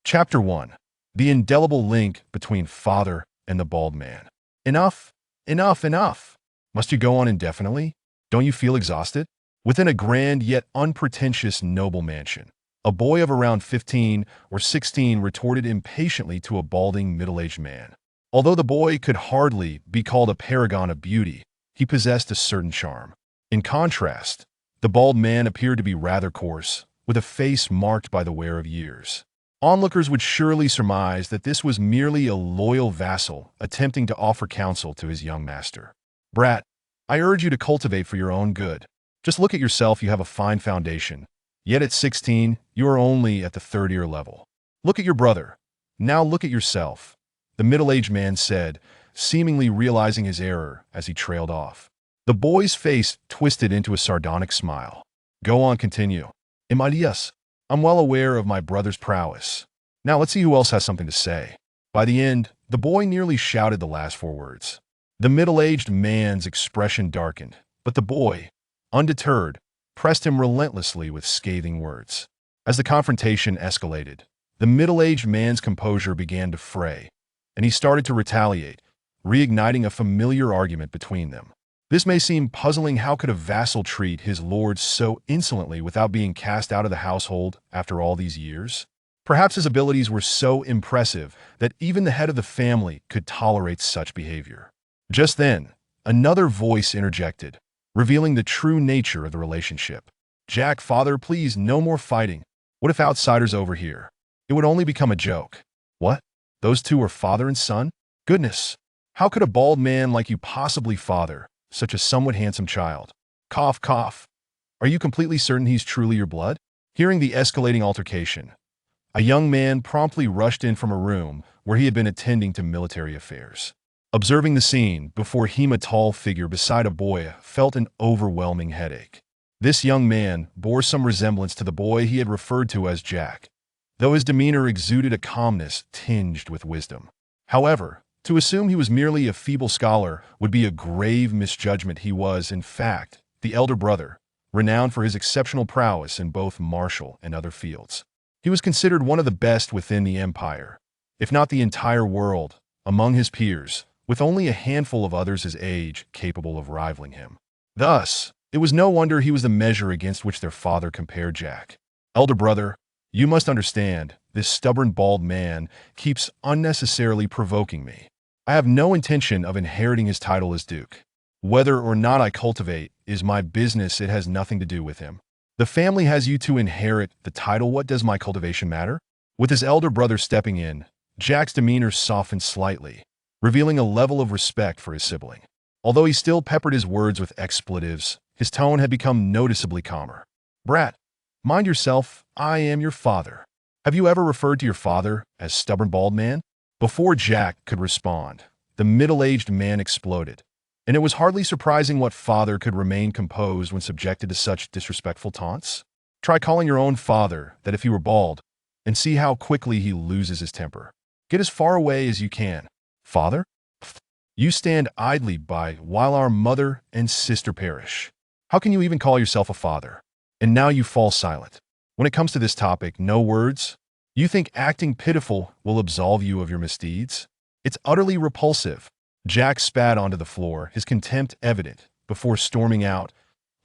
Chapter 1. The indelible link between father and the bald man. Enough, enough, enough. Must you go on indefinitely? Don't you feel exhausted? Within a grand yet unpretentious noble mansion, a boy of around 15 or 16 retorted impatiently to a balding middle-aged man. Although the boy could hardly be called a paragon of beauty, he possessed a certain charm. In contrast, the bald man appeared to be rather coarse, with a face marked by the wear of years. Onlookers would surely surmise that this was merely a loyal vassal attempting to offer counsel to his young master. Brat, I urge you to cultivate for your own good. Just look at yourself, you have a fine foundation. Yet at 16, you are only at the third-year level. Look at your brother. Now look at yourself, the middle-aged man said, seemingly realizing his error as he trailed off. The boy's face twisted into a sardonic smile. Go on, continue. Yes, I'm well aware of my brother's prowess. Now let's see who else has something to say. By the end, the boy nearly shouted the last four words. The middle-aged man's expression darkened, but the boy, undeterred, pressed him relentlessly with scathing words. As the confrontation escalated, the middle-aged man's composure began to fray, and he started to retaliate, reigniting a familiar argument between them. This may seem puzzling. How could a vassal treat his lord so insolently without being cast out of the household after all these years? Perhaps his abilities were so impressive that even the head of the family could tolerate such behavior. Just then, another voice interjected, revealing the true nature of the relationship. Jack, father, please, no more fighting. What if outsiders overhear? It would only become a joke. What? Those two are father and son? Goodness, how could a bald man like you possibly father such a somewhat handsome child? Cough, cough. Are you completely certain he's truly your blood? Hearing the escalating altercation, a young man promptly rushed in from a room where he had been attending to military affairs. Observing the scene before him, a tall figure beside a boy felt an overwhelming headache. This young man bore some resemblance to the boy he had referred to as Jack, though his demeanor exuded a calmness tinged with wisdom. However, to assume he was merely a feeble scholar would be a grave misjudgment. He was, in fact, the elder brother, renowned for his exceptional prowess in both martial and other fields. He was considered one of the best within the empire, if not the entire world, among his peers, with only a handful of others his age capable of rivaling him. Thus, it was no wonder he was the measure against which their father compared Jack. Elder brother, you must understand, this stubborn bald man keeps unnecessarily provoking me. I have no intention of inheriting his title as Duke. Whether or not I cultivate is my business. It has nothing to do with him. The family has you to inherit the title. What does my cultivation matter? With his elder brother stepping in, Jack's demeanor softened slightly, revealing a level of respect for his sibling. Although he still peppered his words with expletives, his tone had become noticeably calmer. Brat, mind yourself, I am your father. Have you ever referred to your father as stubborn bald man? Before Jack could respond, the middle-aged man exploded, and it was hardly surprising what father could remain composed when subjected to such disrespectful taunts. Try calling your own father that if he were bald, and see how quickly he loses his temper. Get as far away as you can. Father? You stand idly by while our mother and sister perish. How can you even call yourself a father? And now you fall silent. When it comes to this topic, no words? You think acting pitiful will absolve you of your misdeeds? It's utterly repulsive. Jack spat onto the floor, his contempt evident, before storming out,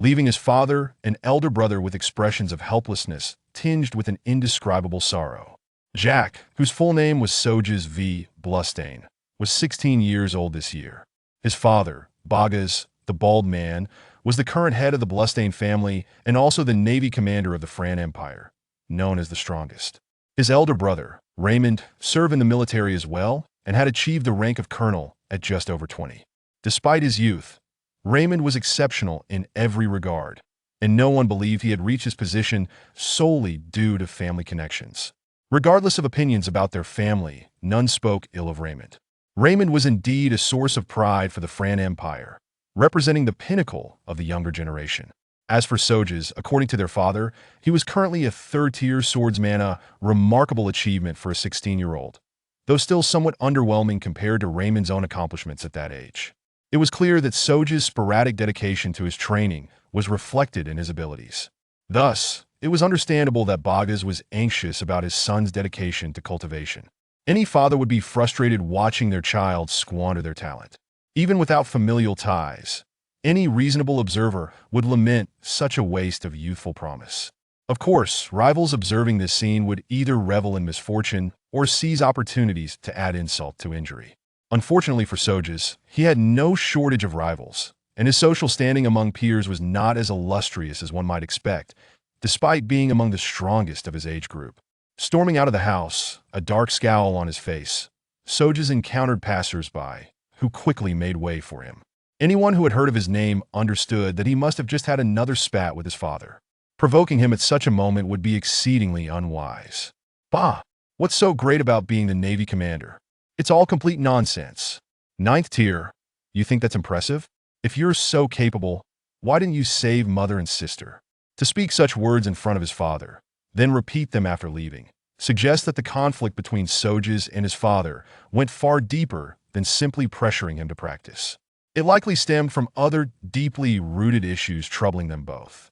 leaving his father and elder brother with expressions of helplessness tinged with an indescribable sorrow. Jack, whose full name was Sojas v. Blustane, was 16 years old this year. His father, Bogas, the bald man, was the current head of the Blustane family and also the navy commander of the Fran Empire, known as the Strongest. His elder brother, Raymond, served in the military as well and had achieved the rank of colonel at just over 20. Despite his youth, Raymond was exceptional in every regard, and no one believed he had reached his position solely due to family connections. Regardless of opinions about their family, none spoke ill of Raymond. Raymond was indeed a source of pride for the Fran Empire, representing the pinnacle of the younger generation. As for Sojas, according to their father, he was currently a third-tier swordsman, a remarkable achievement for a 16-year-old, though still somewhat underwhelming compared to Raymond's own accomplishments at that age. It was clear that Soja's sporadic dedication to his training was reflected in his abilities. Thus, It was understandable that Bogas was anxious about his son's dedication to cultivation. Any father would be frustrated watching their child squander their talent. Even without familial ties, any reasonable observer would lament such a waste of youthful promise. Of course, rivals observing this scene would either revel in misfortune or seize opportunities to add insult to injury. Unfortunately for Sojas, he had no shortage of rivals, and his social standing among peers was not as illustrious as one might expect, despite being among the strongest of his age group. Storming out of the house, a dark scowl on his face, Sojas encountered passers-by, who quickly made way for him. Anyone who had heard of his name understood that he must have just had another spat with his father. Provoking him at such a moment would be exceedingly unwise. Bah! What's so great about being the Navy commander? It's all complete nonsense. Ninth tier, you think that's impressive? If you're so capable, why didn't you save mother and sister? To speak such words in front of his father, then repeat them after leaving, suggests that the conflict between Sojas and his father went far deeper than simply pressuring him to practice. It likely stemmed from other deeply rooted issues troubling them both.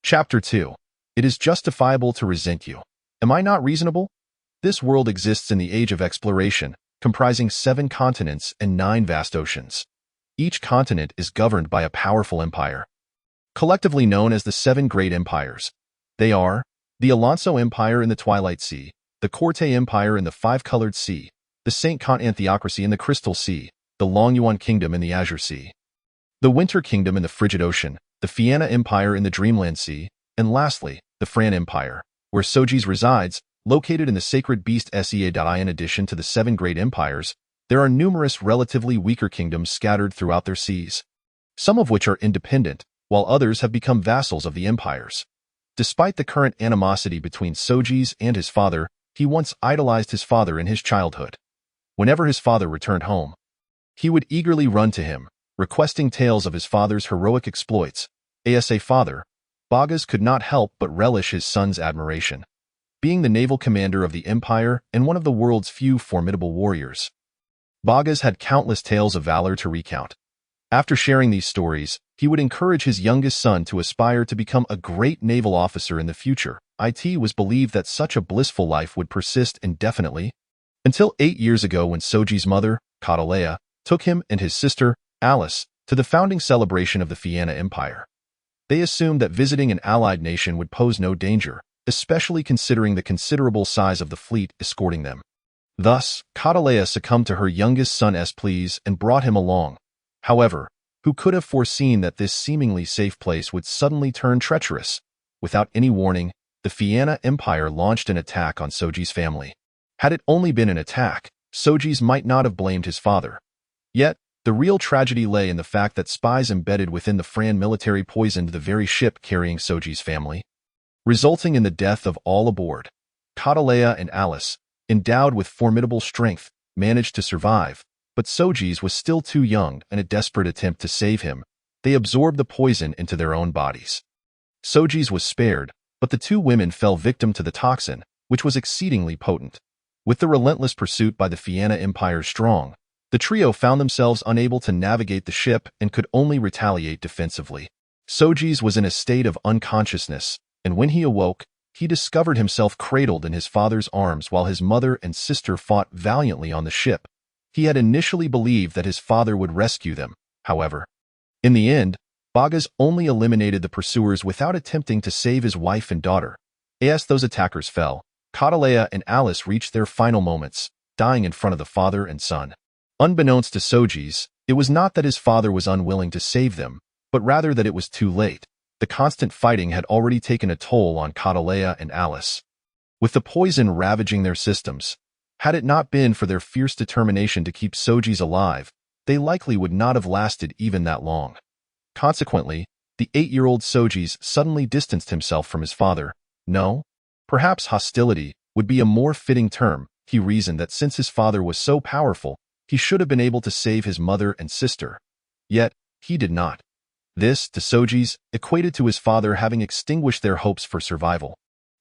Chapter 2. It is justifiable to resent you. Am I not reasonable? This world exists in the age of exploration, comprising 7 continents and 9 vast oceans. Each continent is governed by a powerful empire, collectively known as the 7 Great Empires. They are the Alonso Empire in the Twilight Sea, the Corte Empire in the Five-Colored Sea, the Saint Content Theocracy in the Crystal Sea, the Longyuan Kingdom in the Azure Sea, the Winter Kingdom in the Frigid Ocean, the Fianna Empire in the Dreamland Sea, and lastly, the Fran Empire, where Sojas resides, located in the Sacred Beast Sea. In addition to the 7 great empires, there are numerous relatively weaker kingdoms scattered throughout their seas, some of which are independent, while others have become vassals of the empires. Despite the current animosity between Sojas and his father, he once idolized his father in his childhood. Whenever his father returned home, he would eagerly run to him, requesting tales of his father's heroic exploits. As a father, Bogas could not help but relish his son's admiration. Being the naval commander of the empire and one of the world's few formidable warriors, Bogas had countless tales of valor to recount. After sharing these stories, he would encourage his youngest son to aspire to become a great naval officer in the future. It was believed that such a blissful life would persist indefinitely, until 8 years ago when Soji's mother, Catalea, took him and his sister, Alice, to the founding celebration of the Fianna Empire. They assumed that visiting an allied nation would pose no danger, especially considering the considerable size of the fleet escorting them. Thus, Catalea succumbed to her youngest son's pleas and brought him along. However, who could have foreseen that this seemingly safe place would suddenly turn treacherous? Without any warning, the Fianna Empire launched an attack on Soji's family. Had it only been an attack, Sojas might not have blamed his father. Yet, the real tragedy lay in the fact that spies embedded within the Fran military poisoned the very ship carrying Soji's family, resulting in the death of all aboard. Catalea and Alice, endowed with formidable strength, managed to survive, but Sojas was still too young. In a desperate attempt to save him, they absorbed the poison into their own bodies. Sojas was spared, but the 2 women fell victim to the toxin, which was exceedingly potent. With the relentless pursuit by the Fianna Empire's throng, the trio found themselves unable to navigate the ship and could only retaliate defensively. Sojas was in a state of unconsciousness, and when he awoke, he discovered himself cradled in his father's arms while his mother and sister fought valiantly on the ship. He had initially believed that his father would rescue them, however. In the end, Bogas only eliminated the pursuers without attempting to save his wife and daughter. As those attackers fell, Catalea and Alice reached their final moments, dying in front of the father and son. Unbeknownst to Sojas, it was not that his father was unwilling to save them, but rather that it was too late. The constant fighting had already taken a toll on Catalea and Alice, with the poison ravaging their systems. Had it not been for their fierce determination to keep Sojas alive, they likely would not have lasted even that long. Consequently, the 8-year-old Sojas suddenly distanced himself from his father. No, perhaps hostility would be a more fitting term. He reasoned that since his father was so powerful, he should have been able to save his mother and sister. Yet, he did not. This, to Sojas, equated to his father having extinguished their hopes for survival.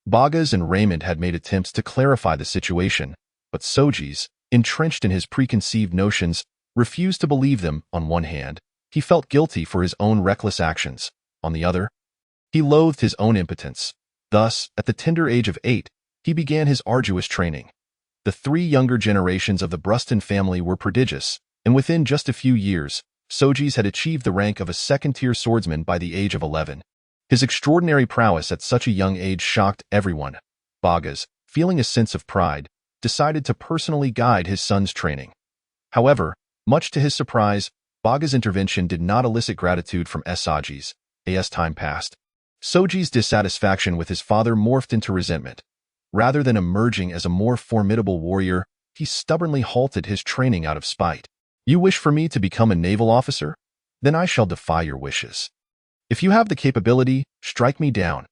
Bogas and Raymond had made attempts to clarify the situation, but Sojas, entrenched in his preconceived notions, refused to believe them. On one hand, he felt guilty for his own reckless actions. On the other, he loathed his own impotence. Thus, at the tender age of 8, he began his arduous training. The 3 younger generations of the Bruston family were prodigious, and within just a few years, Sojeas had achieved the rank of a second-tier swordsman by the age of 11. His extraordinary prowess at such a young age shocked everyone. Sojeas, feeling a sense of pride, decided to personally guide his son's training. However, much to his surprise, Sojeas' intervention did not elicit gratitude from Sojeas. As time passed, Sojeas' dissatisfaction with his father morphed into resentment. Rather than emerging as a more formidable warrior, he stubbornly halted his training out of spite. "You wish for me to become a naval officer? Then I shall defy your wishes. If you have the capability, strike me down.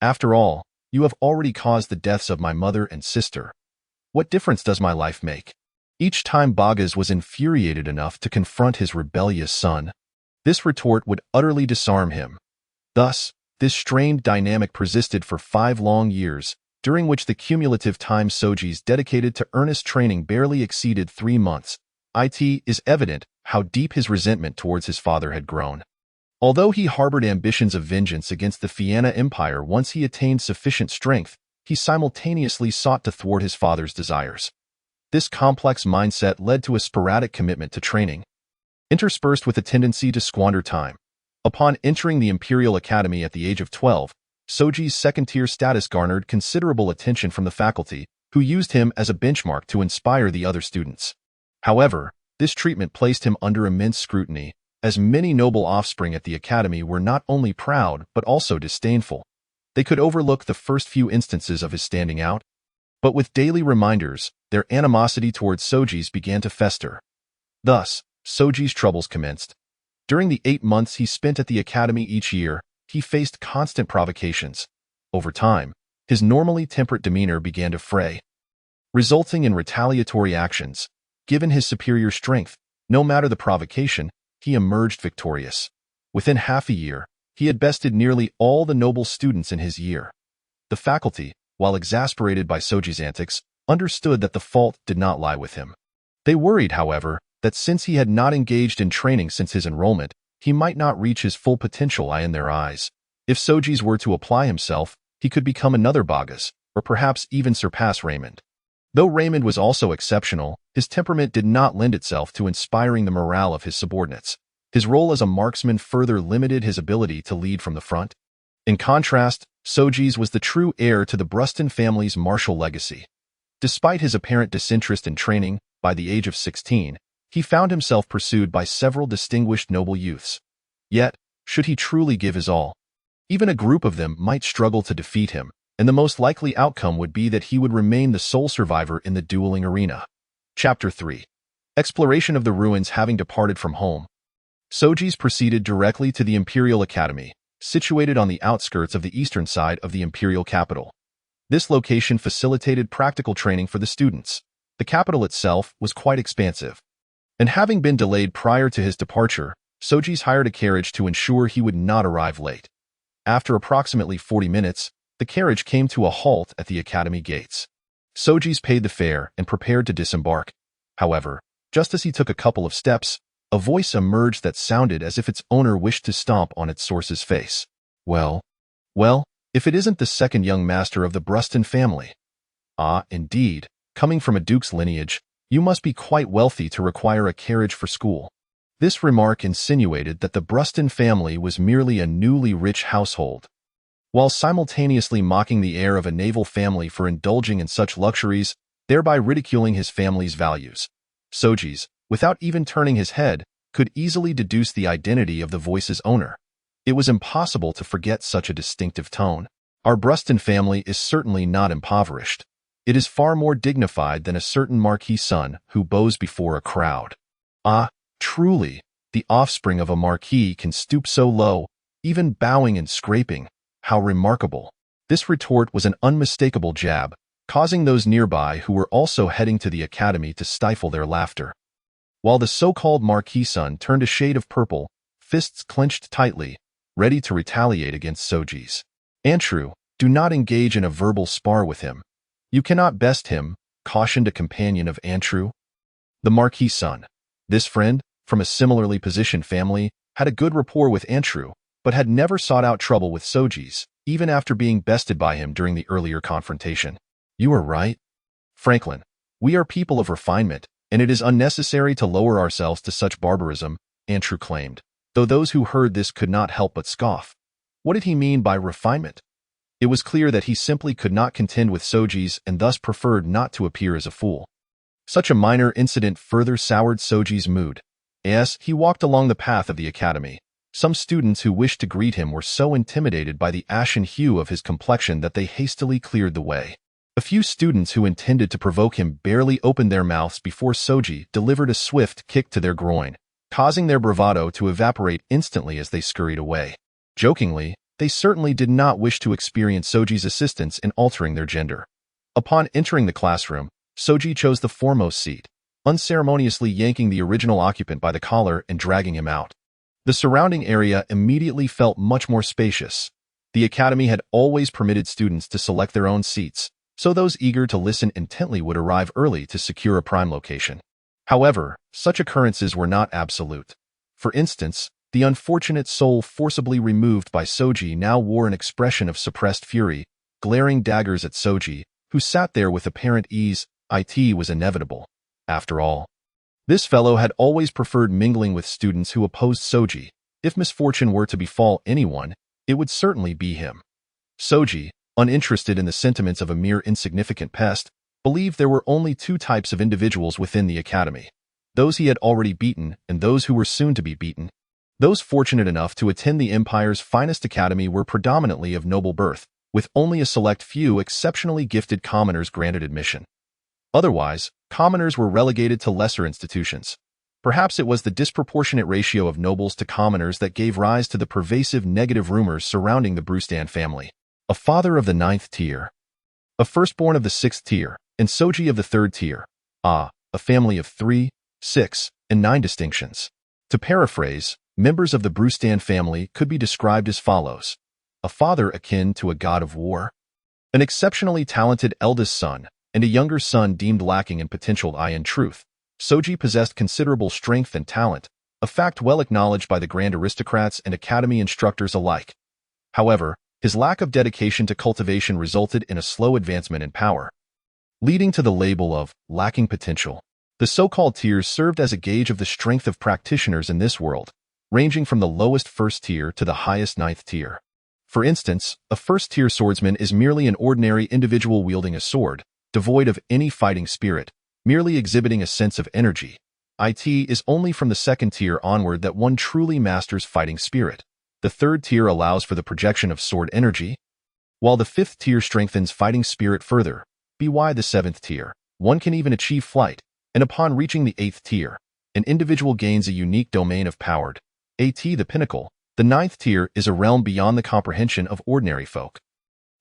After all, you have already caused the deaths of my mother and sister. What difference does my life make?" Each time Sojeas was infuriated enough to confront his rebellious son, this retort would utterly disarm him. Thus, this strained dynamic persisted for 5 long years, during which the cumulative time Sojeas dedicated to earnest training barely exceeded 3 months. It is evident how deep his resentment towards his father had grown. Although he harbored ambitions of vengeance against the Fianna Empire once he attained sufficient strength, he simultaneously sought to thwart his father's desires. This complex mindset led to a sporadic commitment to training, interspersed with a tendency to squander time. Upon entering the Imperial Academy at the age of 12, Sojeas' second-tier status garnered considerable attention from the faculty, who used him as a benchmark to inspire the other students. However, this treatment placed him under immense scrutiny, as many noble offspring at the academy were not only proud but also disdainful. They could overlook the first few instances of his standing out, but with daily reminders, their animosity towards Sojeas began to fester. Thus, Sojeas' troubles commenced. During the 8 months he spent at the academy each year, he faced constant provocations. Over time, his normally temperate demeanor began to fray, resulting in retaliatory actions. Given his superior strength, no matter the provocation, he emerged victorious. Within half a year, he had bested nearly all the noble students in his year. The faculty, while exasperated by Sojeas' antics, understood that the fault did not lie with him. They worried, however, that since he had not engaged in training since his enrollment, he might not reach his full potential in their eyes. If Sojeas were to apply himself, he could become another Sojeas, or perhaps even surpass Raymond. Though Raymond was also exceptional, his temperament did not lend itself to inspiring the morale of his subordinates. His role as a marksman further limited his ability to lead from the front. In contrast, Sojeas was the true heir to the Bruston family's martial legacy. Despite his apparent disinterest in training, by the age of 16, he found himself pursued by several distinguished noble youths. Yet, should he truly give his all, even a group of them might struggle to defeat him, and the most likely outcome would be that he would remain the sole survivor in the dueling arena. Chapter 3. Exploration of the ruins. Having departed from home, Sojeas proceeded directly to the Imperial Academy, situated on the outskirts of the eastern side of the imperial capital. This location facilitated practical training for the students. The capital itself was quite expansive, and having been delayed prior to his departure, Sojeas hired a carriage to ensure he would not arrive late. After approximately 40 minutes, the carriage came to a halt at the academy gates. Sojeas paid the fare and prepared to disembark. However, just as he took a couple of steps, a voice emerged that sounded as if its owner wished to stomp on its source's face. Well, if it isn't the second young master of the Bruston family. Ah, indeed, coming from a duke's lineage, you must be quite wealthy to require a carriage for school. This remark insinuated that the Bruston family was merely a newly rich household, while simultaneously mocking the heir of a naval family for indulging in such luxuries, thereby ridiculing his family's values. Sojeas, without even turning his head, could easily deduce the identity of the voice's owner. It was impossible to forget such a distinctive tone. Our Bruston family is certainly not impoverished. It is far more dignified than a certain marquis son who bows before a crowd. Ah, truly, the offspring of a marquis can stoop so low, even bowing and scraping. How remarkable. This retort was an unmistakable jab, causing those nearby who were also heading to the academy to stifle their laughter. While the so-called marquis son turned a shade of purple, fists clenched tightly, ready to retaliate against Sojeas. "Andrew, do not engage in a verbal spar with him. You cannot best him," cautioned a companion of Andrew. The marquis son. This friend, from a similarly positioned family, had a good rapport with Andrew, but had never sought out trouble with Sojeas. even after being bested by him during the earlier confrontation. "You are right, Franklin. We are people of refinement, and it is unnecessary to lower ourselves to such barbarism," Andrew claimed, though those who heard this could not help but scoff. What did he mean by refinement? It was clear that he simply could not contend with Sojeas and thus preferred not to appear as a fool. Such a minor incident further soured Sojeas' mood. As he walked along the path of the academy, some students who wished to greet him were so intimidated by the ashen hue of his complexion that they hastily cleared the way. A few students who intended to provoke him barely opened their mouths before Soji delivered a swift kick to their groin, causing their bravado to evaporate instantly as they scurried away. Jokingly, they certainly did not wish to experience Soji's assistance in altering their gender. Upon entering the classroom, Soji chose the foremost seat, unceremoniously yanking the original occupant by the collar and dragging him out. The surrounding area immediately felt much more spacious. The academy had always permitted students to select their own seats, so those eager to listen intently would arrive early to secure a prime location. However, such occurrences were not absolute. For instance, the unfortunate soul forcibly removed by Soji now wore an expression of suppressed fury, glaring daggers at Soji, who sat there with apparent ease. It was inevitable. After all, this fellow had always preferred mingling with students who opposed Soji. If misfortune were to befall anyone, it would certainly be him. Soji, uninterested in the sentiments of a mere insignificant pest, believed there were only two types of individuals within the academy: those he had already beaten and those who were soon to be beaten. Those fortunate enough to attend the Empire's finest academy were predominantly of noble birth, with only a select few exceptionally gifted commoners granted admission. Otherwise, commoners were relegated to lesser institutions. Perhaps it was the disproportionate ratio of nobles to commoners that gave rise to the pervasive negative rumors surrounding the Brustan family. A father of the 9th tier, a firstborn of the 6th tier, and Soji of the 3rd tier. A family of 3, 6, and 9 distinctions. To paraphrase, members of the Brustan family could be described as follows: a father akin to a god of war, an exceptionally talented eldest son, and a younger son deemed lacking in potential. In truth, Soji possessed considerable strength and talent, a fact well acknowledged by the grand aristocrats and academy instructors alike. However, his lack of dedication to cultivation resulted in a slow advancement in power, leading to the label of lacking potential. The so-called tiers served as a gauge of the strength of practitioners in this world, ranging from the lowest 1st tier to the highest 9th tier. For instance, a 1st-tier swordsman is merely an ordinary individual wielding a sword, devoid of any fighting spirit, merely exhibiting a sense of energy. It is only from the 2nd tier onward that one truly masters fighting spirit. The 3rd tier allows for the projection of sword energy, while the 5th tier strengthens fighting spirit further. By the 7th tier, one can even achieve flight, and upon reaching the 8th tier, an individual gains a unique domain of power. The pinnacle. The 9th tier is a realm beyond the comprehension of ordinary folk.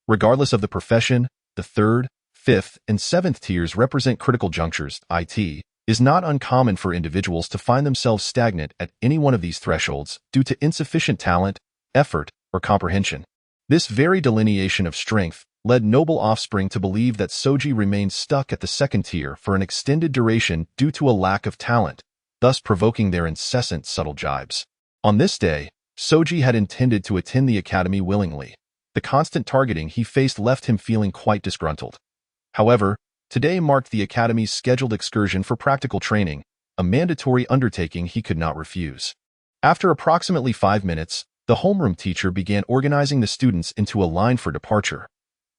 Regardless of the profession, the 3rd, 5th, and 7th tiers represent critical junctures. It is not uncommon for individuals to find themselves stagnant at any one of these thresholds due to insufficient talent, effort, or comprehension. This very delineation of strength led noble offspring to believe that Soji remained stuck at the 2nd tier for an extended duration due to a lack of talent, thus provoking their incessant subtle jibes. On this day, Soji had intended to attend the academy willingly. The constant targeting he faced left him feeling quite disgruntled. However, today marked the academy's scheduled excursion for practical training, a mandatory undertaking he could not refuse. After approximately 5 minutes, the homeroom teacher began organizing the students into a line for departure.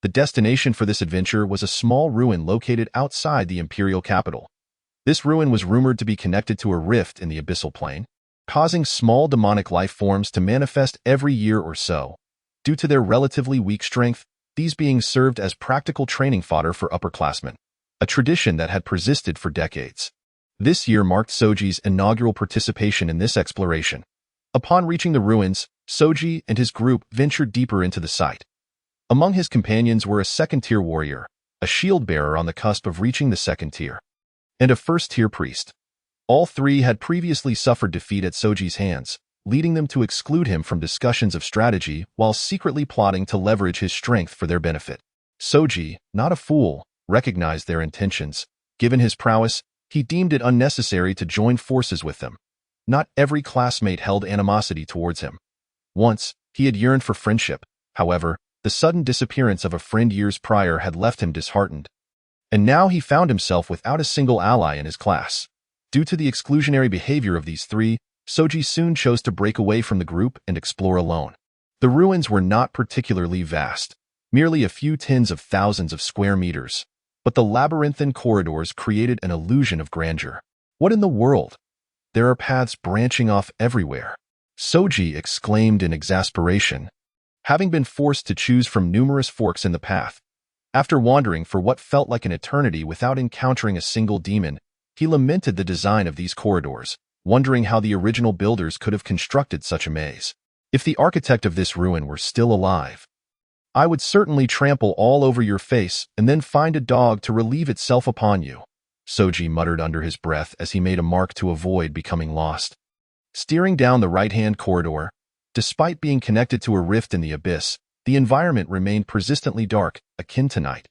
The destination for this adventure was a small ruin located outside the imperial capital. This ruin was rumored to be connected to a rift in the abyssal plane, causing small demonic life forms to manifest every year or so. Due to their relatively weak strength, these beings served as practical training fodder for upperclassmen, a tradition that had persisted for decades. This year marked Soji's inaugural participation in this exploration. Upon reaching the ruins, Soji and his group ventured deeper into the site. Among his companions were a 2nd-tier warrior, a shield-bearer on the cusp of reaching the 2nd tier, and a 1st-tier priest. All three had previously suffered defeat at Soji's hands, leading them to exclude him from discussions of strategy while secretly plotting to leverage his strength for their benefit. Soji, not a fool, recognized their intentions. Given his prowess, he deemed it unnecessary to join forces with them. Not every classmate held animosity towards him. Once, he had yearned for friendship. However, The sudden disappearance of a friend years prior had left him disheartened. And now he found himself without a single ally in his class. Due to the exclusionary behavior of these three, Soji soon chose to break away from the group and explore alone. The ruins were not particularly vast, merely a few tens of thousands of square meters, but the labyrinthine corridors created an illusion of grandeur. What in the world? There are paths branching off everywhere. Soji exclaimed in exasperation. Having been forced to choose from numerous forks in the path, after wandering for what felt like an eternity without encountering a single demon, he lamented the design of these corridors, wondering how the original builders could have constructed such a maze. If the architect of this ruin were still alive, I would certainly trample all over your face and then find a dog to relieve itself upon you, Soji muttered under his breath as he made a mark to avoid becoming lost. Steering down the right-hand corridor, despite being connected to a rift in the abyss, the environment remained persistently dark, akin to night.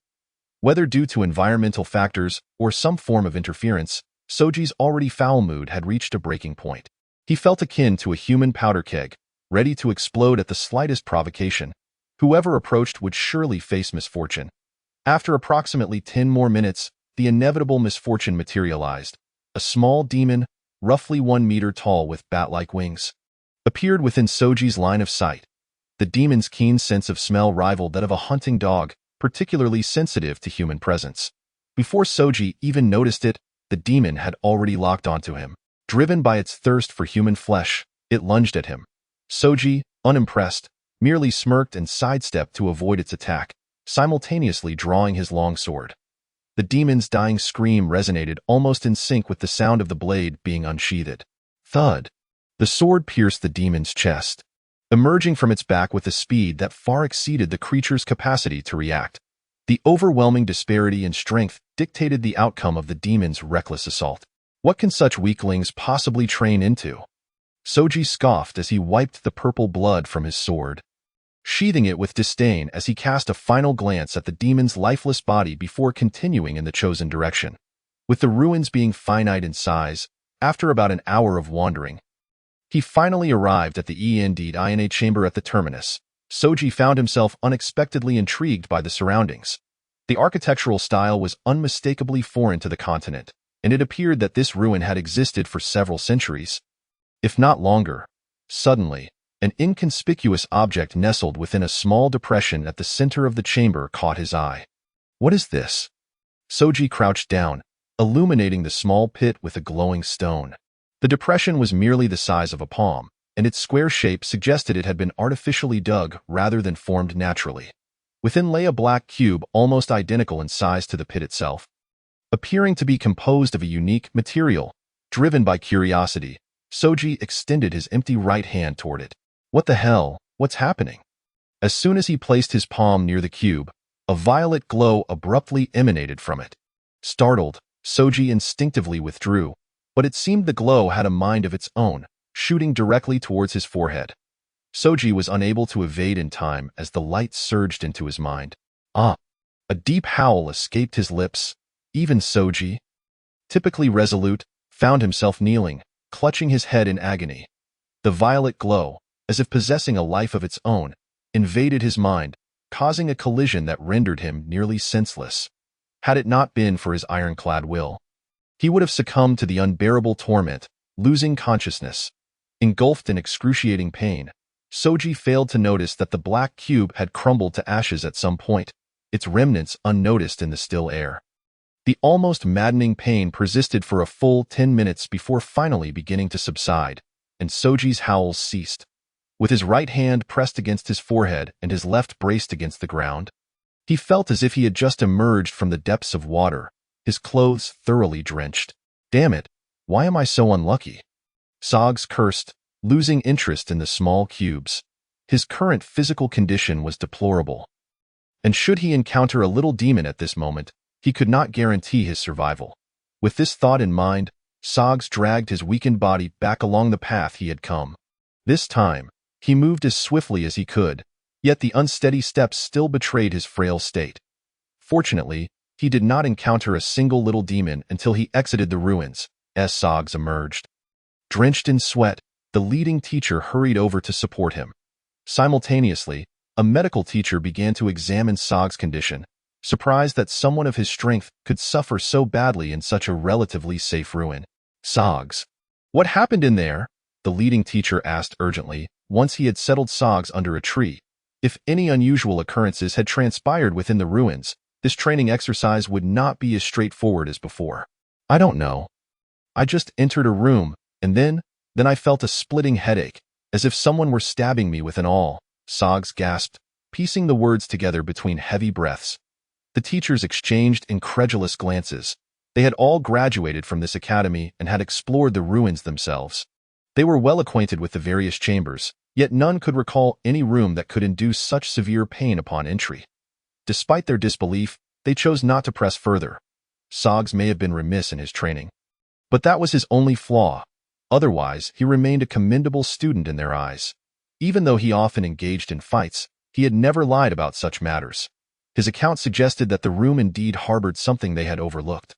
Whether due to environmental factors or some form of interference, Soji's already foul mood had reached a breaking point. He felt akin to a human powder keg, ready to explode at the slightest provocation. Whoever approached would surely face misfortune. After approximately 10 more minutes, the inevitable misfortune materialized. A small demon, roughly 1 meter tall with bat-like wings, appeared within Soji's line of sight. The demon's keen sense of smell rivaled that of a hunting dog, particularly sensitive to human presence. Before Soji even noticed it, the demon had already locked onto him. Driven by its thirst for human flesh, it lunged at him. Soji, unimpressed, merely smirked and sidestepped to avoid its attack, simultaneously drawing his long sword. The demon's dying scream resonated almost in sync with the sound of the blade being unsheathed. Thud! The sword pierced the demon's chest, emerging from its back with a speed that far exceeded the creature's capacity to react. The overwhelming disparity in strength dictated the outcome of the demon's reckless assault. What can such weaklings possibly train into? Soji scoffed as he wiped the purple blood from his sword, sheathing it with disdain as he cast a final glance at the demon's lifeless body before continuing in the chosen direction. With the ruins being finite in size, after about an hour of wandering, he finally arrived at the enlighten chamber at the terminus. Soji found himself unexpectedly intrigued by the surroundings. The architectural style was unmistakably foreign to the continent, and it appeared that this ruin had existed for several centuries, if not longer. Suddenly, an inconspicuous object nestled within a small depression at the center of the chamber caught his eye. What is this? Soji crouched down, illuminating the small pit with a glowing stone. The depression was merely the size of a palm, and its square shape suggested it had been artificially dug rather than formed naturally. Within lay a black cube almost identical in size to the pit itself, appearing to be composed of a unique material. Driven by curiosity, Soji extended his empty right hand toward it. What the hell? What's happening? As soon as he placed his palm near the cube, a violet glow abruptly emanated from it. Startled, Soji instinctively withdrew, but it seemed the glow had a mind of its own, shooting directly towards his forehead. Soji was unable to evade in time as the light surged into his mind. Ah! A deep howl escaped his lips. Even Soji, typically resolute, found himself kneeling, clutching his head in agony. The violet glow, as if possessing a life of its own, invaded his mind, causing a collision that rendered him nearly senseless. Had it not been for his ironclad will, he would have succumbed to the unbearable torment, losing consciousness. Engulfed in excruciating pain, Soji failed to notice that the black cube had crumbled to ashes at some point, its remnants unnoticed in the still air. The almost maddening pain persisted for a full 10 minutes before finally beginning to subside, and Soji's howls ceased. With his right hand pressed against his forehead and his left braced against the ground, he felt as if he had just emerged from the depths of water, his clothes thoroughly drenched. Damn it, why am I so unlucky? Sogs cursed, losing interest in the small cubes. His current physical condition was deplorable, and should he encounter a little demon at this moment, he could not guarantee his survival. With this thought in mind, Sogs dragged his weakened body back along the path he had come. This time, he moved as swiftly as he could, yet the unsteady steps still betrayed his frail state. Fortunately, he did not encounter a single little demon until he exited the ruins, as Sogs emerged. Drenched in sweat, the leading teacher hurried over to support him. Simultaneously, a medical teacher began to examine Sog's condition, surprised that someone of his strength could suffer so badly in such a relatively safe ruin. Sogs. What happened in there? The leading teacher asked urgently, once he had settled Sogs under a tree. If any unusual occurrences had transpired within the ruins, this training exercise would not be as straightforward as before. I don't know. I just entered a room, and then I felt a splitting headache, as if someone were stabbing me with an awl. Sogs gasped, piecing the words together between heavy breaths. The teachers exchanged incredulous glances. They had all graduated from this academy and had explored the ruins themselves. They were well acquainted with the various chambers, yet none could recall any room that could induce such severe pain upon entry. Despite their disbelief, they chose not to press further. Sogs may have been remiss in his training, but that was his only flaw. Otherwise, he remained a commendable student in their eyes. Even though he often engaged in fights, he had never lied about such matters. His account suggested that the room indeed harbored something they had overlooked.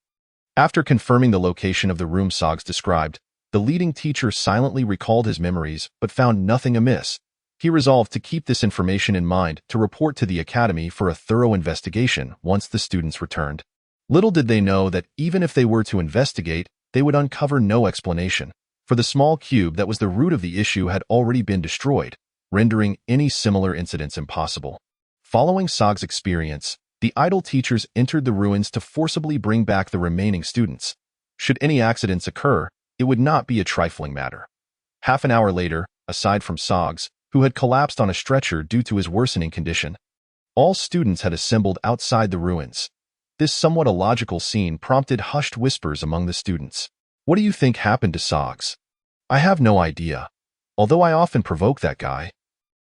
After confirming the location of the room Sogs described, the leading teacher silently recalled his memories but found nothing amiss. He resolved to keep this information in mind to report to the academy for a thorough investigation once the students returned. Little did they know that even if they were to investigate, they would uncover no explanation, for the small cube that was the root of the issue had already been destroyed, rendering any similar incidents impossible. Following Sog's experience, the idle teachers entered the ruins to forcibly bring back the remaining students. Should any accidents occur, it would not be a trifling matter. Half an hour later, aside from Sogs, who had collapsed on a stretcher due to his worsening condition, all students had assembled outside the ruins. This somewhat illogical scene prompted hushed whispers among the students. What do you think happened to Sogs? I have no idea, although I often provoke that guy.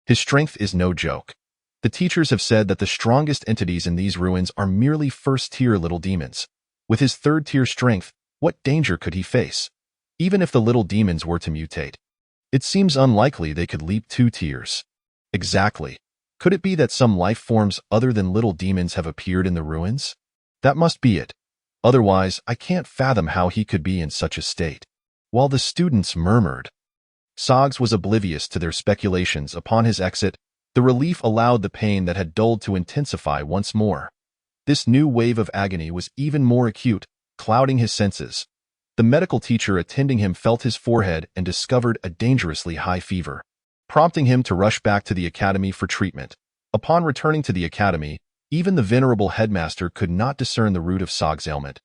His strength is no joke. The teachers have said that the strongest entities in these ruins are merely first-tier little demons. With his third-tier strength, what danger could he face? Even if the little demons were to mutate, it seems unlikely they could leap 2 tiers. Exactly. Could it be that some life forms other than little demons have appeared in the ruins? That must be it. Otherwise, I can't fathom how he could be in such a state. While the students murmured, Sogs was oblivious to their speculations. Upon his exit, the relief allowed the pain that had dulled to intensify once more. This new wave of agony was even more acute, clouding his senses. The medical teacher attending him felt his forehead and discovered a dangerously high fever, prompting him to rush back to the academy for treatment. Upon returning to the academy, even the venerable headmaster could not discern the root of Sog's ailment.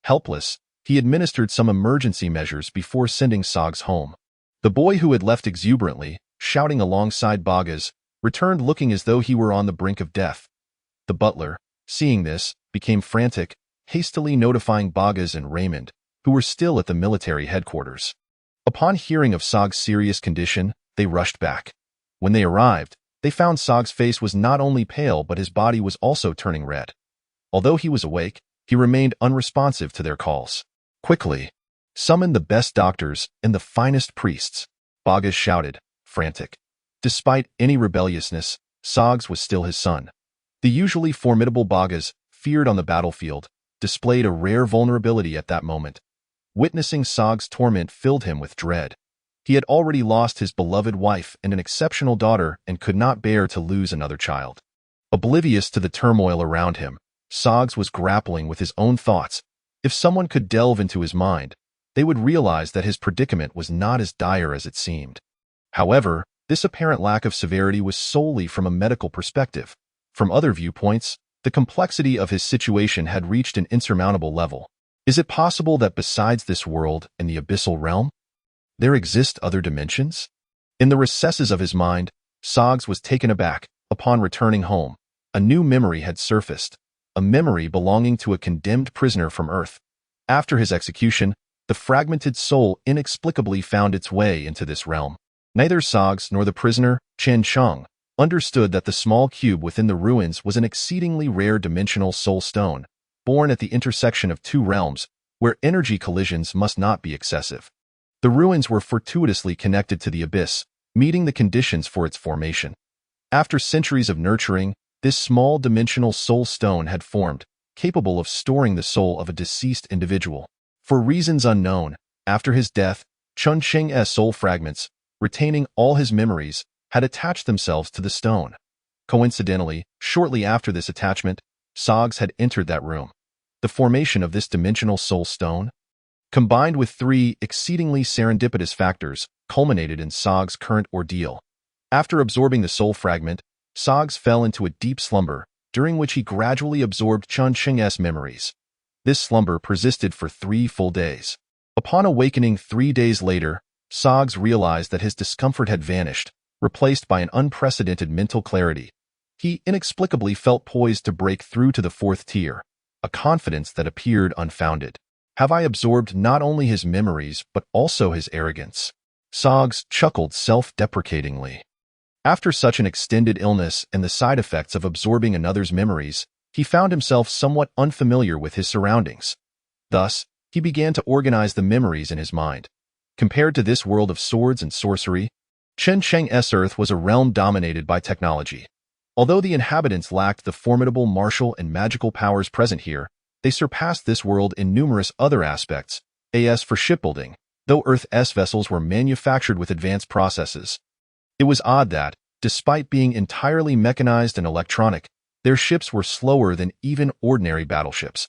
Helpless, he administered some emergency measures before sending Sogs home. The boy, who had left exuberantly, shouting alongside Bogas, returned looking as though he were on the brink of death. The butler, seeing this, became frantic, hastily notifying Bogas and Raymond, who were still at the military headquarters. Upon hearing of Sog's serious condition, they rushed back. When they arrived, they found Sog's face was not only pale but his body was also turning red. Although he was awake, he remained unresponsive to their calls. Quickly, summon the best doctors and the finest priests, Bogas shouted, frantic. Despite any rebelliousness, Sogs was still his son. The usually formidable Bogas, feared on the battlefield, displayed a rare vulnerability at that moment. Witnessing Sog's torment filled him with dread. He had already lost his beloved wife and an exceptional daughter and could not bear to lose another child. Oblivious to the turmoil around him, Sogs was grappling with his own thoughts. If someone could delve into his mind, they would realize that his predicament was not as dire as it seemed. However, this apparent lack of severity was solely from a medical perspective. From other viewpoints, the complexity of his situation had reached an insurmountable level. Is it possible that besides this world and the abyssal realm, there exist other dimensions? In the recesses of his mind, Sogs was taken aback. Upon returning home, a new memory had surfaced, a memory belonging to a condemned prisoner from Earth. After his execution, the fragmented soul inexplicably found its way into this realm. Neither Sogs nor the prisoner, Chen Cheng, understood that the small cube within the ruins was an exceedingly rare dimensional soul stone, born at the intersection of 2 realms, where energy collisions must not be excessive. The ruins were fortuitously connected to the abyss, meeting the conditions for its formation. After centuries of nurturing, this small dimensional soul stone had formed, capable of storing the soul of a deceased individual. For reasons unknown, after his death, Chun Cheng's soul fragments, retaining all his memories, had attached themselves to the stone. Coincidentally, shortly after this attachment, Sogs had entered that room. The formation of this dimensional soul stone, combined with three exceedingly serendipitous factors, culminated in Sog's current ordeal. After absorbing the soul fragment, Sogs fell into a deep slumber, during which he gradually absorbed Chun Cheng's memories. This slumber persisted for 3 full days. Upon awakening 3 days later, Sogs realized that his discomfort had vanished, replaced by an unprecedented mental clarity. He inexplicably felt poised to break through to the 4th tier, a confidence that appeared unfounded. Have I absorbed not only his memories but also his arrogance? Sogs chuckled self-deprecatingly. After such an extended illness and the side effects of absorbing another's memories, he found himself somewhat unfamiliar with his surroundings. Thus, he began to organize the memories in his mind. Compared to this world of swords and sorcery, Chen Cheng's Earth was a realm dominated by technology. Although the inhabitants lacked the formidable martial and magical powers present here, they surpassed this world in numerous other aspects, as for shipbuilding, though Earth's vessels were manufactured with advanced processes. It was odd that, despite being entirely mechanized and electronic, their ships were slower than even ordinary battleships.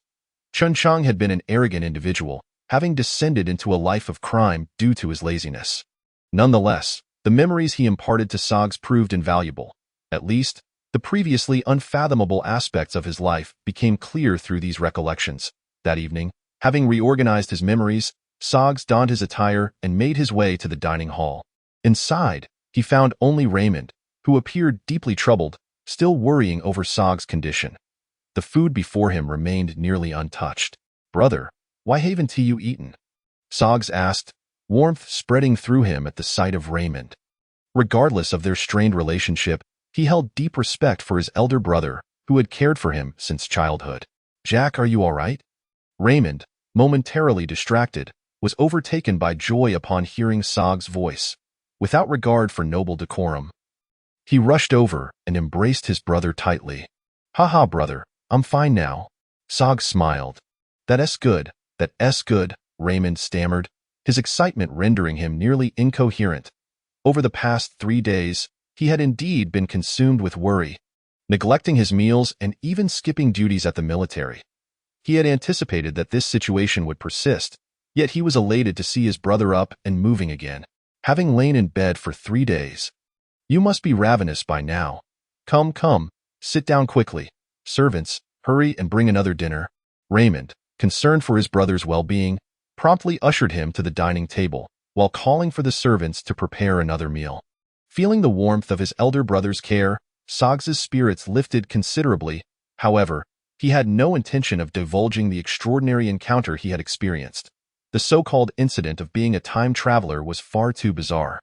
Chun Chang had been an arrogant individual, having descended into a life of crime due to his laziness. Nonetheless, the memories he imparted to Sogs proved invaluable. At least, the previously unfathomable aspects of his life became clear through these recollections. That evening, having reorganized his memories, Sogs donned his attire and made his way to the dining hall. Inside, he found only Raymond, who appeared deeply troubled, still worrying over Sogs' condition. The food before him remained nearly untouched. "Brother, why haven't you eaten?" Sogs asked, warmth spreading through him at the sight of Raymond. Regardless of their strained relationship, he held deep respect for his elder brother, who had cared for him since childhood. "Jack, are you all right?" Raymond, momentarily distracted, was overtaken by joy upon hearing Sogs' voice. Without regard for noble decorum, he rushed over and embraced his brother tightly. "Haha, brother, I'm fine now." Sogs smiled. That's good, Raymond stammered, his excitement rendering him nearly incoherent. Over the past 3 days, he had indeed been consumed with worry, neglecting his meals and even skipping duties at the military. He had anticipated that this situation would persist, yet he was elated to see his brother up and moving again, having lain in bed for 3 days. "You must be ravenous by now. Come, sit down quickly. Servants, hurry and bring another dinner." Raymond, concerned for his brother's well-being, promptly ushered him to the dining table, while calling for the servants to prepare another meal. Feeling the warmth of his elder brother's care, Sogs' spirits lifted considerably. However, he had no intention of divulging the extraordinary encounter he had experienced. The so-called incident of being a time traveler was far too bizarre.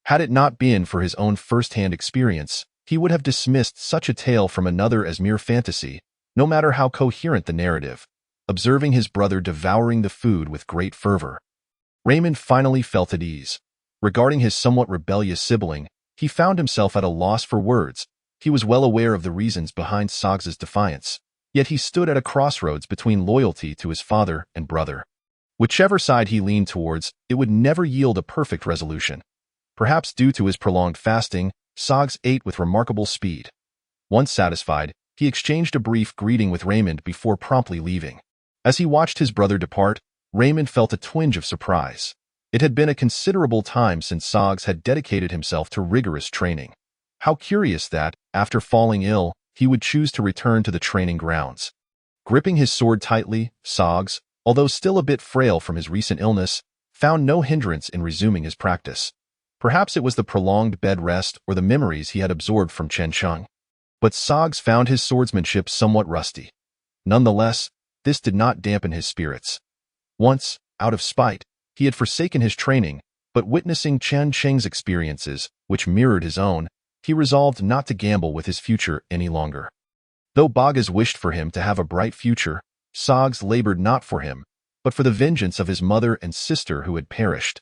Had it not been for his own first-hand experience, he would have dismissed such a tale from another as mere fantasy, no matter how coherent the narrative. Observing his brother devouring the food with great fervor, Raymond finally felt at ease. Regarding his somewhat rebellious sibling, he found himself at a loss for words. He was well aware of the reasons behind Sogs' defiance, yet he stood at a crossroads between loyalty to his father and brother. Whichever side he leaned towards, it would never yield a perfect resolution. Perhaps due to his prolonged fasting, Sogs ate with remarkable speed. Once satisfied, he exchanged a brief greeting with Raymond before promptly leaving. As he watched his brother depart, Raymond felt a twinge of surprise. It had been a considerable time since Sogs had dedicated himself to rigorous training. How curious that, after falling ill, he would choose to return to the training grounds. Gripping his sword tightly, Sogs, although still a bit frail from his recent illness, found no hindrance in resuming his practice. Perhaps it was the prolonged bed rest or the memories he had absorbed from Chen Cheng. But Sogs found his swordsmanship somewhat rusty. Nonetheless, this did not dampen his spirits. Once, out of spite, he had forsaken his training, but witnessing Chen Cheng's experiences, which mirrored his own, he resolved not to gamble with his future any longer. Though Bagas wished for him to have a bright future, Sogs labored not for him, but for the vengeance of his mother and sister who had perished.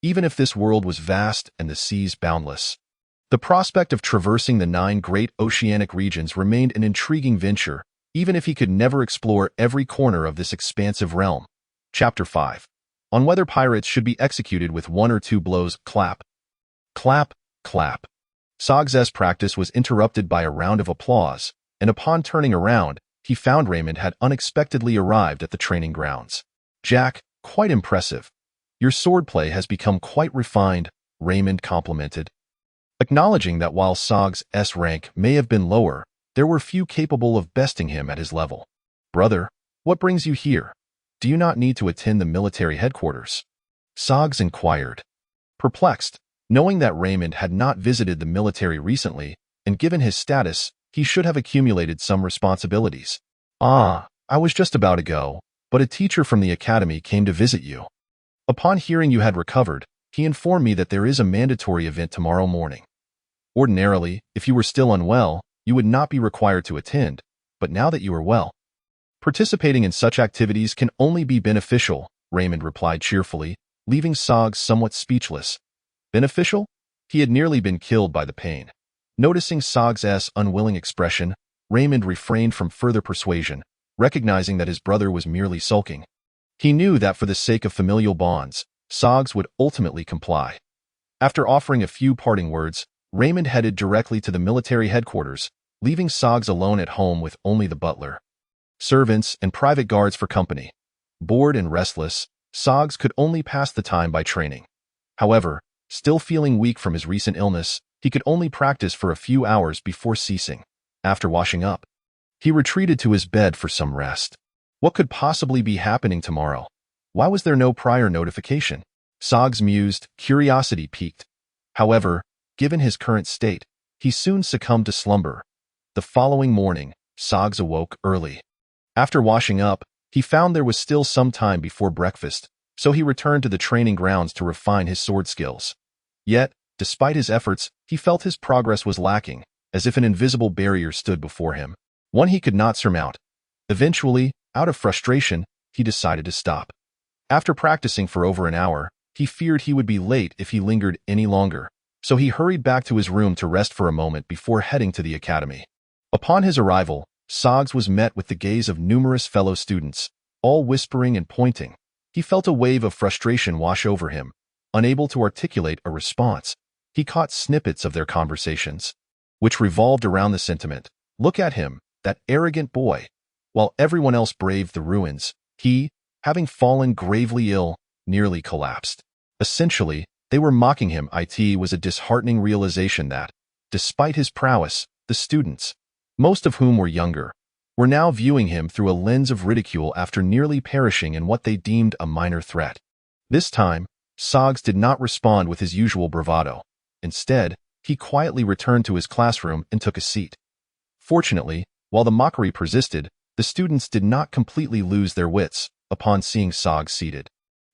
Even if this world was vast and the seas boundless, the prospect of traversing the 9 great oceanic regions remained an intriguing venture, even if he could never explore every corner of this expansive realm. Chapter 5. On whether pirates should be executed with 1 or 2 blows. Clap, clap, clap. Sojeas' practice was interrupted by a round of applause, and upon turning around, he found Raymond had unexpectedly arrived at the training grounds. "Jack, quite impressive. Your swordplay has become quite refined," Raymond complimented. Acknowledging that while Sojeas' rank may have been lower, there were few capable of besting him at his level. "Brother, what brings you here? Do you not need to attend the military headquarters?" Sojeas inquired. Perplexed, knowing that Raymond had not visited the military recently, and given his status, he should have accumulated some responsibilities. "Ah, I was just about to go, but a teacher from the academy came to visit you. Upon hearing you had recovered, he informed me that there is a mandatory event tomorrow morning. Ordinarily, if you were still unwell, you would not be required to attend, but now that you are well, participating in such activities can only be beneficial," Raymond replied cheerfully, leaving Sojeas somewhat speechless. Beneficial? He had nearly been killed by the pain. Noticing Sojeas' unwilling expression, Raymond refrained from further persuasion, recognizing that his brother was merely sulking. He knew that for the sake of familial bonds, Sojeas would ultimately comply. After offering a few parting words, Raymond headed directly to the military headquarters, leaving Sojeas alone at home with only the butler, servants, and private guards for company. Bored and restless, Sojeas could only pass the time by training. However, still feeling weak from his recent illness, he could only practice for a few hours before ceasing. After washing up, he retreated to his bed for some rest. What could possibly be happening tomorrow? Why was there no prior notification? Sojeas mused, curiosity piqued. However, given his current state, he soon succumbed to slumber. The following morning, Sojeas awoke early. After washing up, he found there was still some time before breakfast, so he returned to the training grounds to refine his sword skills. Yet, despite his efforts, he felt his progress was lacking, as if an invisible barrier stood before him, one he could not surmount. Eventually, out of frustration, he decided to stop. After practicing for over an hour, he feared he would be late if he lingered any longer, so he hurried back to his room to rest for a moment before heading to the academy. Upon his arrival, Sojeas was met with the gaze of numerous fellow students, all whispering and pointing. He felt a wave of frustration wash over him. Unable to articulate a response, he caught snippets of their conversations, which revolved around the sentiment, "Look at him, that arrogant boy." While everyone else braved the ruins, he, having fallen gravely ill, nearly collapsed. Essentially, they were mocking him. It was a disheartening realization that, despite his prowess, the students, most of whom were younger, were now viewing him through a lens of ridicule after nearly perishing in what they deemed a minor threat. This time, Sojeas did not respond with his usual bravado. Instead, he quietly returned to his classroom and took a seat. Fortunately, while the mockery persisted, the students did not completely lose their wits upon seeing Sojeas seated.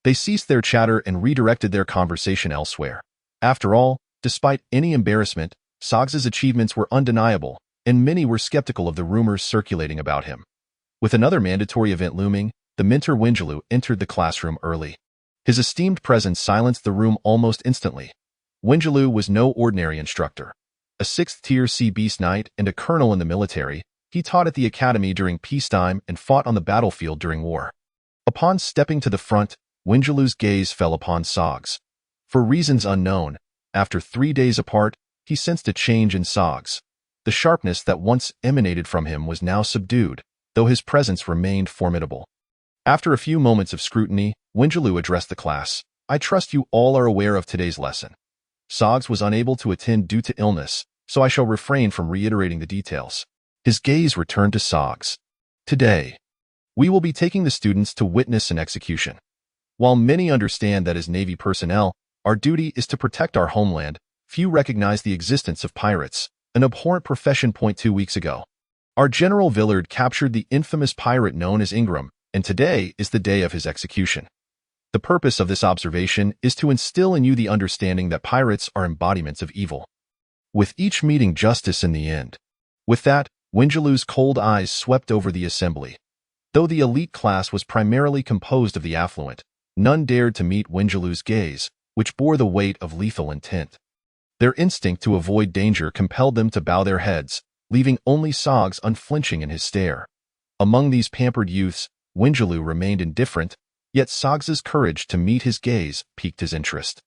They ceased their chatter and redirected their conversation elsewhere. After all, despite any embarrassment, Sojeas' achievements were undeniable, and many were skeptical of the rumors circulating about him. With another mandatory event looming, the mentor Winjulu entered the classroom early. His esteemed presence silenced the room almost instantly. Winjulu was no ordinary instructor. A 6th-tier Sea Beast Knight and a colonel in the military, he taught at the academy during peacetime and fought on the battlefield during war. Upon stepping to the front, Winjulu's gaze fell upon Sojeas. For reasons unknown, after 3 days apart, he sensed a change in Sojeas. The sharpness that once emanated from him was now subdued, though his presence remained formidable. After a few moments of scrutiny, Winjulu addressed the class. "I trust you all are aware of today's lesson. Sojeas was unable to attend due to illness, so I shall refrain from reiterating the details." His gaze returned to Sojeas. "Today, we will be taking the students to witness an execution. While many understand that as Navy personnel, our duty is to protect our homeland, few recognize the existence of pirates, an abhorrent profession. 2 weeks ago, our General Villard captured the infamous pirate known as Ingram, and today is the day of his execution. The purpose of this observation is to instill in you the understanding that pirates are embodiments of evil, with each meeting justice in the end." With that, Winjulu's cold eyes swept over the assembly. Though the elite class was primarily composed of the affluent, none dared to meet Winjulu's gaze, which bore the weight of lethal intent. Their instinct to avoid danger compelled them to bow their heads, leaving only Sojeas unflinching in his stare. Among these pampered youths, Winjulu remained indifferent, yet Sojeas' courage to meet his gaze piqued his interest.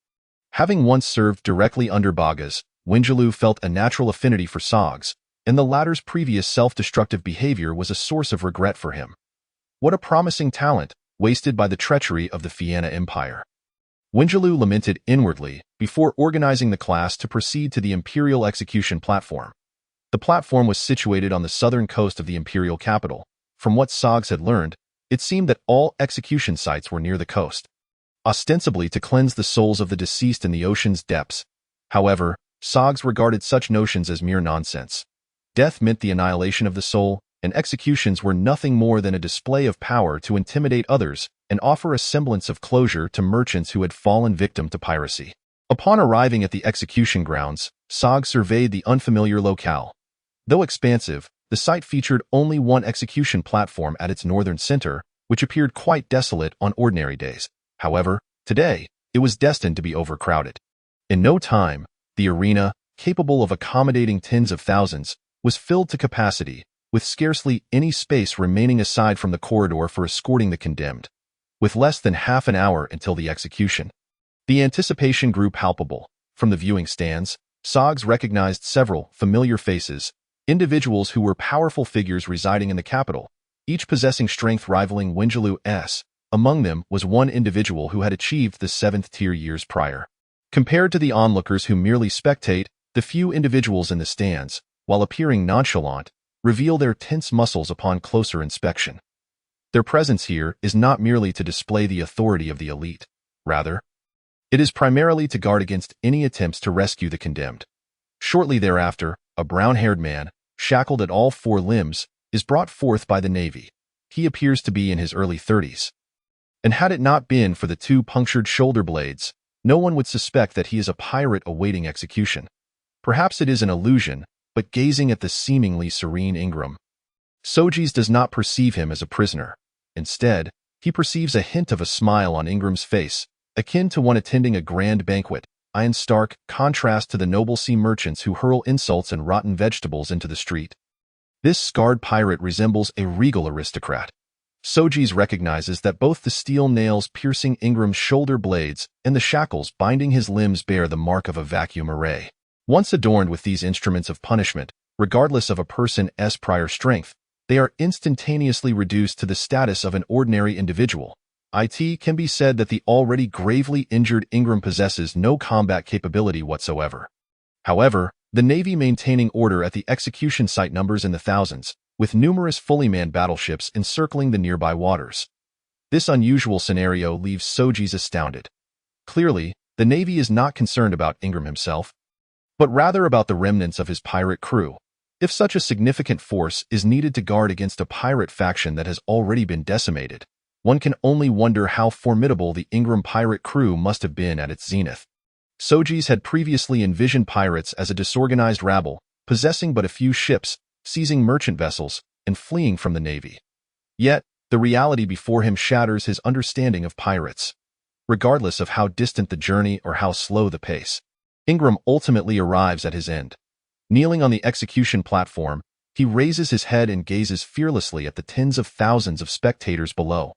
Having once served directly under Bagas, Winjaloo felt a natural affinity for Sogs, and the latter's previous self-destructive behavior was a source of regret for him. What a promising talent, wasted by the treachery of the Fianna Empire. Winjaloo lamented inwardly before organizing the class to proceed to the Imperial execution platform. The platform was situated on the southern coast of the Imperial capital. From what Sogs had learned, it seemed that all execution sites were near the coast, ostensibly to cleanse the souls of the deceased in the ocean's depths. However, Sogs regarded such notions as mere nonsense. Death meant the annihilation of the soul, and executions were nothing more than a display of power to intimidate others and offer a semblance of closure to merchants who had fallen victim to piracy. Upon arriving at the execution grounds, Sogs surveyed the unfamiliar locale. Though expansive, the site featured only one execution platform at its northern center, which appeared quite desolate on ordinary days. However, today, it was destined to be overcrowded. In no time, the arena, capable of accommodating tens of thousands, was filled to capacity, with scarcely any space remaining aside from the corridor for escorting the condemned. With less than half an hour until the execution, the anticipation grew palpable. From the viewing stands, Sogs recognized several familiar faces, individuals who were powerful figures residing in the capital, each possessing strength rivaling Winjaloo's. Among them was one individual who had achieved the 7th tier years prior. Compared to the onlookers who merely spectate, the few individuals in the stands, while appearing nonchalant, reveal their tense muscles upon closer inspection. Their presence here is not merely to display the authority of the elite. Rather, it is primarily to guard against any attempts to rescue the condemned. Shortly thereafter, a brown-haired man, shackled at all 4 limbs, is brought forth by the Navy. He appears to be in his early 30s. And had it not been for the 2 punctured shoulder blades, no one would suspect that he is a pirate awaiting execution. Perhaps it is an illusion, but gazing at the seemingly serene Ingram, Sojeas does not perceive him as a prisoner. Instead, he perceives a hint of a smile on Ingram's face, akin to one attending a grand banquet, in stark contrast to the noble sea merchants who hurl insults and rotten vegetables into the street. This scarred pirate resembles a regal aristocrat. Sojeas recognizes that both the steel nails piercing Ingram's shoulder blades and the shackles binding his limbs bear the mark of a vacuum array. Once adorned with these instruments of punishment, regardless of a person's prior strength, they are instantaneously reduced to the status of an ordinary individual. It can be said that the already gravely injured Ingram possesses no combat capability whatsoever. However, the Navy maintaining order at the execution site numbers in the thousands, with numerous fully manned battleships encircling the nearby waters. This unusual scenario leaves Sojeas astounded. Clearly, the Navy is not concerned about Ingram himself, but rather about the remnants of his pirate crew. If such a significant force is needed to guard against a pirate faction that has already been decimated, one can only wonder how formidable the Ingram pirate crew must have been at its zenith. Sojeas had previously envisioned pirates as a disorganized rabble, possessing but a few ships, seizing merchant vessels, and fleeing from the Navy. Yet, the reality before him shatters his understanding of pirates. Regardless of how distant the journey or how slow the pace, Ingram ultimately arrives at his end. Kneeling on the execution platform, he raises his head and gazes fearlessly at the tens of thousands of spectators below.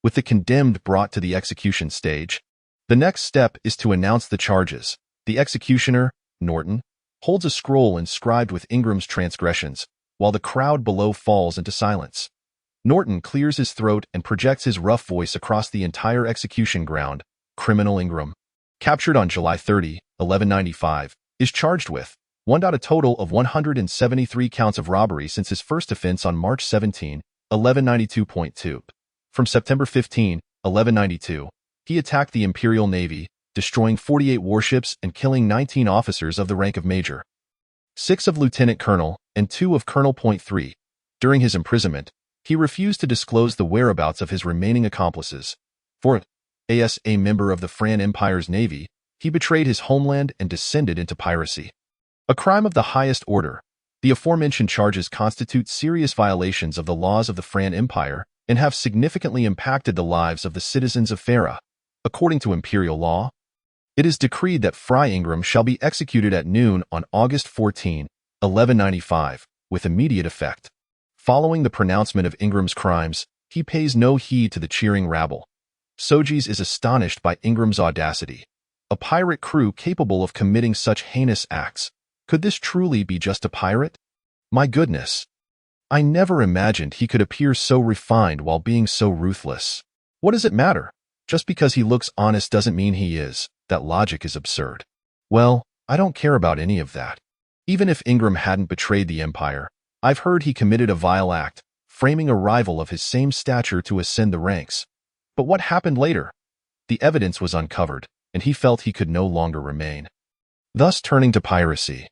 With the condemned brought to the execution stage, the next step is to announce the charges. The executioner, Norton, holds a scroll inscribed with Ingram's transgressions, while the crowd below falls into silence. Norton clears his throat and projects his rough voice across the entire execution ground. Criminal Ingram, captured on July 30, 1195, is charged with 1. A total of 173 counts of robbery since his first offense on March 17, 1192.2. From September 15, 1192, he attacked the Imperial Navy, destroying 48 warships and killing 19 officers of the rank of major, 6 of lieutenant colonel, and 2 of colonel. 3. During his imprisonment, he refused to disclose the whereabouts of his remaining accomplices. 4. As a member of the Fran Empire's navy, he betrayed his homeland and descended into piracy. A crime of the highest order. The aforementioned charges constitute serious violations of the laws of the Fran Empire and have significantly impacted the lives of the citizens of Farah. According to imperial law, it is decreed that Fry Ingram shall be executed at noon on August 14, 1195, with immediate effect. Following the pronouncement of Ingram's crimes, he pays no heed to the cheering rabble. Sojeas is astonished by Ingram's audacity. A pirate crew capable of committing such heinous acts. Could this truly be just a pirate? My goodness. I never imagined he could appear so refined while being so ruthless. What does it matter? Just because he looks honest doesn't mean he is. That logic is absurd. Well, I don't care about any of that. Even if Ingram hadn't betrayed the Empire, I've heard he committed a vile act, framing a rival of his same stature to ascend the ranks. But what happened later? The evidence was uncovered, and he felt he could no longer remain. Thus turning to piracy.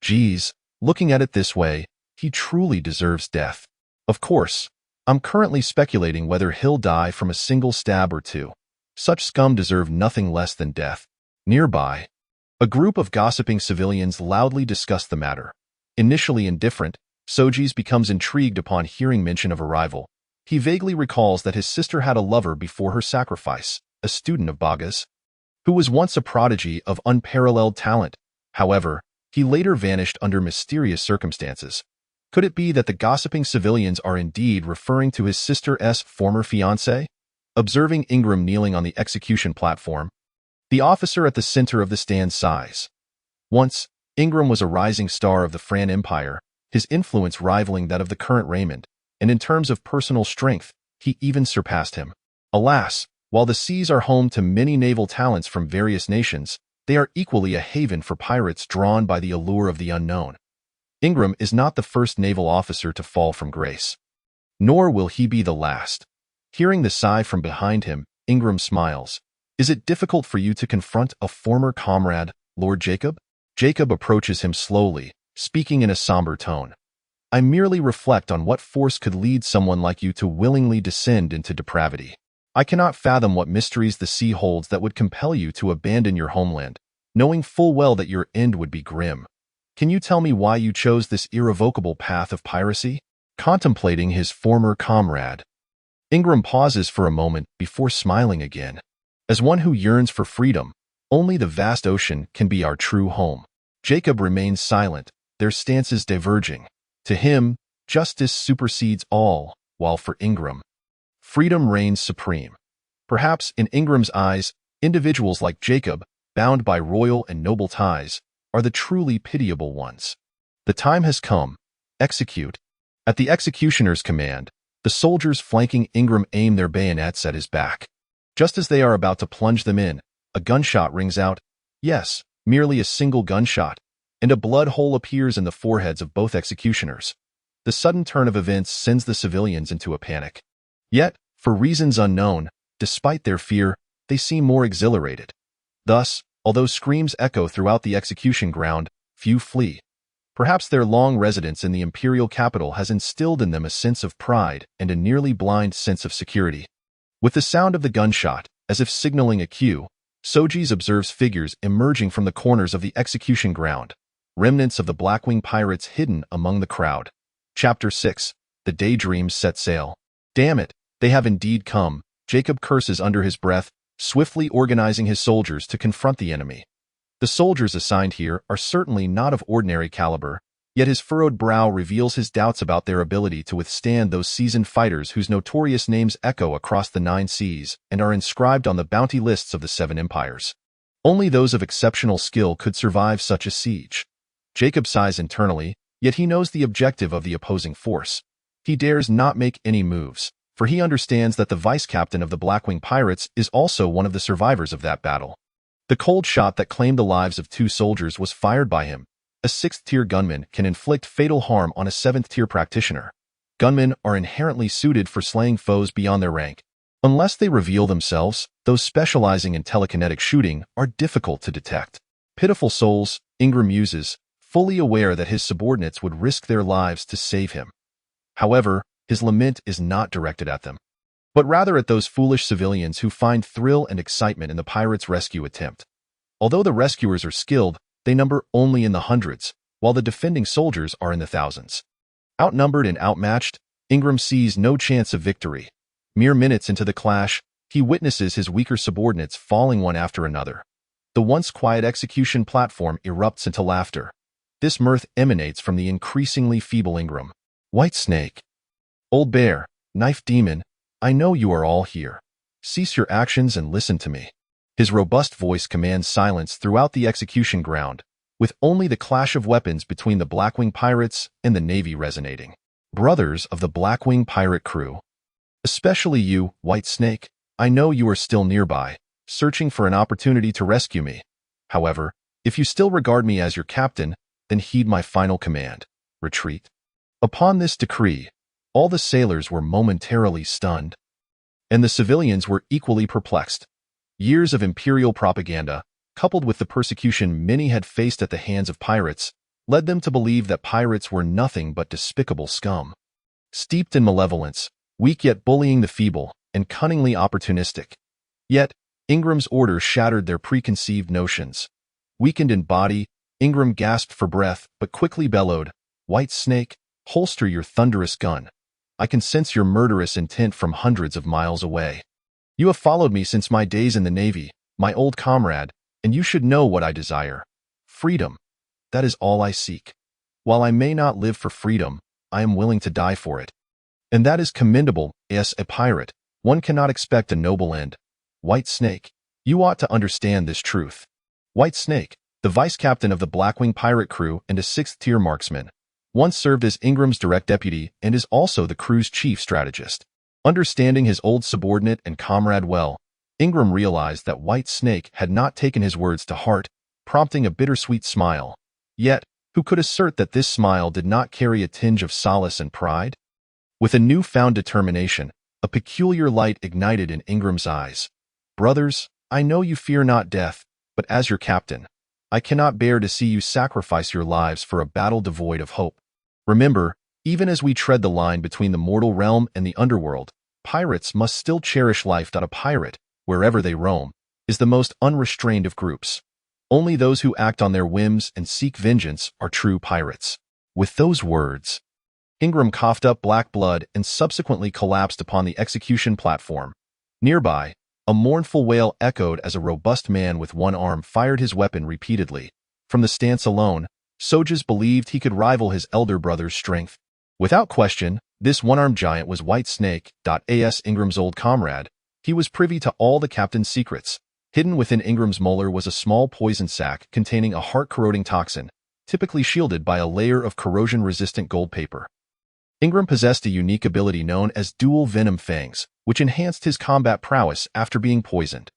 Geez, looking at it this way, he truly deserves death. Of course, I'm currently speculating whether he'll die from a single stab or two. Such scum deserve nothing less than death. Nearby, a group of gossiping civilians loudly discuss the matter. Initially indifferent, Sojeas becomes intrigued upon hearing mention of a rival. He vaguely recalls that his sister had a lover before her sacrifice, a student of Sojas, who was once a prodigy of unparalleled talent. However, he later vanished under mysterious circumstances. Could it be that the gossiping civilians are indeed referring to his sister's former fiancé? Observing Ingram kneeling on the execution platform, the officer at the center of the stand sighs. Once, Ingram was a rising star of the Fran Empire, his influence rivaling that of the current Raymond, and in terms of personal strength, he even surpassed him. Alas, while the seas are home to many naval talents from various nations, they are equally a haven for pirates drawn by the allure of the unknown. Ingram is not the first naval officer to fall from grace. Nor will he be the last. Hearing the sigh from behind him, Ingram smiles. Is it difficult for you to confront a former comrade, Lord Jacob? Jacob approaches him slowly, speaking in a somber tone. I merely reflect on what force could lead someone like you to willingly descend into depravity. I cannot fathom what mysteries the sea holds that would compel you to abandon your homeland, knowing full well that your end would be grim. Can you tell me why you chose this irrevocable path of piracy? Contemplating his former comrade, Ingram pauses for a moment before smiling again. As one who yearns for freedom, only the vast ocean can be our true home. Jacob remains silent, their stances diverging. To him, justice supersedes all, while for Ingram, freedom reigns supreme. Perhaps in Ingram's eyes, individuals like Jacob, bound by royal and noble ties, are the truly pitiable ones. The time has come. Execute. At the executioner's command, the soldiers flanking Ingram aim their bayonets at his back. Just as they are about to plunge them in, a gunshot rings out. Yes, merely a single gunshot, and a blood hole appears in the foreheads of both executioners. The sudden turn of events sends the civilians into a panic. Yet, for reasons unknown, despite their fear, they seem more exhilarated. Thus, although screams echo throughout the execution ground, few flee. Perhaps their long residence in the imperial capital has instilled in them a sense of pride and a nearly blind sense of security. With the sound of the gunshot, as if signaling a cue, Sojeas observes figures emerging from the corners of the execution ground, remnants of the Blackwing pirates hidden among the crowd. Chapter 6. The Daydreams Set Sail. Damn it, they have indeed come, Jacob curses under his breath, swiftly organizing his soldiers to confront the enemy. The soldiers assigned here are certainly not of ordinary caliber, yet his furrowed brow reveals his doubts about their ability to withstand those seasoned fighters whose notorious names echo across the 9 seas and are inscribed on the bounty lists of the 7 empires. Only those of exceptional skill could survive such a siege. Jacob sighs internally, yet he knows the objective of the opposing force. He dares not make any moves, for he understands that the vice-captain of the Blackwing pirates is also one of the survivors of that battle. The cold shot that claimed the lives of 2 soldiers was fired by him. A 6th-tier gunman can inflict fatal harm on a 7th-tier practitioner. Gunmen are inherently suited for slaying foes beyond their rank. Unless they reveal themselves, those specializing in telekinetic shooting are difficult to detect. Pitiful souls, Ingram muses, fully aware that his subordinates would risk their lives to save him. However, his lament is not directed at them, but rather at those foolish civilians who find thrill and excitement in the pirates' rescue attempt. Although the rescuers are skilled, they number only in the hundreds, while the defending soldiers are in the thousands. Outnumbered and outmatched, Ingram sees no chance of victory. Mere minutes into the clash, he witnesses his weaker subordinates falling one after another. The once quiet execution platform erupts into laughter. This mirth emanates from the increasingly feeble Ingram. White Snake, Old Bear, Knife Demon, I know you are all here. Cease your actions and listen to me. His robust voice commands silence throughout the execution ground, with only the clash of weapons between the Blackwing pirates and the Navy resonating. Brothers of the Blackwing pirate crew, especially you, White Snake, I know you are still nearby, searching for an opportunity to rescue me. However, if you still regard me as your captain, then heed my final command. Retreat. Upon this decree, all the sailors were momentarily stunned, and the civilians were equally perplexed. Years of imperial propaganda, coupled with the persecution many had faced at the hands of pirates, led them to believe that pirates were nothing but despicable scum. Steeped in malevolence, weak yet bullying the feeble, and cunningly opportunistic. Yet, Ingram's orders shattered their preconceived notions. Weakened in body, Ingram gasped for breath, but quickly bellowed, "White Snake, holster your thunderous gun. I can sense your murderous intent from hundreds of miles away. You have followed me since my days in the Navy, my old comrade, and you should know what I desire. Freedom. That is all I seek. While I may not live for freedom, I am willing to die for it. And that is commendable. As a pirate, one cannot expect a noble end. White Snake, you ought to understand this truth." White Snake, the vice-captain of the Blackwing pirate crew and a sixth-tier marksman, once served as Ingram's direct deputy and is also the crew's chief strategist. Understanding his old subordinate and comrade well, Ingram realized that White Snake had not taken his words to heart, prompting a bittersweet smile. Yet, who could assert that this smile did not carry a tinge of solace and pride? With a newfound determination, a peculiar light ignited in Ingram's eyes. "Brothers, I know you fear not death, but as your captain, I cannot bear to see you sacrifice your lives for a battle devoid of hope. Remember, even as we tread the line between the mortal realm and the underworld, pirates must still cherish life. A pirate, wherever they roam, is the most unrestrained of groups. Only those who act on their whims and seek vengeance are true pirates." With those words, Ingram coughed up black blood and subsequently collapsed upon the execution platform. Nearby, a mournful wail echoed as a robust man with one arm fired his weapon repeatedly. From the stance alone, Sojas believed he could rival his elder brother's strength. Without question, this one-armed giant was White Snake. As Ingram's old comrade, he was privy to all the captain's secrets. Hidden within Ingram's molar was a small poison sac containing a heart-corroding toxin, typically shielded by a layer of corrosion-resistant gold paper. Ingram possessed a unique ability known as dual venom fangs, which enhanced his combat prowess after being poisoned.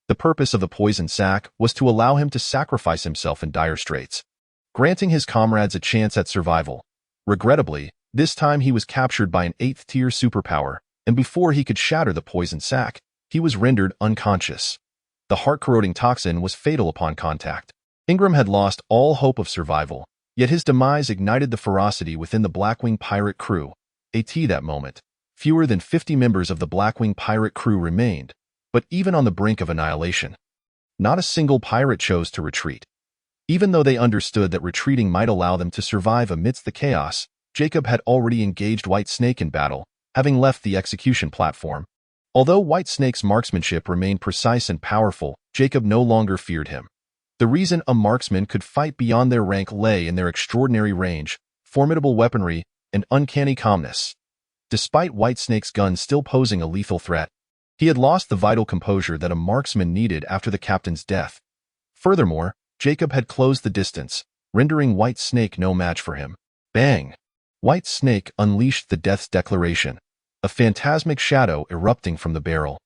The purpose of the poison sac was to allow him to sacrifice himself in dire straits, granting his comrades a chance at survival. Regrettably, this time he was captured by an 8th-tier superpower, and before he could shatter the poison sac, he was rendered unconscious. The heart-corroding toxin was fatal upon contact. Ingram had lost all hope of survival, yet his demise ignited the ferocity within the Blackwing pirate crew. At that moment, fewer than 50 members of the Blackwing pirate crew remained, but even on the brink of annihilation, not a single pirate chose to retreat. Even though they understood that retreating might allow them to survive amidst the chaos, Jacob had already engaged White Snake in battle, having left the execution platform. Although White Snake's marksmanship remained precise and powerful, Jacob no longer feared him. The reason a marksman could fight beyond their rank lay in their extraordinary range, formidable weaponry, and uncanny calmness. Despite White Snake's gun still posing a lethal threat, he had lost the vital composure that a marksman needed after the captain's death. Furthermore, Jacob had closed the distance, rendering White Snake no match for him. Bang! White Snake unleashed the Death's Declaration, a phantasmic shadow erupting from the barrel.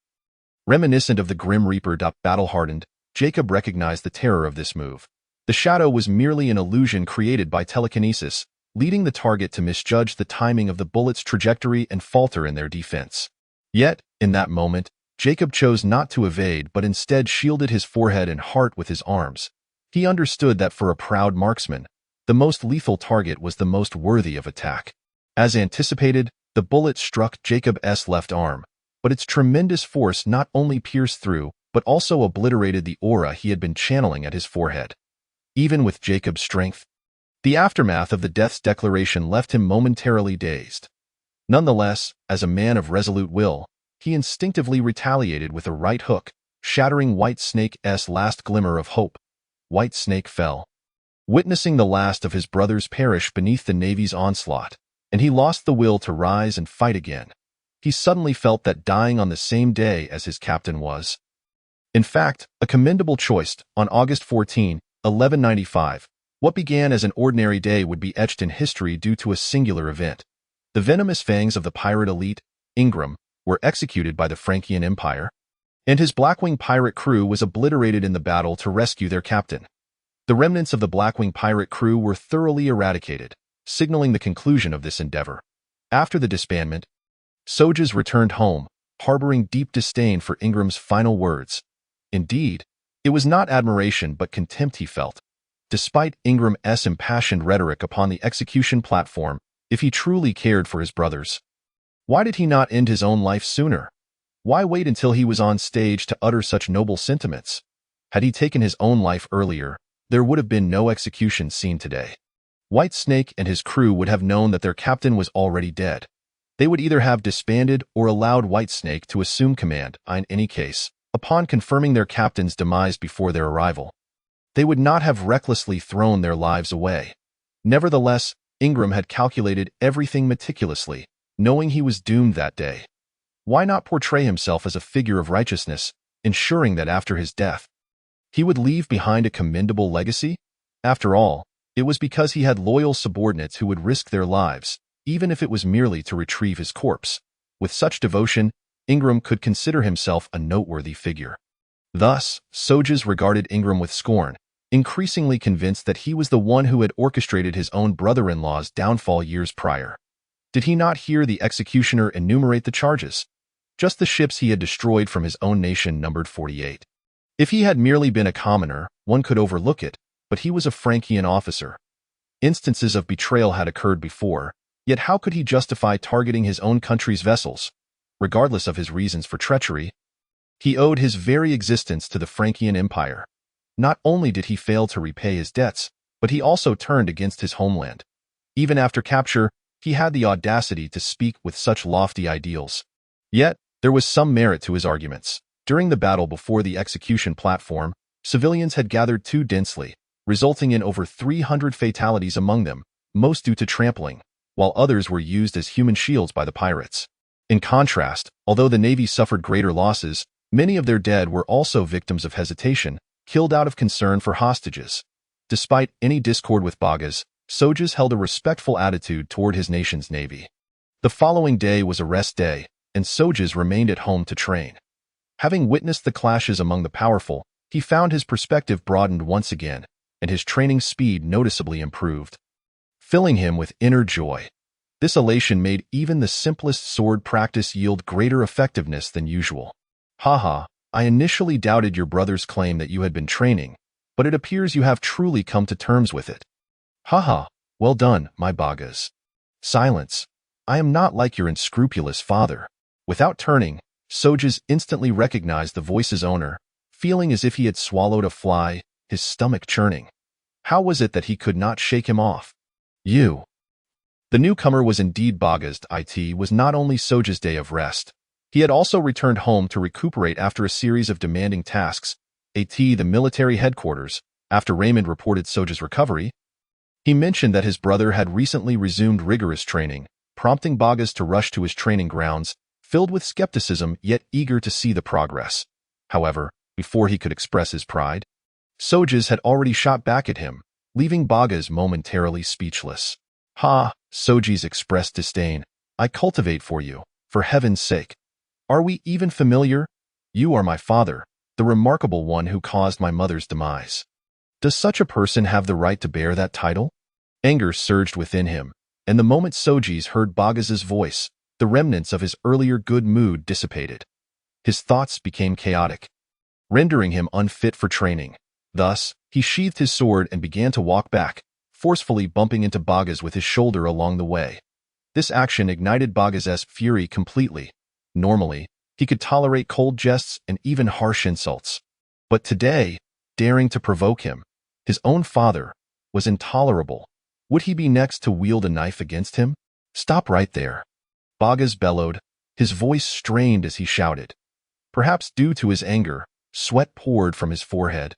Reminiscent of the Grim Reaper. Battle-hardened, Jacob recognized the terror of this move. The shadow was merely an illusion created by telekinesis, leading the target to misjudge the timing of the bullet's trajectory and falter in their defense. Yet, in that moment, Jacob chose not to evade but instead shielded his forehead and heart with his arms. He understood that for a proud marksman, the most lethal target was the most worthy of attack. As anticipated, the bullet struck Jacob's left arm, but its tremendous force not only pierced through, but also obliterated the aura he had been channeling at his forehead. Even with Jacob's strength, the aftermath of the Death's Declaration left him momentarily dazed. Nonetheless, as a man of resolute will, he instinctively retaliated with a right hook, shattering White Snake's last glimmer of hope. White Snake fell, witnessing the last of his brothers perish beneath the Navy's onslaught, and he lost the will to rise and fight again. He suddenly felt that dying on the same day as his captain was In fact, a commendable choice. On August 14, 1195, what began as an ordinary day would be etched in history due to a singular event. The venomous fangs of the pirate elite, Ingram, were executed by the Frankian Empire, and his Blackwing pirate crew was obliterated in the battle to rescue their captain. The remnants of the Blackwing pirate crew were thoroughly eradicated, signaling the conclusion of this endeavor. After the disbandment, Sojas returned home, harboring deep disdain for Ingram's final words. Indeed, it was not admiration but contempt he felt. Despite Ingram's impassioned rhetoric upon the execution platform, if he truly cared for his brothers, why did he not end his own life sooner? Why wait until he was on stage to utter such noble sentiments? Had he taken his own life earlier, there would have been no execution scene today. White Snake and his crew would have known that their captain was already dead. They would either have disbanded or allowed White Snake to assume command. In any case, upon confirming their captain's demise before their arrival, they would not have recklessly thrown their lives away. Nevertheless, Ingram had calculated everything meticulously, knowing he was doomed that day. Why not portray himself as a figure of righteousness, ensuring that after his death, he would leave behind a commendable legacy? After all, it was because he had loyal subordinates who would risk their lives, even if it was merely to retrieve his corpse. With such devotion, Ingram could consider himself a noteworthy figure. Thus, Sojas regarded Ingram with scorn, increasingly convinced that he was the one who had orchestrated his own brother-in-law's downfall years prior. Did he not hear the executioner enumerate the charges? Just the ships he had destroyed from his own nation numbered 48. If he had merely been a commoner, one could overlook it, but he was a Frankian officer. Instances of betrayal had occurred before, yet how could he justify targeting his own country's vessels? Regardless of his reasons for treachery, he owed his very existence to the Frankian Empire. Not only did he fail to repay his debts, but he also turned against his homeland. Even after capture, he had the audacity to speak with such lofty ideals. Yet, there was some merit to his arguments. During the battle before the execution platform, civilians had gathered too densely, resulting in over 300 fatalities among them, most due to trampling, while others were used as human shields by the pirates. In contrast, although the Navy suffered greater losses, many of their dead were also victims of hesitation, killed out of concern for hostages. Despite any discord with Sojas, Sojas held a respectful attitude toward his nation's navy. The following day was a rest day, and Sojas remained at home to train. Having witnessed the clashes among the powerful, he found his perspective broadened once again, and his training speed noticeably improved, filling him with inner joy. This elation made even the simplest sword practice yield greater effectiveness than usual. Haha, I initially doubted your brother's claim that you had been training, but it appears you have truly come to terms with it. Haha, well done, my Sojas. Silence. I am not like your unscrupulous father. Without turning, Sojas instantly recognized the voice's owner, feeling as if he had swallowed a fly, his stomach churning. How was it that he could not shake him off? You. The newcomer was indeed Sojas. It was not only Sojas' day of rest. He had also returned home to recuperate after a series of demanding tasks. The military headquarters, after Raymond reported Sojas' recovery, he mentioned that his brother had recently resumed rigorous training, prompting Sojas to rush to his training grounds, filled with skepticism yet eager to see the progress. However, before he could express his pride, Sojas had already shot back at him, leaving Sojas momentarily speechless. Ha, Sojas expressed disdain. I cultivate for you, for heaven's sake. Are we even familiar? You are my father, the remarkable one who caused my mother's demise. Does such a person have the right to bear that title? Anger surged within him, and the moment Sojas heard Sojas' voice, the remnants of his earlier good mood dissipated. His thoughts became chaotic, rendering him unfit for training. Thus, he sheathed his sword and began to walk back, forcefully bumping into Sojas with his shoulder along the way. This action ignited Sojas' fury completely. Normally, he could tolerate cold jests and even harsh insults. But today, daring to provoke him, his own father, was intolerable. Would he be next to wield a knife against him? Stop right there. Sojas bellowed, his voice strained as he shouted. Perhaps due to his anger, sweat poured from his forehead,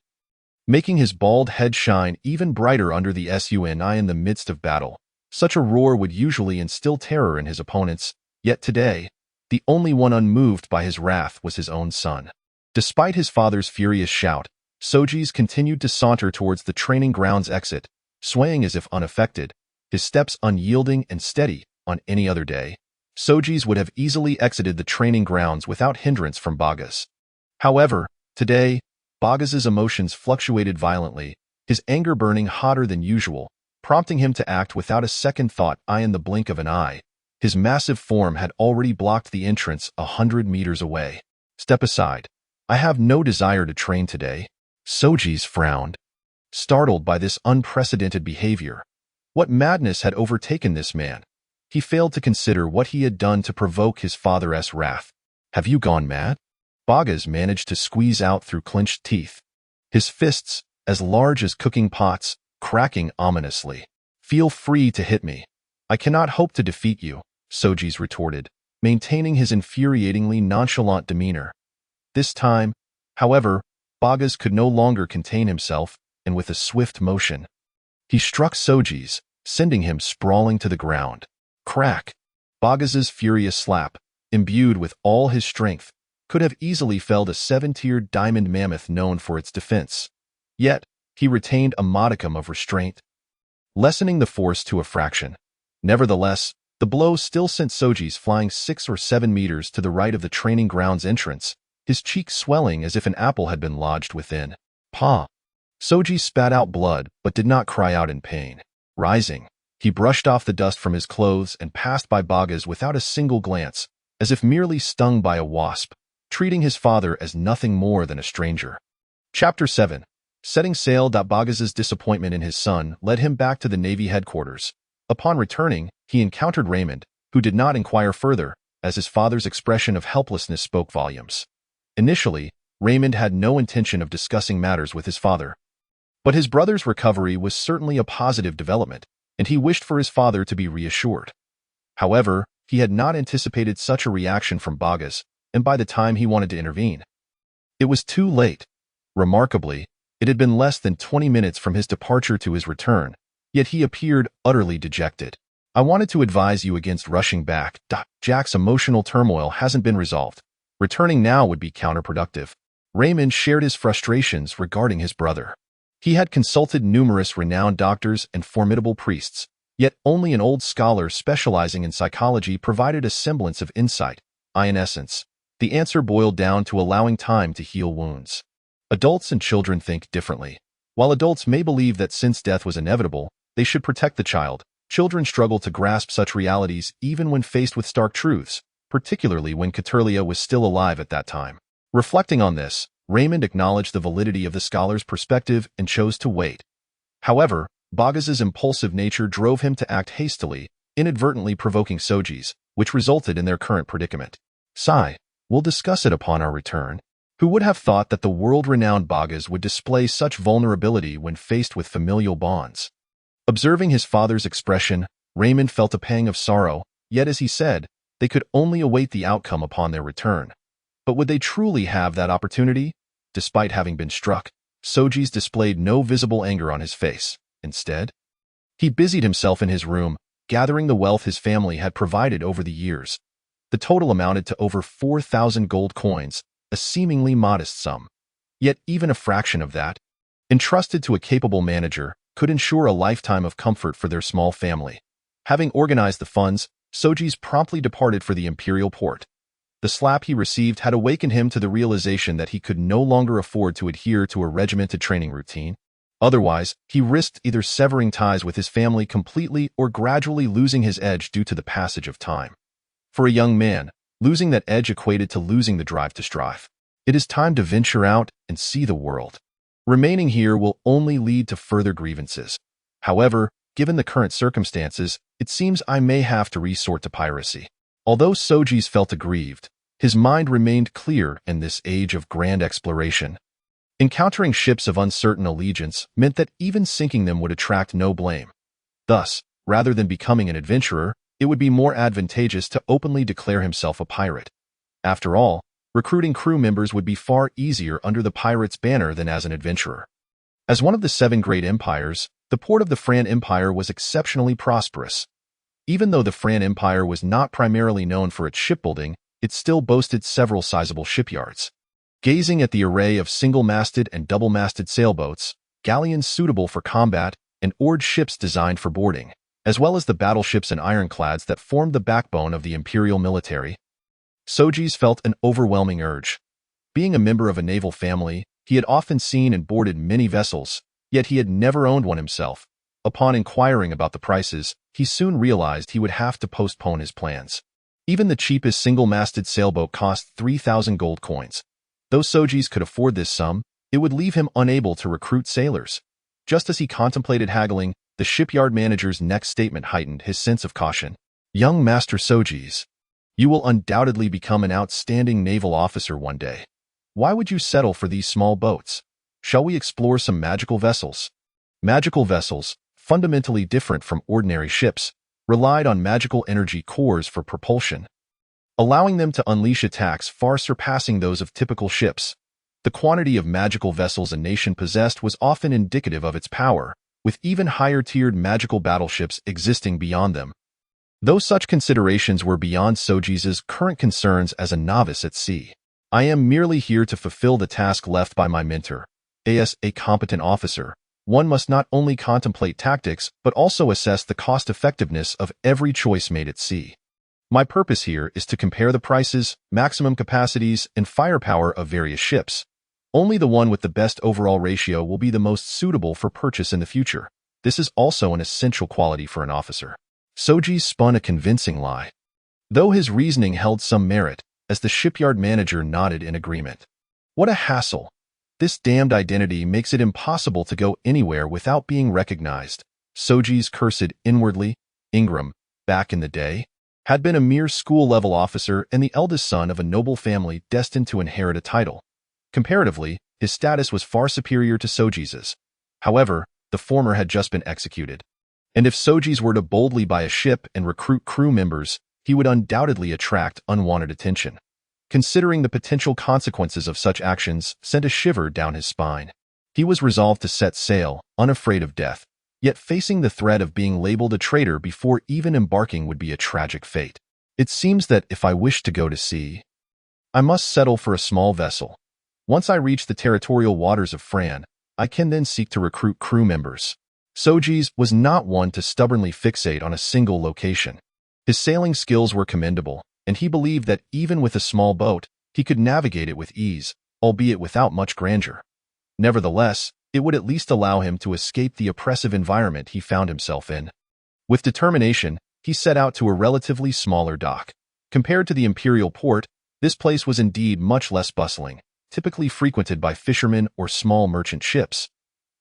making his bald head shine even brighter under the sun in the midst of battle. Such a roar would usually instill terror in his opponents, yet today, the only one unmoved by his wrath was his own son. Despite his father's furious shout, Sojeas continued to saunter towards the training grounds exit, swaying as if unaffected, his steps unyielding and steady. On any other day, Sojeas would have easily exited the training grounds without hindrance from Bagas. However, today, Bagas's emotions fluctuated violently, his anger burning hotter than usual, prompting him to act without a second thought. In the blink of an eye, his massive form had already blocked the entrance 100 meters away. Step aside. I have no desire to train today. Sojeas frowned, startled by this unprecedented behavior. What madness had overtaken this man? He failed to consider what he had done to provoke his father's wrath. Have you gone mad? Bagas managed to squeeze out through clenched teeth, his fists, as large as cooking pots, cracking ominously. Feel free to hit me. I cannot hope to defeat you, Sojeas retorted, maintaining his infuriatingly nonchalant demeanor. This time, however, Bagas could no longer contain himself, and with a swift motion, he struck Sojeas, sending him sprawling to the ground. Crack! Bagas's furious slap, imbued with all his strength, could have easily felled a 7-tiered diamond mammoth known for its defense. Yet, he retained a modicum of restraint, lessening the force to a fraction. Nevertheless, the blow still sent Sojeas flying 6 or 7 meters to the right of the training grounds entrance, his cheeks swelling as if an apple had been lodged within. Pa! Sojeas spat out blood but did not cry out in pain. Rising, he brushed off the dust from his clothes and passed by Bagas without a single glance, as if merely stung by a wasp, treating his father as nothing more than a stranger. Chapter 7. Setting sail. Bagas's disappointment in his son led him back to the Navy headquarters. Upon returning, he encountered Raymond, who did not inquire further, as his father's expression of helplessness spoke volumes. Initially, Raymond had no intention of discussing matters with his father. But his brother's recovery was certainly a positive development, and he wished for his father to be reassured. However, he had not anticipated such a reaction from Bagas, and by the time he wanted to intervene, it was too late. Remarkably, it had been less than 20 minutes from his departure to his return, yet he appeared utterly dejected. I wanted to advise you against rushing back. Jack's emotional turmoil hasn't been resolved. Returning now would be counterproductive. Raymond shared his frustrations regarding his brother. He had consulted numerous renowned doctors and formidable priests, yet only an old scholar specializing in psychology provided a semblance of insight. In essence, the answer boiled down to allowing time to heal wounds. Adults and children think differently. While adults may believe that since death was inevitable, they should protect the child, children struggle to grasp such realities even when faced with stark truths, particularly when Caterlia was still alive at that time. Reflecting on this, Raymond acknowledged the validity of the scholar's perspective and chose to wait. However, Bagas's impulsive nature drove him to act hastily, inadvertently provoking Sojeas, which resulted in their current predicament. Sigh, we'll discuss it upon our return. Who would have thought that the world-renowned Bagas would display such vulnerability when faced with familial bonds? Observing his father's expression, Raymond felt a pang of sorrow, yet as he said, they could only await the outcome upon their return. But would they truly have that opportunity? Despite having been struck, Sojeas displayed no visible anger on his face. Instead, he busied himself in his room, gathering the wealth his family had provided over the years. The total amounted to over 4,000 gold coins, a seemingly modest sum. Yet even a fraction of that, entrusted to a capable manager, could ensure a lifetime of comfort for their small family. Having organized the funds, Sojeas promptly departed for the imperial port. The slap he received had awakened him to the realization that he could no longer afford to adhere to a regimented training routine. Otherwise, he risked either severing ties with his family completely or gradually losing his edge due to the passage of time. For a young man, losing that edge equated to losing the drive to strive. It is time to venture out and see the world. Remaining here will only lead to further grievances. However, given the current circumstances, it seems I may have to resort to piracy. Although Sojeas felt aggrieved, his mind remained clear in this age of grand exploration. Encountering ships of uncertain allegiance meant that even sinking them would attract no blame. Thus, rather than becoming an adventurer, it would be more advantageous to openly declare himself a pirate. After all, recruiting crew members would be far easier under the pirate's banner than as an adventurer. As one of the 7 great empires, the port of the Fran Empire was exceptionally prosperous. Even though the Fran Empire was not primarily known for its shipbuilding, it still boasted several sizable shipyards. Gazing at the array of single-masted and double-masted sailboats, galleons suitable for combat, and oared ships designed for boarding, as well as the battleships and ironclads that formed the backbone of the imperial military, Sojeas felt an overwhelming urge. Being a member of a naval family, he had often seen and boarded many vessels, yet he had never owned one himself. Upon inquiring about the prices, he soon realized he would have to postpone his plans. Even the cheapest single-masted sailboat cost 3,000 gold coins. Though Sojeas could afford this sum, it would leave him unable to recruit sailors. Just as he contemplated haggling, the shipyard manager's next statement heightened his sense of caution. "Young Master Sojeas, you will undoubtedly become an outstanding naval officer one day. Why would you settle for these small boats? Shall we explore some magical vessels?" Magical vessels, fundamentally different from ordinary ships, relied on magical energy cores for propulsion, allowing them to unleash attacks far surpassing those of typical ships. The quantity of magical vessels a nation possessed was often indicative of its power, with even higher-tiered magical battleships existing beyond them. Though such considerations were beyond Sojeas's current concerns as a novice at sea. "I am merely here to fulfill the task left by my mentor. As a competent officer, one must not only contemplate tactics but also assess the cost-effectiveness of every choice made at sea. My purpose here is to compare the prices, maximum capacities, and firepower of various ships. Only the one with the best overall ratio will be the most suitable for purchase in the future. This is also an essential quality for an officer." Sojeas spun a convincing lie, though his reasoning held some merit, as the shipyard manager nodded in agreement. "What a hassle! This damned identity makes it impossible to go anywhere without being recognized." Sojeas cursed inwardly. Ingram, back in the day, had been a mere school-level officer and the eldest son of a noble family destined to inherit a title. Comparatively, his status was far superior to Sojeas's. However, the former had just been executed. And if Sojeas were to boldly buy a ship and recruit crew members, he would undoubtedly attract unwanted attention. Considering the potential consequences of such actions sent a shiver down his spine. He was resolved to set sail, unafraid of death, yet facing the threat of being labeled a traitor before even embarking would be a tragic fate. "It seems that if I wish to go to sea, I must settle for a small vessel. Once I reach the territorial waters of Fran, I can then seek to recruit crew members." Sojeas was not one to stubbornly fixate on a single location. His sailing skills were commendable, and he believed that even with a small boat, he could navigate it with ease, albeit without much grandeur. Nevertheless, it would at least allow him to escape the oppressive environment he found himself in. With determination, he set out to a relatively smaller dock. Compared to the imperial port, this place was indeed much less bustling, typically frequented by fishermen or small merchant ships.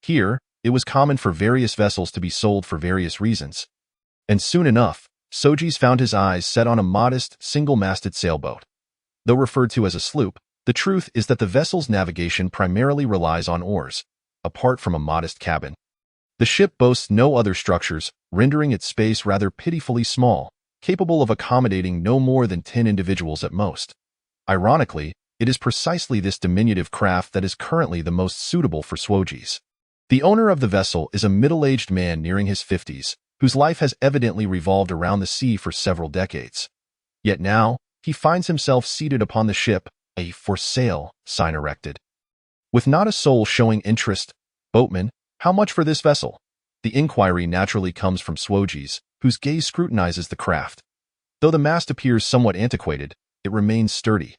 Here, it was common for various vessels to be sold for various reasons. And soon enough, Sojeas found his eyes set on a modest, single-masted sailboat. Though referred to as a sloop, the truth is that the vessel's navigation primarily relies on oars, apart from a modest cabin. The ship boasts no other structures, rendering its space rather pitifully small, capable of accommodating no more than 10 individuals at most. Ironically, it is precisely this diminutive craft that is currently the most suitable for Sojeas. The owner of the vessel is a middle-aged man nearing his 50s, whose life has evidently revolved around the sea for several decades. Yet now, he finds himself seated upon the ship, a "for sale" sign erected. With not a soul showing interest. "Boatman, how much for this vessel?" The inquiry naturally comes from Sojeas, whose gaze scrutinizes the craft. Though the mast appears somewhat antiquated, it remains sturdy.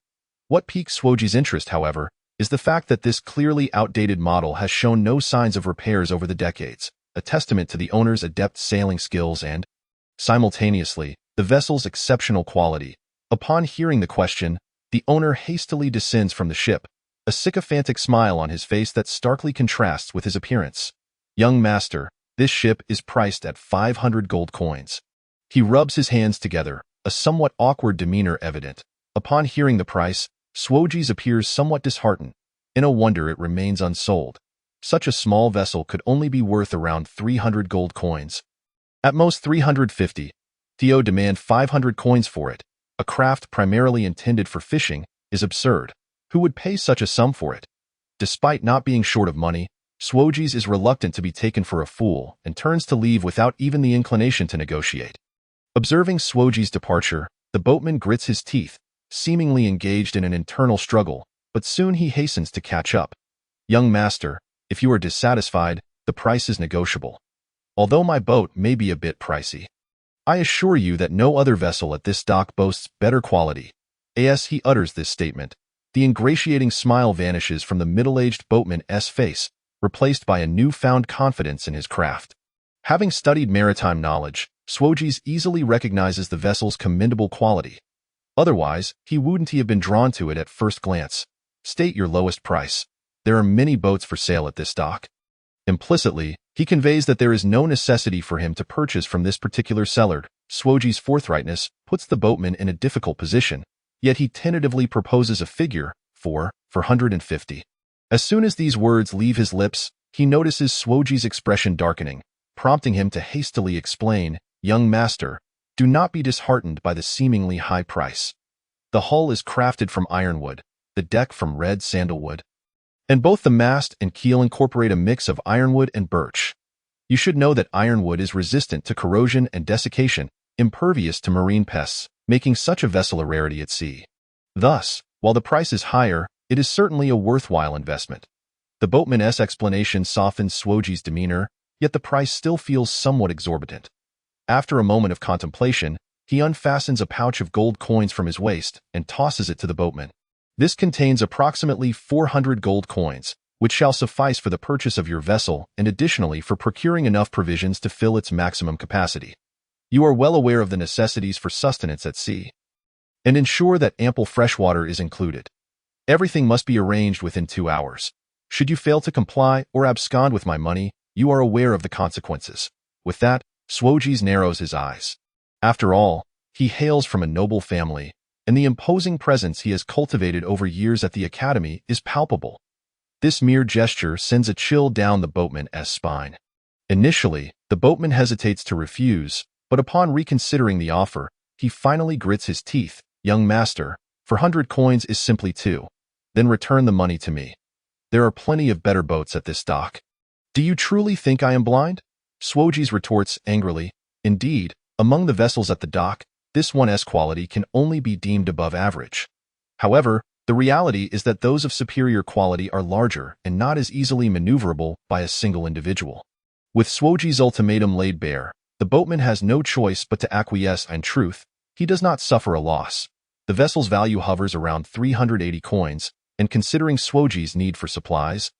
What piques Sojeas' interest, however, is the fact that this clearly outdated model has shown no signs of repairs over the decades, a testament to the owner's adept sailing skills and, simultaneously, the vessel's exceptional quality. Upon hearing the question, the owner hastily descends from the ship, a sycophantic smile on his face that starkly contrasts with his appearance. "Young master, this ship is priced at 500 gold coins." He rubs his hands together, a somewhat awkward demeanor evident. Upon hearing the price, Sojeas appears somewhat disheartened. In a wonder it remains unsold. Such a small vessel could only be worth around 300 gold coins. At most 350. Theo demand 500 coins for it. A craft primarily intended for fishing is absurd. Who would pay such a sum for it? Despite not being short of money, Sojeas is reluctant to be taken for a fool and turns to leave without even the inclination to negotiate. Observing Sojeas' departure, the boatman grits his teeth, seemingly engaged in an internal struggle. but soon he hastens to catch up. Young master, if you are dissatisfied, the price is negotiable. Although my boat may be a bit pricey, I assure you that no other vessel at this dock boasts better quality. As he utters this statement, the ingratiating smile vanishes from the middle-aged boatman's face, replaced by a newfound confidence in his craft. Having studied maritime knowledge, Sojeas easily recognizes the vessel's commendable quality. Otherwise, he wouldn't have been drawn to it at first glance. State your lowest price. There are many boats for sale at this dock. Implicitly, he conveys that there is no necessity for him to purchase from this particular seller. Sojeas' forthrightness puts the boatman in a difficult position, yet he tentatively proposes a figure, 450. As soon as these words leave his lips, he notices Sojeas' expression darkening, prompting him to hastily explain, "Young master, do not be disheartened by the seemingly high price. The hull is crafted from ironwood, the deck from red sandalwood, and both the mast and keel incorporate a mix of ironwood and birch. You should know that ironwood is resistant to corrosion and desiccation, impervious to marine pests, making such a vessel a rarity at sea. Thus, while the price is higher, it is certainly a worthwhile investment." The boatman's explanation softens Sojeas' demeanor, yet the price still feels somewhat exorbitant. After a moment of contemplation, he unfastens a pouch of gold coins from his waist and tosses it to the boatman. This contains approximately 400 gold coins, which shall suffice for the purchase of your vessel and additionally for procuring enough provisions to fill its maximum capacity. You are well aware of the necessities for sustenance at sea, and ensure that ample fresh water is included. Everything must be arranged within 2 hours. Should you fail to comply or abscond with my money, you are aware of the consequences. With that, Sojeas narrows his eyes. After all, he hails from a noble family, and the imposing presence he has cultivated over years at the academy is palpable. This mere gesture sends a chill down the boatman's spine. Initially, the boatman hesitates to refuse, but upon reconsidering the offer, he finally grits his teeth. "Young master, 400 coins is simply too. Then return the money to me. There are plenty of better boats at this dock." "Do you truly think I am blind?" Sojeas retorts angrily. "Indeed, among the vessels at the dock, this one's quality can only be deemed above average. However, the reality is that those of superior quality are larger and not as easily maneuverable by a single individual." With Sojeas' ultimatum laid bare, the boatman has no choice but to acquiesce. In truth, he does not suffer a loss. The vessel's value hovers around 380 coins, and considering Sojeas' need for supplies,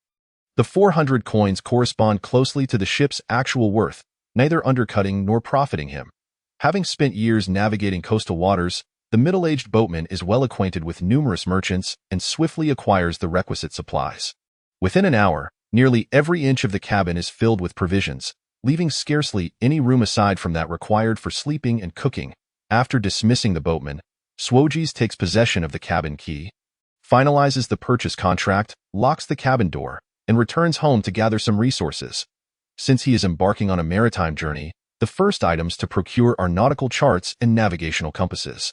the 400 coins correspond closely to the ship's actual worth, neither undercutting nor profiting him. Having spent years navigating coastal waters, the middle-aged boatman is well acquainted with numerous merchants and swiftly acquires the requisite supplies. Within an hour, nearly every inch of the cabin is filled with provisions, leaving scarcely any room aside from that required for sleeping and cooking. After dismissing the boatman, Sojeas takes possession of the cabin key, finalizes the purchase contract, locks the cabin door, and returns home to gather some resources. Since he is embarking on a maritime journey, the first items to procure are nautical charts and navigational compasses.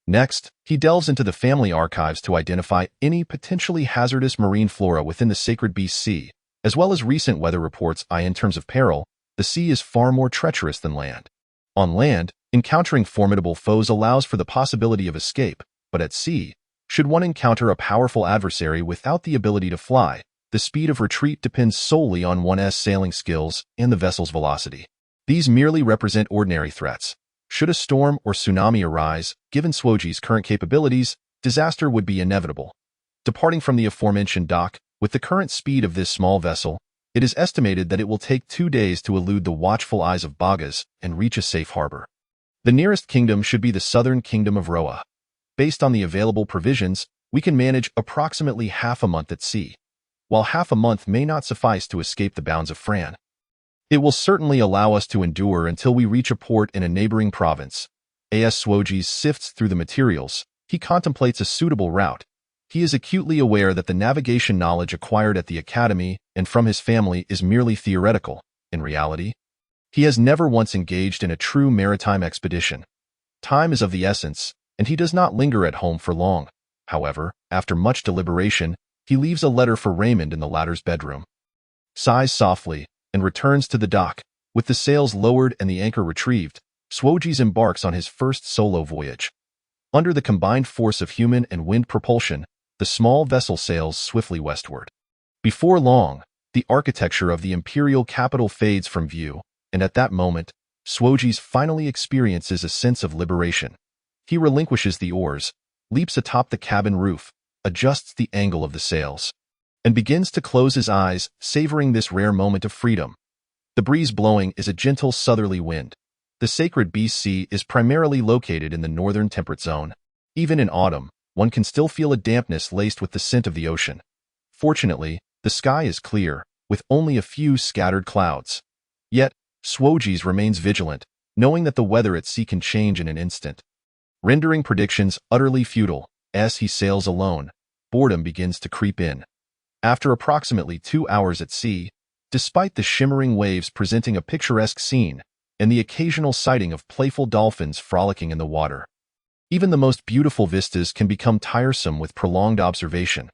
Next, he delves into the family archives to identify any potentially hazardous marine flora within the Sacred Beast Sea, as well as recent weather reports. In terms of peril, the sea is far more treacherous than land. On land, encountering formidable foes allows for the possibility of escape, but at sea, should one encounter a powerful adversary without the ability to fly, the speed of retreat depends solely on one's sailing skills and the vessel's velocity. These merely represent ordinary threats. Should a storm or tsunami arise, given Sojeas' current capabilities, disaster would be inevitable. Departing from the aforementioned dock, with the current speed of this small vessel, it is estimated that it will take 2 days to elude the watchful eyes of Bagas and reach a safe harbor. The nearest kingdom should be the southern kingdom of Roa. Based on the available provisions, we can manage approximately half a month at sea. While half a month may not suffice to escape the bounds of Fran, it will certainly allow us to endure until we reach a port in a neighboring province. As Sojeas sifts through the materials, he contemplates a suitable route. He is acutely aware that the navigation knowledge acquired at the academy and from his family is merely theoretical. In reality, he has never once engaged in a true maritime expedition. Time is of the essence, and he does not linger at home for long. However, after much deliberation, he leaves a letter for Raymond in the latter's bedroom, sighs softly, and returns to the dock. With the sails lowered and the anchor retrieved, Sojeas embarks on his first solo voyage. Under the combined force of human and wind propulsion, the small vessel sails swiftly westward. Before long, the architecture of the imperial capital fades from view, and at that moment, Sojeas finally experiences a sense of liberation. He relinquishes the oars, leaps atop the cabin roof, adjusts the angle of the sails, and begins to close his eyes, savoring this rare moment of freedom. The breeze blowing is a gentle southerly wind. The sacred Beast Sea is primarily located in the northern temperate zone. Even in autumn, one can still feel a dampness laced with the scent of the ocean. Fortunately, the sky is clear, with only a few scattered clouds. Yet, Sojeas remains vigilant, knowing that the weather at sea can change in an instant. Rendering predictions utterly futile, as he sails alone, boredom begins to creep in. After approximately 2 hours at sea, despite the shimmering waves presenting a picturesque scene, and the occasional sighting of playful dolphins frolicking in the water, even the most beautiful vistas can become tiresome with prolonged observation.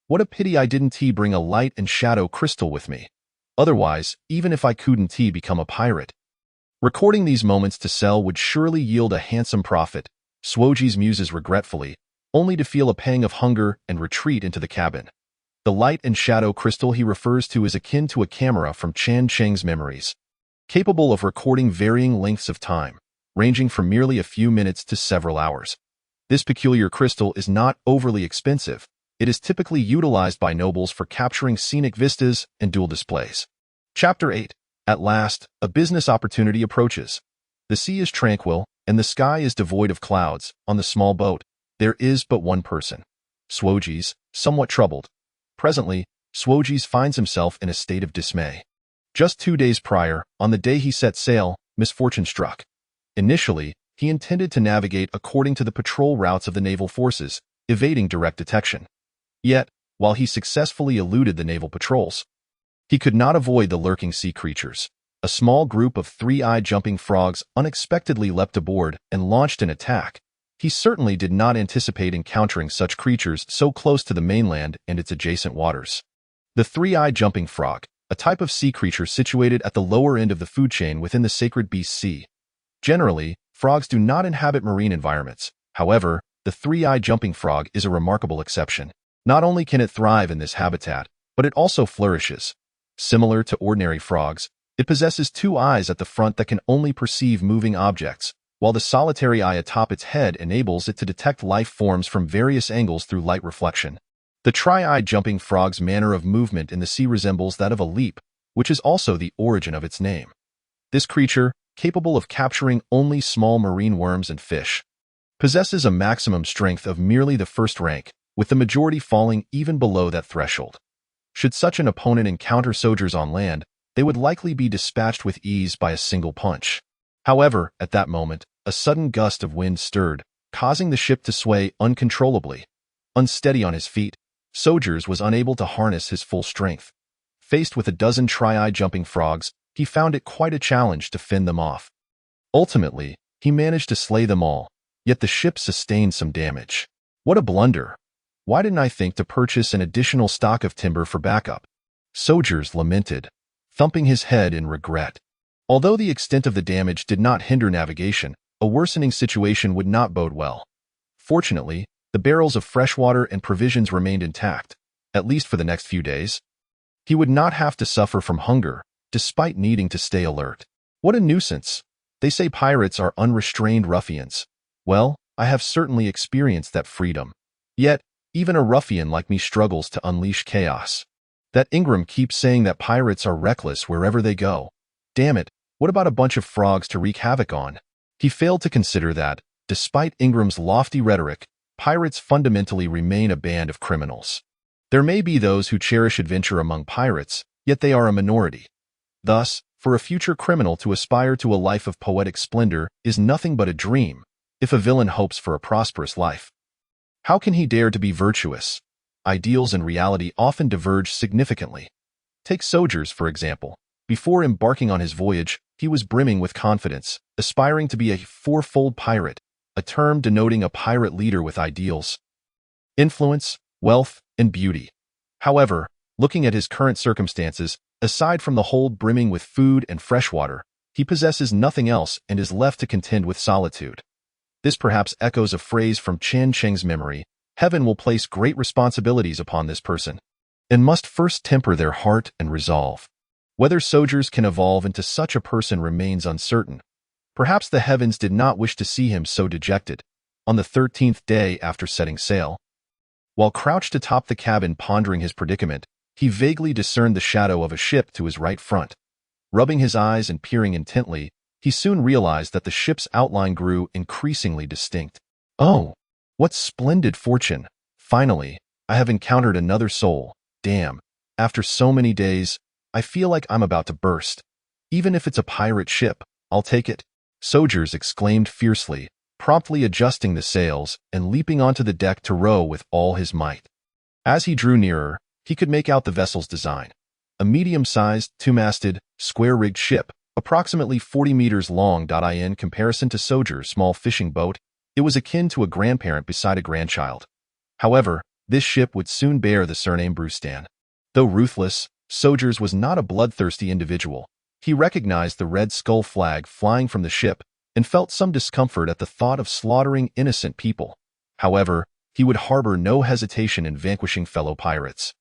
What a pity I didn't bring a light and shadow crystal with me. Otherwise, even if I couldn't become a pirate. Recording these moments to sell would surely yield a handsome profit, Sojeas muses regretfully, only to feel a pang of hunger and retreat into the cabin. The light and shadow crystal he refers to is akin to a camera from Chan Cheng's memories, capable of recording varying lengths of time, ranging from merely a few minutes to several hours. This peculiar crystal is not overly expensive. It is typically utilized by nobles for capturing scenic vistas and dual displays. Chapter 8. At last, a business opportunity approaches. The sea is tranquil, and the sky is devoid of clouds. On the small boat, there is but one person, Sojeas, somewhat troubled. Presently, Sojeas finds himself in a state of dismay. Just 2 days prior, on the day he set sail, misfortune struck. Initially, he intended to navigate according to the patrol routes of the naval forces, evading direct detection. Yet, while he successfully eluded the naval patrols, he could not avoid the lurking sea creatures. A small group of three-eyed jumping frogs unexpectedly leapt aboard and launched an attack. He certainly did not anticipate encountering such creatures so close to the mainland and its adjacent waters. The three-eyed jumping frog, a type of sea creature situated at the lower end of the food chain within the sacred Beast Sea. Generally, frogs do not inhabit marine environments. However, the three-eyed jumping frog is a remarkable exception. Not only can it thrive in this habitat, but it also flourishes. Similar to ordinary frogs, it possesses 2 eyes at the front that can only perceive moving objects, while the solitary eye atop its head enables it to detect life forms from various angles through light reflection. The tri-eyed jumping frog's manner of movement in the sea resembles that of a leap, which is also the origin of its name. This creature, capable of capturing only small marine worms and fish, possesses a maximum strength of merely the first rank, with the majority falling even below that threshold. Should such an opponent encounter Sojeas on land, they would likely be dispatched with ease by a single punch. However, at that moment, a sudden gust of wind stirred, causing the ship to sway uncontrollably. Unsteady on his feet, Sojeas was unable to harness his full strength. Faced with a dozen tri-eyed jumping frogs, he found it quite a challenge to fend them off. Ultimately, he managed to slay them all, yet the ship sustained some damage. What a blunder! Why didn't I think to purchase an additional stock of timber for backup? Sojeas lamented, thumping his head in regret. Although the extent of the damage did not hinder navigation, a worsening situation would not bode well. Fortunately, the barrels of fresh water and provisions remained intact, at least for the next few days. He would not have to suffer from hunger, despite needing to stay alert. What a nuisance! They say pirates are unrestrained ruffians. Well, I have certainly experienced that freedom. Yet, even a ruffian like me struggles to unleash chaos. That Ingram keeps saying that pirates are reckless wherever they go. Damn it, what about a bunch of frogs to wreak havoc on? He failed to consider that, despite Ingram's lofty rhetoric, pirates fundamentally remain a band of criminals. There may be those who cherish adventure among pirates, yet they are a minority. Thus, for a future criminal to aspire to a life of poetic splendor is nothing but a dream, if a villain hopes for a prosperous life. How can he dare to be virtuous? Ideals and reality often diverge significantly. Take Sojeas, for example. Before embarking on his voyage, he was brimming with confidence, aspiring to be a fourfold pirate, a term denoting a pirate leader with ideals, influence, wealth, and beauty. However, looking at his current circumstances, aside from the hold brimming with food and fresh water, he possesses nothing else and is left to contend with solitude. This perhaps echoes a phrase from Chan Cheng's memory, Heaven will place great responsibilities upon this person, and must first temper their heart and resolve. Whether Sojeas can evolve into such a person remains uncertain. Perhaps the heavens did not wish to see him so dejected. On the 13th day after setting sail, while crouched atop the cabin pondering his predicament, he vaguely discerned the shadow of a ship to his right front. Rubbing his eyes and peering intently, he soon realized that the ship's outline grew increasingly distinct. Oh, what splendid fortune! Finally, I have encountered another soul. Damn, after so many days, I feel like I'm about to burst. Even if it's a pirate ship, I'll take it. Sojeas exclaimed fiercely, promptly adjusting the sails and leaping onto the deck to row with all his might. As he drew nearer, he could make out the vessel's design. A medium-sized, two-masted, square-rigged ship, approximately 40 meters long. In comparison to Sojeas' small fishing boat, it was akin to a grandparent beside a grandchild. However, this ship would soon bear the surname Brewstan. Though ruthless, Sojeas was not a bloodthirsty individual. He recognized the red skull flag flying from the ship and felt some discomfort at the thought of slaughtering innocent people. However, he would harbor no hesitation in vanquishing fellow pirates.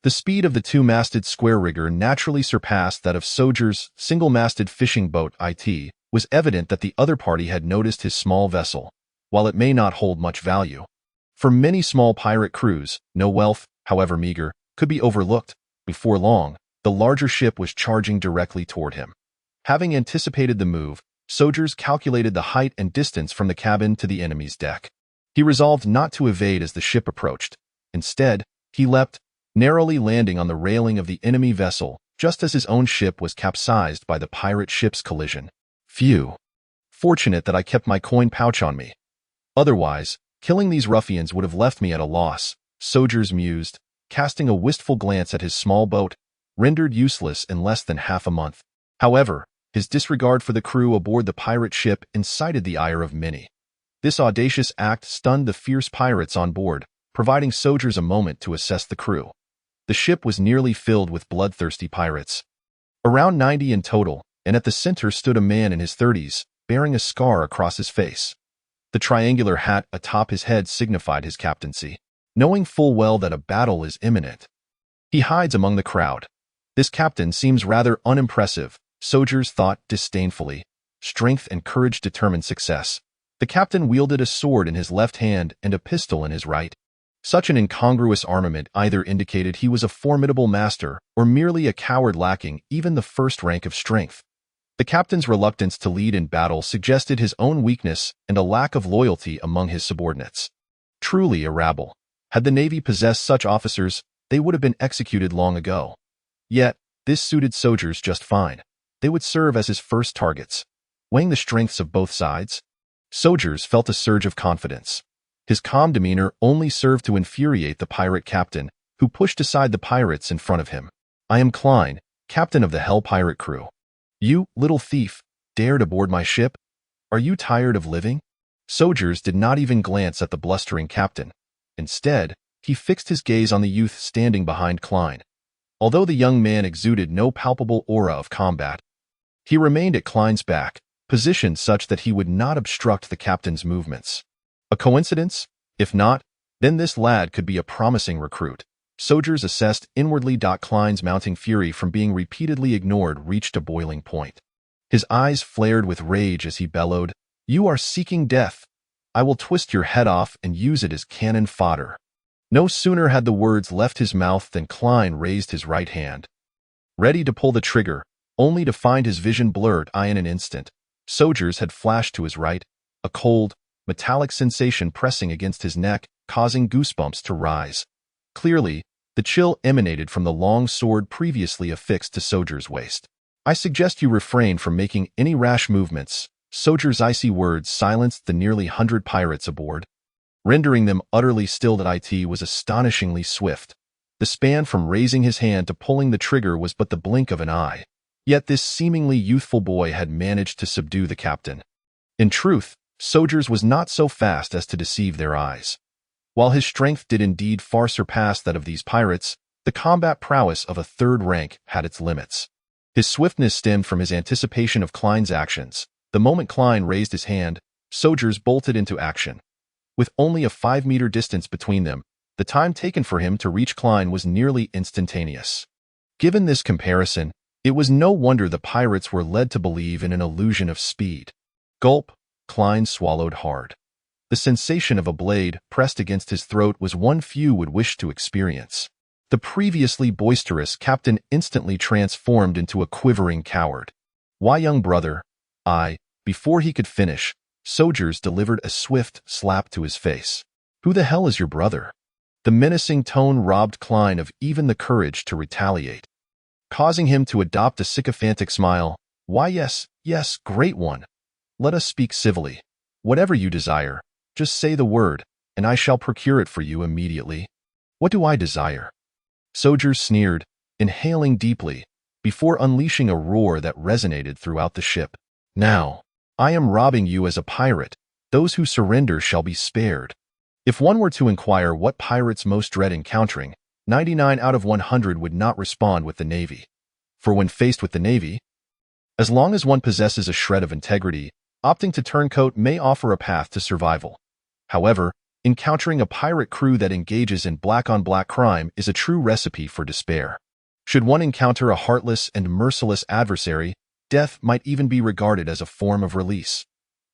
The speed of the two-masted square rigger naturally surpassed that of Sojeas' single-masted fishing boat. It was evident that the other party had noticed his small vessel, while it may not hold much value. For many small pirate crews, no wealth, however meager, could be overlooked. Before long, the larger ship was charging directly toward him. Having anticipated the move, Sojeas calculated the height and distance from the cabin to the enemy's deck. He resolved not to evade as the ship approached. Instead, he leapt, narrowly landing on the railing of the enemy vessel just as his own ship was capsized by the pirate ship's collision. Phew! Fortunate that I kept my coin pouch on me. Otherwise, killing these ruffians would have left me at a loss, Sojeas mused, casting a wistful glance at his small boat, rendered useless in less than half a month. However, his disregard for the crew aboard the pirate ship incited the ire of many. This audacious act stunned the fierce pirates on board, providing Sojeas a moment to assess the crew. The ship was nearly filled with bloodthirsty pirates. Around 90 in total, and at the center stood a man in his 30s, bearing a scar across his face. The triangular hat atop his head signified his captaincy. Knowing full well that a battle is imminent, he hides among the crowd. This captain seems rather unimpressive, Sojeas thought disdainfully. Strength and courage determine success. The captain wielded a sword in his left hand and a pistol in his right. Such an incongruous armament either indicated he was a formidable master or merely a coward lacking even the first rank of strength. The captain's reluctance to lead in battle suggested his own weakness and a lack of loyalty among his subordinates. Truly a rabble. Had the Navy possessed such officers, they would have been executed long ago. Yet, this suited Sojeas just fine. They would serve as his first targets. Weighing the strengths of both sides, Sojeas felt a surge of confidence. His calm demeanor only served to infuriate the pirate captain, who pushed aside the pirates in front of him. I am Klein, captain of the Hell Pirate crew. You, little thief, dared aboard my ship? Are you tired of living? Sojeas did not even glance at the blustering captain. Instead, he fixed his gaze on the youth standing behind Klein. Although the young man exuded no palpable aura of combat, he remained at Klein's back, positioned such that he would not obstruct the captain's movements. A coincidence? If not, then this lad could be a promising recruit. Sojeas assessed inwardly. Klein's mounting fury from being repeatedly ignored reached a boiling point. His eyes flared with rage as he bellowed, "You are seeking death. I will twist your head off and use it as cannon fodder." No sooner had the words left his mouth than Klein raised his right hand, ready to pull the trigger, only to find his vision blurred in an instant. Sojeas had flashed to his right, a cold, metallic sensation pressing against his neck, causing goosebumps to rise. Clearly, the chill emanated from the long sword previously affixed to Sojeas' waist. I suggest you refrain from making any rash movements. Sojeas' icy words silenced the nearly 100 pirates aboard, rendering them utterly still. It was astonishingly swift. The span from raising his hand to pulling the trigger was but the blink of an eye. Yet this seemingly youthful boy had managed to subdue the captain. In truth, Sojeas was not so fast as to deceive their eyes. While his strength did indeed far surpass that of these pirates, the combat prowess of a third rank had its limits. His swiftness stemmed from his anticipation of Klein's actions. The moment Klein raised his hand, Sojeas bolted into action. With only a 5-meter distance between them, the time taken for him to reach Klein was nearly instantaneous. Given this comparison, it was no wonder the pirates were led to believe in an illusion of speed. Gulp, Klein swallowed hard. The sensation of a blade pressed against his throat was one few would wish to experience. The previously boisterous captain instantly transformed into a quivering coward. "Why, young brother?" Before he could finish, Sojeas delivered a swift slap to his face. "Who the hell is your brother?" The menacing tone robbed Klein of even the courage to retaliate, causing him to adopt a sycophantic smile. "Why, yes, great one. Let us speak civilly. Whatever you desire, just say the word, and I shall procure it for you immediately." "What do I desire?" Sojeas sneered, inhaling deeply, before unleashing a roar that resonated throughout the ship. "Now, I am robbing you as a pirate. Those who surrender shall be spared." If one were to inquire what pirates most dread encountering, 99 out of 100 would not respond with the Navy. For when faced with the Navy, as long as one possesses a shred of integrity, opting to turncoat may offer a path to survival. However, encountering a pirate crew that engages in black-on-black crime is a true recipe for despair. Should one encounter a heartless and merciless adversary, death might even be regarded as a form of release.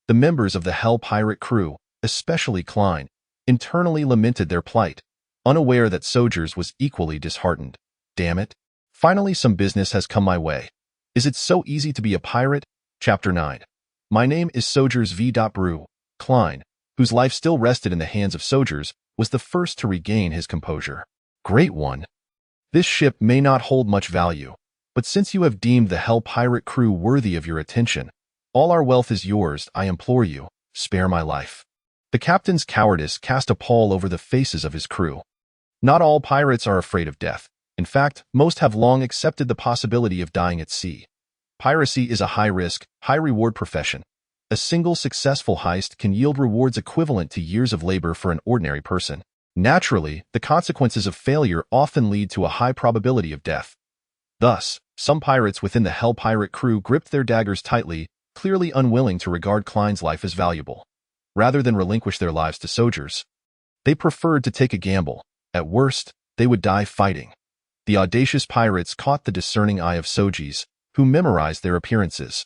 The members of the Hell pirate crew, especially Klein, internally lamented their plight, unaware that Sojeas was equally disheartened. "Damn it. Finally some business has come my way. Is it so easy to be a pirate?" Chapter 9. My name is Sojeas V. Brew. Klein, whose life still rested in the hands of Sojeas, was the first to regain his composure. "Great one. This ship may not hold much value, but since you have deemed the Hell pirate crew worthy of your attention, all our wealth is yours. I implore you, spare my life." The captain's cowardice cast a pall over the faces of his crew. Not all pirates are afraid of death. In fact, most have long accepted the possibility of dying at sea. Piracy is a high-risk, high-reward profession. A single successful heist can yield rewards equivalent to years of labor for an ordinary person. Naturally, the consequences of failure often lead to a high probability of death. Thus, some pirates within the Hell pirate crew gripped their daggers tightly, clearly unwilling to regard Klein's life as valuable. Rather than relinquish their lives to Sojeas, they preferred to take a gamble. At worst, they would die fighting. The audacious pirates caught the discerning eye of Sojeas, who memorized their appearances.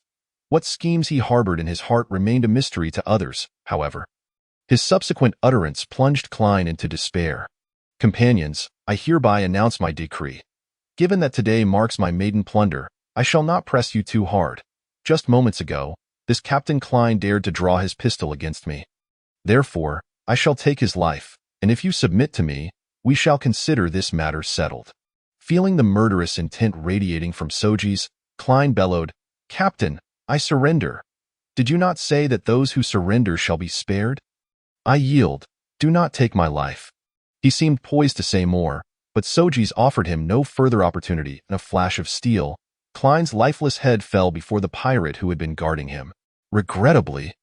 What schemes he harbored in his heart remained a mystery to others, however. His subsequent utterance plunged Klein into despair. "Companions, I hereby announce my decree. Given that today marks my maiden plunder, I shall not press you too hard. Just moments ago, this Captain Klein dared to draw his pistol against me. Therefore, I shall take his life, and if you submit to me, we shall consider this matter settled." Feeling the murderous intent radiating from Sojeas, Klein bellowed, "Captain, I surrender. Did you not say that those who surrender shall be spared? I yield. Do not take my life." He seemed poised to say more, but Sojeas offered him no further opportunity. In a flash of steel, Klein's lifeless head fell before the pirate who had been guarding him. "Regrettably,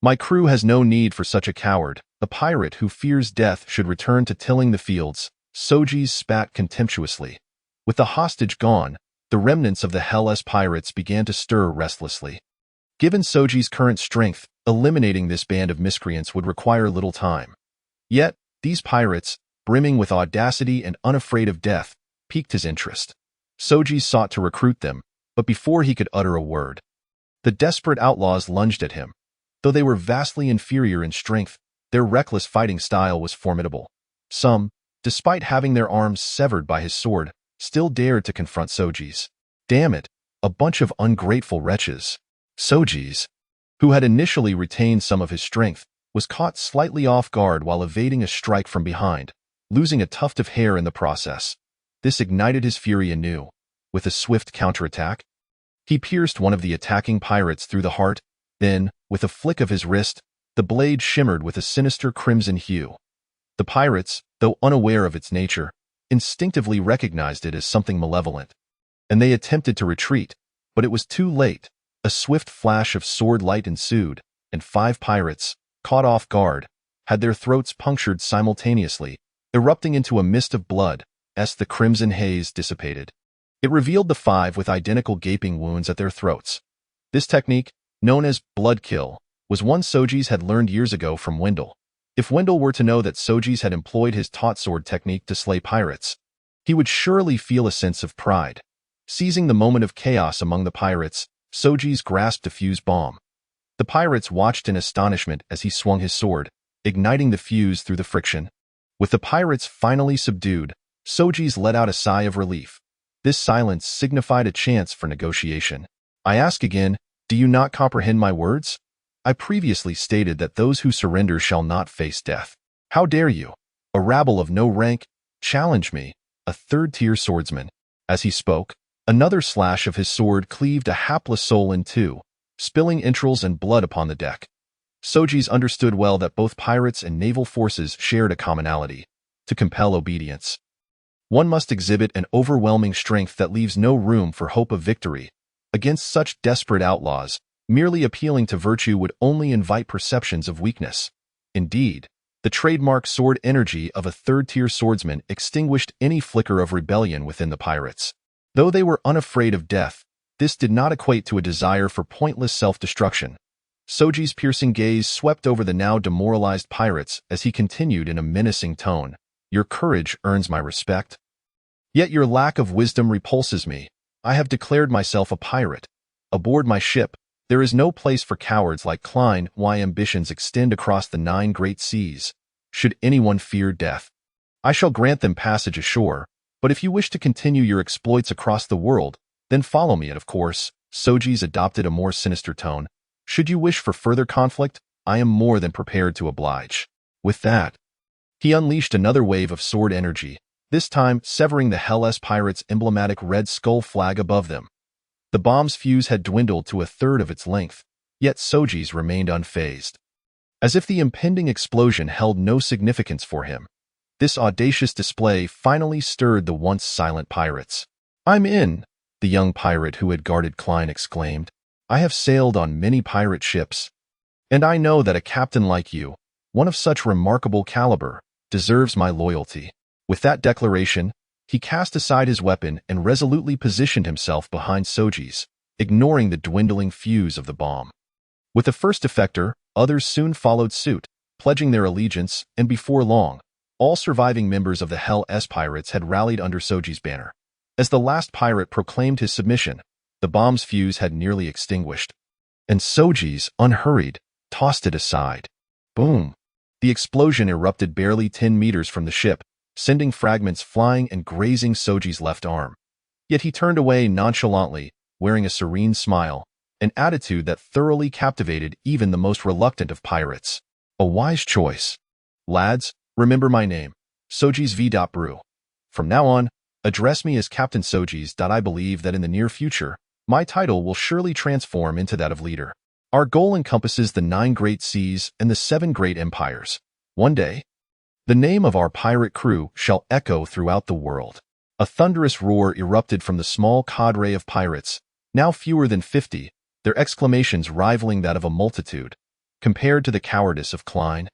my crew has no need for such a coward. The pirate who fears death should return to tilling the fields." Sojeas spat contemptuously. With the hostage gone, the remnants of the Hell pirates began to stir restlessly. Given Sojeas' current strength, eliminating this band of miscreants would require little time. Yet, these pirates, brimming with audacity and unafraid of death, piqued his interest. Sojeas sought to recruit them, but before he could utter a word, the desperate outlaws lunged at him. Though they were vastly inferior in strength, their reckless fighting style was formidable. Some, despite having their arms severed by his sword, still dared to confront Sojeas. Damn it, a bunch of ungrateful wretches. Sojeas, who had initially retained some of his strength, was caught slightly off guard while evading a strike from behind, losing a tuft of hair in the process. This ignited his fury anew. With a swift counterattack, he pierced one of the attacking pirates through the heart. Then, with a flick of his wrist, the blade shimmered with a sinister crimson hue. The pirates, though unaware of its nature, instinctively recognized it as something malevolent, and they attempted to retreat, but it was too late. A swift flash of sword light ensued, and 5 pirates, caught off guard, had their throats punctured simultaneously, erupting into a mist of blood as the crimson haze dissipated. It revealed the 5 with identical gaping wounds at their throats. This technique, known as blood kill, was one Sojeas had learned years ago from Wendell. If Wendell were to know that Sojeas had employed his taught sword technique to slay pirates, he would surely feel a sense of pride. Seizing the moment of chaos among the pirates, Sojeas grasped a fuse bomb. The pirates watched in astonishment as he swung his sword, igniting the fuse through the friction. With the pirates finally subdued, Sojeas let out a sigh of relief. This silence signified a chance for negotiation. I ask again, do you not comprehend my words? I previously stated that those who surrender shall not face death. How dare you, a rabble of no rank, challenge me, a third-tier swordsman? As he spoke, another slash of his sword cleaved a hapless soul in two, spilling entrails and blood upon the deck. Sojeas understood well that both pirates and naval forces shared a commonality: to compel obedience. One must exhibit an overwhelming strength that leaves no room for hope of victory. Against such desperate outlaws, merely appealing to virtue would only invite perceptions of weakness. Indeed, the trademark sword energy of a third-tier swordsman extinguished any flicker of rebellion within the pirates. Though they were unafraid of death, this did not equate to a desire for pointless self-destruction. Sojeas' piercing gaze swept over the now demoralized pirates as he continued in a menacing tone. Your courage earns my respect. Yet your lack of wisdom repulses me. I have declared myself a pirate. Aboard my ship, there is no place for cowards like Klein. My ambitions extend across the 9 great seas. Should anyone fear death, I shall grant them passage ashore, but if you wish to continue your exploits across the world, then follow me. And of course, Sojeas adopted a more sinister tone. Should you wish for further conflict, I am more than prepared to oblige. With that, he unleashed another wave of sword energy, this time severing the Hellas pirates' emblematic red skull flag above them. The bomb's fuse had dwindled to a third of its length, yet Sojeas remained unfazed. As if the impending explosion held no significance for him, this audacious display finally stirred the once silent pirates. I'm in, the young pirate who had guarded Klein exclaimed. I have sailed on many pirate ships, and I know that a captain like you, one of such remarkable caliber, deserves my loyalty. With that declaration, he cast aside his weapon and resolutely positioned himself behind Sojeas, ignoring the dwindling fuse of the bomb. With the first defector, others soon followed suit, pledging their allegiance, and before long, all surviving members of the Hellas pirates had rallied under Sojeas' banner. As the last pirate proclaimed his submission, the bomb's fuse had nearly extinguished, and Sojeas, unhurried, tossed it aside. Boom! The explosion erupted barely 10 meters from the ship, sending fragments flying and grazing Sojeas' left arm. Yet he turned away nonchalantly, wearing a serene smile, an attitude that thoroughly captivated even the most reluctant of pirates. A wise choice. Lads, remember my name, Sojeas V. Brew. From now on, address me as Captain Sojeas. I believe that in the near future, my title will surely transform into that of leader. Our goal encompasses the 9 great seas and the 7 great empires. One day, the name of our pirate crew shall echo throughout the world. A thunderous roar erupted from the small cadre of pirates, now fewer than 50, their exclamations rivaling that of a multitude. Compared to the cowardice of Klein,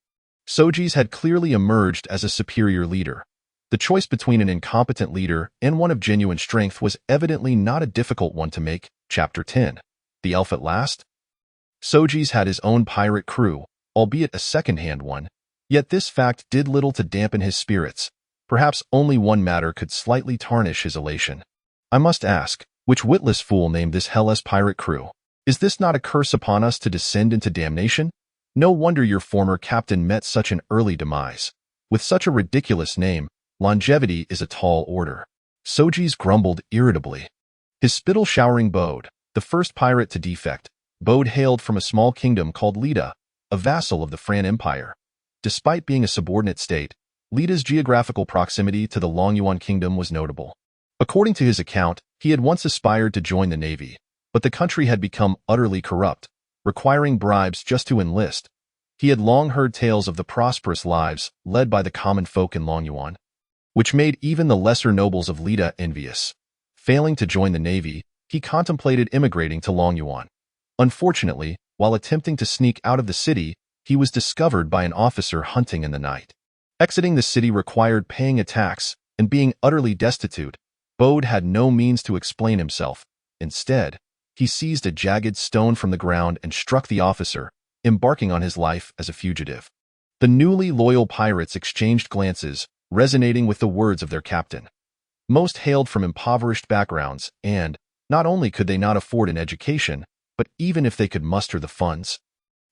Sojeas had clearly emerged as a superior leader. The choice between an incompetent leader and one of genuine strength was evidently not a difficult one to make. Chapter 10. The Elf at Last. Sojeas had his own pirate crew, albeit a second-hand one, yet this fact did little to dampen his spirits. Perhaps only one matter could slightly tarnish his elation. I must ask, which witless fool named this Hellas pirate crew? Is this not a curse upon us to descend into damnation? No wonder your former captain met such an early demise. With such a ridiculous name, longevity is a tall order. Sojeas grumbled irritably. His spittle-showering Bode, the first pirate to defect. Bode hailed from a small kingdom called Lida, a vassal of the Fran Empire. Despite being a subordinate state, Lida's geographical proximity to the Longyuan kingdom was notable. According to his account, he had once aspired to join the navy, but the country had become utterly corrupt, requiring bribes just to enlist. He had long heard tales of the prosperous lives led by the common folk in Longyuan, which made even the lesser nobles of Lida envious. Failing to join the navy, he contemplated immigrating to Longyuan. Unfortunately, while attempting to sneak out of the city, he was discovered by an officer hunting in the night. Exiting the city required paying a tax, and being utterly destitute, Bode had no means to explain himself. Instead, he seized a jagged stone from the ground and struck the officer, embarking on his life as a fugitive. The newly loyal pirates exchanged glances, resonating with the words of their captain. Most hailed from impoverished backgrounds, and not only could they not afford an education, but even if they could muster the funds,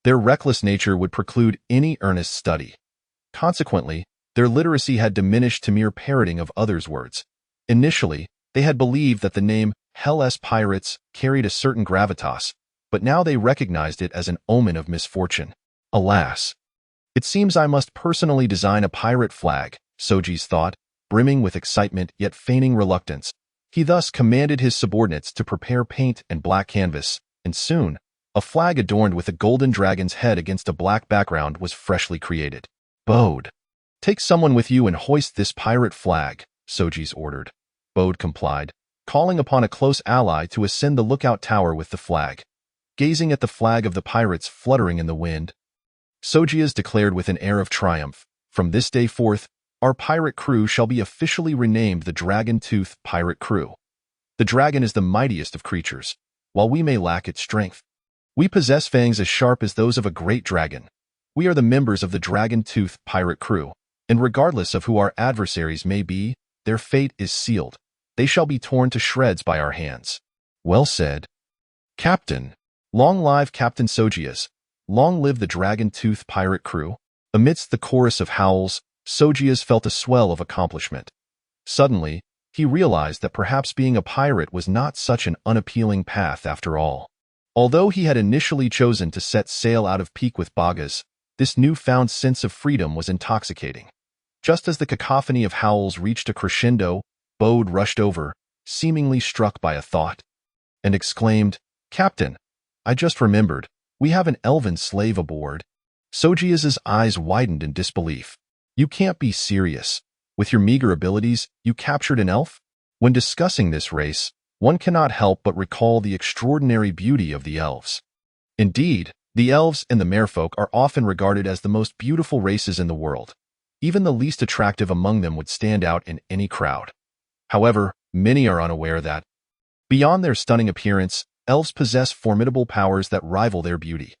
their reckless nature would preclude any earnest study. Consequently, their literacy had diminished to mere parroting of others' words. Initially, they had believed that the name Hell's Pirates carried a certain gravitas, but now they recognized it as an omen of misfortune. Alas! It seems I must personally design a pirate flag, Sojeas thought, brimming with excitement yet feigning reluctance. He thus commanded his subordinates to prepare paint and black canvas, and soon, a flag adorned with a golden dragon's head against a black background was freshly created. Bode, take someone with you and hoist this pirate flag, Sojeas ordered. Bode complied, calling upon a close ally to ascend the lookout tower with the flag. Gazing at the flag of the pirates fluttering in the wind, Sojeas declared with an air of triumph, "From this day forth, our pirate crew shall be officially renamed the Dragon-Tooth Pirate Crew. The dragon is the mightiest of creatures, while we may lack its strength. We possess fangs as sharp as those of a great dragon. We are the members of the Dragon-Tooth Pirate Crew, and regardless of who our adversaries may be, their fate is sealed. They shall be torn to shreds by our hands." Well said, Captain. Long live Captain Sojeas. Long live the Dragon-Tooth Pirate Crew. Amidst the chorus of howls, Sojeas felt a swell of accomplishment. Suddenly, he realized that perhaps being a pirate was not such an unappealing path after all. Although he had initially chosen to set sail out of pique with Bagas, this newfound sense of freedom was intoxicating. Just as the cacophony of howls reached a crescendo, Bode rushed over, seemingly struck by a thought, and exclaimed, "Captain, I just remembered, we have an elven slave aboard." Sojeas's eyes widened in disbelief. "You can't be serious. With your meager abilities, you captured an elf?" When discussing this race, one cannot help but recall the extraordinary beauty of the elves. Indeed, the elves and the merfolk are often regarded as the most beautiful races in the world. Even the least attractive among them would stand out in any crowd. However, many are unaware that, beyond their stunning appearance, elves possess formidable powers that rival their beauty.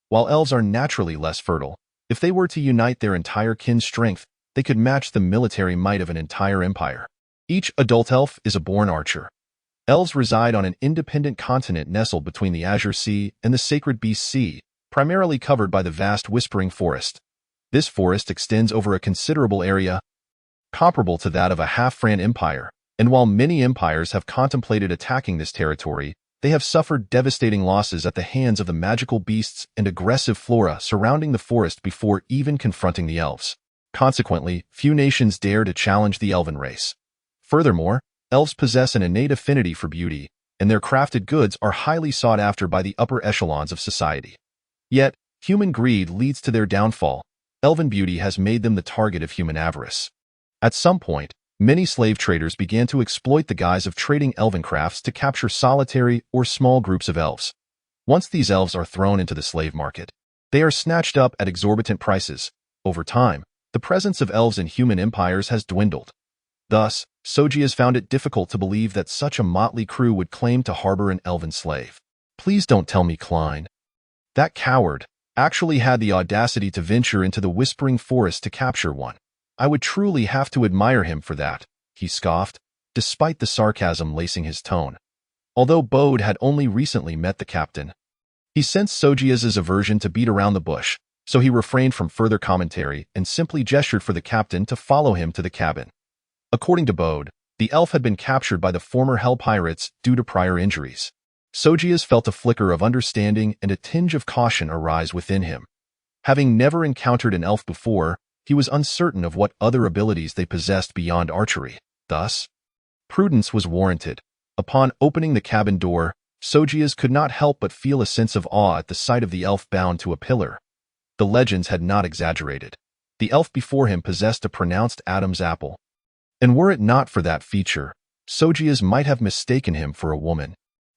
While elves are naturally less fertile, if they were to unite their entire kin's strength, they could match the military might of an entire empire. Each adult elf is a born archer. Elves reside on an independent continent nestled between the Azure Sea and the Sacred Beast Sea, primarily covered by the vast Whispering Forest. This forest extends over a considerable area, comparable to that of a half-Fran empire, and while many empires have contemplated attacking this territory, they have suffered devastating losses at the hands of the magical beasts and aggressive flora surrounding the forest before even confronting the elves. Consequently, few nations dare to challenge the elven race. Furthermore, elves possess an innate affinity for beauty, and their crafted goods are highly sought after by the upper echelons of society. Yet, human greed leads to their downfall. Elven beauty has made them the target of human avarice. At some point, many slave traders began to exploit the guise of trading elven crafts to capture solitary or small groups of elves. Once these elves are thrown into the slave market, they are snatched up at exorbitant prices. Over time, the presence of elves in human empires has dwindled. Thus, Sojeas found it difficult to believe that such a motley crew would claim to harbor an elven slave. Please don't tell me Klein, that coward, actually had the audacity to venture into the Whispering Forest to capture one. I would truly have to admire him for that, he scoffed, despite the sarcasm lacing his tone. Although Bode had only recently met the captain, he sensed Sojeas's aversion to beat around the bush, so he refrained from further commentary and simply gestured for the captain to follow him to the cabin. According to Bode, the elf had been captured by the former Hell Pirates due to prior injuries. Sojeas felt a flicker of understanding and a tinge of caution arise within him. Having never encountered an elf before, he was uncertain of what other abilities they possessed beyond archery. Thus, prudence was warranted. Upon opening the cabin door, Sojeas could not help but feel a sense of awe at the sight of the elf bound to a pillar. The legends had not exaggerated. The elf before him possessed a pronounced Adam's apple. And were it not for that feature, Sojeas might have mistaken him for a woman.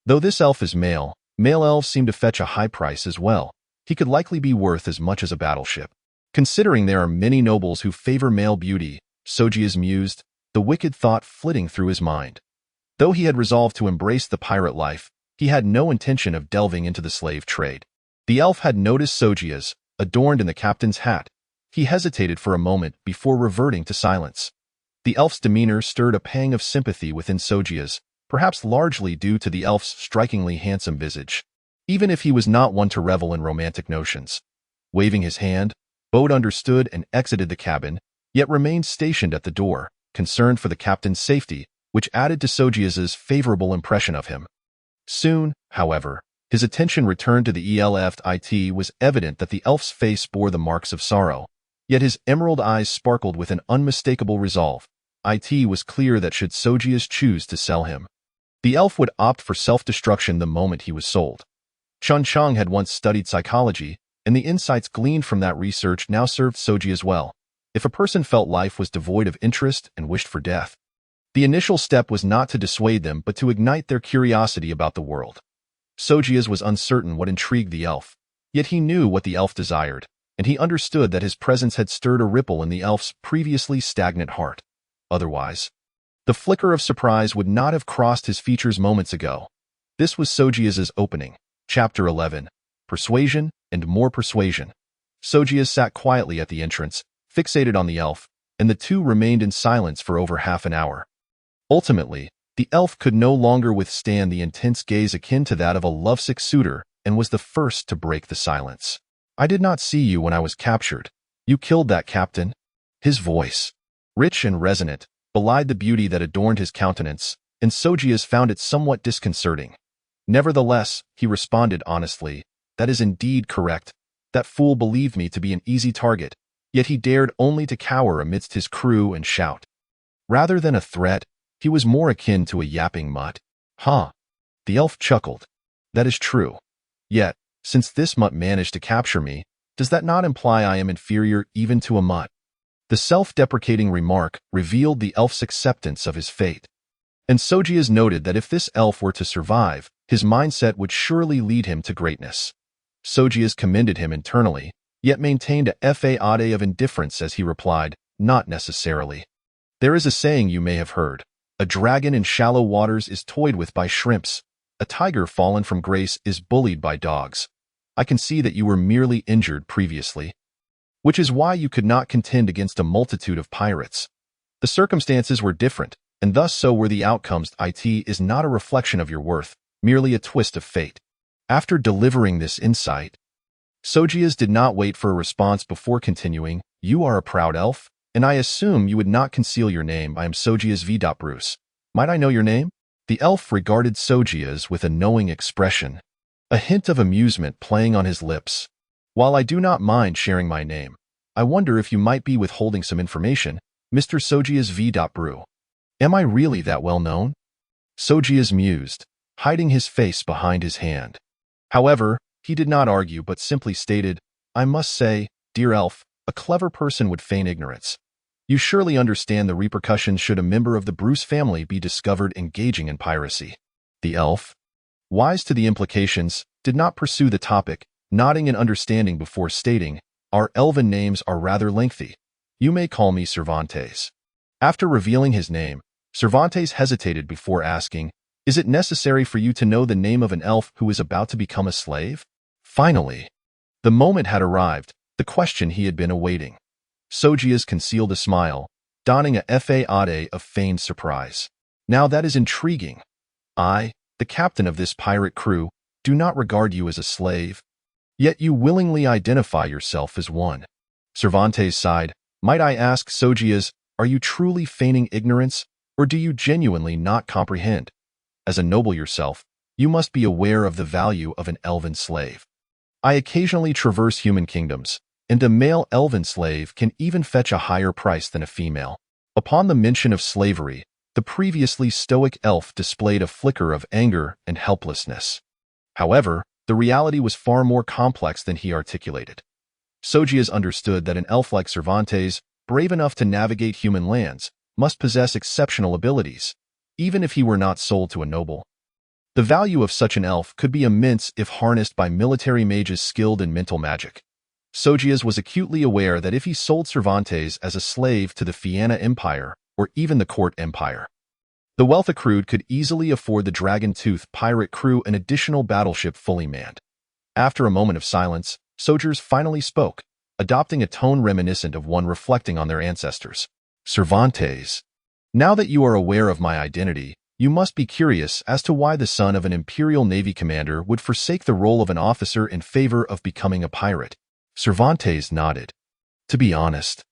Though this elf is male, male elves seem to fetch a high price as well. He could likely be worth as much as a battleship. Considering there are many nobles who favor male beauty, Sojeas mused, the wicked thought flitting through his mind. Though he had resolved to embrace the pirate life, he had no intention of delving into the slave trade. The elf had noticed Sojeas, adorned in the captain's hat. He hesitated for a moment before reverting to silence. The elf's demeanor stirred a pang of sympathy within Sojeas, perhaps largely due to the elf's strikingly handsome visage. Even if he was not one to revel in romantic notions. Waving his hand, Bode understood and exited the cabin, yet remained stationed at the door, concerned for the captain's safety, which added to Sojeas's favorable impression of him. Soon, however, his attention returned to the elf. It was evident that the elf's face bore the marks of sorrow, yet his emerald eyes sparkled with an unmistakable resolve. It was clear that should Sojeas choose to sell him, the elf would opt for self-destruction the moment he was sold. Chun Chang had once studied psychology, and the insights gleaned from that research now served Sojeas well. If a person felt life was devoid of interest and wished for death, the initial step was not to dissuade them but to ignite their curiosity about the world. Sojeas was uncertain what intrigued the elf, yet he knew what the elf desired, and he understood that his presence had stirred a ripple in the elf's previously stagnant heart. Otherwise, the flicker of surprise would not have crossed his features moments ago. This was Sojeas's opening. Chapter 11. Persuasion and more persuasion. Sojeas sat quietly at the entrance, fixated on the elf, and the two remained in silence for over half an hour. Ultimately, the elf could no longer withstand the intense gaze akin to that of a lovesick suitor and was the first to break the silence. "I did not see you when I was captured. You killed that captain?" His voice, rich and resonant, belied the beauty that adorned his countenance, and Sojeas found it somewhat disconcerting. Nevertheless, he responded honestly, "That is indeed correct. That fool believed me to be an easy target, yet he dared only to cower amidst his crew and shout. Rather than a threat, he was more akin to a yapping mutt." "Huh." The elf chuckled. "That is true. Yet, since this mutt managed to capture me, does that not imply I am inferior even to a mutt?" The self-deprecating remark revealed the elf's acceptance of his fate. And Sojeas noted that if this elf were to survive, his mindset would surely lead him to greatness. Sojeas commended him internally, yet maintained a facade of indifference as he replied, "Not necessarily. There is a saying you may have heard. A dragon in shallow waters is toyed with by shrimps. A tiger fallen from grace is bullied by dogs. I can see that you were merely injured previously, which is why you could not contend against a multitude of pirates. The circumstances were different, and thus so were the outcomes. It is not a reflection of your worth, merely a twist of fate." After delivering this insight, Sojeas did not wait for a response before continuing, "You are a proud elf, and I assume you would not conceal your name. I am Sojeas V. Bruce. Might I know your name?" The elf regarded Sojeas with a knowing expression, a hint of amusement playing on his lips. "While I do not mind sharing my name, I wonder if you might be withholding some information, Mr. Sojeas V. Brew. Am I really that well known?" Sojeas mused, hiding his face behind his hand. However, he did not argue but simply stated, "I must say, dear elf, a clever person would feign ignorance. You surely understand the repercussions should a member of the Bruce family be discovered engaging in piracy." The elf, wise to the implications, did not pursue the topic, nodding in understanding before stating, "Our elven names are rather lengthy. You may call me Cervantes." After revealing his name, Cervantes hesitated before asking, "Is it necessary for you to know the name of an elf who is about to become a slave?" Finally, the moment had arrived, the question he had been awaiting. Sojeas concealed a smile, donning a facade of feigned surprise. "Now that is intriguing. I, the captain of this pirate crew, do not regard you as a slave. Yet you willingly identify yourself as one." Cervantes sighed. "Might I ask, Sojeas, are you truly feigning ignorance, or do you genuinely not comprehend? As a noble yourself, you must be aware of the value of an elven slave. I occasionally traverse human kingdoms, and a male elven slave can even fetch a higher price than a female." Upon the mention of slavery, the previously stoic elf displayed a flicker of anger and helplessness. However, the reality was far more complex than he articulated. Sojeas understood that an elf like Cervantes, brave enough to navigate human lands, must possess exceptional abilities, even if he were not sold to a noble. The value of such an elf could be immense if harnessed by military mages skilled in mental magic. Sojeas was acutely aware that if he sold Cervantes as a slave to the Fianna Empire, or even the Court Empire, the wealth accrued could easily afford the Dragon Tooth pirate crew an additional battleship fully manned. After a moment of silence, Sojeas finally spoke. adopting a tone reminiscent of one reflecting on their ancestors. Cervantes. Now that you are aware of my identity, you must be curious as to why the son of an Imperial Navy commander would forsake the role of an officer in favor of becoming a pirate. Cervantes nodded. To be honest,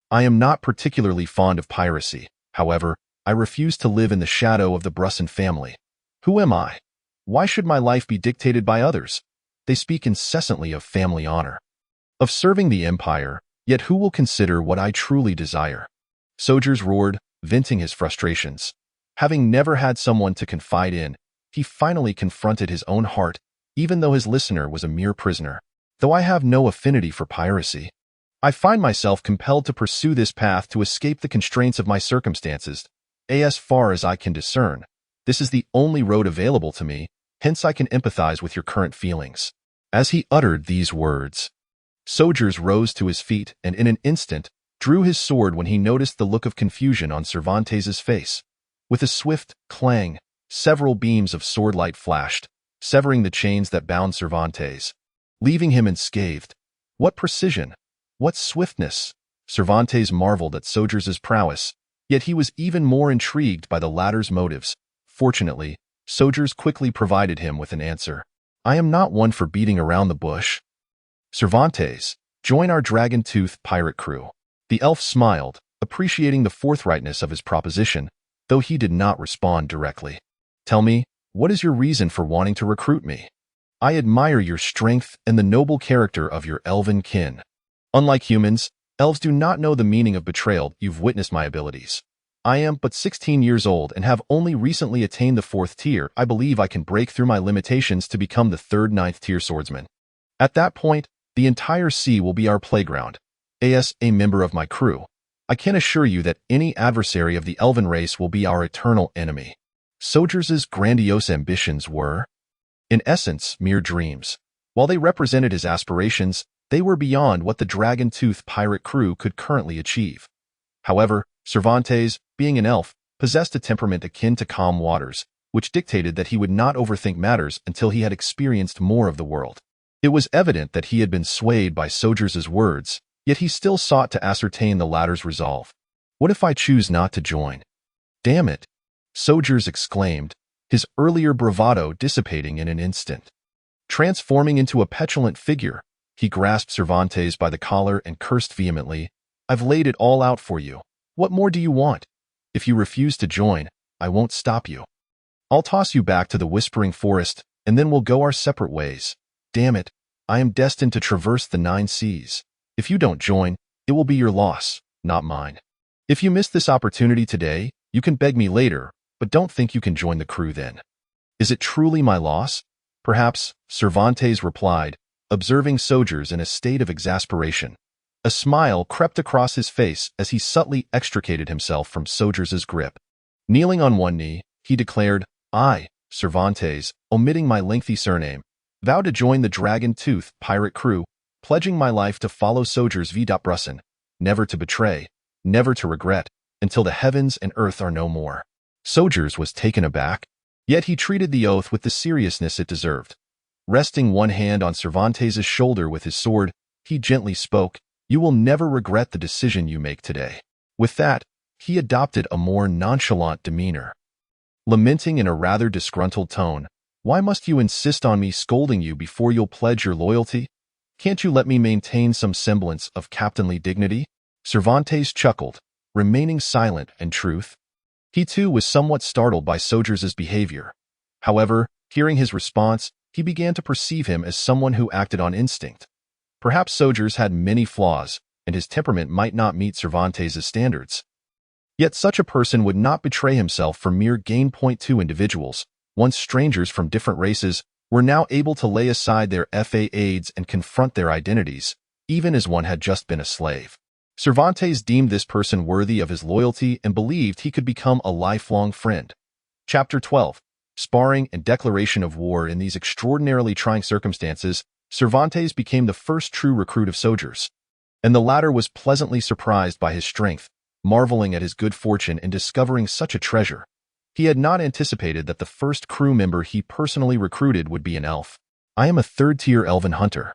I am not particularly fond of piracy. However, I refuse to live in the shadow of the Brusson family. Who am I? Why should my life be dictated by others? They speak incessantly of family honor, of serving the empire, yet who will consider what I truly desire? Sojeas roared, venting his frustrations. Having never had someone to confide in, he finally confronted his own heart, even though his listener was a mere prisoner. Though I have no affinity for piracy, I find myself compelled to pursue this path to escape the constraints of my circumstances. As far as I can discern, this is the only road available to me, hence I can empathize with your current feelings. As he uttered these words, Sojeas rose to his feet and in an instant drew his sword when he noticed the look of confusion on Cervantes's face. With a swift clang, several beams of swordlight flashed, severing the chains that bound Cervantes, leaving him unscathed. What precision! What swiftness! Cervantes marveled at Sojeas's prowess, yet he was even more intrigued by the latter's motives. Fortunately, Sojeas quickly provided him with an answer. I am not one for beating around the bush. Cervantes, join our dragon-tooth pirate crew. The elf smiled, appreciating the forthrightness of his proposition, though he did not respond directly. Tell me, what is your reason for wanting to recruit me? I admire your strength and the noble character of your elven kin. Unlike humans, elves do not know the meaning of betrayal. You've witnessed my abilities. I am but 16 years old and have only recently attained the 4th tier. I believe I can break through my limitations to become the 3rd 9th tier swordsman. At that point, the entire sea will be our playground. As a member of my crew, I can assure you that any adversary of the elven race will be our eternal enemy. Sojeas's grandiose ambitions were, in essence, mere dreams. While they represented his aspirations, they were beyond what the dragon-tooth pirate crew could currently achieve. However, Cervantes, being an elf, possessed a temperament akin to calm waters, which dictated that he would not overthink matters until he had experienced more of the world. It was evident that he had been swayed by Sojeas's words, yet he still sought to ascertain the latter's resolve. What if I choose not to join? Damn it! Sojeas exclaimed, his earlier bravado dissipating in an instant. Transforming into a petulant figure, he grasped Cervantes by the collar and cursed vehemently. I've laid it all out for you. What more do you want? If you refuse to join, I won't stop you. I'll toss you back to the Whispering Forest, and then we'll go our separate ways. Damn it, I am destined to traverse the 9 seas. If you don't join, it will be your loss, not mine. If you miss this opportunity today, you can beg me later, but don't think you can join the crew then. Is it truly my loss? Perhaps, Cervantes replied, observing Sojeas in a state of exasperation. A smile crept across his face as he subtly extricated himself from Sojeas's grip. Kneeling on one knee, he declared, I, Cervantes, omitting my lengthy surname, vow to join the dragon-tooth pirate crew, pledging my life to follow Sojeas v. Brusson, never to betray, never to regret, until the heavens and earth are no more. Sojeas was taken aback, yet he treated the oath with the seriousness it deserved. Resting one hand on Cervantes' shoulder with his sword, he gently spoke, You will never regret the decision you make today. With that, he adopted a more nonchalant demeanor. Lamenting in a rather disgruntled tone, Why must you insist on me scolding you before you'll pledge your loyalty? Can't you let me maintain some semblance of captainly dignity? Cervantes chuckled, remaining silent in truth. He too was somewhat startled by Sojeas's behavior. However, hearing his response, he began to perceive him as someone who acted on instinct. Perhaps Sojeas had many flaws, and his temperament might not meet Cervantes' standards. Yet such a person would not betray himself for mere gain. 2 individuals, once strangers from different races, were now able to lay aside their fades and confront their identities, even as one had just been a slave. Cervantes deemed this person worthy of his loyalty and believed he could become a lifelong friend. Chapter 12. Sparring and declaration of war. In these extraordinarily trying circumstances, Cervantes became the first true recruit of Sojeas, and the latter was pleasantly surprised by his strength, marveling at his good fortune in discovering such a treasure. He had not anticipated that the first crew member he personally recruited would be an elf. I am a 3rd-tier elven hunter.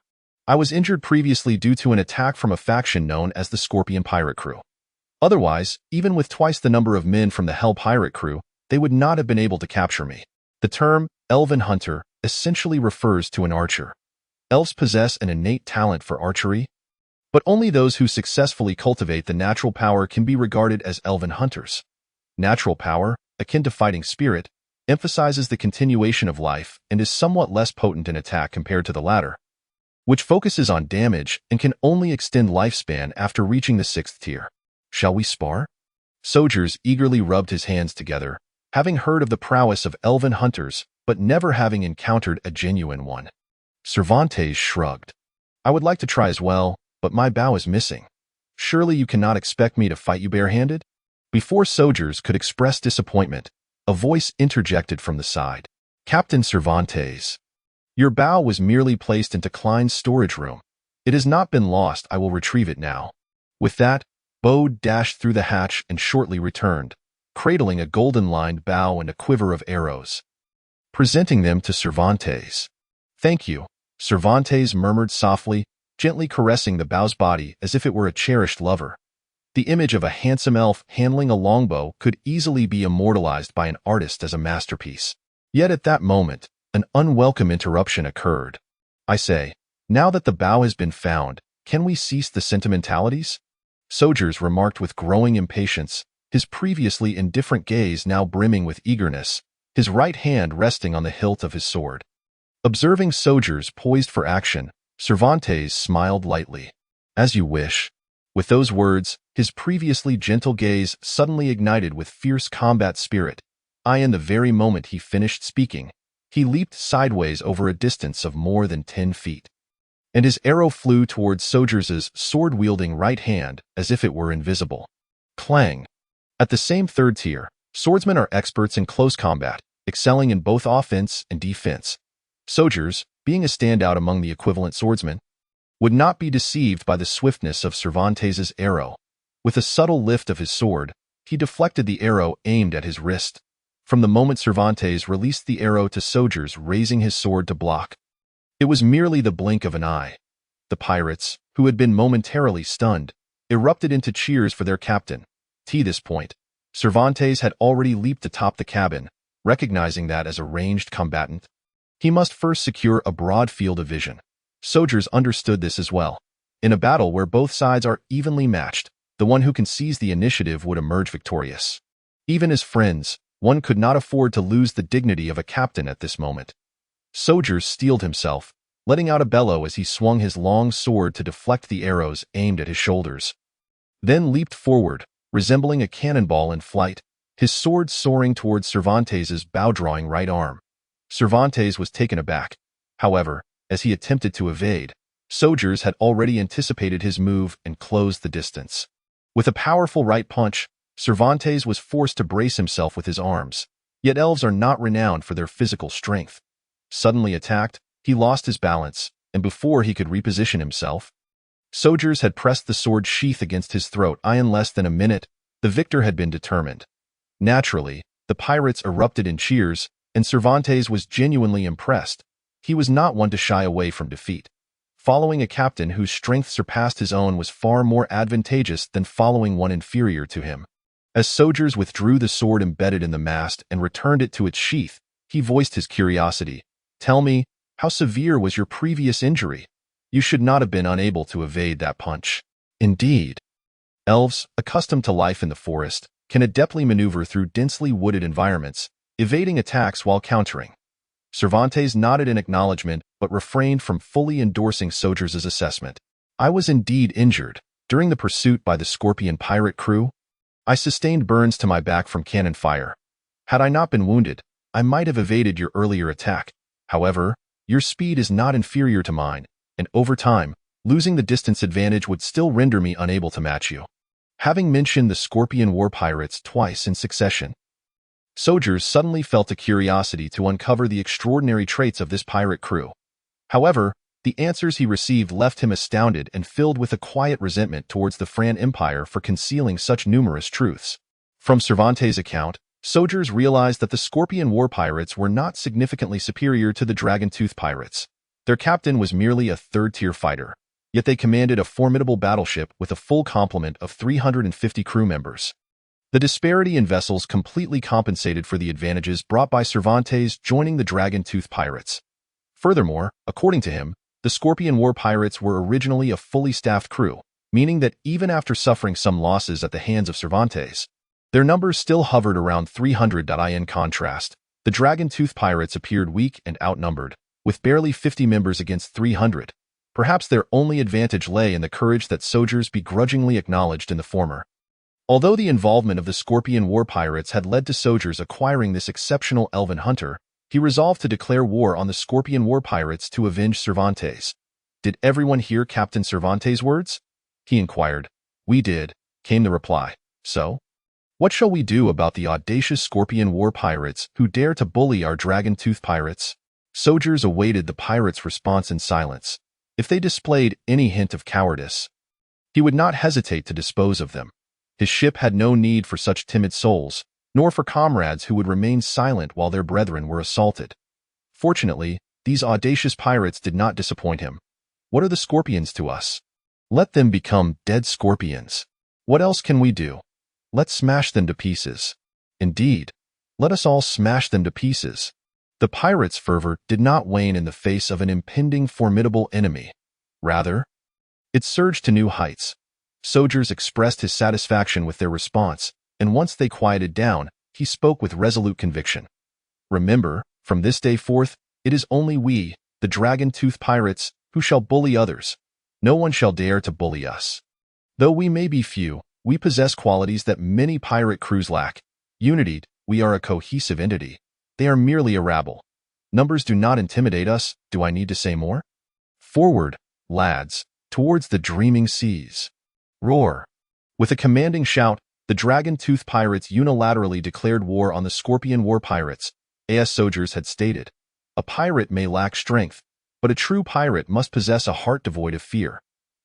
I was injured previously due to an attack from a faction known as the Scorpion Pirate Crew. Otherwise, even with twice the number of men from the Hell Pirate Crew, they would not have been able to capture me. The term Elven Hunter essentially refers to an archer. Elves possess an innate talent for archery, but only those who successfully cultivate the natural power can be regarded as elven hunters. Natural power, akin to fighting spirit, emphasizes the continuation of life and is somewhat less potent in attack compared to the latter, which focuses on damage and can only extend lifespan after reaching the 6th tier. Shall we spar? Sojeas eagerly rubbed his hands together, having heard of the prowess of elven hunters, but never having encountered a genuine one. Cervantes shrugged. I would like to try as well, but my bow is missing. Surely you cannot expect me to fight you barehanded? Before Sojeas could express disappointment, a voice interjected from the side. Captain Cervantes, your bow was merely placed into Klein's storage room. It has not been lost. I will retrieve it now. With that, Bode dashed through the hatch and shortly returned, cradling a golden-lined bow and a quiver of arrows, presenting them to Cervantes. Thank you, Cervantes murmured softly, gently caressing the bow's body as if it were a cherished lover. The image of a handsome elf handling a longbow could easily be immortalized by an artist as a masterpiece. Yet at that moment, an unwelcome interruption occurred. I say, now that the bow has been found, can we cease the sentimentalities? Sojeas remarked with growing impatience, his previously indifferent gaze now brimming with eagerness, his right hand resting on the hilt of his sword. Observing Sojeas poised for action, Cervantes smiled lightly. As you wish. With those words, his previously gentle gaze suddenly ignited with fierce combat spirit. In the very moment he finished speaking, he leaped sideways over a distance of more than 10 feet. And his arrow flew towards Sojeas' sword-wielding right hand as if it were invisible. Clang! At the same 3rd tier, swordsmen are experts in close combat, excelling in both offense and defense. Sojeas, being a standout among the equivalent swordsmen, would not be deceived by the swiftness of Cervantes' arrow. With a subtle lift of his sword, he deflected the arrow aimed at his wrist. From the moment Cervantes released the arrow to Sojeas raising his sword to block, it was merely the blink of an eye. The pirates, who had been momentarily stunned, erupted into cheers for their captain. To this point, Cervantes had already leaped atop the cabin, recognizing that as a ranged combatant, he must first secure a broad field of vision. Sojeas understood this as well. In a battle where both sides are evenly matched, the one who can seize the initiative would emerge victorious. Even as friends, one could not afford to lose the dignity of a captain at this moment. Sojeas steeled himself, letting out a bellow as he swung his long sword to deflect the arrows aimed at his shoulders. Then leaped forward, resembling a cannonball in flight, his sword soaring towards Cervantes' bow-drawing right arm. Cervantes was taken aback. However, as he attempted to evade, Sojeas had already anticipated his move and closed the distance. With a powerful right punch, Cervantes was forced to brace himself with his arms. Yet elves are not renowned for their physical strength. Suddenly attacked, he lost his balance, and before he could reposition himself, Sojeas had pressed the sword sheath against his throat. In less than a minute, the victor had been determined. Naturally, the pirates erupted in cheers, and Cervantes was genuinely impressed. He was not one to shy away from defeat. Following a captain whose strength surpassed his own was far more advantageous than following one inferior to him. As Sojeas withdrew the sword embedded in the mast and returned it to its sheath, he voiced his curiosity. Tell me, how severe was your previous injury? You should not have been unable to evade that punch. Indeed. Elves, accustomed to life in the forest, can adeptly maneuver through densely wooded environments, evading attacks while countering. Cervantes nodded in acknowledgement but refrained from fully endorsing Sojeas' assessment. I was indeed injured. During the pursuit by the Scorpion pirate crew, I sustained burns to my back from cannon fire. Had I not been wounded, I might have evaded your earlier attack. However, your speed is not inferior to mine, and over time, losing the distance advantage would still render me unable to match you. Having mentioned the Scorpion war pirates twice in succession, Sojeas suddenly felt a curiosity to uncover the extraordinary traits of this pirate crew. However, the answers he received left him astounded and filled with a quiet resentment towards the Fran Empire for concealing such numerous truths. From Cervantes' account, Sojeas realized that the Scorpion war pirates were not significantly superior to the Dragon-Tooth pirates. Their captain was merely a third-tier fighter, yet they commanded a formidable battleship with a full complement of 350 crew members. The disparity in vessels completely compensated for the advantages brought by Cervantes joining the Dragon-Tooth pirates. Furthermore, according to him, the Scorpion War pirates were originally a fully staffed crew, meaning that even after suffering some losses at the hands of Cervantes, their numbers still hovered around 300. In contrast, the Dragon-Tooth pirates appeared weak and outnumbered, with barely 50 members against 300. Perhaps their only advantage lay in the courage that Sojeas begrudgingly acknowledged in the former. Although the involvement of the Scorpion War pirates had led to Sojeas acquiring this exceptional elven hunter, he resolved to declare war on the Scorpion War pirates to avenge Cervantes. "Did everyone hear Captain Cervantes' words?" he inquired. "We did," came the reply. "So? What shall we do about the audacious Scorpion War pirates who dare to bully our Dragon-Tooth pirates?" Sojeas awaited the pirates' response in silence. If they displayed any hint of cowardice, he would not hesitate to dispose of them. His ship had no need for such timid souls, nor for comrades who would remain silent while their brethren were assaulted. Fortunately, these audacious pirates did not disappoint him. "What are the scorpions to us? Let them become dead scorpions. What else can we do? Let's smash them to pieces. Indeed, let us all smash them to pieces." The pirates' fervor did not wane in the face of an impending formidable enemy. Rather, it surged to new heights. Sojeas expressed his satisfaction with their response, and once they quieted down, he spoke with resolute conviction. "Remember, from this day forth, it is only we, the Dragon-Tooth pirates, who shall bully others. No one shall dare to bully us. Though we may be few, we possess qualities that many pirate crews lack. Unity, we are a cohesive entity. They are merely a rabble. Numbers do not intimidate us, do I need to say more? Forward, lads, towards the dreaming seas. Roar." With a commanding shout, the Dragon-Tooth pirates unilaterally declared war on the Scorpion War pirates. As Sojeas had stated, a pirate may lack strength, but a true pirate must possess a heart devoid of fear.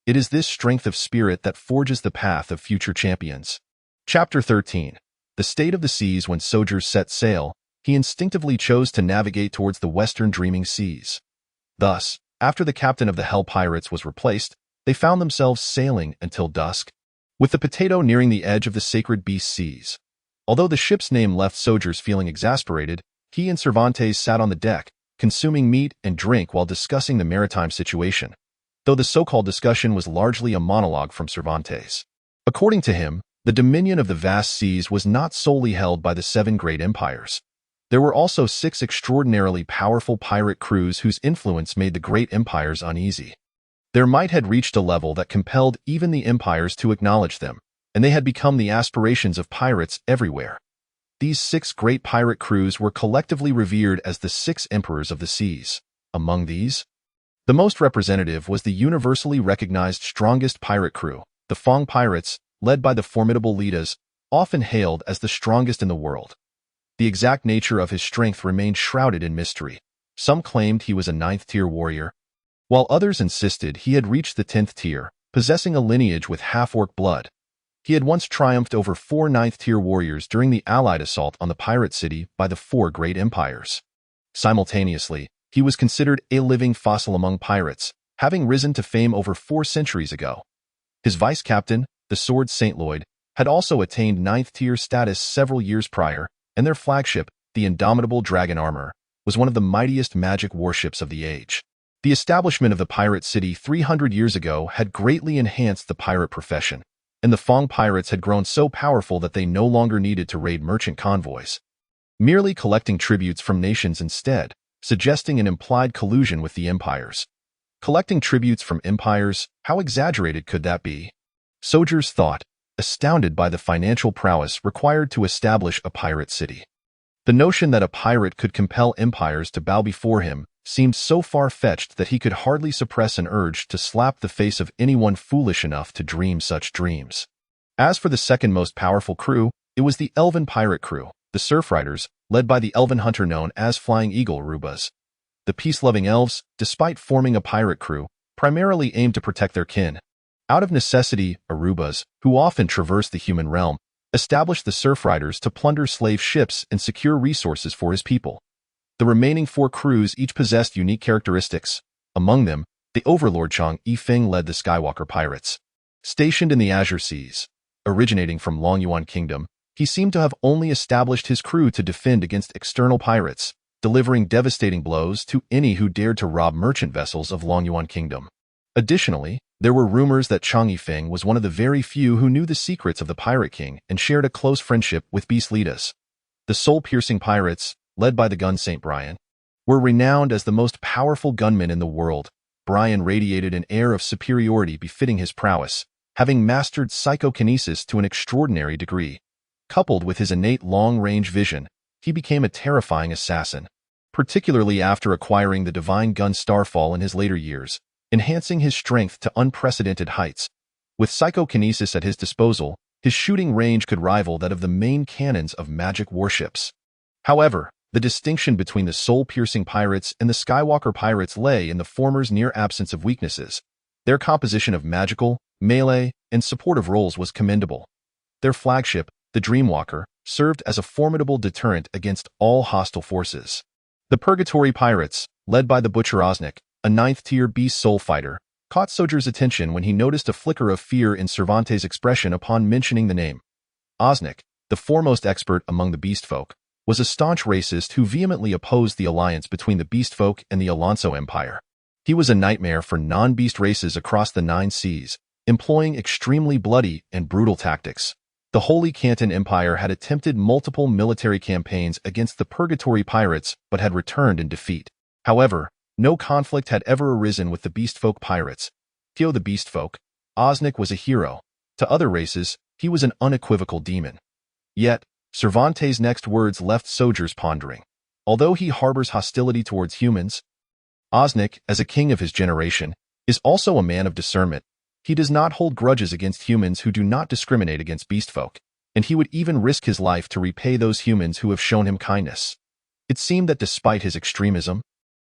It is this strength of spirit that forges the path of future champions. Chapter 13. The state of the seas. When Sojeas set sail, he instinctively chose to navigate towards the western dreaming seas. Thus, after the captain of the Hell Pirates was replaced, they found themselves sailing until dusk, with the potato nearing the edge of the sacred beast seas. Although the ship's name left Sojeas feeling exasperated, he and Cervantes sat on the deck, consuming meat and drink while discussing the maritime situation, though the so-called discussion was largely a monologue from Cervantes. According to him, the dominion of the vast seas was not solely held by the 7 great empires. There were also 6 extraordinarily powerful pirate crews whose influence made the great empires uneasy. Their might had reached a level that compelled even the empires to acknowledge them, and they had become the aspirations of pirates everywhere. These 6 great pirate crews were collectively revered as the 6 emperors of the seas. Among these, the most representative was the universally recognized strongest pirate crew, the Throng pirates, led by the formidable Lidas, often hailed as the strongest in the world. The exact nature of his strength remained shrouded in mystery. Some claimed he was a 9th-tier warrior, while others insisted he had reached the 10th tier, possessing a lineage with half-orc blood. He had once triumphed over 4 9th-tier warriors during the Allied assault on the pirate city by the 4 great empires. Simultaneously, he was considered a living fossil among pirates, having risen to fame over 4 centuries ago. His vice-captain, the Sword St. Lloyd, had also attained 9th-tier status several years prior, and their flagship, the indomitable Dragon Armor, was one of the mightiest magic warships of the age. The establishment of the pirate city 300 years ago had greatly enhanced the pirate profession, and the Throng pirates had grown so powerful that they no longer needed to raid merchant convoys, merely collecting tributes from nations instead, suggesting an implied collusion with the empires. Collecting tributes from empires, how exaggerated could that be? Sojeas thought, astounded by the financial prowess required to establish a pirate city. The notion that a pirate could compel empires to bow before him seemed so far-fetched that he could hardly suppress an urge to slap the face of anyone foolish enough to dream such dreams. As for the second most powerful crew, it was the Elven pirate crew, the Surf Riders, led by the elven hunter known as Flying Eagle Arubas. The peace-loving elves, despite forming a pirate crew, primarily aimed to protect their kin. Out of necessity, Arubas, who often traversed the human realm, established the Surf Riders to plunder slave ships and secure resources for his people. The remaining 4 crews each possessed unique characteristics. Among them, the overlord Chang Yifeng led the Skywalker pirates. Stationed in the Azure Seas, originating from Longyuan Kingdom, he seemed to have only established his crew to defend against external pirates, delivering devastating blows to any who dared to rob merchant vessels of Longyuan Kingdom. Additionally, there were rumors that Chang Yifeng was one of the very few who knew the secrets of the Pirate King and shared a close friendship with beast leaders. The soul-piercing pirates, led by the gun Saint Brian, were renowned as the most powerful gunmen in the world. Brian radiated an air of superiority befitting his prowess, having mastered psychokinesis to an extraordinary degree. Coupled with his innate long-range vision, he became a terrifying assassin, particularly after acquiring the divine gun Starfall in his later years, enhancing his strength to unprecedented heights. With psychokinesis at his disposal, his shooting range could rival that of the main cannons of magic warships. However, the distinction between the soul-piercing pirates and the Skywalker pirates lay in the former's near absence of weaknesses. Their composition of magical, melee, and supportive roles was commendable. Their flagship, the Dreamwalker, served as a formidable deterrent against all hostile forces. The Purgatory Pirates, led by the Butcher Osnick, a 9th-tier beast soul fighter, caught Soldier's attention when he noticed a flicker of fear in Cervantes' expression upon mentioning the name. Osnick, the foremost expert among the beast folk, was a staunch racist who vehemently opposed the alliance between the beast folk and the Alonso Empire. He was a nightmare for non-beast races across the 9 seas, employing extremely bloody and brutal tactics. The Holy Canton Empire had attempted multiple military campaigns against the Purgatory Pirates but had returned in defeat. However, no conflict had ever arisen with the Beastfolk pirates. To the Beastfolk, Osnick was a hero. To other races, he was an unequivocal demon. Yet, Cervantes' next words left Soldier's pondering. Although he harbors hostility towards humans, Osnick, as a king of his generation, is also a man of discernment. He does not hold grudges against humans who do not discriminate against beastfolk, and he would even risk his life to repay those humans who have shown him kindness. It seemed that despite his extremism,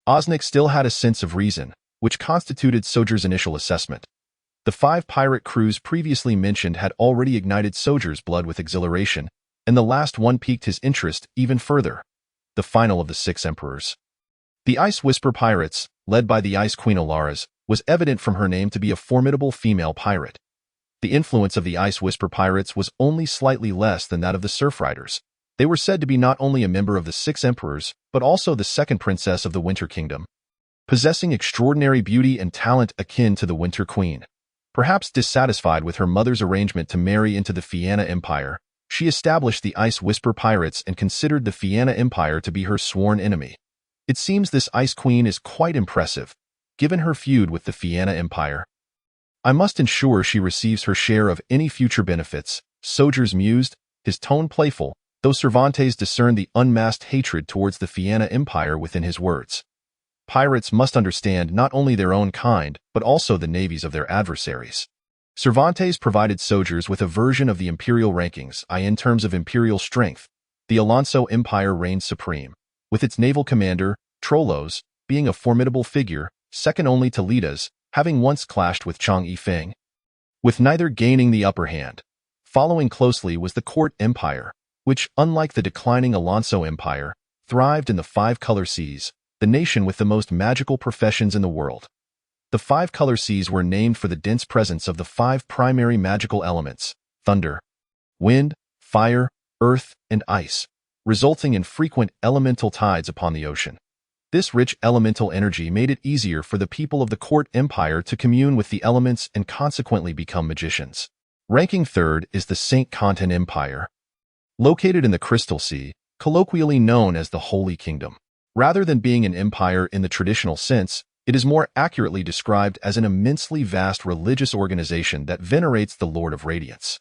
Osnick still had a sense of reason, which constituted Soldier's initial assessment. The 5 pirate crews previously mentioned had already ignited Soldier's blood with exhilaration, and the last one piqued his interest even further. The final of the 6 emperors. The Ice Whisper Pirates, led by the Ice Queen Olaras, was evident from her name to be a formidable female pirate. The influence of the Ice Whisper Pirates was only slightly less than that of the Surf Riders. They were said to be not only a member of the 6 emperors, but also the 2nd princess of the Winter Kingdom, possessing extraordinary beauty and talent akin to the Winter Queen. Perhaps dissatisfied with her mother's arrangement to marry into the Fianna Empire, she established the Ice Whisper Pirates and considered the Fianna Empire to be her sworn enemy. It seems this Ice Queen is quite impressive, given her feud with the Fianna Empire. I must ensure she receives her share of any future benefits, Soldier's mused, his tone playful, though Cervantes discerned the unmasked hatred towards the Fianna Empire within his words. Pirates must understand not only their own kind, but also the navies of their adversaries. Cervantes provided Soldier's with a version of the imperial rankings, in terms of imperial strength. The Alonso Empire reigned supreme, with its naval commander, Trollos, being a formidable figure, second only to Lida's, having once clashed with Chang Yifeng, with neither gaining the upper hand. Following closely was the Court Empire, which, unlike the declining Alonso Empire, thrived in the 5 color seas, the nation with the most magical professions in the world. The 5 color seas were named for the dense presence of the 5 primary magical elements: thunder, wind, fire, earth, and ice, resulting in frequent elemental tides upon the ocean. This rich elemental energy made it easier for the people of the Court Empire to commune with the elements and consequently become magicians. Ranking 3rd is the Saint Content Empire, located in the Crystal Sea, colloquially known as the Holy Kingdom. Rather than being an empire in the traditional sense, it is more accurately described as an immensely vast religious organization that venerates the Lord of Radiance.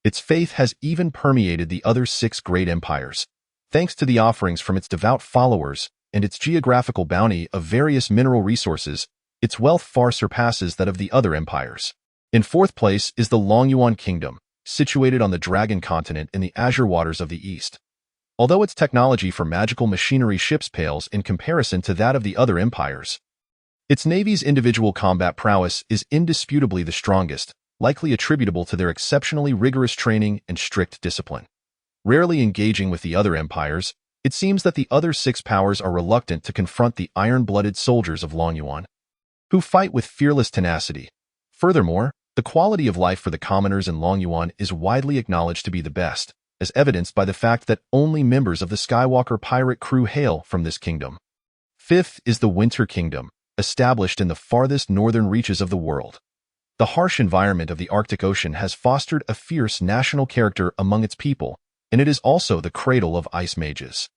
Its faith has even permeated the other 6 great empires. Thanks to the offerings from its devout followers and its geographical bounty of various mineral resources, its wealth far surpasses that of the other empires. In 4th place is the Longyuan Kingdom, situated on the Dragon Continent in the azure waters of the east. Although its technology for magical machinery ships pales in comparison to that of the other empires, its navy's individual combat prowess is indisputably the strongest, likely attributable to their exceptionally rigorous training and strict discipline. Rarely engaging with the other empires, it seems that the other 6 powers are reluctant to confront the iron-blooded soldiers of Longyuan. who fight with fearless tenacity. Furthermore, the quality of life for the commoners in Longyuan is widely acknowledged to be the best, as evidenced by the fact that only members of the Skywalker pirate crew hail from this kingdom. Fifth is the Winter Kingdom, established in the farthest northern reaches of the world. The harsh environment of the Arctic Ocean has fostered a fierce national character among its people, and it is also the cradle of ice mages.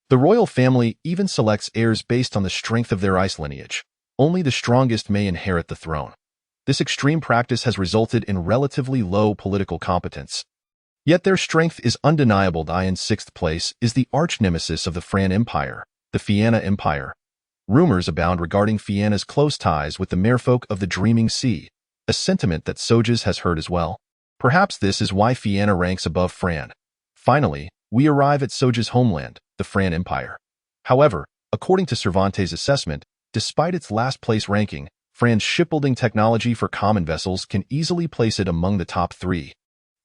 The royal family even selects heirs based on the strength of their ice lineage. Only the strongest may inherit the throne. This extreme practice has resulted in relatively low political competence. Yet their strength is undeniable. In sixth place is the arch-nemesis of the Fran Empire, the Fianna Empire. Rumors abound regarding Fianna's close ties with the merfolk of the Dreaming Sea, a sentiment that Sojas has heard as well. Perhaps this is why Fianna ranks above Fran. Finally, we arrive at Soja's homeland, the Fran Empire. However, according to Cervantes' assessment, despite its last-place ranking, Fran's shipbuilding technology for common vessels can easily place it among the top 3.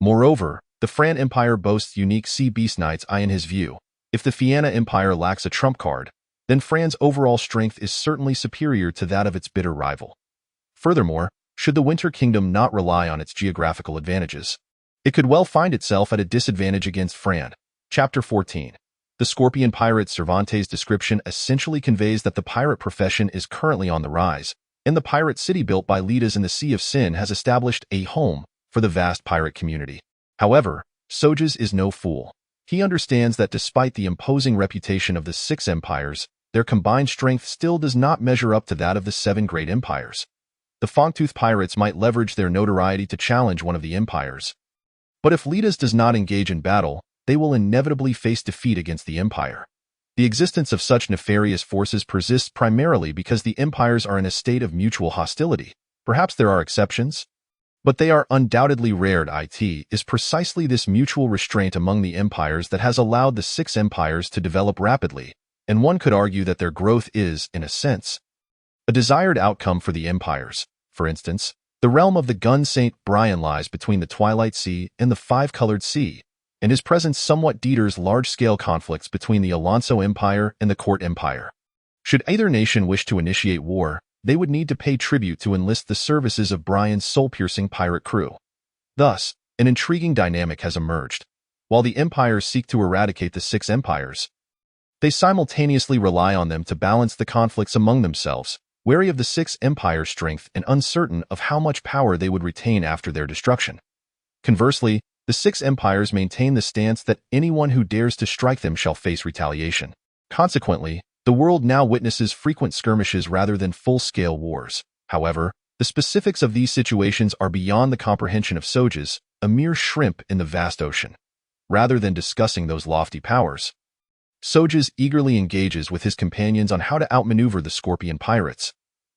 Moreover, the Fran Empire boasts unique sea beast knights. In his view, if the Fianna Empire lacks a trump card, then Fran's overall strength is certainly superior to that of its bitter rival. Furthermore, should the Winter Kingdom not rely on its geographical advantages, it could well find itself at a disadvantage against Fran. Chapter 14. The Scorpion Pirate. Cervantes' description essentially conveys that the pirate profession is currently on the rise, and the pirate city built by Lidas in the Sea of Sin has established a home for the vast pirate community. However, Sojas is no fool. He understands that despite the imposing reputation of the 6 empires, their combined strength still does not measure up to that of the 7 great empires. The Fongtooth pirates might leverage their notoriety to challenge one of the empires. But if Lidas does not engage in battle, they will inevitably face defeat against the empire. The existence of such nefarious forces persists primarily because the empires are in a state of mutual hostility. Perhaps there are exceptions, but they are undoubtedly rare. It is precisely this mutual restraint among the empires that has allowed the 6 empires to develop rapidly, and one could argue that their growth is, in a sense, a desired outcome for the empires. For instance, the realm of the Gun St. Brian lies between the Twilight Sea and the Five-Colored Sea, and his presence somewhat deters large-scale conflicts between the Alonso Empire and the Court Empire. Should either nation wish to initiate war, they would need to pay tribute to enlist the services of Brian's soul-piercing pirate crew. Thus, an intriguing dynamic has emerged. While the empires seek to eradicate the 6 empires, they simultaneously rely on them to balance the conflicts among themselves, wary of the 6 empires' strength and uncertain of how much power they would retain after their destruction. Conversely, the 6 empires maintain the stance that anyone who dares to strike them shall face retaliation. Consequently, the world now witnesses frequent skirmishes rather than full-scale wars. However, the specifics of these situations are beyond the comprehension of Sojas, a mere shrimp in the vast ocean. Rather than discussing those lofty powers, Sojas eagerly engages with his companions on how to outmaneuver the Scorpion pirates.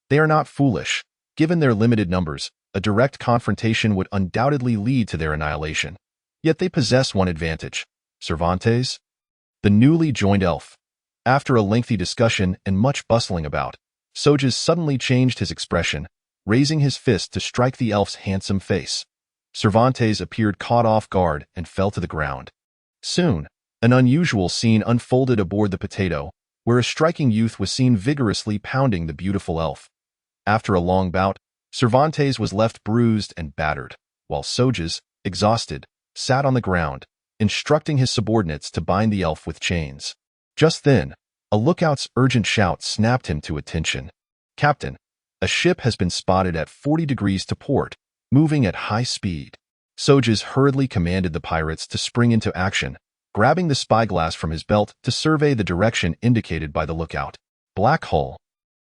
They are not foolish. Given their limited numbers, a direct confrontation would undoubtedly lead to their annihilation. Yet they possess one advantage: Cervantes, the newly joined elf. After a lengthy discussion and much bustling about, Sojas suddenly changed his expression, raising his fist to strike the elf's handsome face. Cervantes appeared caught off guard and fell to the ground. Soon, an unusual scene unfolded aboard the Potato, where a striking youth was seen vigorously pounding the beautiful elf. After a long bout, Cervantes was left bruised and battered, while Sojas, exhausted, sat on the ground, instructing his subordinates to bind the elf with chains. Just then, a lookout's urgent shout snapped him to attention. "Captain, a ship has been spotted at 40 degrees to port, moving at high speed." Sojas hurriedly commanded the pirates to spring into action, grabbing the spyglass from his belt to survey the direction indicated by the lookout. Black hull,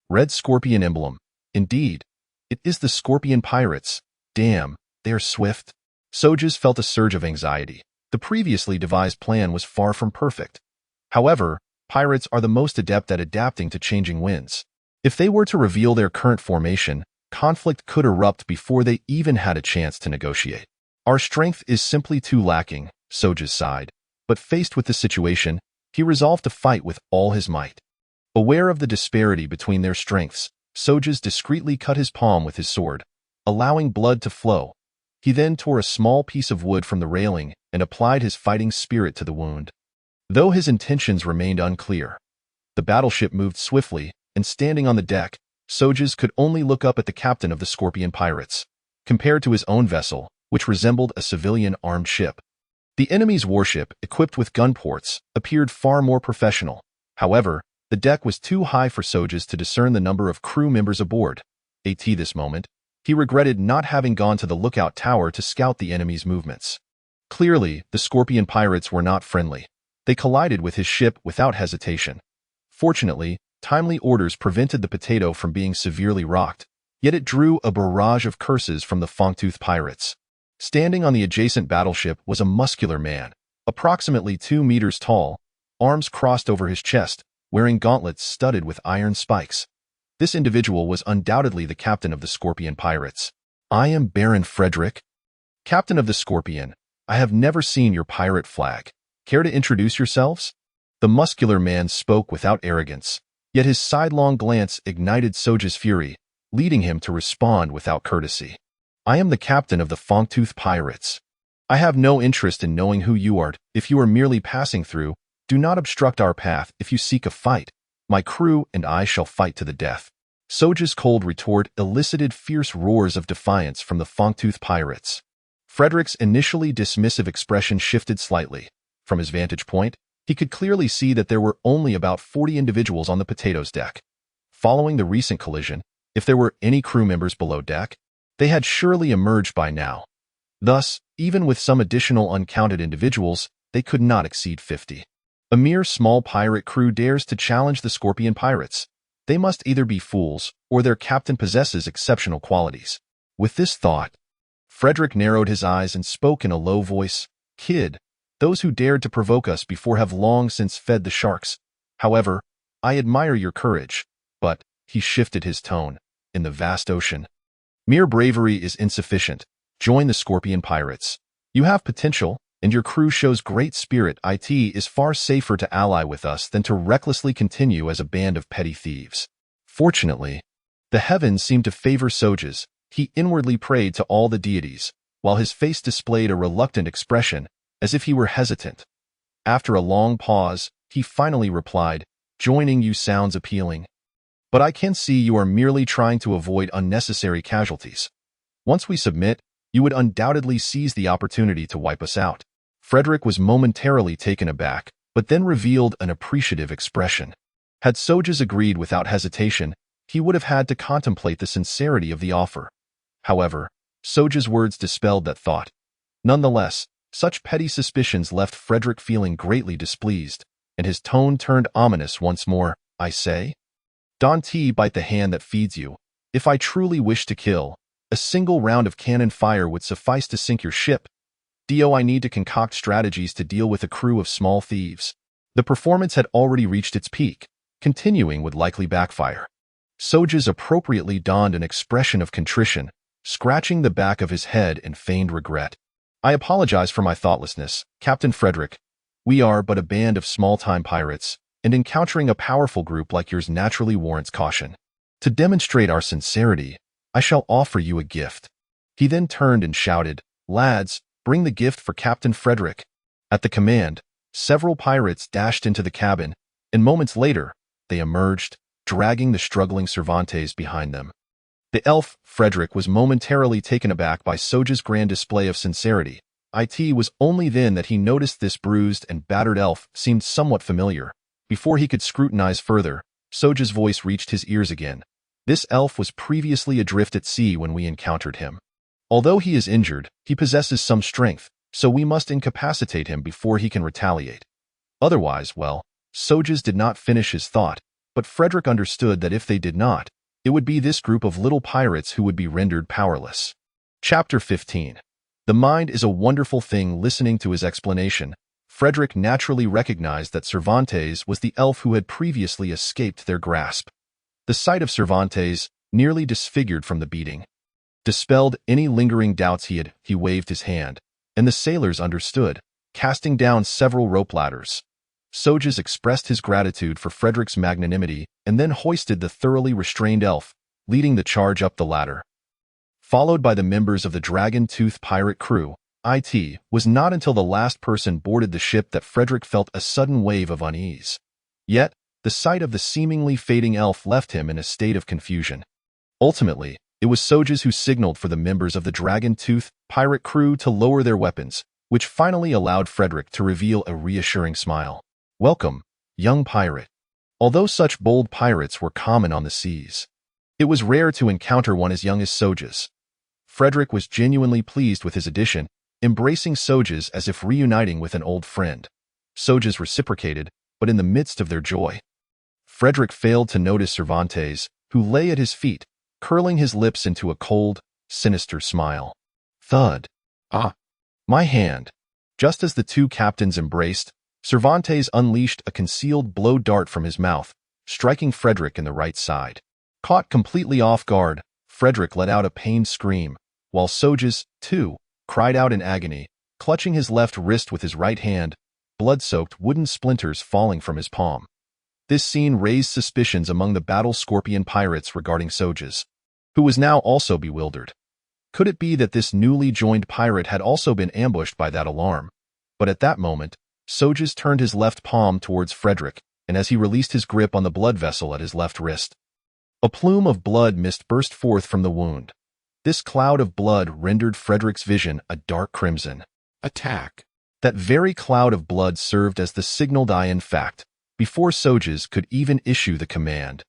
red scorpion emblem. Indeed, it is the Scorpion pirates. Damn, they're swift. Sojas felt a surge of anxiety. The previously devised plan was far from perfect. However, pirates are the most adept at adapting to changing winds. If they were to reveal their current formation, conflict could erupt before they even had a chance to negotiate. "Our strength is simply too lacking," Sojas sighed. But faced with the situation, he resolved to fight with all his might. Aware of the disparity between their strengths, Sojas discreetly cut his palm with his sword, allowing blood to flow. He then tore a small piece of wood from the railing and applied his fighting spirit to the wound. Though his intentions remained unclear, the battleship moved swiftly, and standing on the deck, Sojas could only look up at the captain of the Scorpion pirates. Compared to his own vessel, which resembled a civilian armed ship, the enemy's warship, equipped with gun ports, appeared far more professional. However, the deck was too high for Sojas to discern the number of crew members aboard. At this moment, he regretted not having gone to the lookout tower to scout the enemy's movements. Clearly, the Scorpion pirates were not friendly. They collided with his ship without hesitation. Fortunately, timely orders prevented the potato from being severely rocked, yet it drew a barrage of curses from the Fangtooth pirates. Standing on the adjacent battleship was a muscular man, approximately 2 meters tall, arms crossed over his chest, wearing gauntlets studded with iron spikes. This individual was undoubtedly the captain of the Scorpion pirates. "I am Baron Frederick, captain of the Scorpion. I have never seen your pirate flag. Care to introduce yourselves?" The muscular man spoke without arrogance, yet his sidelong glance ignited Soja's fury, leading him to respond without courtesy. "I am the captain of the Fangtooth pirates. I have no interest in knowing who you are. If you are merely passing through, do not obstruct our path. If you seek a fight, my crew and I shall fight to the death." Soja's cold retort elicited fierce roars of defiance from the Fangtooth pirates. Frederick's initially dismissive expression shifted slightly. From his vantage point, he could clearly see that there were only about 40 individuals on the potato's deck. Following the recent collision, if there were any crew members below deck, they had surely emerged by now. Thus, even with some additional uncounted individuals, they could not exceed 50. A mere small pirate crew dares to challenge the Scorpion pirates. They must either be fools or their captain possesses exceptional qualities. With this thought, Frederick narrowed his eyes and spoke in a low voice. "Kid, those who dared to provoke us before have long since fed the sharks. However, I admire your courage, but," he shifted his tone, "in the vast ocean, mere bravery is insufficient. Join the Scorpion pirates. You have potential, and your crew shows great spirit. It is far safer to ally with us than to recklessly continue as a band of petty thieves." Fortunately, the heavens seemed to favor Sojas. He inwardly prayed to all the deities, while his face displayed a reluctant expression, as if he were hesitant. After a long pause, he finally replied, "Joining you sounds appealing. But I can see you are merely trying to avoid unnecessary casualties. Once we submit, you would undoubtedly seize the opportunity to wipe us out." Frederick was momentarily taken aback, but then revealed an appreciative expression. Had Sojas agreed without hesitation, he would have had to contemplate the sincerity of the offer. However, Soja's words dispelled that thought. Nonetheless, such petty suspicions left Frederick feeling greatly displeased, and his tone turned ominous once more. "I say? Don't bite the hand that feeds you. If I truly wish to kill, a single round of cannon fire would suffice to sink your ship. I need to concoct strategies to deal with a crew of small thieves." The performance had already reached its peak. Continuing would likely backfire. Sojas appropriately donned an expression of contrition, scratching the back of his head in feigned regret. "I apologize for my thoughtlessness, Captain Frederick. We are but a band of small-time pirates, and encountering a powerful group like yours naturally warrants caution. To demonstrate our sincerity, I shall offer you a gift." He then turned and shouted, "Lads, bring the gift for Captain Frederick." At the command, several pirates dashed into the cabin, and moments later, they emerged, dragging the struggling Cervantes behind them. The elf, Frederick, was momentarily taken aback by Soja's grand display of sincerity. It was only then that he noticed this bruised and battered elf seemed somewhat familiar. Before he could scrutinize further, Soja's voice reached his ears again. "This elf was previously adrift at sea when we encountered him. Although he is injured, he possesses some strength, so we must incapacitate him before he can retaliate. Otherwise, well," Sojas did not finish his thought, but Frederick understood that if they did not, it would be this group of little pirates who would be rendered powerless. Chapter 15. The mind is a wonderful thing. Listening to his explanation, Frederick naturally recognized that Cervantes was the elf who had previously escaped their grasp. The sight of Cervantes, nearly disfigured from the beating, dispelled any lingering doubts he waved his hand, and the sailors understood, casting down several rope ladders. Sojas expressed his gratitude for Frederick's magnanimity and then hoisted the thoroughly restrained elf, leading the charge up the ladder. Followed by the members of the Dragon-Tooth pirate crew, it was not until the last person boarded the ship that Frederick felt a sudden wave of unease. Yet, the sight of the seemingly fading elf left him in a state of confusion. Ultimately, it was Sojas who signaled for the members of the Dragon-Tooth pirate crew to lower their weapons, which finally allowed Frederick to reveal a reassuring smile. "Welcome, young pirate." Although such bold pirates were common on the seas, it was rare to encounter one as young as Sojas. Frederick was genuinely pleased with his addition, embracing Sojas as if reuniting with an old friend. Sojas reciprocated, but in the midst of their joy, Frederick failed to notice Cervantes, who lay at his feet, curling his lips into a cold, sinister smile. Thud. "Ah, my hand." Just as the two captains embraced, Cervantes unleashed a concealed blow dart from his mouth, striking Frederick in the right side. Caught completely off guard, Frederick let out a pained scream, while Sojas, too, cried out in agony, clutching his left wrist with his right hand, blood-soaked wooden splinters falling from his palm. This scene raised suspicions among the Battle Scorpion pirates regarding Sojas, who was now also bewildered. Could it be that this newly joined pirate had also been ambushed by that alarm? But at that moment, Sojas turned his left palm towards Frederick, and as he released his grip on the blood vessel at his left wrist, a plume of blood mist burst forth from the wound. This cloud of blood rendered Frederick's vision a dark crimson. Attack. That very cloud of blood served as the signaled in fact, before Sojas could even issue the command.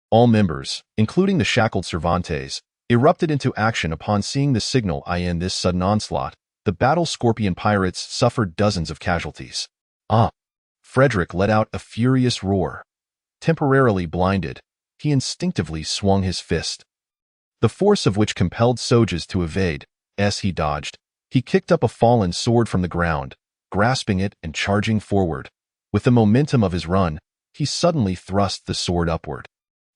All members, including the shackled Cervantes, erupted into action upon seeing the signal in this sudden onslaught. The Battle Scorpion pirates suffered dozens of casualties. "Ah!" Frederick let out a furious roar. Temporarily blinded, he instinctively swung his fist, the force of which compelled Sojas to evade. As he dodged, he kicked up a fallen sword from the ground, grasping it and charging forward. With the momentum of his run, he suddenly thrust the sword upward.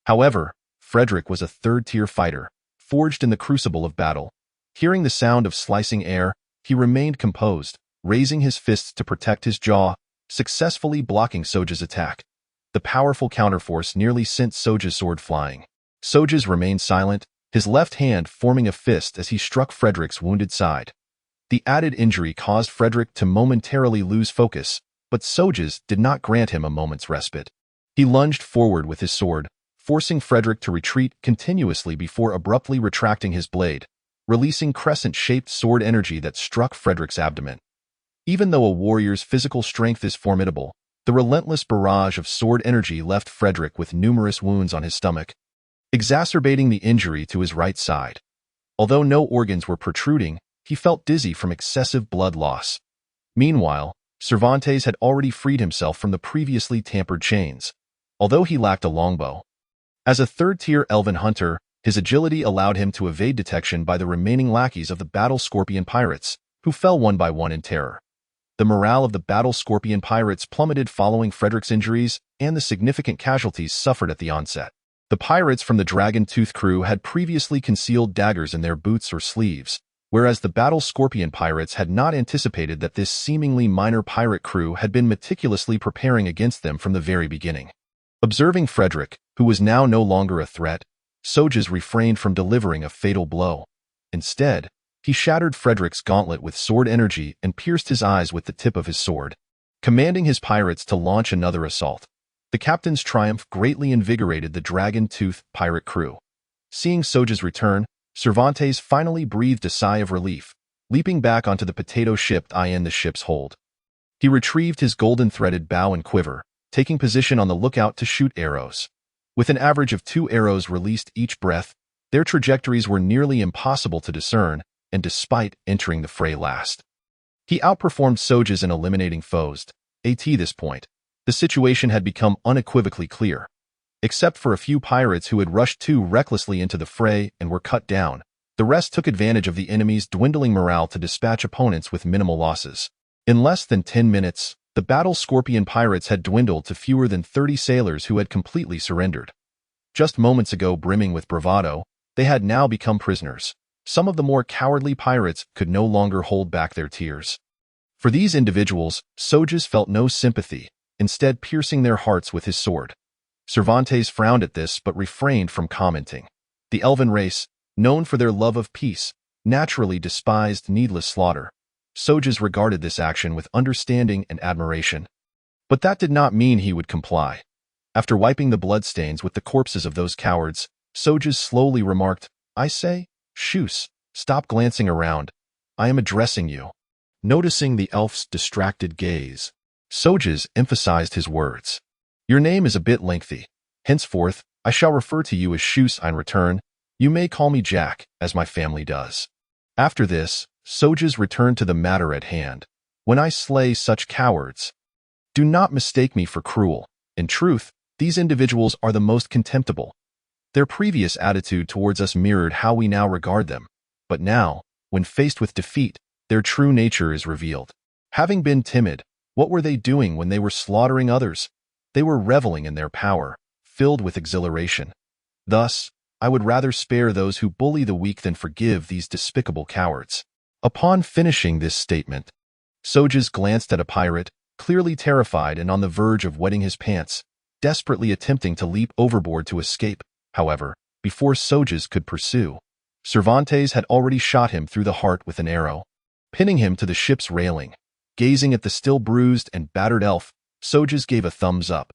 However, Frederick was a third-tier fighter, forged in the crucible of battle. Hearing the sound of slicing air, he remained composed, raising his fists to protect his jaw, successfully blocking Sojas' attack. The powerful counterforce nearly sent Sojas' sword flying. Sojas remained silent, his left hand forming a fist as he struck Frederick's wounded side. The added injury caused Frederick to momentarily lose focus, but Sojas did not grant him a moment's respite. He lunged forward with his sword, forcing Frederick to retreat continuously before abruptly retracting his blade, releasing crescent-shaped sword energy that struck Frederick's abdomen. Even though a warrior's physical strength is formidable, the relentless barrage of sword energy left Frederick with numerous wounds on his stomach, exacerbating the injury to his right side. Although no organs were protruding, he felt dizzy from excessive blood loss. Meanwhile, Cervantes had already freed himself from the previously tampered chains, although he lacked a longbow. As a third-tier elven hunter, his agility allowed him to evade detection by the remaining lackeys of the Battle Scorpion pirates, who fell one by one in terror. The morale of the Battle Scorpion pirates plummeted following Frederick's injuries and the significant casualties suffered at the onset. The pirates from the Dragon-Tooth crew had previously concealed daggers in their boots or sleeves, whereas the Battle Scorpion pirates had not anticipated that this seemingly minor pirate crew had been meticulously preparing against them from the very beginning. Observing Frederick, who was now no longer a threat, Sojas refrained from delivering a fatal blow. Instead, he shattered Frederick's gauntlet with sword energy and pierced his eyes with the tip of his sword, commanding his pirates to launch another assault. The captain's triumph greatly invigorated the Dragon-Tooth pirate crew. Seeing Sojas return, Cervantes finally breathed a sigh of relief, leaping back onto the potato ship in the ship's hold. He retrieved his golden-threaded bow and quiver, taking position on the lookout to shoot arrows. With an average of 2 arrows released each breath, their trajectories were nearly impossible to discern, and despite entering the fray last, he outperformed Sojas in eliminating foes. At this point, the situation had become unequivocally clear. Except for a few pirates who had rushed too recklessly into the fray and were cut down, the rest took advantage of the enemy's dwindling morale to dispatch opponents with minimal losses. In less than 10 minutes, the Battle Scorpion pirates had dwindled to fewer than 30 sailors who had completely surrendered. Just moments ago brimming with bravado, they had now become prisoners. Some of the more cowardly pirates could no longer hold back their tears. For these individuals, Sojas felt no sympathy, instead piercing their hearts with his sword. Cervantes frowned at this but refrained from commenting. The elven race, known for their love of peace, naturally despised needless slaughter. Sojas regarded this action with understanding and admiration. But that did not mean he would comply. After wiping the bloodstains with the corpses of those cowards, Sojas slowly remarked, I say, Shoes, stop glancing around. I am addressing you. Noticing the elf's distracted gaze, Sojas emphasized his words. Your name is a bit lengthy. Henceforth, I shall refer to you as Shoes in return. You may call me Jack, as my family does. After this, Sojas returned to the matter at hand. When I slay such cowards, do not mistake me for cruel. In truth, these individuals are the most contemptible. Their previous attitude towards us mirrored how we now regard them. But now, when faced with defeat, their true nature is revealed. Having been timid, what were they doing when they were slaughtering others? They were reveling in their power, filled with exhilaration. Thus, I would rather spare those who bully the weak than forgive these despicable cowards. Upon finishing this statement, Sojas glanced at a pirate, clearly terrified and on the verge of wetting his pants, desperately attempting to leap overboard to escape. However, before Sojas could pursue, Cervantes had already shot him through the heart with an arrow, pinning him to the ship's railing. Gazing at the still bruised and battered elf, Sojas gave a thumbs up.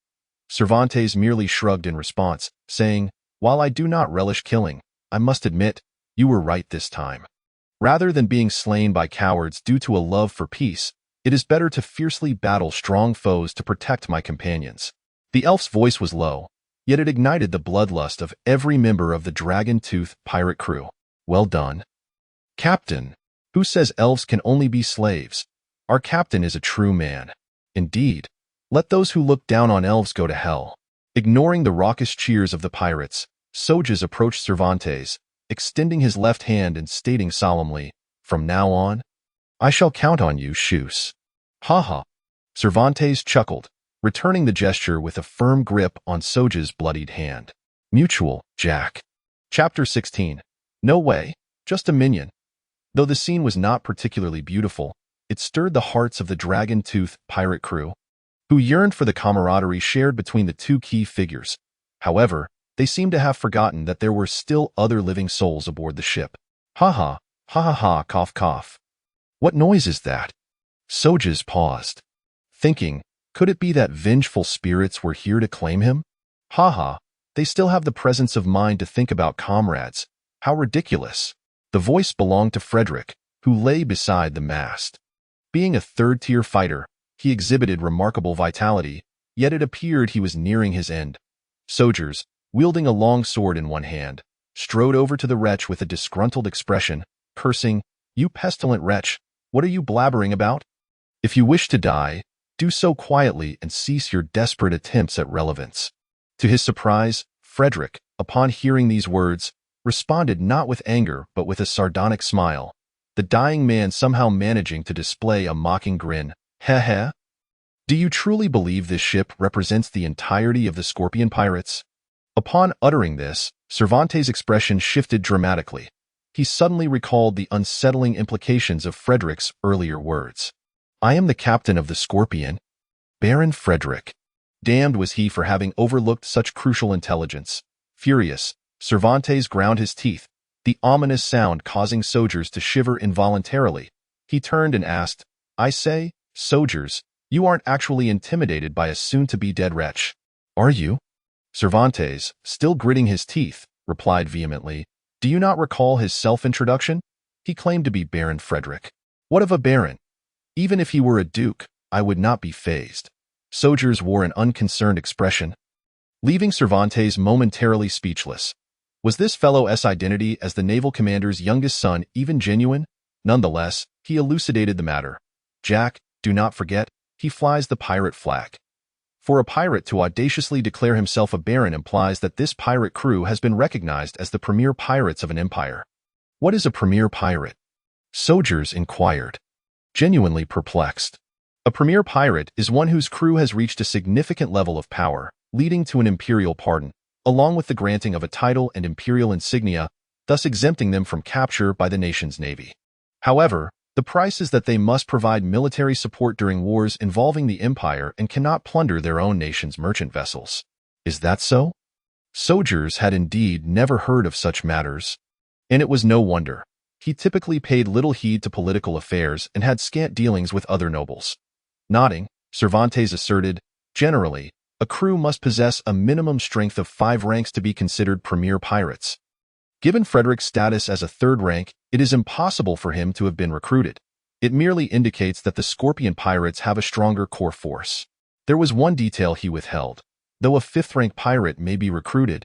Cervantes merely shrugged in response, saying, While I do not relish killing, I must admit, you were right this time. Rather than being slain by cowards due to a love for peace, it is better to fiercely battle strong foes to protect my companions. The elf's voice was low, yet it ignited the bloodlust of every member of the Dragon-Tooth pirate crew. Well done. Captain, who says elves can only be slaves? Our captain is a true man. Indeed, let those who look down on elves go to hell. Ignoring the raucous cheers of the pirates, Sojas approached Cervantes, extending his left hand and stating solemnly, From now on, I shall count on you, Shoes. Ha ha. Cervantes chuckled, returning the gesture with a firm grip on Sojas' bloodied hand. Mutual, Jack. Chapter 16. No way, just a minion. Though the scene was not particularly beautiful, it stirred the hearts of the Dragon-Tooth pirate crew, who yearned for the camaraderie shared between the two key figures. However, they seemed to have forgotten that there were still other living souls aboard the ship. Ha ha, ha ha ha, cough cough. What noise is that? Sojas paused, thinking, could it be that vengeful spirits were here to claim him? Ha ha, they still have the presence of mind to think about comrades. How ridiculous. The voice belonged to Frederick, who lay beside the mast. Being a third-tier fighter, he exhibited remarkable vitality, yet it appeared he was nearing his end. Sojas, wielding a long sword in one hand, strode over to the wretch with a disgruntled expression, cursing, You pestilent wretch, what are you blabbering about? If you wish to die, do so quietly and cease your desperate attempts at relevance. To his surprise, Frederick, upon hearing these words, responded not with anger but with a sardonic smile, the dying man somehow managing to display a mocking grin. Heh heh? Do you truly believe this ship represents the entirety of the Scorpion pirates? Upon uttering this, Cervantes' expression shifted dramatically. He suddenly recalled the unsettling implications of Frederick's earlier words. I am the captain of the Scorpion. Baron Frederick. Damned was he for having overlooked such crucial intelligence. Furious, Cervantes ground his teeth, the ominous sound causing Sojas to shiver involuntarily. He turned and asked, I say, Sojas, you aren't actually intimidated by a soon-to-be dead wretch, are you? Cervantes, still gritting his teeth, replied vehemently, Do you not recall his self-introduction? He claimed to be Baron Frederick. What of a baron? Even if he were a duke, I would not be fazed. Sojas wore an unconcerned expression, leaving Cervantes momentarily speechless. Was this fellow's identity as the naval commander's youngest son even genuine? Nonetheless, he elucidated the matter. Jack, do not forget, he flies the pirate flag. For a pirate to audaciously declare himself a baron implies that this pirate crew has been recognized as the premier pirates of an empire. What is a premier pirate? Sojas inquired, genuinely perplexed. A premier pirate is one whose crew has reached a significant level of power, leading to an imperial pardon, along with the granting of a title and imperial insignia, thus exempting them from capture by the nation's navy. However, the price is that they must provide military support during wars involving the empire and cannot plunder their own nation's merchant vessels. Is that so? Sojas had indeed never heard of such matters, and it was no wonder. He typically paid little heed to political affairs and had scant dealings with other nobles. Nodding, Cervantes asserted, Generally, A crew must possess a minimum strength of 5 ranks to be considered premier pirates. Given Frederick's status as a 3rd rank, it is impossible for him to have been recruited. It merely indicates that the Scorpion pirates have a stronger core force. There was one detail he withheld. Though a 5th-rank pirate may be recruited,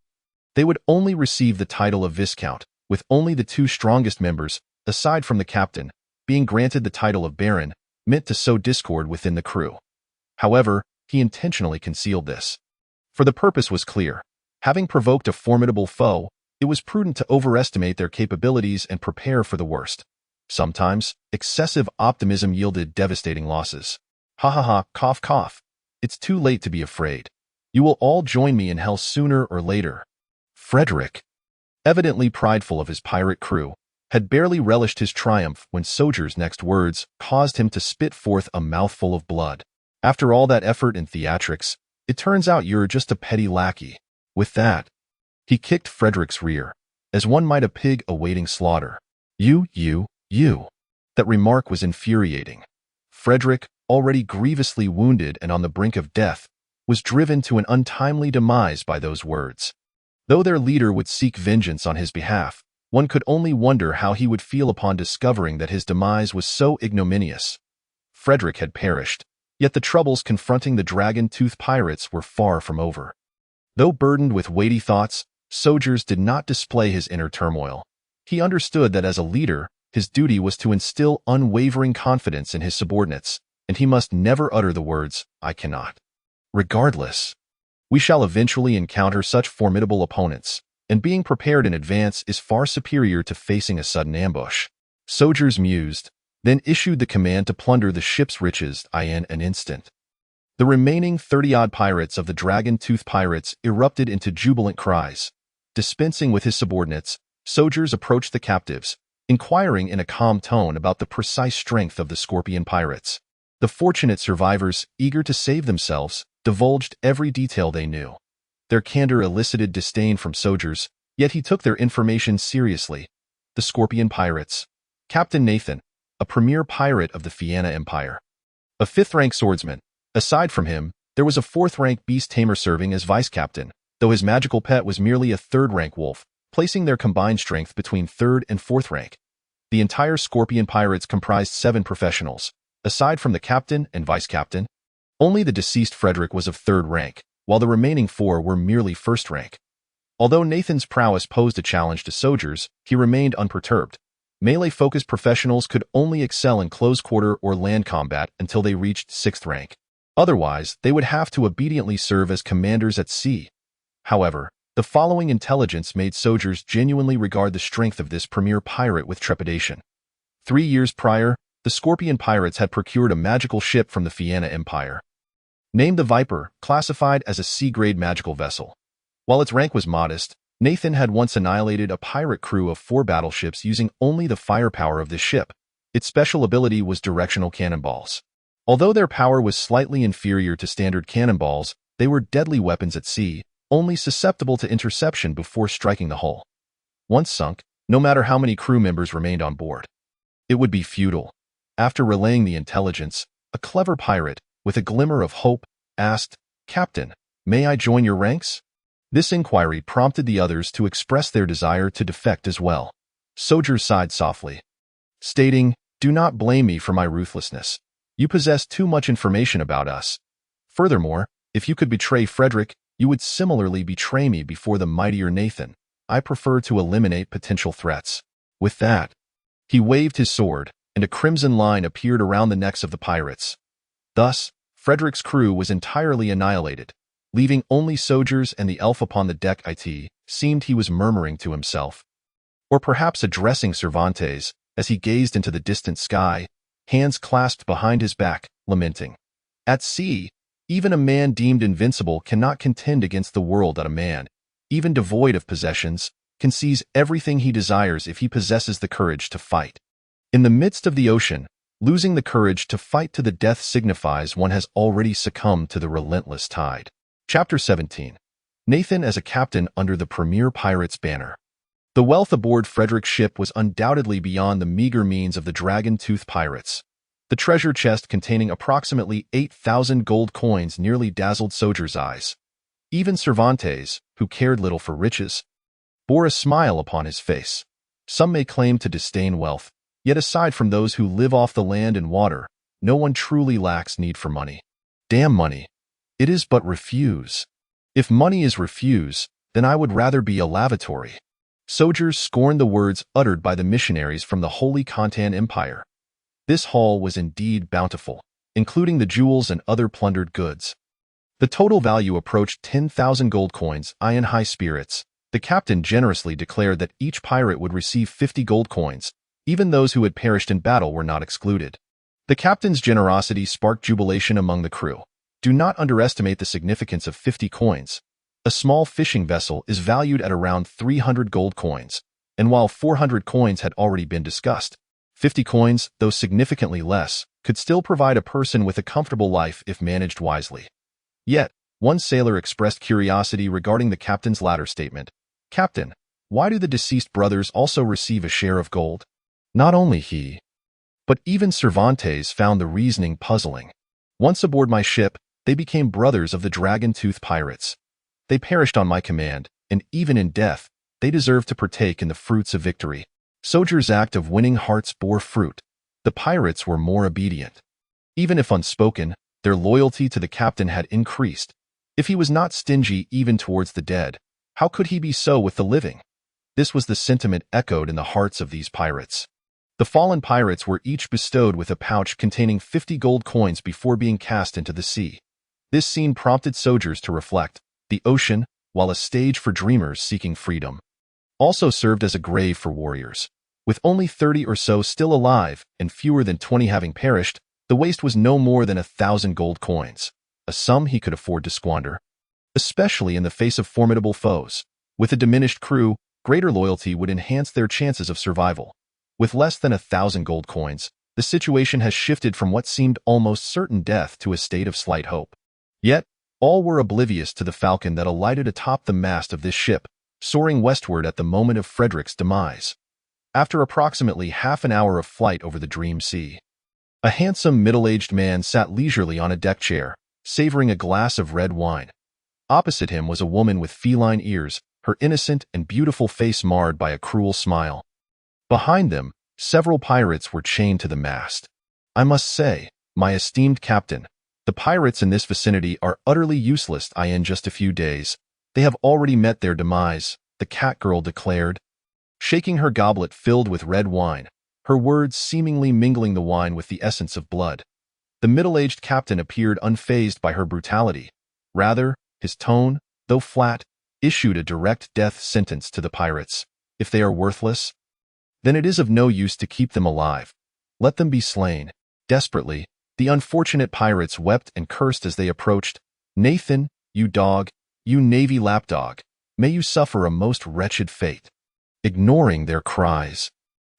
they would only receive the title of Viscount, with only the 2 strongest members, aside from the captain, being granted the title of Baron, meant to sow discord within the crew. However, he intentionally concealed this. For the purpose was clear. Having provoked a formidable foe, it was prudent to overestimate their capabilities and prepare for the worst. Sometimes, excessive optimism yielded devastating losses. Ha ha ha, cough cough. It's too late to be afraid. You will all join me in hell sooner or later. Frederick, evidently prideful of his pirate crew, had barely relished his triumph when Soldier's next words caused him to spit forth a mouthful of blood. After all that effort and theatrics, it turns out you're just a petty lackey. With that, he kicked Frederick's rear, as one might a pig awaiting slaughter. You. That remark was infuriating. Frederick, already grievously wounded and on the brink of death, was driven to an untimely demise by those words. Though their leader would seek vengeance on his behalf, one could only wonder how he would feel upon discovering that his demise was so ignominious. Frederick had perished, yet the troubles confronting the dragon-toothed pirates were far from over. Though burdened with weighty thoughts, Sojas did not display his inner turmoil. He understood that as a leader, his duty was to instill unwavering confidence in his subordinates, and he must never utter the words, "I cannot." Regardless, we shall eventually encounter such formidable opponents, and being prepared in advance is far superior to facing a sudden ambush. Sojas mused, then issued the command to plunder the ship's riches in an instant. The remaining 30-odd pirates of the dragon-toothed pirates erupted into jubilant cries. Dispensing with his subordinates, Sojas approached the captives, inquiring in a calm tone about the precise strength of the Scorpion pirates. The fortunate survivors, eager to save themselves, divulged every detail they knew. Their candor elicited disdain from Sojas, yet he took their information seriously. The Scorpion pirates. Captain Nathan, a premier pirate of the Fianna Empire. A 5th-rank swordsman. Aside from him, there was a 4th-rank beast tamer serving as vice-captain, though his magical pet was merely a 3rd-rank wolf, placing their combined strength between 3rd and 4th rank. The entire Scorpion pirates comprised 7 professionals. Aside from the captain and vice-captain, only the deceased Frederick was of 3rd rank, while the remaining 4 were merely 1st rank. Although Nathan's prowess posed a challenge to Sojas, he remained unperturbed. Melee-focused professionals could only excel in close-quarter or land combat until they reached 6th rank. Otherwise, they would have to obediently serve as commanders at sea. However, the following intelligence made Sojas genuinely regard the strength of this premier pirate with trepidation. 3 years prior, the Scorpion pirates had procured a magical ship from the Fianna Empire. Named the Viper, classified as a C-grade magical vessel. While its rank was modest, Nathan had once annihilated a pirate crew of 4 battleships using only the firepower of this ship. Its special ability was directional cannonballs. Although their power was slightly inferior to standard cannonballs, they were deadly weapons at sea, only susceptible to interception before striking the hull. Once sunk, no matter how many crew members remained on board, it would be futile. After relaying the intelligence, a clever pirate, with a glimmer of hope, asked, "Captain, may I join your ranks?" This inquiry prompted the others to express their desire to defect as well. Sojas sighed softly, stating, "Do not blame me for my ruthlessness. You possess too much information about us. Furthermore, if you could betray Frederick, you would similarly betray me before the mightier Nathan. I prefer to eliminate potential threats." With that, he waved his sword, and a crimson line appeared around the necks of the pirates. Thus, Frederick's crew was entirely annihilated, leaving only Sojas and the elf upon the deck. It seemed he was murmuring to himself, or perhaps addressing Cervantes, as he gazed into the distant sky, hands clasped behind his back, lamenting. At sea, even a man deemed invincible cannot contend against the world that a man, even devoid of possessions, can seize everything he desires if he possesses the courage to fight. In the midst of the ocean, losing the courage to fight to the death signifies one has already succumbed to the relentless tide. Chapter 17. Nathan as a captain under the premier pirate's banner. The wealth aboard Frederick's ship was undoubtedly beyond the meager means of the dragon-toothed pirates. The treasure chest containing approximately 8,000 gold coins nearly dazzled Soldier's eyes. Even Cervantes, who cared little for riches, bore a smile upon his face. Some may claim to disdain wealth, yet aside from those who live off the land and water, no one truly lacks need for money. Damn money. It is but refuse. If money is refuse, then I would rather be a lavatory. Soldiers scorned the words uttered by the missionaries from the Holy Khotan Empire. This haul was indeed bountiful, including the jewels and other plundered goods. The total value approached 10,000 gold coins. In high spirits, the captain generously declared that each pirate would receive 50 gold coins. Even those who had perished in battle were not excluded. The captain's generosity sparked jubilation among the crew. Do not underestimate the significance of 50 coins. A small fishing vessel is valued at around 300 gold coins, and while 400 coins had already been discussed, 50 coins, though significantly less, could still provide a person with a comfortable life if managed wisely. Yet, one sailor expressed curiosity regarding the captain's latter statement. "Captain, why do the deceased brothers also receive a share of gold?" Not only he, but even Cervantes found the reasoning puzzling. "Once aboard my ship, they became brothers of the dragon-toothed pirates. They perished on my command, and even in death, they deserved to partake in the fruits of victory." Soldier's act of winning hearts bore fruit. The pirates were more obedient. Even if unspoken, their loyalty to the captain had increased. If he was not stingy even towards the dead, how could he be so with the living? This was the sentiment echoed in the hearts of these pirates. The fallen pirates were each bestowed with a pouch containing 50 gold coins before being cast into the sea. This scene prompted soldiers to reflect. The ocean, while a stage for dreamers seeking freedom, also served as a grave for warriors. With only 30 or so still alive and fewer than 20 having perished, the waste was no more than 1,000 gold coins, a sum he could afford to squander. Especially in the face of formidable foes. With a diminished crew, greater loyalty would enhance their chances of survival. With less than 1,000 gold coins, the situation has shifted from what seemed almost certain death to a state of slight hope. Yet, all were oblivious to the falcon that alighted atop the mast of this ship, soaring westward at the moment of Frederick's demise. After approximately half an hour of flight over the dream sea, a handsome middle-aged man sat leisurely on a deck chair, savoring a glass of red wine. Opposite him was a woman with feline ears, her innocent and beautiful face marred by a cruel smile. Behind them, several pirates were chained to the mast. "I must say, my esteemed captain, the pirates in this vicinity are utterly useless. In just a few days, they have already met their demise," the cat girl declared, shaking her goblet filled with red wine, her words seemingly mingling the wine with the essence of blood. The middle-aged captain appeared unfazed by her brutality. Rather, his tone, though flat, issued a direct death sentence to the pirates. "If they are worthless, then it is of no use to keep them alive. Let them be slain." Desperately, the unfortunate pirates wept and cursed as they approached. "Nathan, you dog, you navy lapdog, may you suffer a most wretched fate." Ignoring their cries,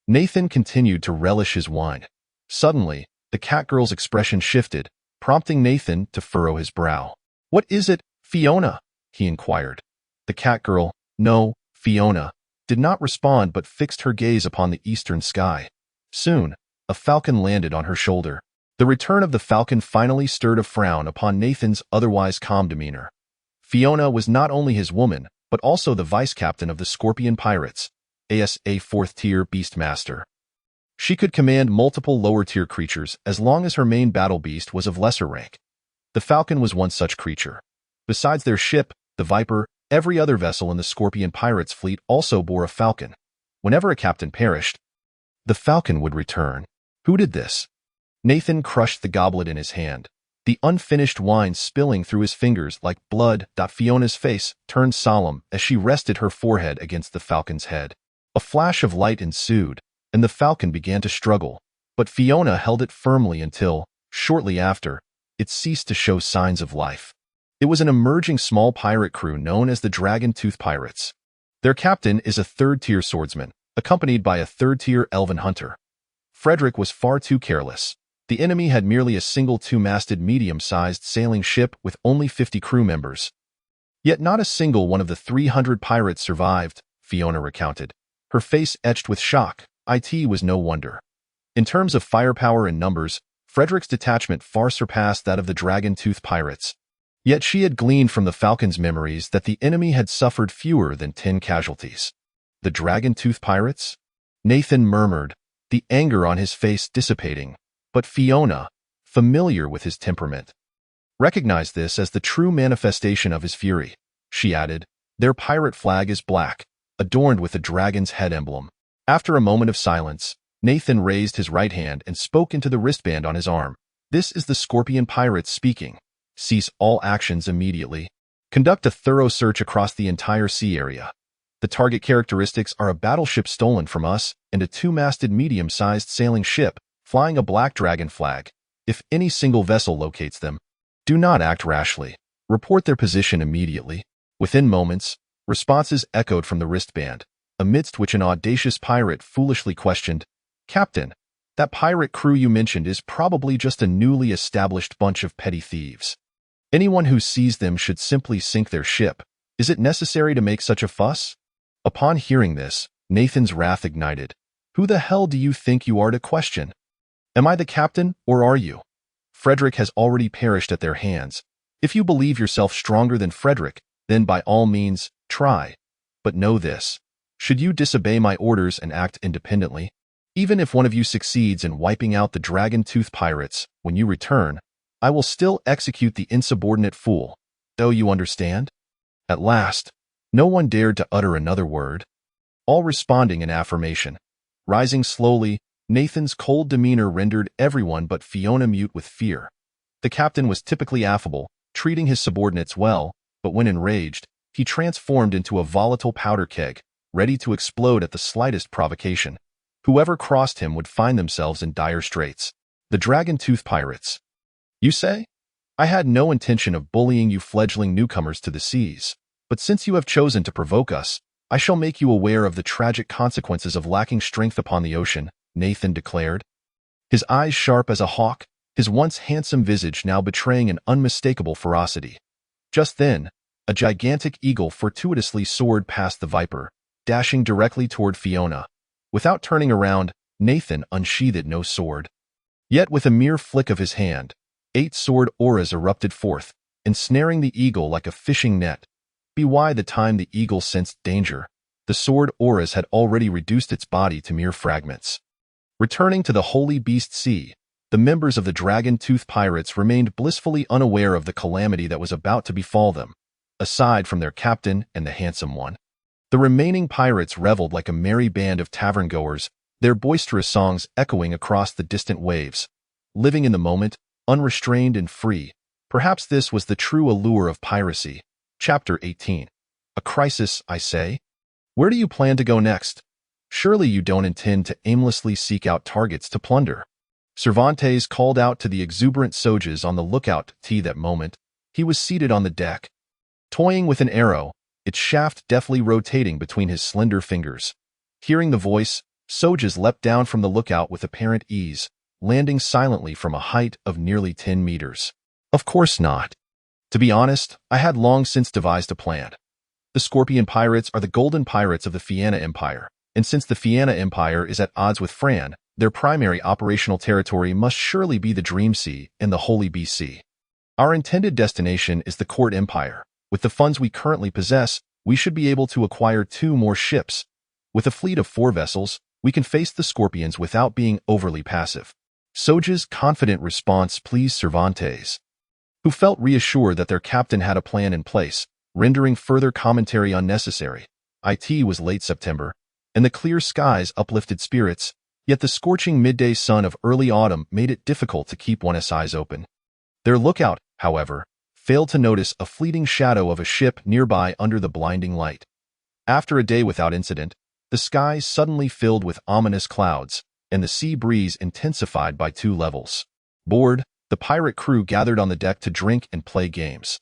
Nathan continued to relish his wine. Suddenly, the cat girl's expression shifted, prompting Nathan to furrow his brow. "What is it, Fiona?" he inquired. The cat girl, no, Fiona, did not respond but fixed her gaze upon the eastern sky. Soon, a falcon landed on her shoulder. The return of the falcon finally stirred a frown upon Nathan's otherwise calm demeanor. Fiona was not only his woman, but also the vice-captain of the Scorpion Pirates, a fourth-tier beastmaster. She could command multiple lower-tier creatures as long as her main battle beast was of lesser rank. The falcon was one such creature. Besides their ship, the Viper, every other vessel in the Scorpion Pirates fleet also bore a falcon. Whenever a captain perished, the falcon would return. Who did this? Nathan crushed the goblet in his hand, the unfinished wine spilling through his fingers like blood. Fiona's face turned solemn as she rested her forehead against the falcon's head. A flash of light ensued, and the falcon began to struggle, but Fiona held it firmly until, shortly after, it ceased to show signs of life. It was an emerging small pirate crew known as the Dragon-Tooth Pirates. Their captain is a third-tier swordsman, accompanied by a third-tier elven hunter. Frederick was far too careless. The enemy had merely a single two-masted medium-sized sailing ship with only 50 crew members. Yet not a single one of the 300 pirates survived, Fiona recounted. Her face etched with shock. It was no wonder. In terms of firepower and numbers, Frederick's detachment far surpassed that of the dragon-tooth pirates. Yet she had gleaned from the Falcon's memories that the enemy had suffered fewer than 10 casualties. The dragon-tooth pirates? Nathan murmured, the anger on his face dissipating. But Fiona, familiar with his temperament, recognized this as the true manifestation of his fury. She added, their pirate flag is black, adorned with a dragon's head emblem. After a moment of silence, Nathan raised his right hand and spoke into the wristband on his arm. This is the Scorpion Pirates speaking. Cease all actions immediately. Conduct a thorough search across the entire sea area. The target characteristics are a battleship stolen from us and a 2-masted medium-sized sailing ship flying a black dragon flag. If any single vessel locates them, do not act rashly. Report their position immediately. Within moments, responses echoed from the wristband, amidst which an audacious pirate foolishly questioned, Captain, that pirate crew you mentioned is probably just a newly established bunch of petty thieves. Anyone who sees them should simply sink their ship. Is it necessary to make such a fuss? Upon hearing this, Nathan's wrath ignited. Who the hell do you think you are to question? Am I the captain, or are you? Frederick has already perished at their hands. If you believe yourself stronger than Frederick, then by all means, try. But know this. Should you disobey my orders and act independently, even if one of you succeeds in wiping out the dragon-tooth pirates, when you return, I will still execute the insubordinate fool. Though you understand? At last, no one dared to utter another word, all responding in affirmation. Rising slowly, Nathan's cold demeanor rendered everyone but Fiona mute with fear. The captain was typically affable, treating his subordinates well, but when enraged, he transformed into a volatile powder keg, ready to explode at the slightest provocation. Whoever crossed him would find themselves in dire straits. The dragon-tooth pirates. You say? I had no intention of bullying you fledgling newcomers to the seas, but since you have chosen to provoke us, I shall make you aware of the tragic consequences of lacking strength upon the ocean, Nathan declared. His eyes sharp as a hawk, his once handsome visage now betraying an unmistakable ferocity. Just then, a gigantic eagle fortuitously soared past the Viper, dashing directly toward Fiona. Without turning around, Nathan unsheathed no sword. Yet with a mere flick of his hand, 8 sword auras erupted forth, ensnaring the eagle like a fishing net. By the time the eagle sensed danger, the sword auras had already reduced its body to mere fragments. Returning to the Holy Beast Sea, the members of the dragon-tooth pirates remained blissfully unaware of the calamity that was about to befall them, aside from their captain and the handsome one. The remaining pirates reveled like a merry band of tavern-goers, their boisterous songs echoing across the distant waves. Living in the moment, unrestrained and free, perhaps this was the true allure of piracy. Chapter 18. A crisis, I say? Where do you plan to go next? Surely you don't intend to aimlessly seek out targets to plunder. Cervantes called out to the exuberant Sojas on the lookout. That moment, he was seated on the deck, toying with an arrow, its shaft deftly rotating between his slender fingers. Hearing the voice, Sojas leapt down from the lookout with apparent ease, landing silently from a height of nearly 10 meters. Of course not. To be honest, I had long since devised a plan. The Scorpion Pirates are the golden pirates of the Fianna Empire, and since the Fianna Empire is at odds with Fran, their primary operational territory must surely be the Dream Sea and the Holy Beast Sea. Our intended destination is the Court Empire. With the funds we currently possess, we should be able to acquire 2 more ships. With a fleet of 4 vessels, we can face the Scorpions without being overly passive. Soja's confident response pleased Cervantes, who felt reassured that their captain had a plan in place, rendering further commentary unnecessary. It was late September, and the clear skies uplifted spirits, yet the scorching midday sun of early autumn made it difficult to keep one's eyes open. Their lookout, however, failed to notice a fleeting shadow of a ship nearby under the blinding light. After a day without incident, the skies suddenly filled with ominous clouds, and the sea breeze intensified by 2 levels. Bored, the pirate crew gathered on the deck to drink and play games.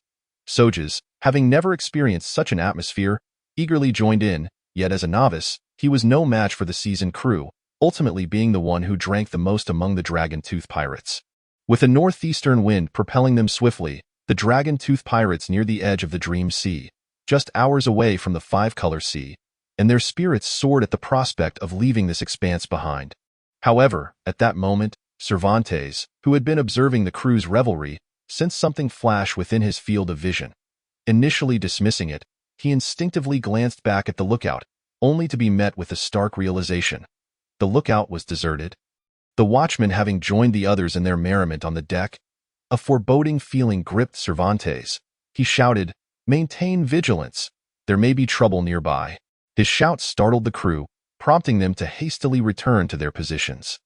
Sojas, having never experienced such an atmosphere, eagerly joined in, yet as a novice, he was no match for the seasoned crew, ultimately being the one who drank the most among the dragon-tooth pirates. With a northeastern wind propelling them swiftly, the dragon-tooth pirates neared the edge of the Dream Sea, just hours away from the Five-Color Sea, and their spirits soared at the prospect of leaving this expanse behind. However, at that moment, Cervantes, who had been observing the crew's revelry, sensed something flash within his field of vision. Initially dismissing it, he instinctively glanced back at the lookout, only to be met with a stark realization. The lookout was deserted. The watchmen having joined the others in their merriment on the deck. A foreboding feeling gripped Cervantes. He shouted, "Maintain vigilance! There may be trouble nearby." His shout startled the crew, prompting them to hastily return to their positions.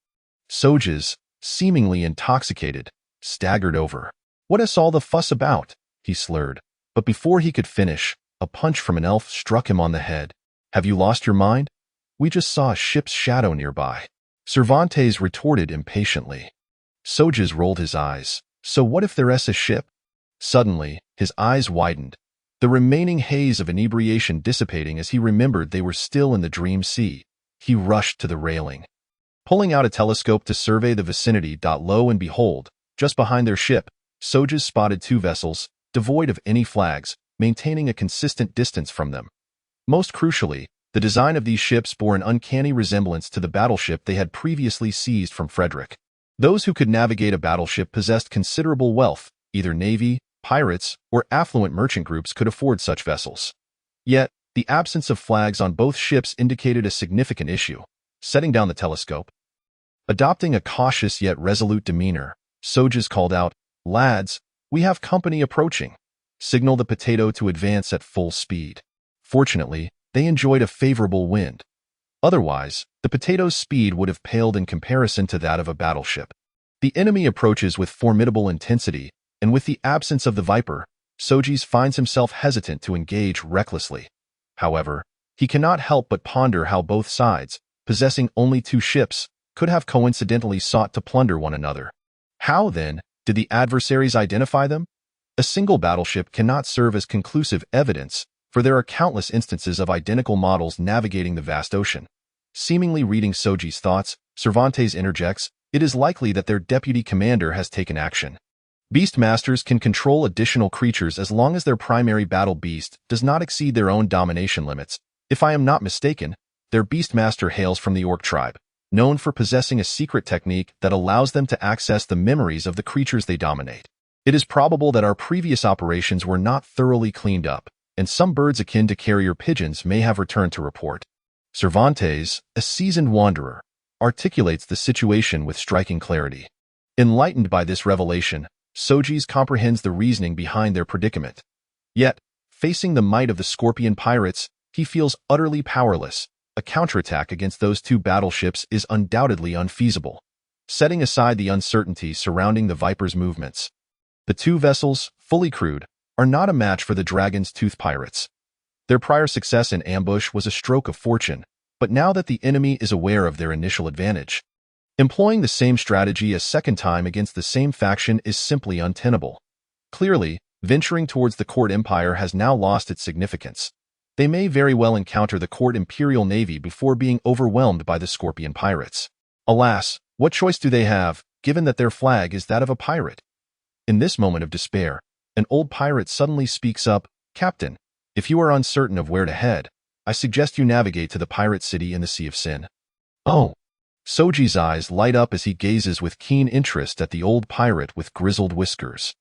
Sojas, seemingly intoxicated, staggered over. "What is all the fuss about?" he slurred. But before he could finish, a punch from an elf struck him on the head. "Have you lost your mind? We just saw a ship's shadow nearby." Cervantes retorted impatiently. Sojas rolled his eyes. "So what if there's a ship?" Suddenly, his eyes widened, the remaining haze of inebriation dissipating as he remembered they were still in the dream sea. He rushed to the railing. Pulling out a telescope to survey the vicinity, lo and behold, just behind their ship, Sojas spotted two vessels, devoid of any flags, maintaining a consistent distance from them. Most crucially, the design of these ships bore an uncanny resemblance to the battleship they had previously seized from Frederick. Those who could navigate a battleship possessed considerable wealth. Either navy, pirates, or affluent merchant groups could afford such vessels. Yet, the absence of flags on both ships indicated a significant issue. Setting down the telescope, adopting a cautious yet resolute demeanor, Sojas called out, "Lads, we have company approaching." Signal the potato to advance at full speed. Fortunately, they enjoyed a favorable wind. Otherwise, the potato's speed would have paled in comparison to that of a battleship. The enemy approaches with formidable intensity, and with the absence of the Viper, Sojas finds himself hesitant to engage recklessly. However, he cannot help but ponder how both sides, possessing only two ships, could have coincidentally sought to plunder one another. How, then, did the adversaries identify them? A single battleship cannot serve as conclusive evidence, for there are countless instances of identical models navigating the vast ocean. Seemingly reading Sojas' thoughts, Cervantes interjects, "It is likely that their deputy commander has taken action." Beastmasters can control additional creatures as long as their primary battle beast does not exceed their own domination limits. If I am not mistaken, their beastmaster hails from the orc tribe, known for possessing a secret technique that allows them to access the memories of the creatures they dominate. It is probable that our previous operations were not thoroughly cleaned up, and some birds akin to carrier pigeons may have returned to report. Cervantes, a seasoned wanderer, articulates the situation with striking clarity. Enlightened by this revelation, Sojas comprehends the reasoning behind their predicament. Yet, facing the might of the Scorpion pirates, he feels utterly powerless. A counterattack against those two battleships is undoubtedly unfeasible. Setting aside the uncertainty surrounding the Viper's movements, the two vessels, fully crewed, are not a match for the Dragon's Tooth pirates. Their prior success in ambush was a stroke of fortune, but now that the enemy is aware of their initial advantage, employing the same strategy a second time against the same faction is simply untenable. Clearly, venturing towards the Court Empire has now lost its significance. They may very well encounter the Court Imperial Navy before being overwhelmed by the Scorpion pirates. Alas, what choice do they have, given that their flag is that of a pirate? In this moment of despair, an old pirate suddenly speaks up, "Captain, if you are uncertain of where to head, I suggest you navigate to the pirate city in the Sea of Sin." "Oh!" Soji's eyes light up as he gazes with keen interest at the old pirate with grizzled whiskers.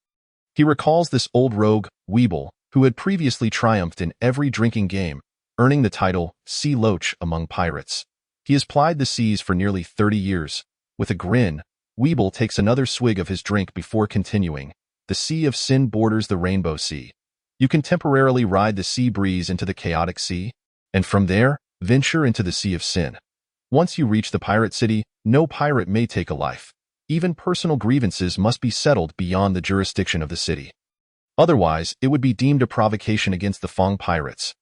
He recalls this old rogue, Weeble, who had previously triumphed in every drinking game, earning the title Sea Loach among pirates. He has plied the seas for nearly 30 years. With a grin, Weeble takes another swig of his drink before continuing. The Sea of Sin borders the Rainbow Sea. You can temporarily ride the sea breeze into the chaotic sea, and from there, venture into the Sea of Sin. Once you reach the pirate city, no pirate may take a life. Even personal grievances must be settled beyond the jurisdiction of the city. Otherwise, it would be deemed a provocation against the Fong pirates.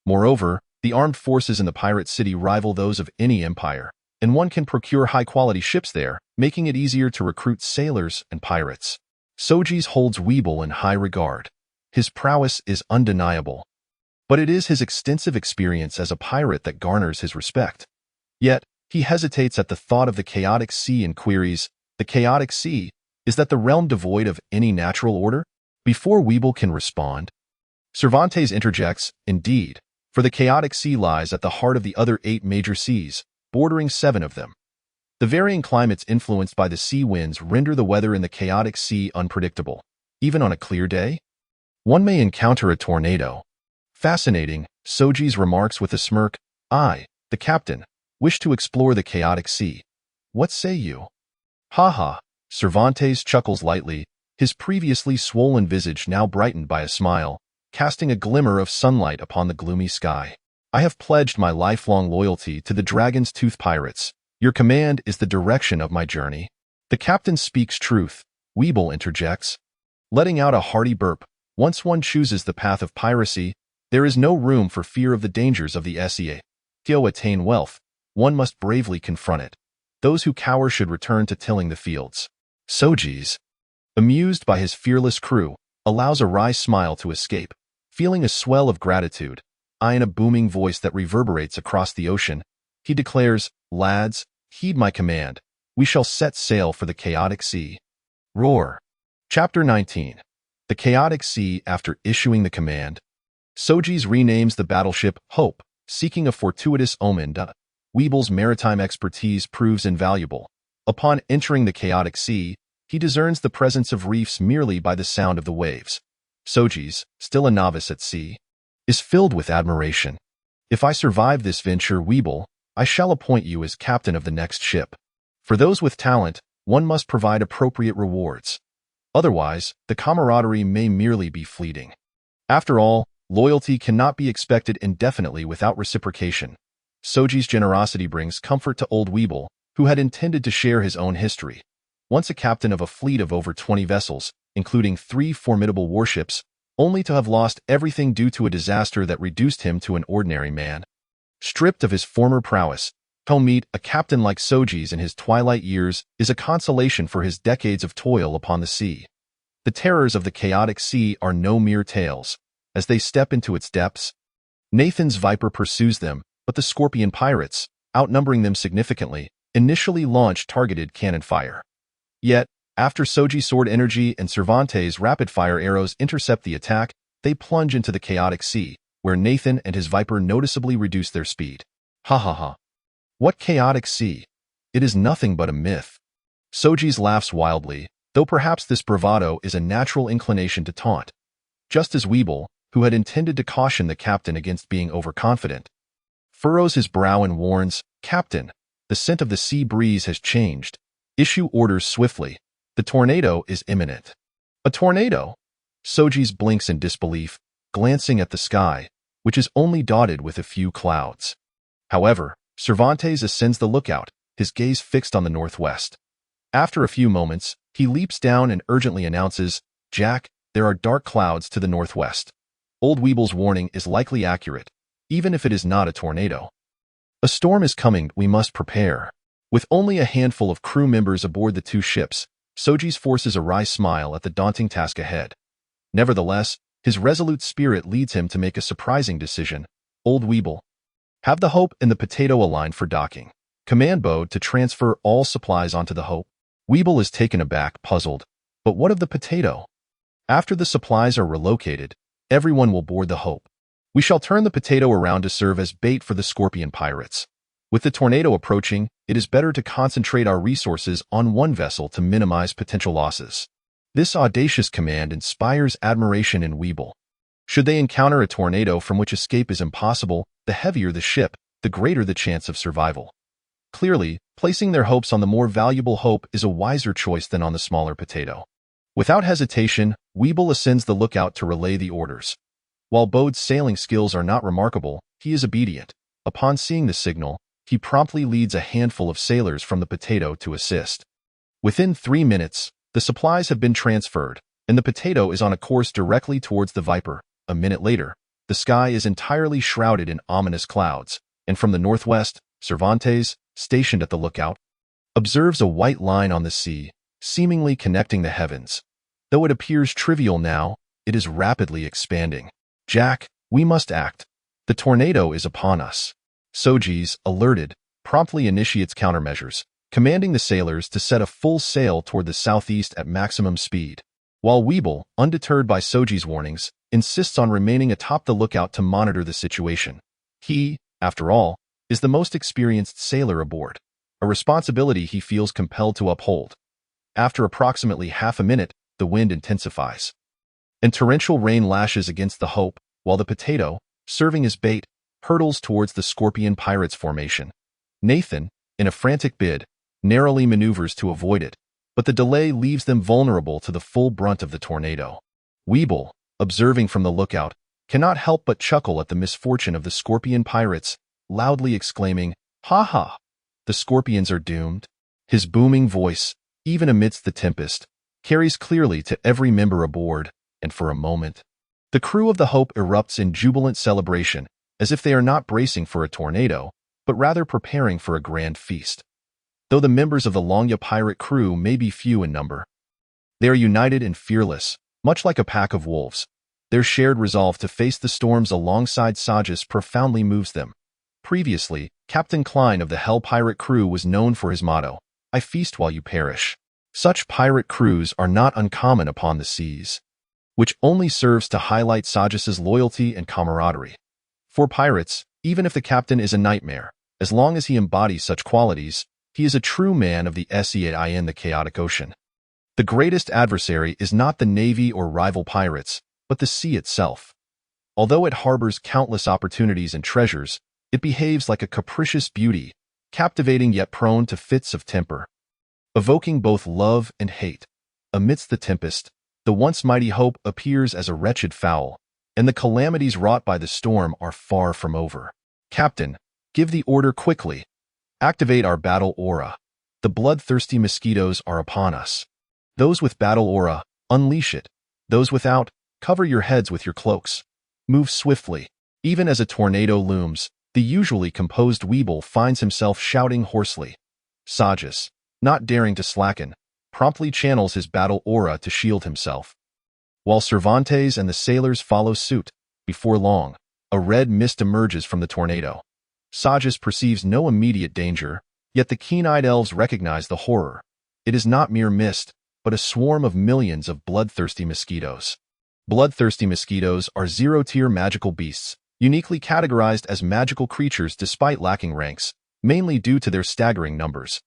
Moreover, the armed forces in the pirate city rival those of any empire, and one can procure high-quality ships there, making it easier to recruit sailors and pirates. Sojas holds Weeble in high regard. His prowess is undeniable. But it is his extensive experience as a pirate that garners his respect. Yet, he hesitates at the thought of the chaotic sea and queries, "The chaotic sea, is that the realm devoid of any natural order?" Before Weeble can respond, Cervantes interjects, "Indeed, for the chaotic sea lies at the heart of the other 8 major seas, bordering 7 of them." The varying climates influenced by the sea winds render the weather in the chaotic sea unpredictable. Even on a clear day, one may encounter a tornado. Fascinating, Sojeas remarks with a smirk. I, the captain, wish to explore the chaotic sea. What say you? Ha ha, Cervantes chuckles lightly, his previously swollen visage now brightened by a smile, casting a glimmer of sunlight upon the gloomy sky. I have pledged my lifelong loyalty to the Dragon's Tooth pirates. Your command is the direction of my journey. The captain speaks truth, Weeble interjects, letting out a hearty burp. Once one chooses the path of piracy, there is no room for fear of the dangers of the sea. To attain wealth, one must bravely confront it. Those who cower should return to tilling the fields. Sojeas, amused by his fearless crew, allows a wry smile to escape. Feeling a swell of gratitude, in a booming voice that reverberates across the ocean, he declares, Lads, heed my command. We shall set sail for the chaotic sea. Roar. Chapter 19. The chaotic sea. After issuing the command, Sojeas renames the battleship Hope, seeking a fortuitous omen. Weeble's maritime expertise proves invaluable. Upon entering the chaotic sea, he discerns the presence of reefs merely by the sound of the waves. Sojeas, still a novice at sea, is filled with admiration. If I survive this venture, Weeble, I shall appoint you as captain of the next ship. For those with talent, one must provide appropriate rewards. Otherwise, the camaraderie may merely be fleeting. After all, loyalty cannot be expected indefinitely without reciprocation. Sojeas' generosity brings comfort to old Weeble, who had intended to share his own history. Once a captain of a fleet of over 20 vessels, including 3 formidable warships, only to have lost everything due to a disaster that reduced him to an ordinary man. Stripped of his former prowess, to meet a captain like Sojeas in his twilight years is a consolation for his decades of toil upon the sea. The terrors of the chaotic sea are no mere tales. As they step into its depths, Nathan's Viper pursues them, but the Scorpion pirates, outnumbering them significantly, initially launch targeted cannon fire. Yet, after Sojeas' sword energy and Cervantes' rapid-fire arrows intercept the attack, they plunge into the chaotic sea, where Nathan and his Viper noticeably reduce their speed. Ha ha ha. What chaotic sea? It is nothing but a myth. Sojeas laughs wildly, though perhaps this bravado is a natural inclination to taunt. Just as Weeble, who had intended to caution the captain against being overconfident, furrows his brow and warns, Captain, the scent of the sea breeze has changed. Issue orders swiftly. The tornado is imminent. A tornado? Sojeas blinks in disbelief, glancing at the sky, which is only dotted with a few clouds. However, Cervantes ascends the lookout, his gaze fixed on the northwest. After a few moments, he leaps down and urgently announces, Jack, there are dark clouds to the northwest. Old Weeble's warning is likely accurate, even if it is not a tornado. A storm is coming, we must prepare. With only a handful of crew members aboard the 2 ships, Sojeas forces a wry smile at the daunting task ahead. Nevertheless, his resolute spirit leads him to make a surprising decision. Old Weeble, have the Hope and the Potato aligned for docking. Command Bode to transfer all supplies onto the Hope. Weeble is taken aback, puzzled. But what of the Potato? After the supplies are relocated, everyone will board the Hope. We shall turn the Potato around to serve as bait for the Scorpion pirates. With the tornado approaching, it is better to concentrate our resources on one vessel to minimize potential losses. This audacious command inspires admiration in Weeble. Should they encounter a tornado from which escape is impossible, the heavier the ship, the greater the chance of survival. Clearly, placing their hopes on the more valuable Hope is a wiser choice than on the smaller Potato. Without hesitation, Weeble ascends the lookout to relay the orders. While Bode's sailing skills are not remarkable, he is obedient. Upon seeing the signal, he promptly leads a handful of sailors from the Potato to assist. Within 3 minutes, the supplies have been transferred, and the Potato is on a course directly towards the Viper. A minute later, the sky is entirely shrouded in ominous clouds, and from the northwest, Cervantes, stationed at the lookout, observes a white line on the sea, seemingly connecting the heavens. Though it appears trivial now, it is rapidly expanding. Jack, we must act. The tornado is upon us. Sojeas, alerted, promptly initiates countermeasures, commanding the sailors to set a full sail toward the southeast at maximum speed. While Weeble, undeterred by Sojeas' warnings, insists on remaining atop the lookout to monitor the situation. He, after all, is the most experienced sailor aboard. a responsibility he feels compelled to uphold. After approximately half a minute, the wind intensifies, and torrential rain lashes against the Hope, while the potato, serving as bait, hurtles towards the Scorpion Pirates formation. Nathan, in a frantic bid, narrowly maneuvers to avoid it, but the delay leaves them vulnerable to the full brunt of the tornado. Weeble, observing from the lookout, cannot help but chuckle at the misfortune of the Scorpion Pirates, loudly exclaiming, "Ha ha! The Scorpions are doomed." His booming voice, even amidst the tempest, carries clearly to every member aboard, and for a moment, the crew of the Hope erupts in jubilant celebration, as if they are not bracing for a tornado, but rather preparing for a grand feast. Though the members of the Longya pirate crew may be few in number, they are united and fearless, much like a pack of wolves. Their shared resolve to face the storms alongside Sojas profoundly moves them. Previously, Captain Klein of the Hell pirate crew was known for his motto, "I feast while you perish." Such pirate crews are not uncommon upon the seas, which only serves to highlight Sojas' loyalty and camaraderie. For pirates, even if the captain is a nightmare, as long as he embodies such qualities, he is a true man of the sea in the chaotic ocean. The greatest adversary is not the navy or rival pirates, but the sea itself. Although it harbors countless opportunities and treasures, it behaves like a capricious beauty, captivating yet prone to fits of temper, evoking both love and hate. Amidst the tempest, the once mighty Hope appears as a wretched fowl, and the calamities wrought by the storm are far from over. "Captain, give the order quickly. Activate our battle aura. The bloodthirsty mosquitoes are upon us. Those with battle aura, unleash it. Those without, cover your heads with your cloaks. Move swiftly." Even as a tornado looms, the usually composed Weeble finds himself shouting hoarsely. Sojas, not daring to slacken, promptly channels his battle aura to shield himself. While Cervantes and the sailors follow suit, before long, a red mist emerges from the tornado. Sojas perceives no immediate danger, yet the keen-eyed elves recognize the horror. It is not mere mist, but a swarm of millions of bloodthirsty mosquitoes. Bloodthirsty mosquitoes are zero-tier magical beasts, uniquely categorized as magical creatures despite lacking ranks, mainly due to their staggering numbers.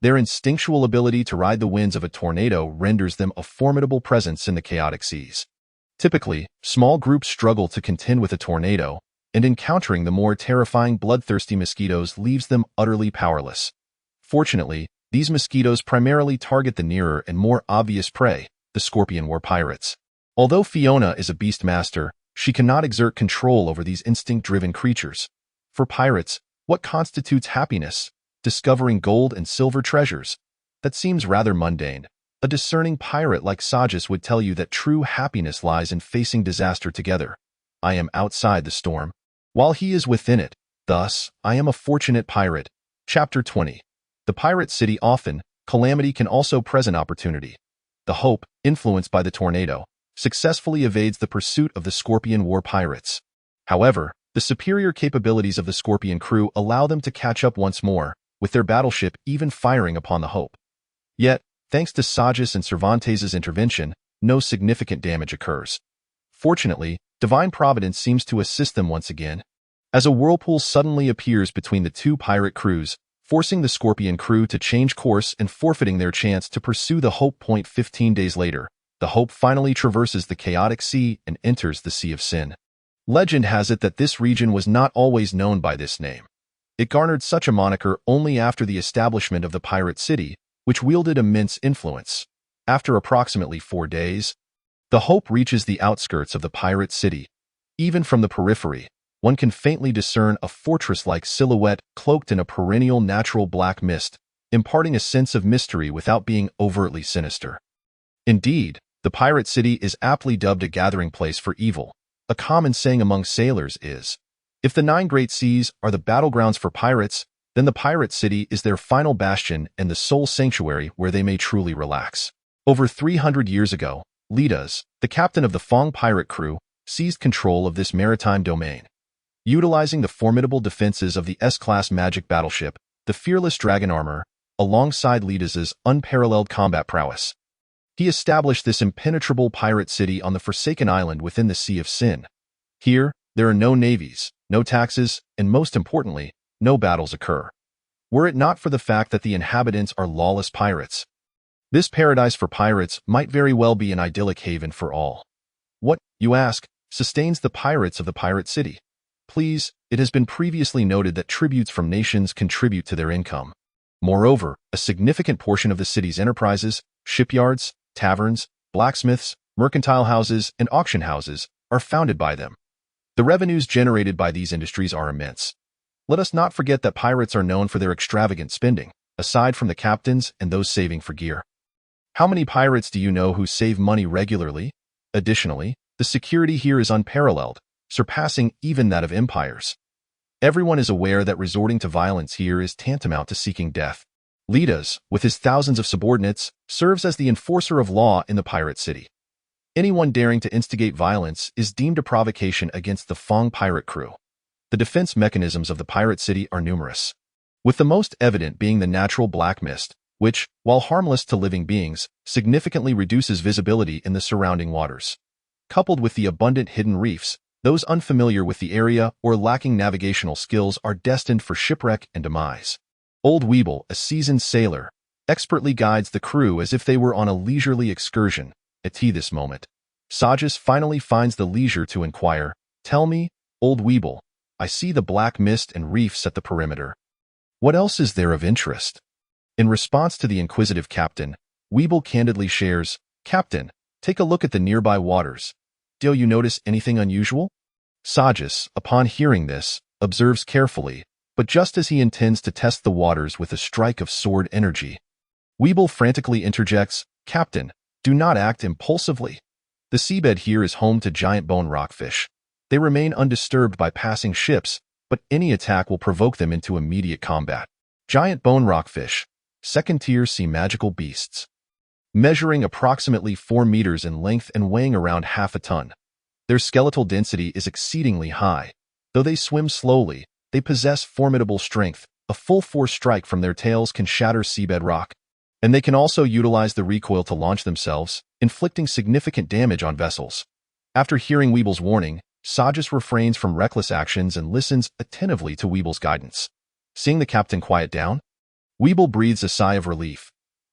Their instinctual ability to ride the winds of a tornado renders them a formidable presence in the chaotic seas. Typically, small groups struggle to contend with a tornado, and encountering the more terrifying bloodthirsty mosquitoes leaves them utterly powerless. Fortunately, these mosquitoes primarily target the nearer and more obvious prey, the Scorpion War pirates. Although Fiona is a beastmaster, she cannot exert control over these instinct-driven creatures. For pirates, what constitutes happiness? Discovering gold and silver treasures? That seems rather mundane. A discerning pirate like Sojas would tell you that true happiness lies in facing disaster together. I am outside the storm, while he is within it. Thus, I am a fortunate pirate. Chapter 20. The Pirate City. Often, calamity can also present opportunity. The Hope, influenced by the tornado, successfully evades the pursuit of the Scorpion War pirates. However, the superior capabilities of the Scorpion crew allow them to catch up once more, with their battleship even firing upon the Hope. Yet, thanks to Sojas and Cervantes' intervention, no significant damage occurs. Fortunately, divine providence seems to assist them once again, as a whirlpool suddenly appears between the two pirate crews, forcing the Scorpion crew to change course and forfeiting their chance to pursue the Hope. 15 days later, the Hope finally traverses the chaotic sea and enters the Sea of Sin. Legend has it that this region was not always known by this name. It garnered such a moniker only after the establishment of the Pirate City, which wielded immense influence. After approximately 4 days, the Hope reaches the outskirts of the Pirate City. Even from the periphery, one can faintly discern a fortress-like silhouette cloaked in a perennial natural black mist, imparting a sense of mystery without being overtly sinister. Indeed, the Pirate City is aptly dubbed a gathering place for evil. A common saying among sailors is, if the 9 great seas are the battlegrounds for pirates, then the Pirate City is their final bastion and the sole sanctuary where they may truly relax. Over 300 years ago, Lidas, the captain of the Fong pirate crew, seized control of this maritime domain. Utilizing the formidable defenses of the S-class magic battleship, the fearless dragon armor, alongside Lidas's unparalleled combat prowess, he established this impenetrable pirate city on the Forsaken Island within the Sea of Sin. Here, there are no navies, no taxes, and most importantly, no battles occur. were it not for the fact that the inhabitants are lawless pirates. This paradise for pirates might very well be an idyllic haven for all. What, you ask, sustains the pirates of the pirate city? Please, it has been previously noted that tributes from nations contribute to their income. Moreover, a significant portion of the city's enterprises, shipyards, taverns, blacksmiths, mercantile houses, and auction houses are founded by them. The revenues generated by these industries are immense. Let us not forget that pirates are known for their extravagant spending, aside from the captains and those saving for gear. How many pirates do you know who save money regularly? Additionally, the security here is unparalleled, surpassing even that of empires. Everyone is aware that resorting to violence here is tantamount to seeking death. Lidas, with his thousands of subordinates, serves as the enforcer of law in the pirate city. Anyone daring to instigate violence is deemed a provocation against the Throng pirate crew. The defense mechanisms of the pirate city are numerous, with the most evident being the natural black mist, which, while harmless to living beings, significantly reduces visibility in the surrounding waters. Coupled with the abundant hidden reefs, those unfamiliar with the area or lacking navigational skills are destined for shipwreck and demise. Old Weeble, a seasoned sailor, expertly guides the crew as if they were on a leisurely excursion. At this moment, Sojas finally finds the leisure to inquire, "Tell me, Old Weeble, I see the black mist and reefs at the perimeter. What else is there of interest?" In response to the inquisitive captain, Weeble candidly shares, "Captain, take a look at the nearby waters. Do you notice anything unusual?" Sojas, upon hearing this, observes carefully, but just as he intends to test the waters with a strike of sword energy, Weeble frantically interjects, "Captain, do not act impulsively. The seabed here is home to giant bone rockfish. They remain undisturbed by passing ships, but any attack will provoke them into immediate combat. Giant bone rockfish, second-tier sea magical beasts, measuring approximately 4 meters in length and weighing around half a ton. Their skeletal density is exceedingly high. Though they swim slowly, they possess formidable strength. A full-force strike from their tails can shatter seabed rock, and they can also utilize the recoil to launch themselves, inflicting significant damage on vessels." After hearing Weeble's warning, Sojas refrains from reckless actions and listens attentively to Weeble's guidance. Seeing the captain quiet down, Weeble breathes a sigh of relief.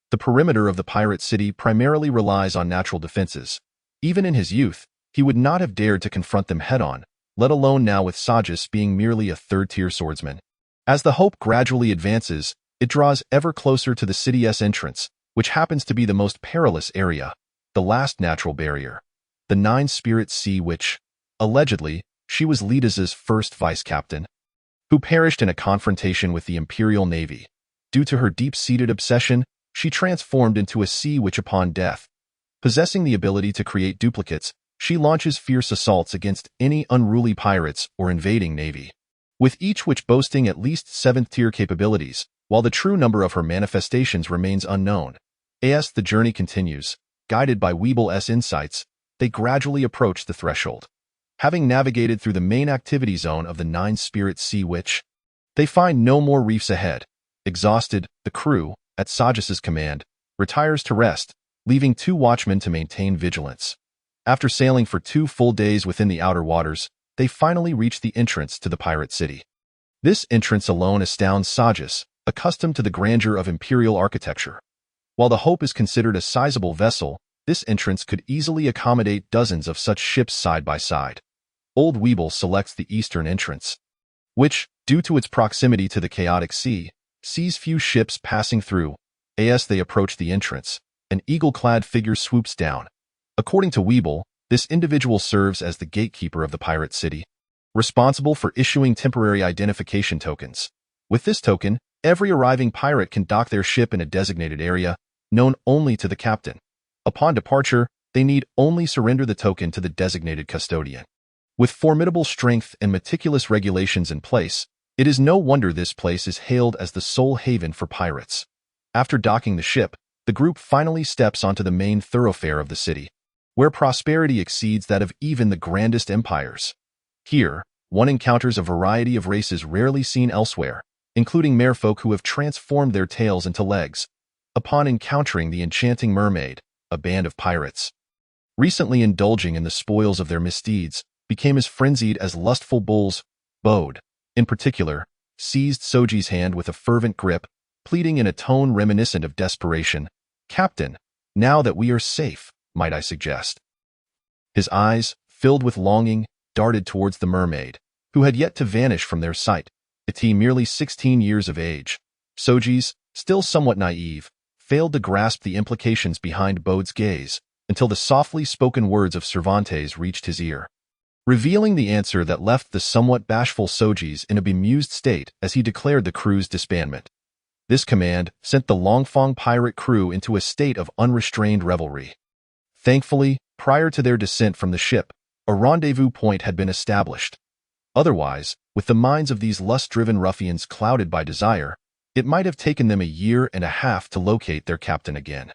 The perimeter of the pirate city primarily relies on natural defenses. Even in his youth, he would not have dared to confront them head-on, let alone now with Sojas being merely a third-tier swordsman. As the hope gradually advances, it draws ever closer to the city's entrance, which happens to be the most perilous area, the last natural barrier, the Nine-Spirit Sea which, allegedly, she was Lidas's first vice-captain, who perished in a confrontation with the Imperial Navy. Due to her deep-seated obsession, she transformed into a sea witch upon death. Possessing the ability to create duplicates, she launches fierce assaults against any unruly pirates or invading navy, with each witch boasting at least 7th-tier capabilities, while the true number of her manifestations remains unknown. As the journey continues, guided by Weeble's insights, they gradually approach the threshold. Having navigated through the main activity zone of the Nine-Spirit Sea Witch, they find no more reefs ahead. Exhausted, the crew, at Sojas's command, retires to rest, leaving 2 watchmen to maintain vigilance. After sailing for 2 full days within the outer waters, they finally reach the entrance to the pirate city. This entrance alone astounds Sojas, accustomed to the grandeur of imperial architecture. While the Hope is considered a sizable vessel, this entrance could easily accommodate dozens of such ships side by side. Old Weeble selects the eastern entrance, which, due to its proximity to the chaotic sea, sees few ships passing through. As they approach the entrance, an eagle-clad figure swoops down. According to Weeble, this individual serves as the gatekeeper of the pirate city, responsible for issuing temporary identification tokens. With this token, every arriving pirate can dock their ship in a designated area, known only to the captain. Upon departure, they need only surrender the token to the designated custodian. With formidable strength and meticulous regulations in place, it is no wonder this place is hailed as the sole haven for pirates. After docking the ship, the group finally steps onto the main thoroughfare of the city, where prosperity exceeds that of even the grandest empires. Here, one encounters a variety of races rarely seen elsewhere, including merfolk who have transformed their tails into legs. Upon encountering the enchanting mermaid, a band of pirates, recently indulging in the spoils of their misdeeds, became as frenzied as lustful bulls. Bode, in particular, seized Soji's hand with a fervent grip, pleading in a tone reminiscent of desperation. "Captain, now that we are safe, might I suggest?" His eyes, filled with longing, darted towards the mermaid, who had yet to vanish from their sight. Merely 16 years of age. Sojeas, still somewhat naive, failed to grasp the implications behind Bode's gaze until the softly spoken words of Cervantes reached his ear, revealing the answer that left the somewhat bashful Sojeas in a bemused state as he declared the crew's disbandment. This command sent the Longfong pirate crew into a state of unrestrained revelry. Thankfully, prior to their descent from the ship, a rendezvous point had been established. Otherwise, with the minds of these lust-driven ruffians clouded by desire, it might have taken them a year and a half to locate their captain again.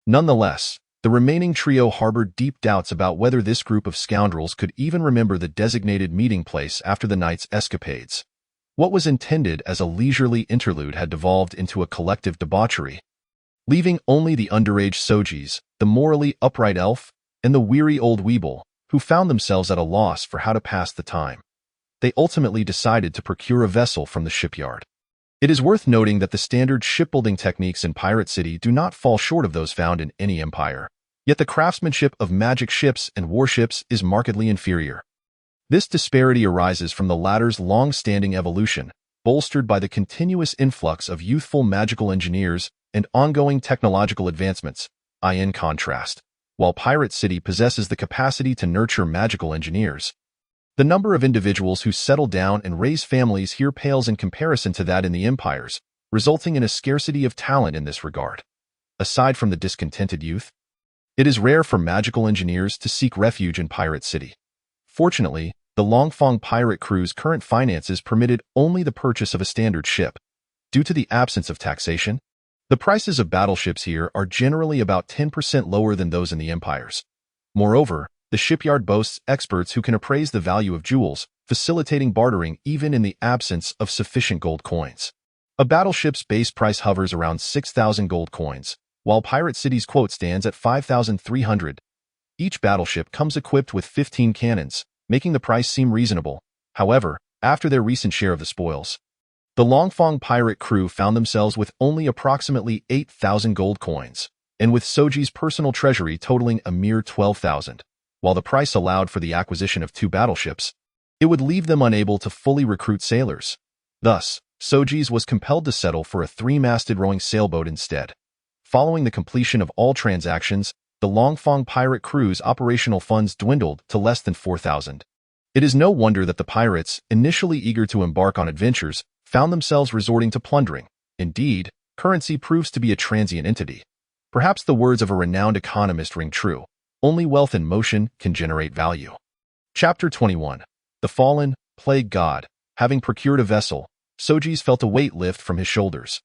Nonetheless, the remaining trio harbored deep doubts about whether this group of scoundrels could even remember the designated meeting place after the night's escapades. What was intended as a leisurely interlude had devolved into a collective debauchery, leaving only the underage Sojeas, the morally upright elf, and the weary old weeble, who found themselves at a loss for how to pass the time. They ultimately decided to procure a vessel from the shipyard. It is worth noting that the standard shipbuilding techniques in Pirate City do not fall short of those found in any empire, yet the craftsmanship of magic ships and warships is markedly inferior. This disparity arises from the latter's long-standing evolution, bolstered by the continuous influx of youthful magical engineers and ongoing technological advancements. In contrast, while Pirate City possesses the capacity to nurture magical engineers, the number of individuals who settle down and raise families here pales in comparison to that in the empires, resulting in a scarcity of talent in this regard. Aside from the discontented youth, it is rare for magical engineers to seek refuge in Pirate City. Fortunately, the Longfong pirate crew's current finances permitted only the purchase of a standard ship. Due to the absence of taxation, the prices of battleships here are generally about 10% lower than those in the empires. Moreover, the shipyard boasts experts who can appraise the value of jewels, facilitating bartering even in the absence of sufficient gold coins. A battleship's base price hovers around 6,000 gold coins, while Pirate City's quote stands at 5,300. Each battleship comes equipped with 15 cannons, making the price seem reasonable. However, after their recent share of the spoils, the Longfong pirate crew found themselves with only approximately 8,000 gold coins, and with Soji's personal treasury totaling a mere 12,000. While the price allowed for the acquisition of 2 battleships, it would leave them unable to fully recruit sailors. Thus, Soji's was compelled to settle for a 3-masted rowing sailboat instead. Following the completion of all transactions, the Longfong pirate crew's operational funds dwindled to less than 4,000. It is no wonder that the pirates, initially eager to embark on adventures, found themselves resorting to plundering. Indeed, currency proves to be a transient entity. Perhaps the words of a renowned economist ring true: only wealth in motion can generate value. Chapter 21. The fallen, plague god. Having procured a vessel, Sojeas felt a weight lift from his shoulders.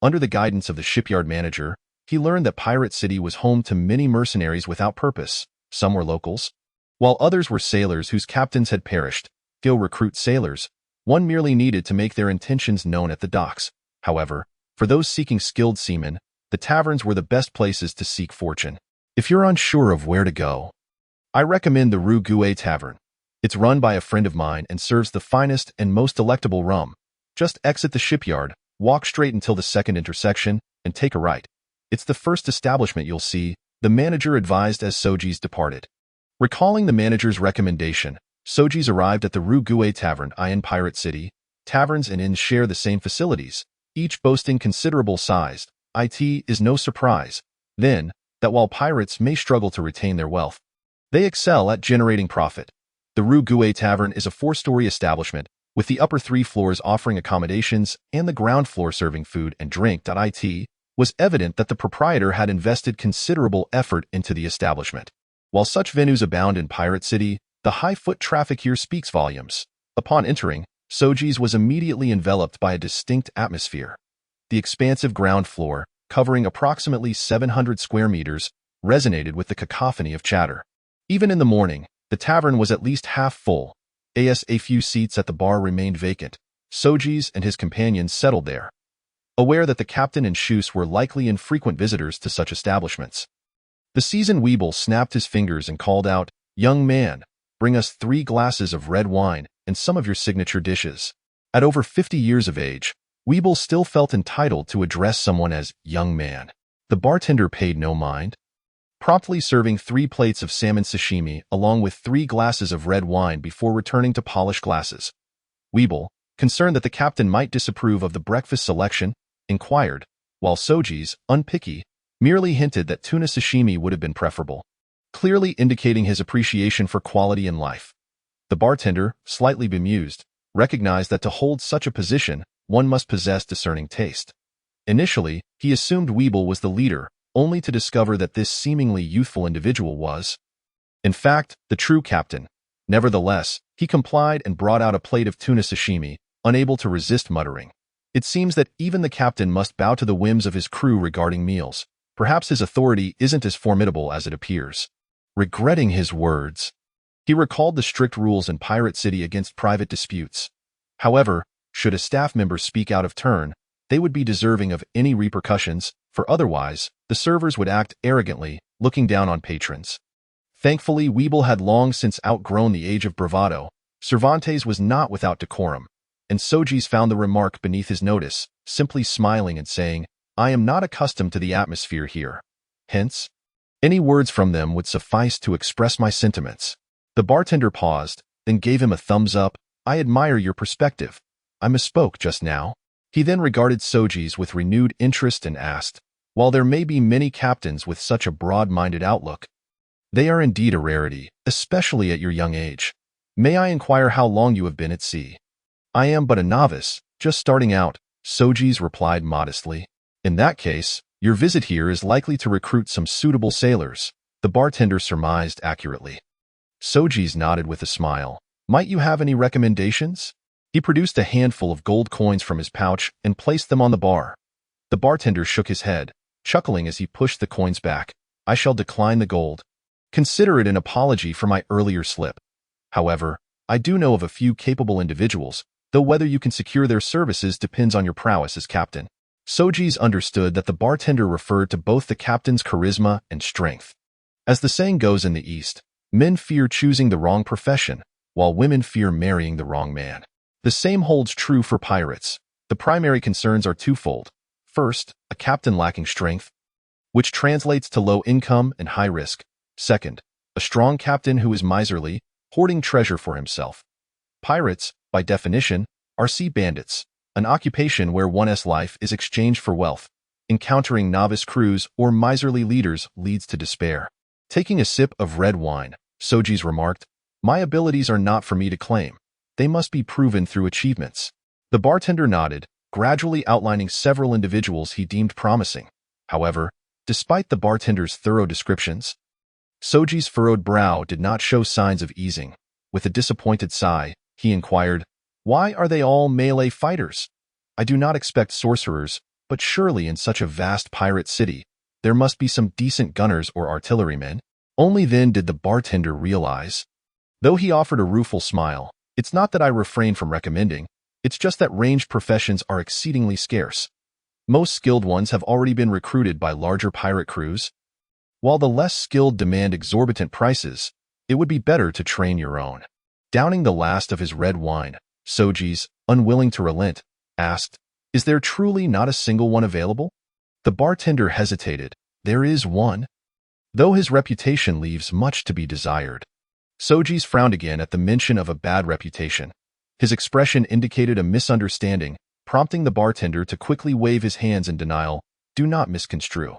Under the guidance of the shipyard manager, he learned that Pirate City was home to many mercenaries without purpose. Some were locals, while others were sailors whose captains had perished. Go recruit sailors. One merely needed to make their intentions known at the docks. However, for those seeking skilled seamen, the taverns were the best places to seek fortune. If you're unsure of where to go, I recommend the Rue Guet Tavern. It's run by a friend of mine and serves the finest and most delectable rum. Just exit the shipyard, walk straight until the second intersection, and take a right. It's the first establishment you'll see, the manager advised as Sojeas departed. Recalling the manager's recommendation, Sojeas arrived at the Rue Guet Tavern in Pirate City. Taverns and inns share the same facilities, each boasting considerable size. It is no surprise, then, that while pirates may struggle to retain their wealth, they excel at generating profit. The Rue Guet Tavern is a 4-story establishment, with the upper 3 floors offering accommodations and the ground floor serving food and drink. It was evident that the proprietor had invested considerable effort into the establishment. While such venues abound in Pirate City, the high foot traffic here speaks volumes. Upon entering, Sojeas was immediately enveloped by a distinct atmosphere. The expansive ground floor, covering approximately 700 square meters, resonated with the cacophony of chatter. Even in the morning, the tavern was at least half full. As a few seats at the bar remained vacant, Sojeas and his companions settled there, aware that the captain and Shoes were likely infrequent visitors to such establishments. The seasoned weeble snapped his fingers and called out, "Young man, bring us 3 glasses of red wine and some of your signature dishes." At over 50 years of age, Weeble still felt entitled to address someone as young man. The bartender paid no mind, promptly serving 3 plates of salmon sashimi along with 3 glasses of red wine before returning to polished glasses. Weeble, concerned that the captain might disapprove of the breakfast selection, inquired, while Sojeas, unpicky, merely hinted that tuna sashimi would have been preferable, clearly indicating his appreciation for quality in life. The bartender, slightly bemused, recognized that to hold such a position, one must possess discerning taste. Initially, he assumed Weeble was the leader, only to discover that this seemingly youthful individual was, in fact, the true captain. Nevertheless, he complied and brought out a plate of tuna sashimi, unable to resist muttering. It seems that even the captain must bow to the whims of his crew regarding meals. Perhaps his authority isn't as formidable as it appears. Regretting his words, he recalled the strict rules in Pirate City against private disputes. However, should a staff member speak out of turn, they would be deserving of any repercussions, for otherwise, the servers would act arrogantly, looking down on patrons. Thankfully, Weeble had long since outgrown the age of bravado. Cervantes was not without decorum, and Sojeas found the remark beneath his notice, simply smiling and saying, "I am not accustomed to the atmosphere here. Hence, any words from them would suffice to express my sentiments." The bartender paused, then gave him a thumbs up. "I admire your perspective. I misspoke just now." He then regarded Sojeas with renewed interest and asked, "While there may be many captains with such a broad-minded outlook, they are indeed a rarity, especially at your young age. May I inquire how long you have been at sea?" "I am but a novice, just starting out," Sojeas replied modestly. "In that case, your visit here is likely to recruit some suitable sailors," the bartender surmised accurately. Sojeas nodded with a smile. "Might you have any recommendations?" He produced a handful of gold coins from his pouch and placed them on the bar. The bartender shook his head, chuckling as he pushed the coins back. "I shall decline the gold. Consider it an apology for my earlier slip. However, I do know of a few capable individuals, though whether you can secure their services depends on your prowess as captain." Sojeas understood that the bartender referred to both the captain's charisma and strength. As the saying goes in the East, men fear choosing the wrong profession, while women fear marrying the wrong man. The same holds true for pirates. The primary concerns are twofold. First, a captain lacking strength, which translates to low income and high risk. Second, a strong captain who is miserly, hoarding treasure for himself. Pirates, by definition, are sea bandits, an occupation where one's life is exchanged for wealth. Encountering novice crews or miserly leaders leads to despair. Taking a sip of red wine, Sojeas remarked, "My abilities are not for me to claim. They must be proven through achievements." The bartender nodded, gradually outlining several individuals he deemed promising. However, despite the bartender's thorough descriptions, Sojeas' furrowed brow did not show signs of easing. With a disappointed sigh, he inquired, "Why are they all melee fighters? I do not expect sorcerers, but surely in such a vast pirate city, there must be some decent gunners or artillerymen." Only then did the bartender realize. Though he offered a rueful smile, "It's not that I refrain from recommending, it's just that ranged professions are exceedingly scarce. Most skilled ones have already been recruited by larger pirate crews. While the less skilled demand exorbitant prices, it would be better to train your own." Downing the last of his red wine, Sojeas, unwilling to relent, asked, "Is there truly not a single one available?" The bartender hesitated. "There is one, though his reputation leaves much to be desired." Sojeas frowned again at the mention of a bad reputation. His expression indicated a misunderstanding, prompting the bartender to quickly wave his hands in denial. "Do not misconstrue.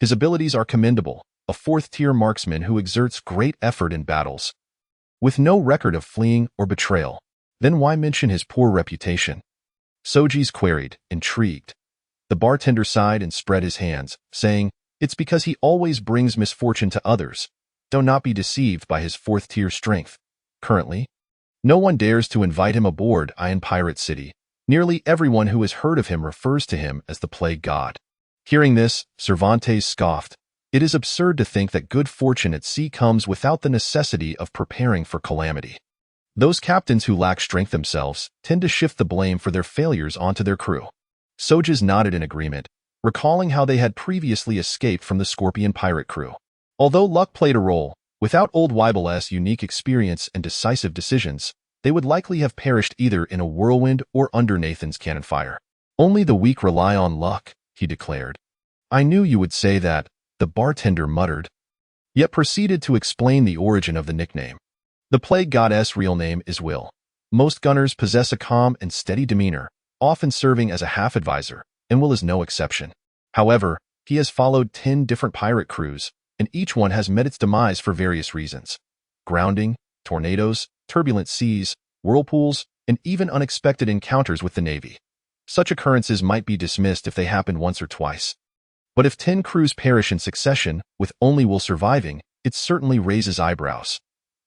His abilities are commendable, a fourth-tier marksman who exerts great effort in battles, with no record of fleeing or betrayal. Then why mention his poor reputation?" Sojeas queried, intrigued. The bartender sighed and spread his hands, saying, "It's because he always brings misfortune to others. Do not be deceived by his fourth-tier strength. Currently, no one dares to invite him aboard in Pirate City. Nearly everyone who has heard of him refers to him as the Plague God." Hearing this, Cervantes scoffed. "It is absurd to think that good fortune at sea comes without the necessity of preparing for calamity. Those captains who lack strength themselves tend to shift the blame for their failures onto their crew." Sojeas nodded in agreement, recalling how they had previously escaped from the Scorpion pirate crew. Although luck played a role, without old Weibel's unique experience and decisive decisions, they would likely have perished either in a whirlwind or under Nathan's cannon fire. "Only the weak rely on luck," he declared. "I knew you would say that," the bartender muttered, yet proceeded to explain the origin of the nickname. The plague goddess' real name is Will. Most gunners possess a calm and steady demeanor, often serving as a half-advisor, and Will is no exception. However, he has followed 10 different pirate crews, and each one has met its demise for various reasons: grounding, tornadoes, turbulent seas, whirlpools, and even unexpected encounters with the Navy. Such occurrences might be dismissed if they happened once or twice. But if 10 crews perish in succession, with only Will surviving, it certainly raises eyebrows.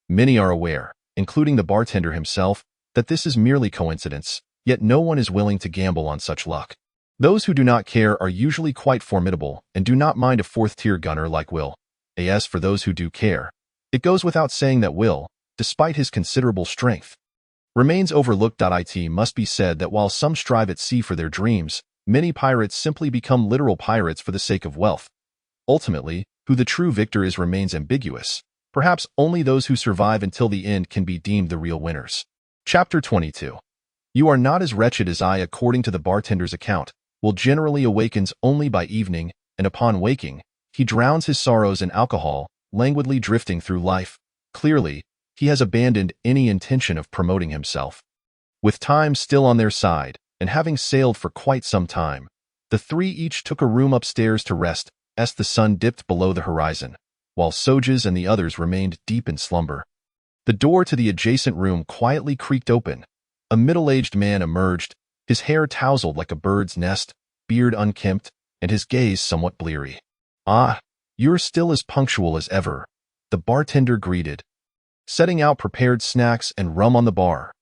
Many are aware, including the bartender himself, that this is merely coincidence, yet no one is willing to gamble on such luck. Those who do not care are usually quite formidable and do not mind a fourth-tier gunner like Will. As for those who do care, it goes without saying that Will, despite his considerable strength, remains overlooked. It must be said that while some strive at sea for their dreams, many pirates simply become literal pirates for the sake of wealth. Ultimately, who the true victor is remains ambiguous. Perhaps only those who survive until the end can be deemed the real winners. Chapter 22. You are not as wretched as I. According to the bartender's account, Will generally awakens only by evening, and upon waking, he drowns his sorrows in alcohol, languidly drifting through life. Clearly, he has abandoned any intention of promoting himself. With time still on their side, and having sailed for quite some time, the three each took a room upstairs to rest as the sun dipped below the horizon, while Sojas and the others remained deep in slumber. The door to the adjacent room quietly creaked open. A middle-aged man emerged, his hair tousled like a bird's nest, beard unkempt, and his gaze somewhat bleary. "Ah, you're still as punctual as ever," the bartender greeted, setting out prepared snacks and rum on the bar.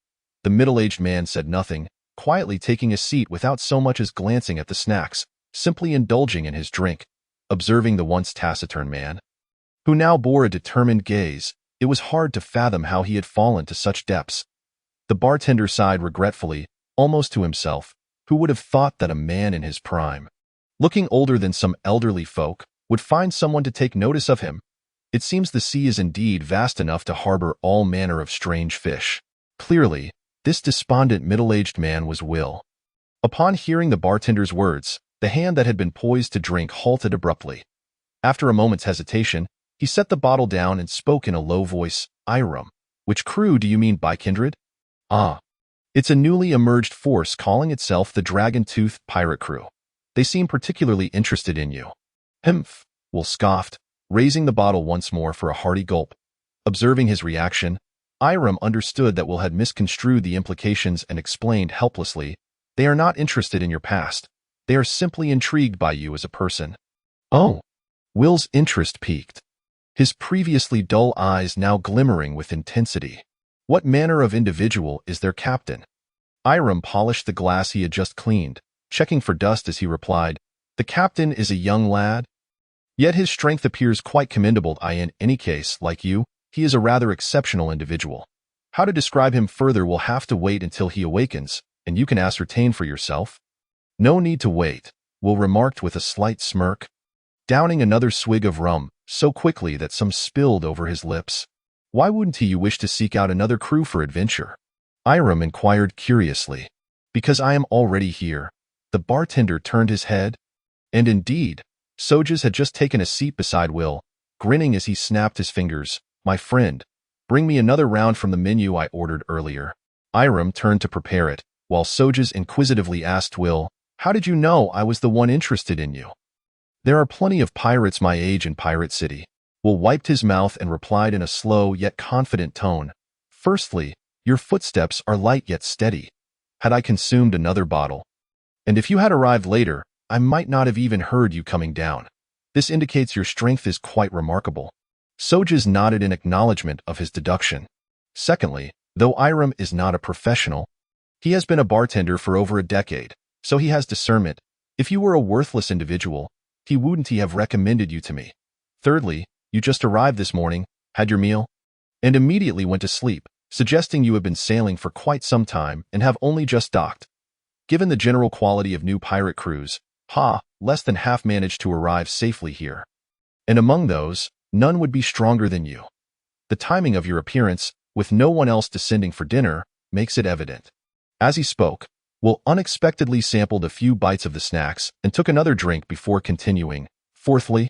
The middle-aged man said nothing, quietly taking a seat without so much as glancing at the snacks, simply indulging in his drink. Observing the once taciturn man, who now bore a determined gaze, it was hard to fathom how he had fallen to such depths. The bartender sighed regretfully, almost to himself. Who would have thought that a man in his prime, looking older than some elderly folk, would find someone to take notice of him? It seems the sea is indeed vast enough to harbor all manner of strange fish. Clearly, this despondent middle-aged man was Will. Upon hearing the bartender's words, the hand that had been poised to drink halted abruptly. After a moment's hesitation, he set the bottle down and spoke in a low voice. "Iram, which crew do you mean by kindred?" "Ah, it's a newly emerged force calling itself the Dragon-Tooth Pirate Crew. They seem particularly interested in you." "Humph," Will scoffed, raising the bottle once more for a hearty gulp. Observing his reaction, Iram understood that Will had misconstrued the implications and explained helplessly, "They are not interested in your past. They are simply intrigued by you as a person." "Oh." Will's interest peaked, his previously dull eyes now glimmering with intensity. "What manner of individual is their captain?" Iram polished the glass he had just cleaned, checking for dust as he replied, "The captain is a young lad. Yet his strength appears quite commendable. In any case, like you, he is a rather exceptional individual. How to describe him further will have to wait until he awakens, and you can ascertain for yourself." "No need to wait," Will remarked with a slight smirk, downing another swig of rum, so quickly that some spilled over his lips. "Why wouldn't you wish to seek out another crew for adventure?" Iram inquired curiously. "Because I am already here." The bartender turned his head, and indeed, Sojas had just taken a seat beside Will, grinning as he snapped his fingers. "My friend, bring me another round from the menu I ordered earlier." Iram turned to prepare it, while Sojas inquisitively asked Will, "How did you know I was the one interested in you?" "There are plenty of pirates my age in Pirate City." Will wiped his mouth and replied in a slow yet confident tone, "Firstly, your footsteps are light yet steady. Had I consumed another bottle, and if you had arrived later, I might not have even heard you coming down. This indicates your strength is quite remarkable." Sojas nodded in acknowledgement of his deduction. "Secondly, though Iram is not a professional, he has been a bartender for over a decade, so he has discernment. If you were a worthless individual, he wouldn't have recommended you to me. Thirdly, you just arrived this morning, had your meal, and immediately went to sleep, suggesting you have been sailing for quite some time and have only just docked. Given the general quality of new pirate crews, less than half managed to arrive safely here. And among those, none would be stronger than you. The timing of your appearance, with no one else descending for dinner, makes it evident. As he spoke, Will unexpectedly sampled a few bites of the snacks and took another drink before continuing. Fourthly,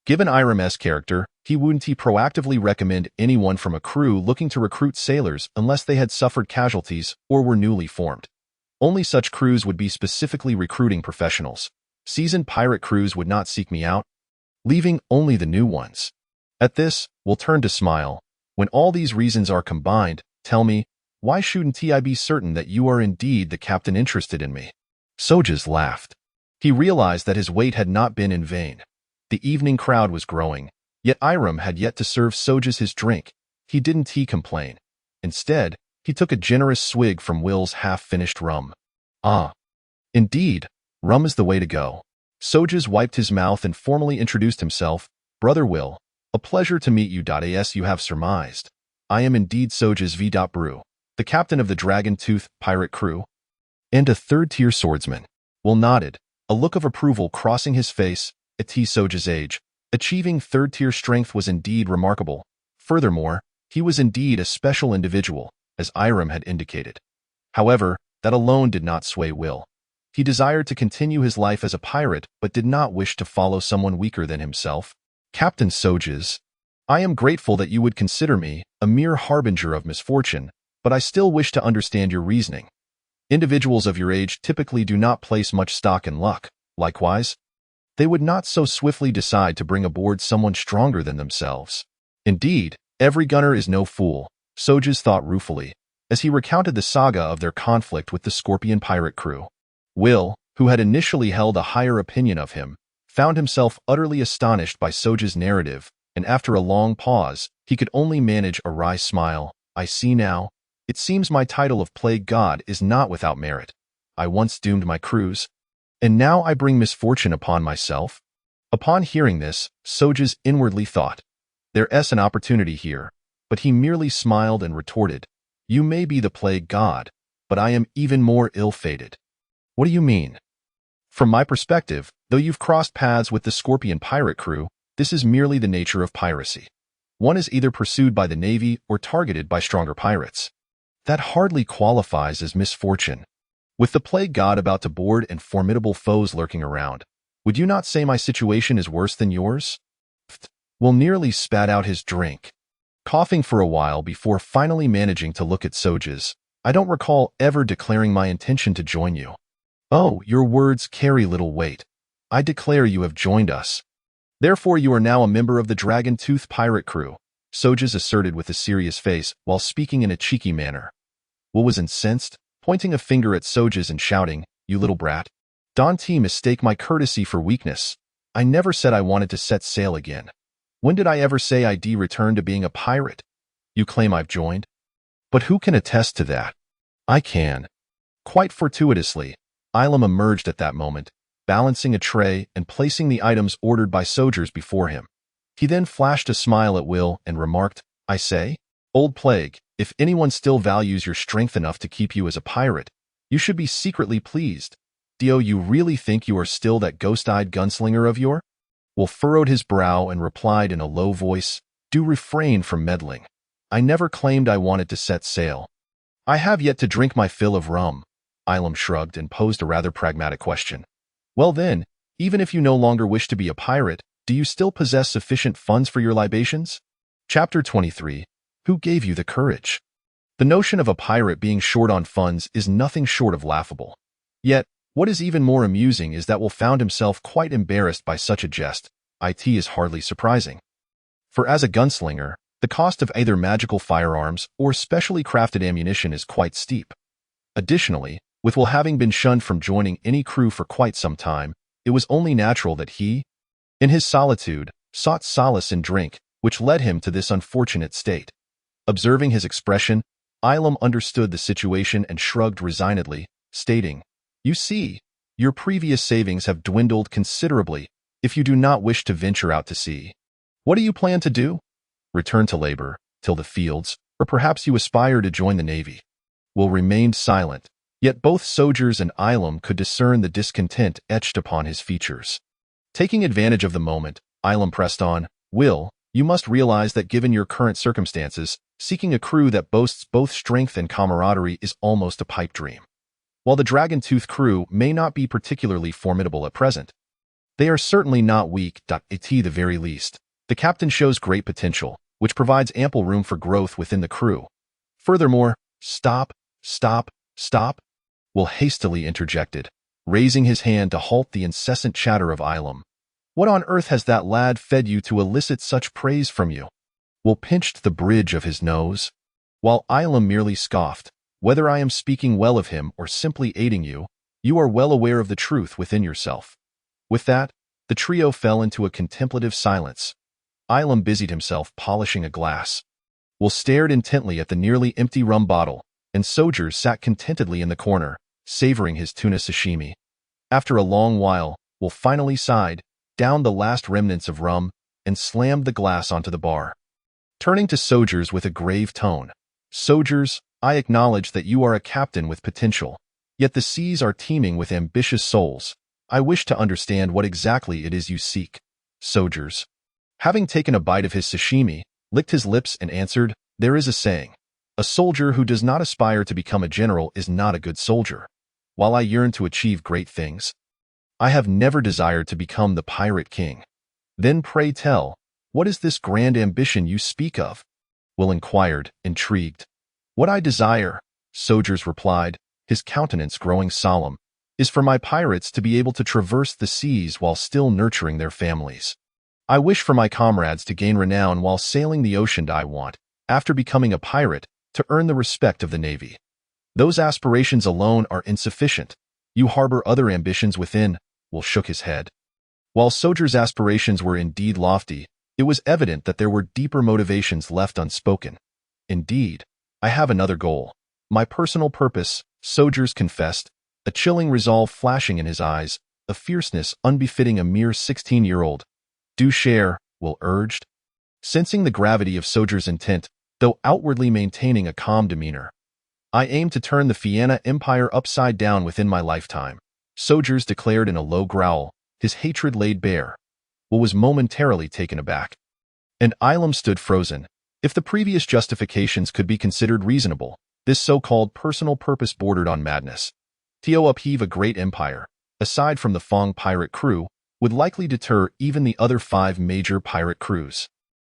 given Iram's character, he wouldn't proactively recommend anyone from a crew looking to recruit sailors unless they had suffered casualties or were newly formed. Only such crews would be specifically recruiting professionals. Seasoned pirate crews would not seek me out, leaving only the new ones. At this, Will turn to smile. When all these reasons are combined, tell me, why shouldn't I be certain that you are indeed the captain interested in me? Sojas laughed. He realized that his wait had not been in vain. The evening crowd was growing, yet Iram had yet to serve Sojas his drink. He didn't complain. Instead, he took a generous swig from Will's half-finished rum. Ah, indeed, rum is the way to go. Sojas wiped his mouth and formally introduced himself. Brother Will, a pleasure to meet you. As you have surmised, I am indeed Sojas V. Brew, the captain of the Dragon Tooth pirate crew, and a third-tier swordsman. Will nodded, a look of approval crossing his face. At Soja's age, achieving third-tier strength was indeed remarkable. Furthermore, he was indeed a special individual, as Iram had indicated. However, that alone did not sway Will. He desired to continue his life as a pirate but did not wish to follow someone weaker than himself. Captain Sojas, I am grateful that you would consider me a mere harbinger of misfortune, but I still wish to understand your reasoning. Individuals of your age typically do not place much stock in luck. Likewise, they would not so swiftly decide to bring aboard someone stronger than themselves. Indeed, every gunner is no fool, Sojas thought ruefully, as he recounted the saga of their conflict with the Scorpion pirate crew. Will, who had initially held a higher opinion of him, found himself utterly astonished by Soja's narrative, and after a long pause, he could only manage a wry smile. I see now. It seems my title of plague god is not without merit. I once doomed my crews, and now I bring misfortune upon myself. Upon hearing this, Sojas inwardly thought, there's an opportunity here, but he merely smiled and retorted, you may be the plague god, but I am even more ill-fated. What do you mean? From my perspective, though you've crossed paths with the Scorpion pirate crew, this is merely the nature of piracy. One is either pursued by the Navy or targeted by stronger pirates. That hardly qualifies as misfortune. With the plague god about to board and formidable foes lurking around, would you not say my situation is worse than yours? Will nearly spat out his drink, coughing for a while before finally managing to look at Sojas. I don't recall ever declaring my intention to join you. Oh, your words carry little weight. I declare you have joined us. Therefore you are now a member of the Dragon Tooth pirate crew, Sojas asserted with a serious face while speaking in a cheeky manner. Will was incensed, pointing a finger at Sojas and shouting, you little brat. Don't mistake my courtesy for weakness. I never said I wanted to set sail again. When did I ever say I'd return to being a pirate? You claim I've joined? But who can attest to that? I can. Quite fortuitously, Ilam emerged at that moment, balancing a tray and placing the items ordered by soldiers before him. He then flashed a smile at Will and remarked, I say, old plague, if anyone still values your strength enough to keep you as a pirate, you should be secretly pleased. Do you really think you are still that ghost-eyed gunslinger of yore? Will furrowed his brow and replied in a low voice, do refrain from meddling. I never claimed I wanted to set sail. I have yet to drink my fill of rum. Ilam shrugged and posed a rather pragmatic question. Well then, even if you no longer wish to be a pirate, do you still possess sufficient funds for your libations? Chapter 23. Who gave you the courage? The notion of a pirate being short on funds is nothing short of laughable. Yet, what is even more amusing is that Will found himself quite embarrassed by such a jest. It is hardly surprising. For as a gunslinger, the cost of either magical firearms or specially crafted ammunition is quite steep. Additionally, with Will having been shunned from joining any crew for quite some time, it was only natural that he, in his solitude, sought solace in drink, which led him to this unfortunate state. Observing his expression, Ilam understood the situation and shrugged resignedly, stating, you see, your previous savings have dwindled considerably if you do not wish to venture out to sea. What do you plan to do? Return to labor, till the fields, or perhaps you aspire to join the Navy. Will remained silent, yet both Sojas and Ilam could discern the discontent etched upon his features. Taking advantage of the moment, Ilam pressed on, Will, You must realize that given your current circumstances, seeking a crew that boasts both strength and camaraderie is almost a pipe dream. While the Dragon-Tooth crew may not be particularly formidable at present, they are certainly not weak, at the very least. The captain shows great potential, which provides ample room for growth within the crew. Furthermore, stop, Will hastily interjected, raising his hand to halt the incessant chatter of Ilum. What on earth has that lad fed you to elicit such praise from you? Will pinched the bridge of his nose, while Ilum merely scoffed. Whether I am speaking well of him or simply aiding you, you are well aware of the truth within yourself. With that, the trio fell into a contemplative silence. Ilum busied himself polishing a glass. Will stared intently at the nearly empty rum bottle, and Sojeas sat contentedly in the corner, savoring his tuna sashimi. After a long while, Will finally sighed, downed the last remnants of rum, and slammed the glass onto the bar. Turning to Sojeas with a grave tone, Sojeas, I acknowledge that you are a captain with potential, yet the seas are teeming with ambitious souls. I wish to understand what exactly it is you seek. Sojeas, having taken a bite of his sashimi, licked his lips and answered, there is a saying. A soldier who does not aspire to become a general is not a good soldier. While I yearn to achieve great things, I have never desired to become the pirate king. Then pray tell, what is this grand ambition you speak of? Will inquired, intrigued. What I desire, Sojeas replied, his countenance growing solemn, is for my pirates to be able to traverse the seas while still nurturing their families. I wish for my comrades to gain renown while sailing the ocean. I want, after becoming a pirate, to earn the respect of the Navy. Those aspirations alone are insufficient. You harbor other ambitions within. Will shook his head. While Sojeas' aspirations were indeed lofty, it was evident that there were deeper motivations left unspoken. Indeed, I have another goal. My personal purpose, Sojeas confessed, a chilling resolve flashing in his eyes, a fierceness unbefitting a mere 16-year-old. Do share, Will urged, sensing the gravity of Sojeas' intent, though outwardly maintaining a calm demeanor. I aim to turn the Fianna Empire upside down within my lifetime, Sojeas declared in a low growl, his hatred laid bare. Will was momentarily taken aback. And Ilum stood frozen. If the previous justifications could be considered reasonable, this so-called personal purpose bordered on madness. To upheave a great empire, aside from the Fong pirate crew, would likely deter even the other 5 major pirate crews.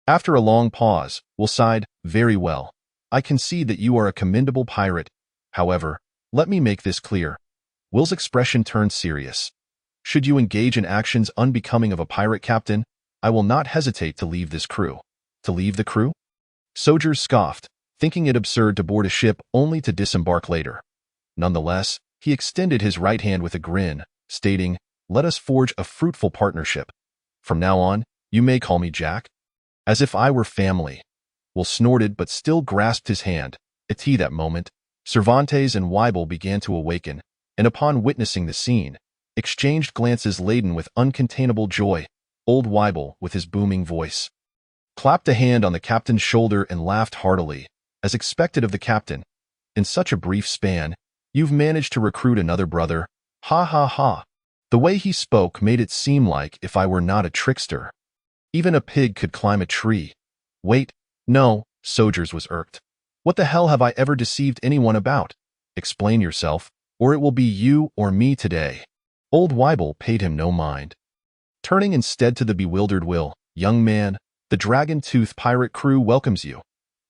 After a long pause, Will sighed, very well. I concede that you are a commendable pirate. However, let me make this clear. Will's expression turned serious. Should you engage in actions unbecoming of a pirate captain, I will not hesitate to leave this crew. To leave the crew? Sojeas scoffed, thinking it absurd to board a ship only to disembark later. Nonetheless, he extended his right hand with a grin, stating, let us forge a fruitful partnership. From now on, you may call me Jack. As if I were family. Will snorted but still grasped his hand. At that moment, Cervantes and Weibel began to awaken, and upon witnessing the scene, exchanged glances laden with uncontainable joy. Old Weibel, with his booming voice, clapped a hand on the captain's shoulder and laughed heartily, as expected of the captain. In such a brief span, you've managed to recruit another brother. Ha ha ha. The way he spoke made it seem like if I were not a trickster, even a pig could climb a tree. Wait, no, Sojeas was irked. What the hell have I ever deceived anyone about? Explain yourself, or it will be you or me today. Old Weibel paid him no mind. Turning instead to the bewildered Will, young man, the Dragon-Tooth pirate crew welcomes you.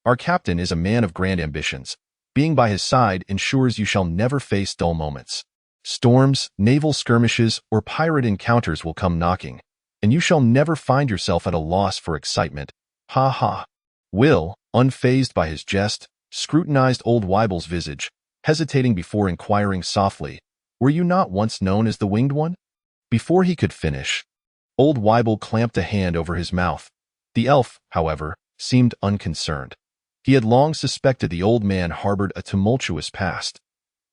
Our captain is a man of grand ambitions. Being by his side ensures you shall never face dull moments. Storms, naval skirmishes, or pirate encounters will come knocking, and you shall never find yourself at a loss for excitement. Ha ha. Will, unfazed by his jest, scrutinized old Weibel's visage, hesitating before inquiring softly, were you not once known as the Winged One? Before he could finish, old Weibel clamped a hand over his mouth. The elf, however, seemed unconcerned. He had long suspected the old man harbored a tumultuous past.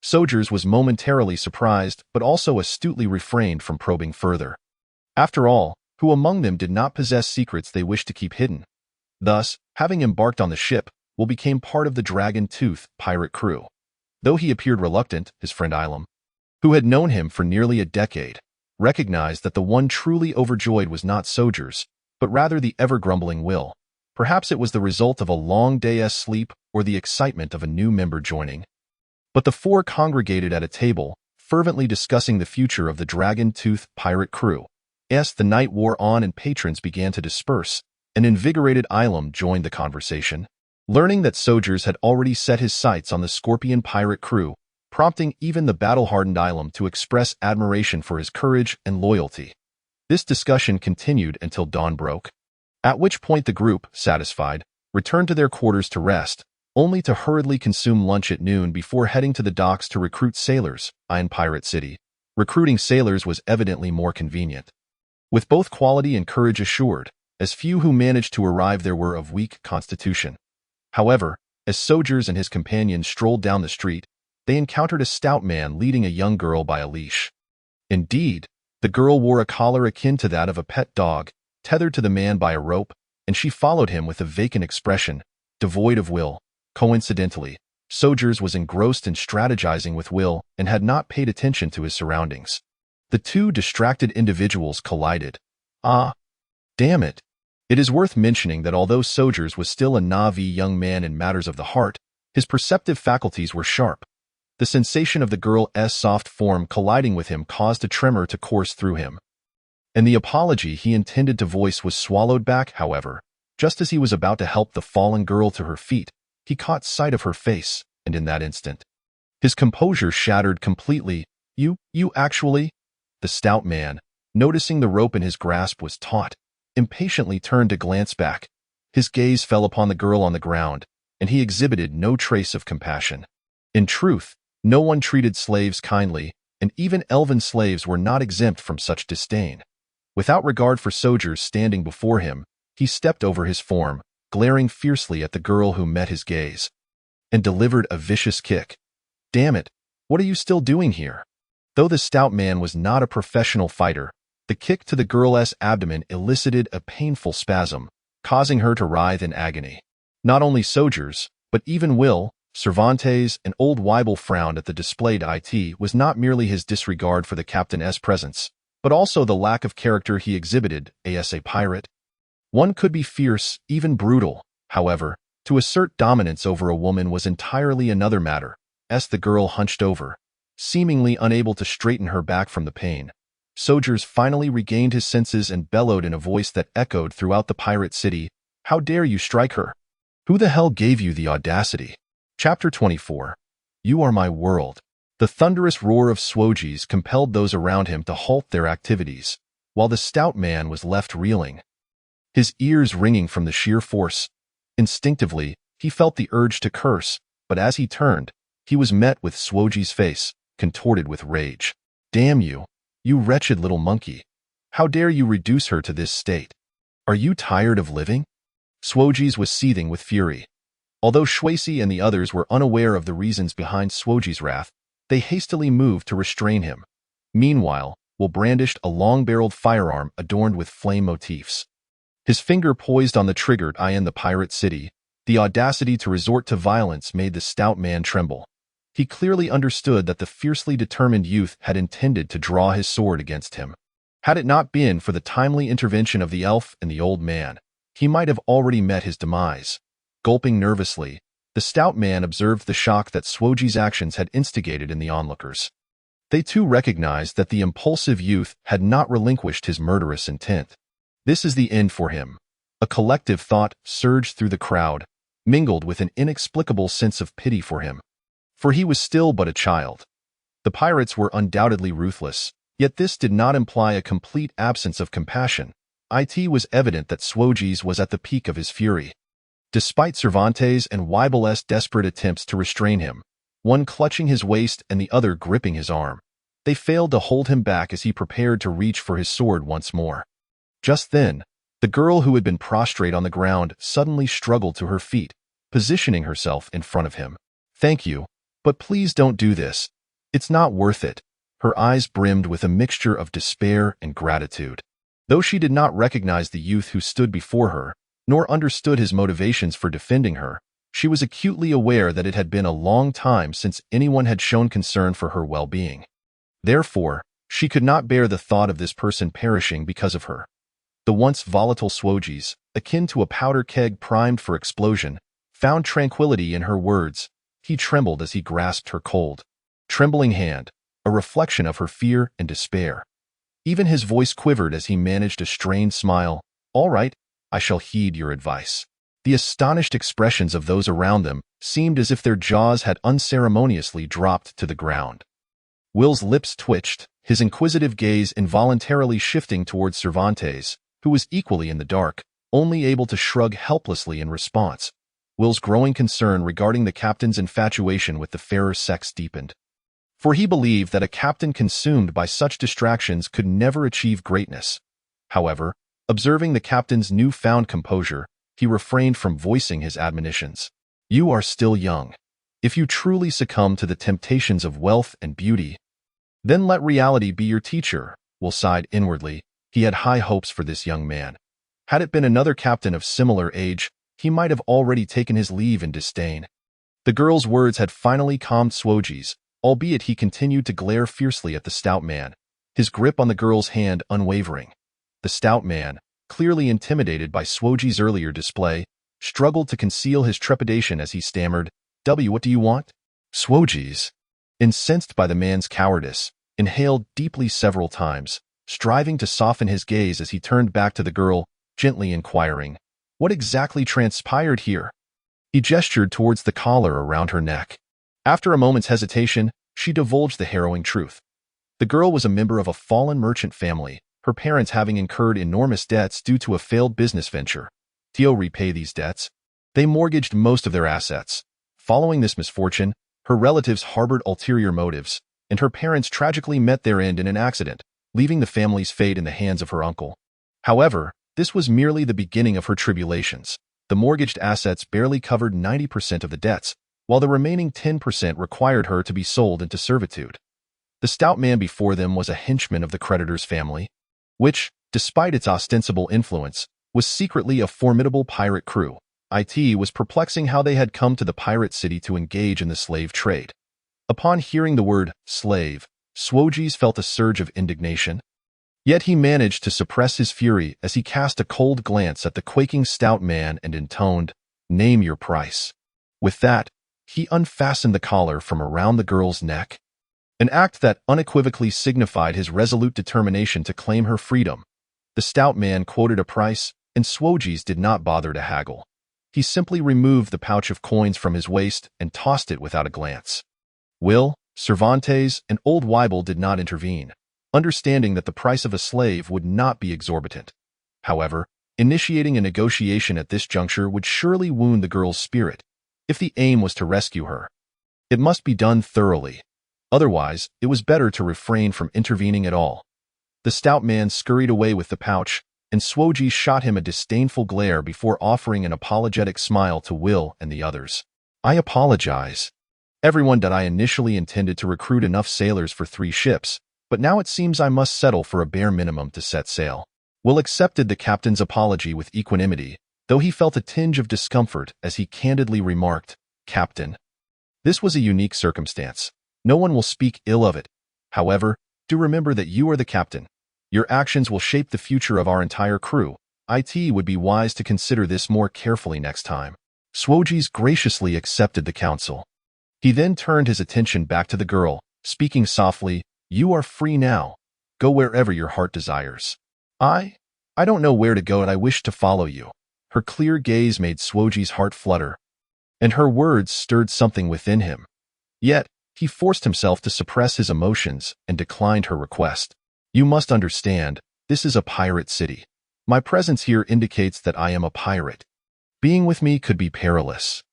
Sojeas was momentarily surprised, but also astutely refrained from probing further. After all, who among them did not possess secrets they wished to keep hidden? Thus, having embarked on the ship, Will became part of the Dragon-Tooth pirate crew. Though he appeared reluctant, his friend Ilum, who had known him for nearly a decade, recognized that the one truly overjoyed was not Sojeas, but rather the ever-grumbling Will. Perhaps it was the result of a long day's sleep or the excitement of a new member joining. But the four congregated at a table, fervently discussing the future of the Dragon-Tooth pirate crew. As the night wore on and patrons began to disperse, an invigorated Ilum joined the conversation, learning that Sojas had already set his sights on the Scorpion pirate crew, prompting even the battle-hardened Ilum to express admiration for his courage and loyalty. This discussion continued until dawn broke, at which point the group, satisfied, returned to their quarters to rest, only to hurriedly consume lunch at noon before heading to the docks to recruit sailors in Pirate City. Recruiting sailors was evidently more convenient. With both quality and courage assured, as few who managed to arrive there were of weak constitution. However, as Sojas and his companions strolled down the street, they encountered a stout man leading a young girl by a leash. Indeed, the girl wore a collar akin to that of a pet dog, tethered to the man by a rope, and she followed him with a vacant expression, devoid of will. Coincidentally, Sojas was engrossed in strategizing with Will and had not paid attention to his surroundings. The two distracted individuals collided. Ah, damn it. It is worth mentioning that although Sojas was still a Na'vi young man in matters of the heart, his perceptive faculties were sharp. The sensation of the girl's soft form colliding with him caused a tremor to course through him. And the apology he intended to voice was swallowed back, however. Just as he was about to help the fallen girl to her feet, he caught sight of her face, and in that instant, his composure shattered completely. You actually? The stout man, noticing the rope in his grasp was taut, impatiently turned to glance back. His gaze fell upon the girl on the ground, and he exhibited no trace of compassion. In truth, no one treated slaves kindly, and even elven slaves were not exempt from such disdain. Without regard for Sojas standing before him, he stepped over his form, glaring fiercely at the girl who met his gaze, and delivered a vicious kick. Damn it, what are you still doing here? Though the stout man was not a professional fighter, the kick to the girl's abdomen elicited a painful spasm, causing her to writhe in agony. Not only Sojas, but even Will, Cervantes, and old Weibel frowned at the displayed. It was not merely his disregard for the captain's presence, but also the lack of character he exhibited as a pirate. One could be fierce, even brutal. However, to assert dominance over a woman was entirely another matter. As the girl hunched over, seemingly unable to straighten her back from the pain, Sojas finally regained his senses and bellowed in a voice that echoed throughout the pirate city, "How dare you strike her? Who the hell gave you the audacity?" Chapter 24. You are my world. The thunderous roar of Sojeas compelled those around him to halt their activities, while the stout man was left reeling, his ears ringing from the sheer force. Instinctively, he felt the urge to curse, but as he turned, he was met with Sojeas' face, contorted with rage. Damn you, you wretched little monkey. How dare you reduce her to this state? Are you tired of living? Sojeas was seething with fury. Although Shwasi and the others were unaware of the reasons behind Sojeas' wrath, they hastily moved to restrain him. Meanwhile, Will brandished a long-barreled firearm adorned with flame motifs. His finger poised on the trigger in the pirate city. The audacity to resort to violence made the stout man tremble. He clearly understood that the fiercely determined youth had intended to draw his sword against him. Had it not been for the timely intervention of the elf and the old man, he might have already met his demise. Gulping nervously, the stout man observed the shock that Sojeas' actions had instigated in the onlookers. They too recognized that the impulsive youth had not relinquished his murderous intent. This is the end for him. A collective thought surged through the crowd, mingled with an inexplicable sense of pity for him. For he was still but a child. The pirates were undoubtedly ruthless, yet this did not imply a complete absence of compassion. It was evident that Sojeas was at the peak of his fury. Despite Cervantes and Weibel's desperate attempts to restrain him, one clutching his waist and the other gripping his arm, they failed to hold him back as he prepared to reach for his sword once more. Just then, the girl who had been prostrate on the ground suddenly struggled to her feet, positioning herself in front of him. Thank you, but please don't do this. It's not worth it. Her eyes brimmed with a mixture of despair and gratitude. Though she did not recognize the youth who stood before her, nor understood his motivations for defending her, she was acutely aware that it had been a long time since anyone had shown concern for her well-being. Therefore, she could not bear the thought of this person perishing because of her. The once volatile Sojeas, akin to a powder keg primed for explosion, found tranquility in her words. He trembled as he grasped her cold, trembling hand, a reflection of her fear and despair. Even his voice quivered as he managed a strained smile. "All right, I shall heed your advice." The astonished expressions of those around them seemed as if their jaws had unceremoniously dropped to the ground. Will's lips twitched, his inquisitive gaze involuntarily shifting towards Cervantes, who was equally in the dark, only able to shrug helplessly in response. Will's growing concern regarding the captain's infatuation with the fairer sex deepened. For he believed that a captain consumed by such distractions could never achieve greatness. However, observing the captain's newfound composure, he refrained from voicing his admonitions. "You are still young. If you truly succumb to the temptations of wealth and beauty, then let reality be your teacher." Will sighed inwardly. He had high hopes for this young man. Had it been another captain of similar age, he might have already taken his leave in disdain. The girl's words had finally calmed Sojeas, albeit he continued to glare fiercely at the stout man, his grip on the girl's hand unwavering. The stout man, clearly intimidated by Sojeas' earlier display, struggled to conceal his trepidation as he stammered, "What do you want?" Sojeas, incensed by the man's cowardice, inhaled deeply several times, striving to soften his gaze as he turned back to the girl, gently inquiring, "What exactly transpired here?" He gestured towards the collar around her neck. After a moment's hesitation, she divulged the harrowing truth. The girl was a member of a fallen merchant family, her parents having incurred enormous debts due to a failed business venture. To repay these debts, they mortgaged most of their assets. Following this misfortune, her relatives harbored ulterior motives, and her parents tragically met their end in an accident, leaving the family's fate in the hands of her uncle. However, this was merely the beginning of her tribulations. The mortgaged assets barely covered 90% of the debts, while the remaining 10% required her to be sold into servitude. The stout man before them was a henchman of the creditor's family, which, despite its ostensible influence, was secretly a formidable pirate crew. It was perplexing how they had come to the pirate city to engage in the slave trade. Upon hearing the word slave, Sojeas felt a surge of indignation. Yet he managed to suppress his fury as he cast a cold glance at the quaking stout man and intoned, "Name your price." With that, he unfastened the collar from around the girl's neck, an act that unequivocally signified his resolute determination to claim her freedom. The stout man quoted a price, and Sojeas did not bother to haggle. He simply removed the pouch of coins from his waist and tossed it without a glance. Will, Cervantes, and old Weibel did not intervene, understanding that the price of a slave would not be exorbitant. However, initiating a negotiation at this juncture would surely wound the girl's spirit. If the aim was to rescue her, it must be done thoroughly. Otherwise, it was better to refrain from intervening at all. The stout man scurried away with the pouch, and Sojeas shot him a disdainful glare before offering an apologetic smile to Will and the others. "I apologize. Everyone that I initially intended to recruit enough sailors for 3 ships, but now it seems I must settle for a bare minimum to set sail." Will accepted the captain's apology with equanimity, though he felt a tinge of discomfort as he candidly remarked, "Captain, this was a unique circumstance. No one will speak ill of it. However, do remember that you are the captain. Your actions will shape the future of our entire crew. It would be wise to consider this more carefully next time." Sojeas graciously accepted the counsel. He then turned his attention back to the girl, speaking softly, "You are free now. Go wherever your heart desires." I don't know where to go, and I wish to follow you." Her clear gaze made Sojeas' heart flutter, and her words stirred something within him. Yet, he forced himself to suppress his emotions and declined her request. "You must understand, this is a pirate city. My presence here indicates that I am a pirate. Being with me could be perilous."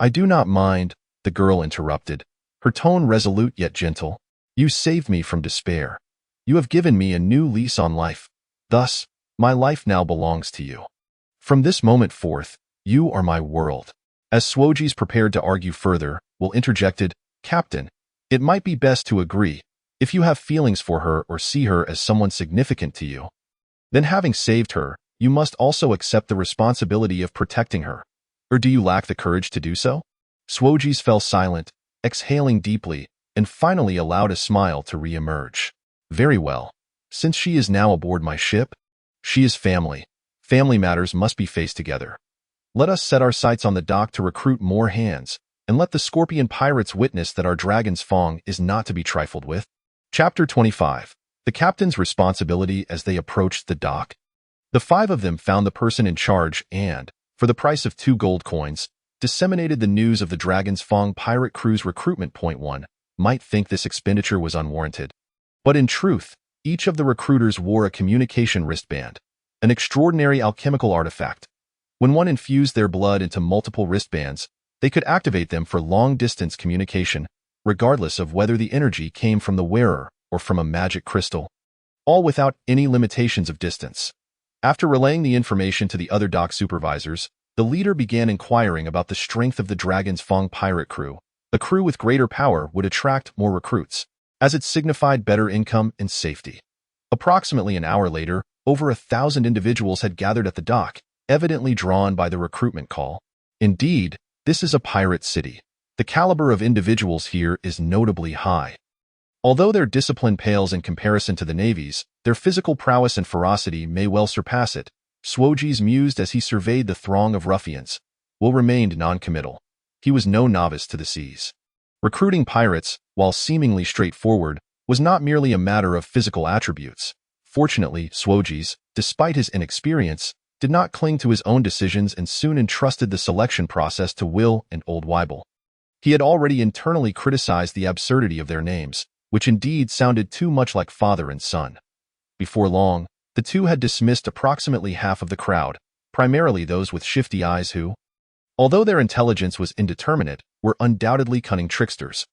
"I do not mind," the girl interrupted, her tone resolute yet gentle. "You saved me from despair. You have given me a new lease on life. Thus, my life now belongs to you. From this moment forth, you are my world." As Sojeas prepared to argue further, Will interjected, "Captain, it might be best to agree. If you have feelings for her or see her as someone significant to you, then having saved her, you must also accept the responsibility of protecting her. Or do you lack the courage to do so?" Sojeas fell silent, exhaling deeply, and finally allowed a smile to re-emerge. "Very well. Since she is now aboard my ship, She is family. Family matters must be faced together. Let us set our sights on the dock to recruit more hands, and let the scorpion pirates witness that our dragon's thong is not to be trifled with. Chapter 25. The captain's responsibility as they approached the dock. The 5 of them found the person in charge and, for the price of 2 gold coins, disseminated the news of the dragon's thong pirate crew's recruitment. Point 1. Might think this expenditure was unwarranted. But in truth, each of the recruiters wore a communication wristband, an extraordinary alchemical artifact. When one infused their blood into multiple wristbands, they could activate them for long-distance communication, regardless of whether the energy came from the wearer or from a magic crystal, all without any limitations of distance. After relaying the information to the other dock supervisors, the leader began inquiring about the strength of the dragon's thong pirate crew. A crew with greater power would attract more recruits, as it signified better income and safety. Approximately an hour later, over 1,000 individuals had gathered at the dock, evidently drawn by the recruitment call. Indeed, this is a pirate city. The caliber of individuals here is notably high. Although their discipline pales in comparison to the navy's, their physical prowess and ferocity may well surpass it. Sojeas mused as he surveyed the throng of ruffians. Will remained non-committal. He was no novice to the seas. Recruiting pirates, while seemingly straightforward, was not merely a matter of physical attributes. Fortunately, Sojeas, despite his inexperience, did not cling to his own decisions and soon entrusted the selection process to Will and Old Weibel. He had already internally criticized the absurdity of their names, which indeed sounded too much like father and son. Before long, the two had dismissed approximately half of the crowd, primarily those with shifty eyes who, although their intelligence was indeterminate, were undoubtedly cunning tricksters.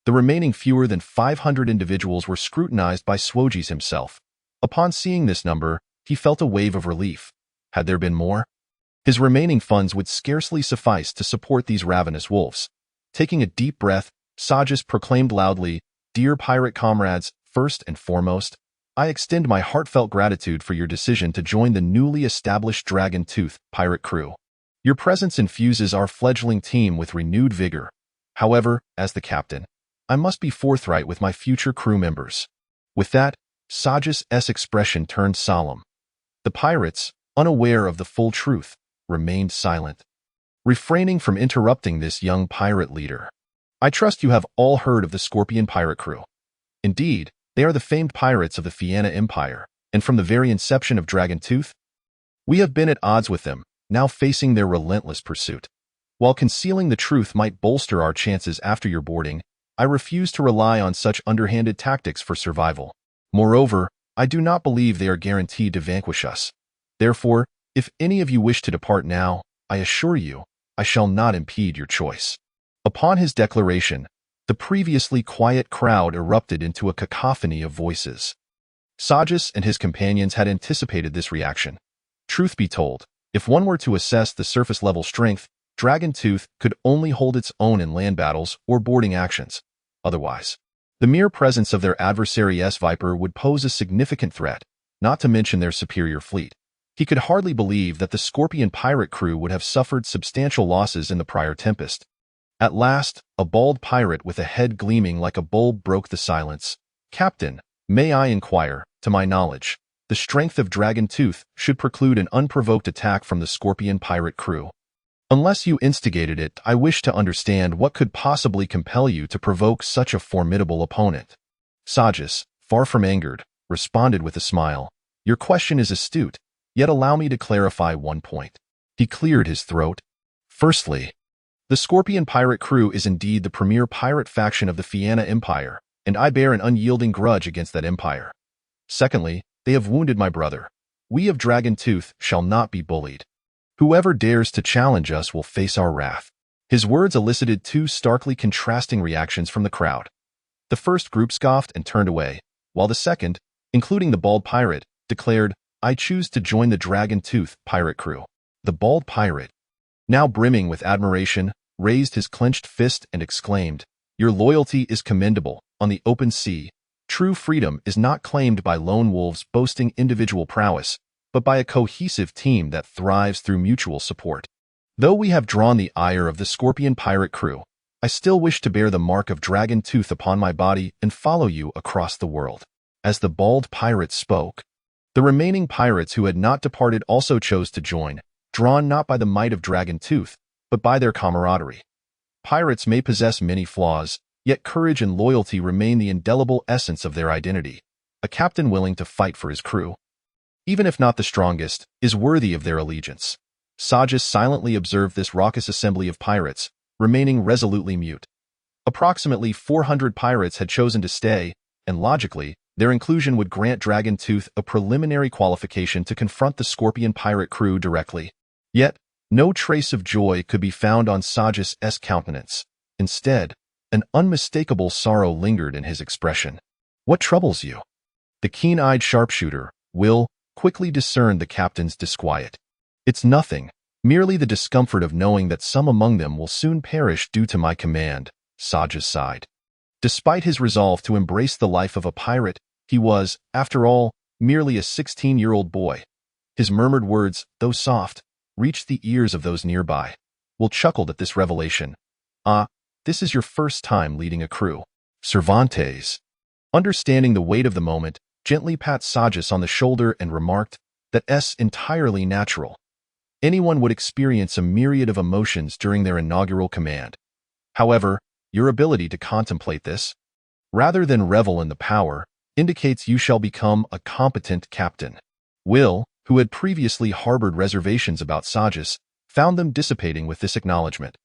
The remaining fewer than 500 individuals were scrutinized by Sojeas himself. Upon seeing this number, he felt a wave of relief. Had there been more? His remaining funds would scarcely suffice to support these ravenous wolves. Taking a deep breath, Sojeas proclaimed loudly, "Dear pirate comrades, first and foremost, I extend my heartfelt gratitude for your decision to join the newly established Dragon Tooth pirate crew. Your presence infuses our fledgling team with renewed vigor. However, as the captain, I must be forthright with my future crew members." With that, Sojeas' expression turned solemn. The pirates, unaware of the full truth, remained silent, refraining from interrupting this young pirate leader. "I trust you have all heard of the Scorpion pirate crew. Indeed, they are the famed pirates of the Fianna Empire, and from the very inception of Dragon Tooth, we have been at odds with them, now facing their relentless pursuit. While concealing the truth might bolster our chances after your boarding, I refuse to rely on such underhanded tactics for survival. Moreover, I do not believe they are guaranteed to vanquish us. Therefore, if any of you wish to depart now, I assure you, I shall not impede your choice." Upon his declaration, the previously quiet crowd erupted into a cacophony of voices. Sojeas and his companions had anticipated this reaction. Truth be told, if one were to assess the surface-level strength, Dragon Tooth could only hold its own in land battles or boarding actions. Otherwise, the mere presence of their adversary's Viper would pose a significant threat, not to mention their superior fleet. He could hardly believe that the Scorpion pirate crew would have suffered substantial losses in the prior tempest. At last, a bald pirate with a head gleaming like a bulb broke the silence. "Captain, may I inquire, to my knowledge, the strength of Dragon Tooth should preclude an unprovoked attack from the Scorpion pirate crew. Unless you instigated it, I wish to understand what could possibly compel you to provoke such a formidable opponent." Sojeas, far from angered, responded with a smile. "Your question is astute, yet allow me to clarify one point." He cleared his throat. "Firstly, the Scorpion pirate crew is indeed the premier pirate faction of the Fianna Empire, and I bear an unyielding grudge against that empire. Secondly, they have wounded my brother. We of Dragon Tooth shall not be bullied. Whoever dares to challenge us will face our wrath." His words elicited 2 starkly contrasting reactions from the crowd. The first group scoffed and turned away, while the second, including the bald pirate, declared, "I choose to join the Dragon Tooth pirate crew." The bald pirate, now brimming with admiration, raised his clenched fist and exclaimed, "Your loyalty is commendable. On the open sea, true freedom is not claimed by lone wolves boasting individual prowess, but by a cohesive team that thrives through mutual support. Though we have drawn the ire of the Scorpion pirate crew, I still wish to bear the mark of Dragon Tooth upon my body and follow you across the world." As the bald pirate spoke, The remaining pirates who had not departed also chose to join, drawn not by the might of Dragon Tooth, but by their camaraderie. Pirates may possess many flaws, yet courage and loyalty remain the indelible essence of their identity. A captain willing to fight for his crew, even if not the strongest, is worthy of their allegiance. Sojas silently observed this raucous assembly of pirates, remaining resolutely mute. Approximately 400 pirates had chosen to stay, and logically, their inclusion would grant Dragon Tooth a preliminary qualification to confront the Scorpion pirate crew directly. Yet, no trace of joy could be found on Sojas' countenance. Instead, an unmistakable sorrow lingered in his expression. "What troubles you?" The keen-eyed sharpshooter, Will, quickly discerned the captain's disquiet. "It's nothing, merely the discomfort of knowing that some among them will soon perish due to my command," Sojas sighed. Despite his resolve to embrace the life of a pirate, he was, after all, merely a 16-year-old boy. His murmured words, though soft, reached the ears of those nearby. Will chuckled at this revelation. "Ah, this is your first time leading a crew." Cervantes, understanding the weight of the moment, gently pat Sojas on the shoulder and remarked, "That's entirely natural. Anyone would experience a myriad of emotions during their inaugural command. However, your ability to contemplate this, rather than revel in the power, indicates you shall become a competent captain." Will, who had previously harbored reservations about Sojas, found them dissipating with this acknowledgement.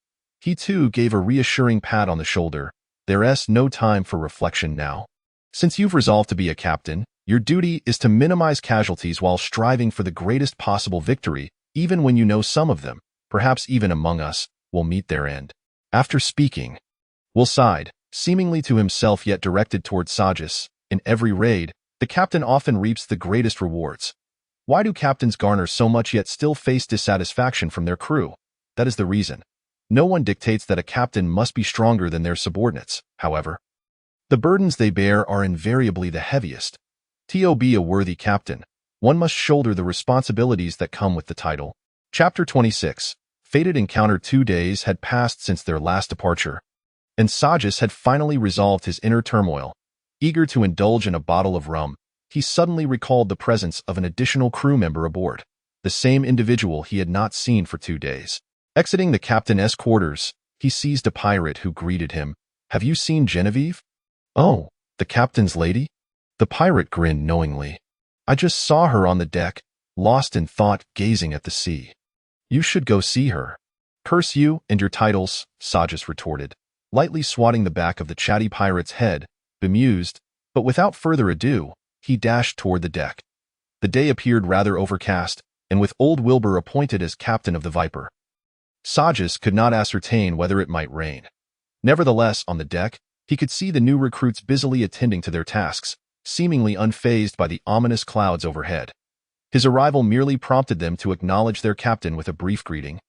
He too gave a reassuring pat on the shoulder. "There's no time for reflection now. Since you've resolved to be a captain, your duty is to minimize casualties while striving for the greatest possible victory, even when you know some of them, perhaps even among us, will meet their end." After speaking, Will sighed, seemingly to himself yet directed toward Sojas. In every raid, the captain often reaps the greatest rewards. Why do captains garner so much yet still face dissatisfaction from their crew? That is the reason. No one dictates that a captain must be stronger than their subordinates, however. The burdens they bear are invariably the heaviest. To be a worthy captain, one must shoulder the responsibilities that come with the title. Chapter 26. Fated encounter. 2 days had passed since their last departure, and Sojas had finally resolved his inner turmoil. Eager to indulge in a bottle of rum, he suddenly recalled the presence of an additional crew member aboard, the same individual he had not seen for 2 days. Exiting the captain's quarters, he seized a pirate who greeted him. "Have you seen Genevieve?" "Oh, the captain's lady?" The pirate grinned knowingly. "I just saw her on the deck, lost in thought, gazing at the sea." "You should go see her." "Curse you and your titles," Sojas retorted, lightly swatting the back of the chatty pirate's head, bemused, but without further ado, he dashed toward the deck. The day appeared rather overcast, and with old Wilbur appointed as captain of the Viper, Sojas could not ascertain whether it might rain. Nevertheless, on the deck, he could see the new recruits busily attending to their tasks, seemingly unfazed by the ominous clouds overhead. His arrival merely prompted them to acknowledge their captain with a brief greeting,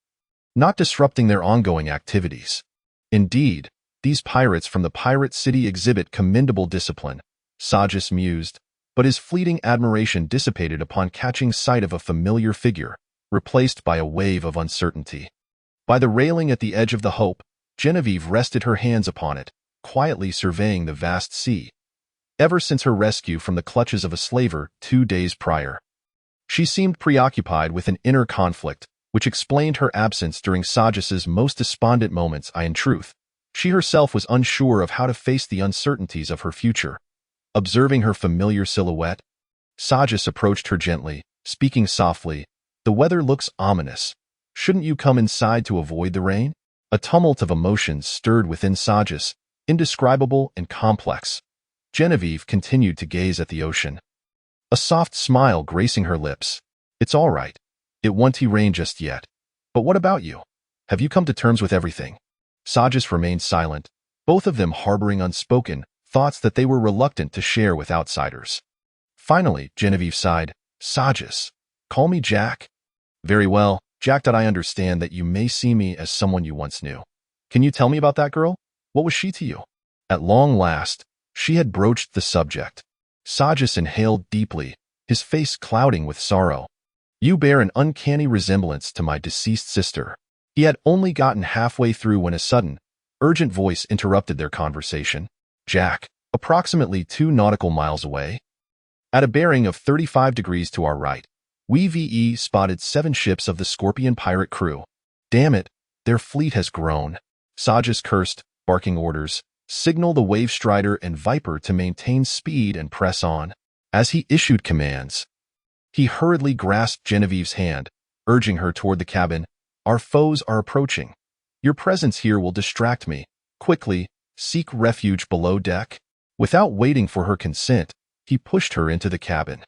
not disrupting their ongoing activities. Indeed, these pirates from the pirate city exhibit commendable discipline, Sojas mused, but his fleeting admiration dissipated upon catching sight of a familiar figure, replaced by a wave of uncertainty. By the railing at the edge of the Hope, Genevieve rested her hands upon it, quietly surveying the vast sea. Ever since her rescue from the clutches of a slaver 2 days prior, she seemed preoccupied with an inner conflict, which explained her absence during Sojas's most despondent moments. In truth, she herself was unsure of how to face the uncertainties of her future. Observing her familiar silhouette, Sojas approached her gently, speaking softly. "The weather looks ominous. Shouldn't you come inside to avoid the rain?" A tumult of emotions stirred within Sojas, indescribable and complex. Genevieve continued to gaze at the ocean, a soft smile gracing her lips. "It's all right. It won't rain just yet. But what about you? Have you come to terms with everything?" Sojas remained silent, both of them harboring unspoken thoughts that they were reluctant to share with outsiders. Finally, Genevieve sighed. "Sojas, call me Jack." "Very well, Jack. I understand that you may see me as someone you once knew. Can you tell me about that girl? What was she to you?" At long last, she had broached the subject. Sojas inhaled deeply, his face clouding with sorrow. "You bear an uncanny resemblance to my deceased sister." He had only gotten halfway through when a sudden, urgent voice interrupted their conversation. "Jack, approximately 2 nautical miles away." At a bearing of 35 degrees to our right, we spotted 7 ships of the Scorpion pirate crew. Damn it, their fleet has grown. Sojas cursed, barking orders, signal the Wave Strider and Viper to maintain speed and press on. As he issued commands, he hurriedly grasped Genevieve's hand, urging her toward the cabin. Our foes are approaching. Your presence here will distract me. Quickly, seek refuge below deck. Without waiting for her consent, he pushed her into the cabin.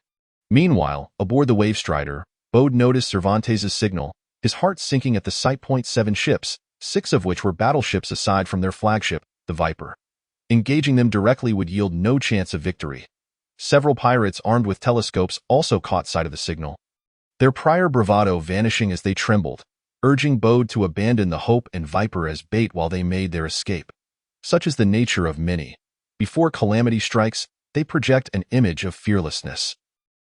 Meanwhile, aboard the Wave Strider, Bode noticed Cervantes' signal, his heart sinking at the sight. 7 ships, 6 of which were battleships aside from their flagship, the Viper. Engaging them directly would yield no chance of victory. Several pirates armed with telescopes also caught sight of the signal, their prior bravado vanishing as they trembled, urging Bode to abandon the Hope and Viper as bait while they made their escape. Such is the nature of many. Before calamity strikes, they project an image of fearlessness.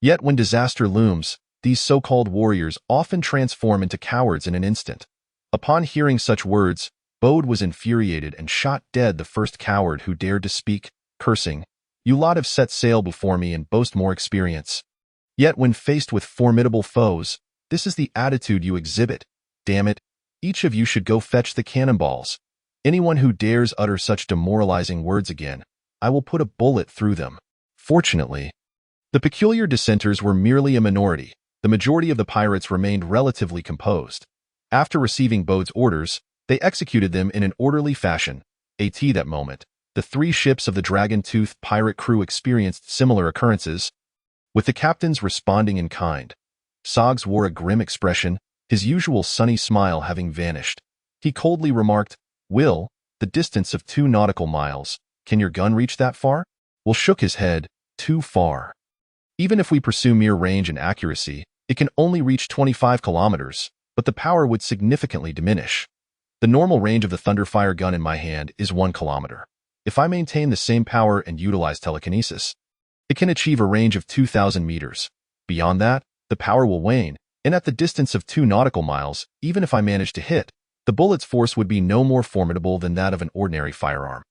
Yet when disaster looms, these so-called warriors often transform into cowards in an instant. Upon hearing such words, Bode was infuriated and shot dead the first coward who dared to speak, cursing, "You lot have set sail before me and boast more experience. Yet when faced with formidable foes, this is the attitude you exhibit. Damn it, each of you should go fetch the cannonballs. Anyone who dares utter such demoralizing words again, I will put a bullet through them." Fortunately, the peculiar dissenters were merely a minority. The majority of the pirates remained relatively composed. After receiving Bode's orders, they executed them in an orderly fashion. At that moment, the 3 ships of the Dragon-Tooth pirate crew experienced similar occurrences, with the captains responding in kind. Sogs wore a grim expression, his usual sunny smile having vanished. He coldly remarked, "Will, the distance of 2 nautical miles. Can your gun reach that far?" Will shook his head. "Too far. Even if we pursue mere range and accuracy, it can only reach 25 kilometers, but the power would significantly diminish. The normal range of the Thunderfire gun in my hand is 1 kilometer. If I maintain the same power and utilize telekinesis, it can achieve a range of 2,000 meters. Beyond that, the power will wane, and at the distance of 2 nautical miles, even if I manage to hit, the bullet's force would be no more formidable than that of an ordinary firearm."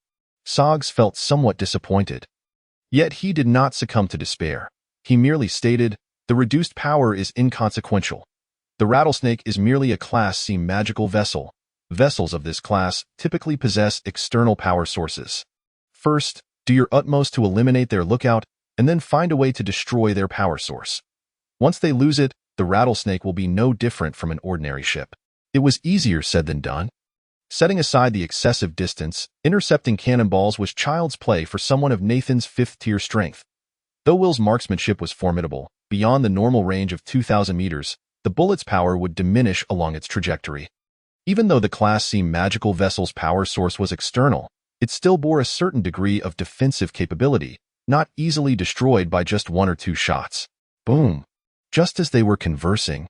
Sogs felt somewhat disappointed. Yet he did not succumb to despair. He merely stated, "The reduced power is inconsequential. The Rattlesnake is merely a Class C magical vessel. Vessels of this class typically possess external power sources. First, do your utmost to eliminate their lookout, and then find a way to destroy their power source. Once they lose it, the Rattlesnake will be no different from an ordinary ship." It was easier said than done. Setting aside the excessive distance, intercepting cannonballs was child's play for someone of Nathan's 5th-tier strength. Though Will's marksmanship was formidable, beyond the normal range of 2,000 meters, the bullet's power would diminish along its trajectory. Even though the Class C magical vessel's power source was external, it still bore a certain degree of defensive capability, not easily destroyed by just 1 or 2 shots. Boom! Just as they were conversing,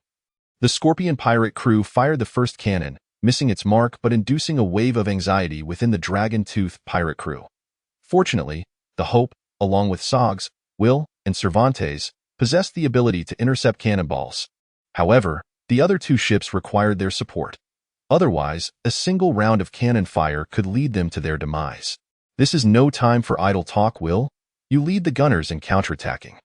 the Scorpion pirate crew fired the first cannon, missing its mark but inducing a wave of anxiety within the Dragon-Tooth pirate crew. Fortunately, the Hope, along with Sogs, Will, and Cervantes, possessed the ability to intercept cannonballs. However, the other 2 ships required their support. Otherwise, a single round of cannon fire could lead them to their demise. "This is no time for idle talk, Will. You lead the gunners in counterattacking.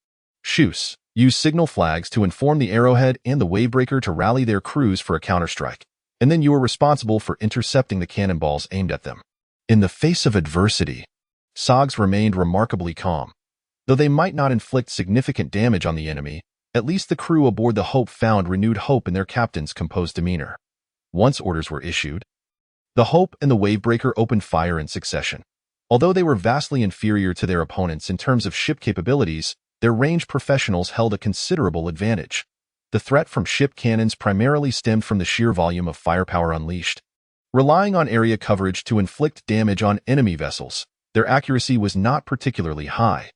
Shoes, use signal flags to inform the Arrowhead and the Wavebreaker to rally their crews for a counterstrike, and then you are responsible for intercepting the cannonballs aimed at them." In the face of adversity, Sogs remained remarkably calm. Though they might not inflict significant damage on the enemy, at least the crew aboard the Hope found renewed hope in their captain's composed demeanor. Once orders were issued, the Hope and the Wavebreaker opened fire in succession. Although they were vastly inferior to their opponents in terms of ship capabilities, their range professionals held a considerable advantage. The threat from ship cannons primarily stemmed from the sheer volume of firepower unleashed. Relying on area coverage to inflict damage on enemy vessels, their accuracy was not particularly high.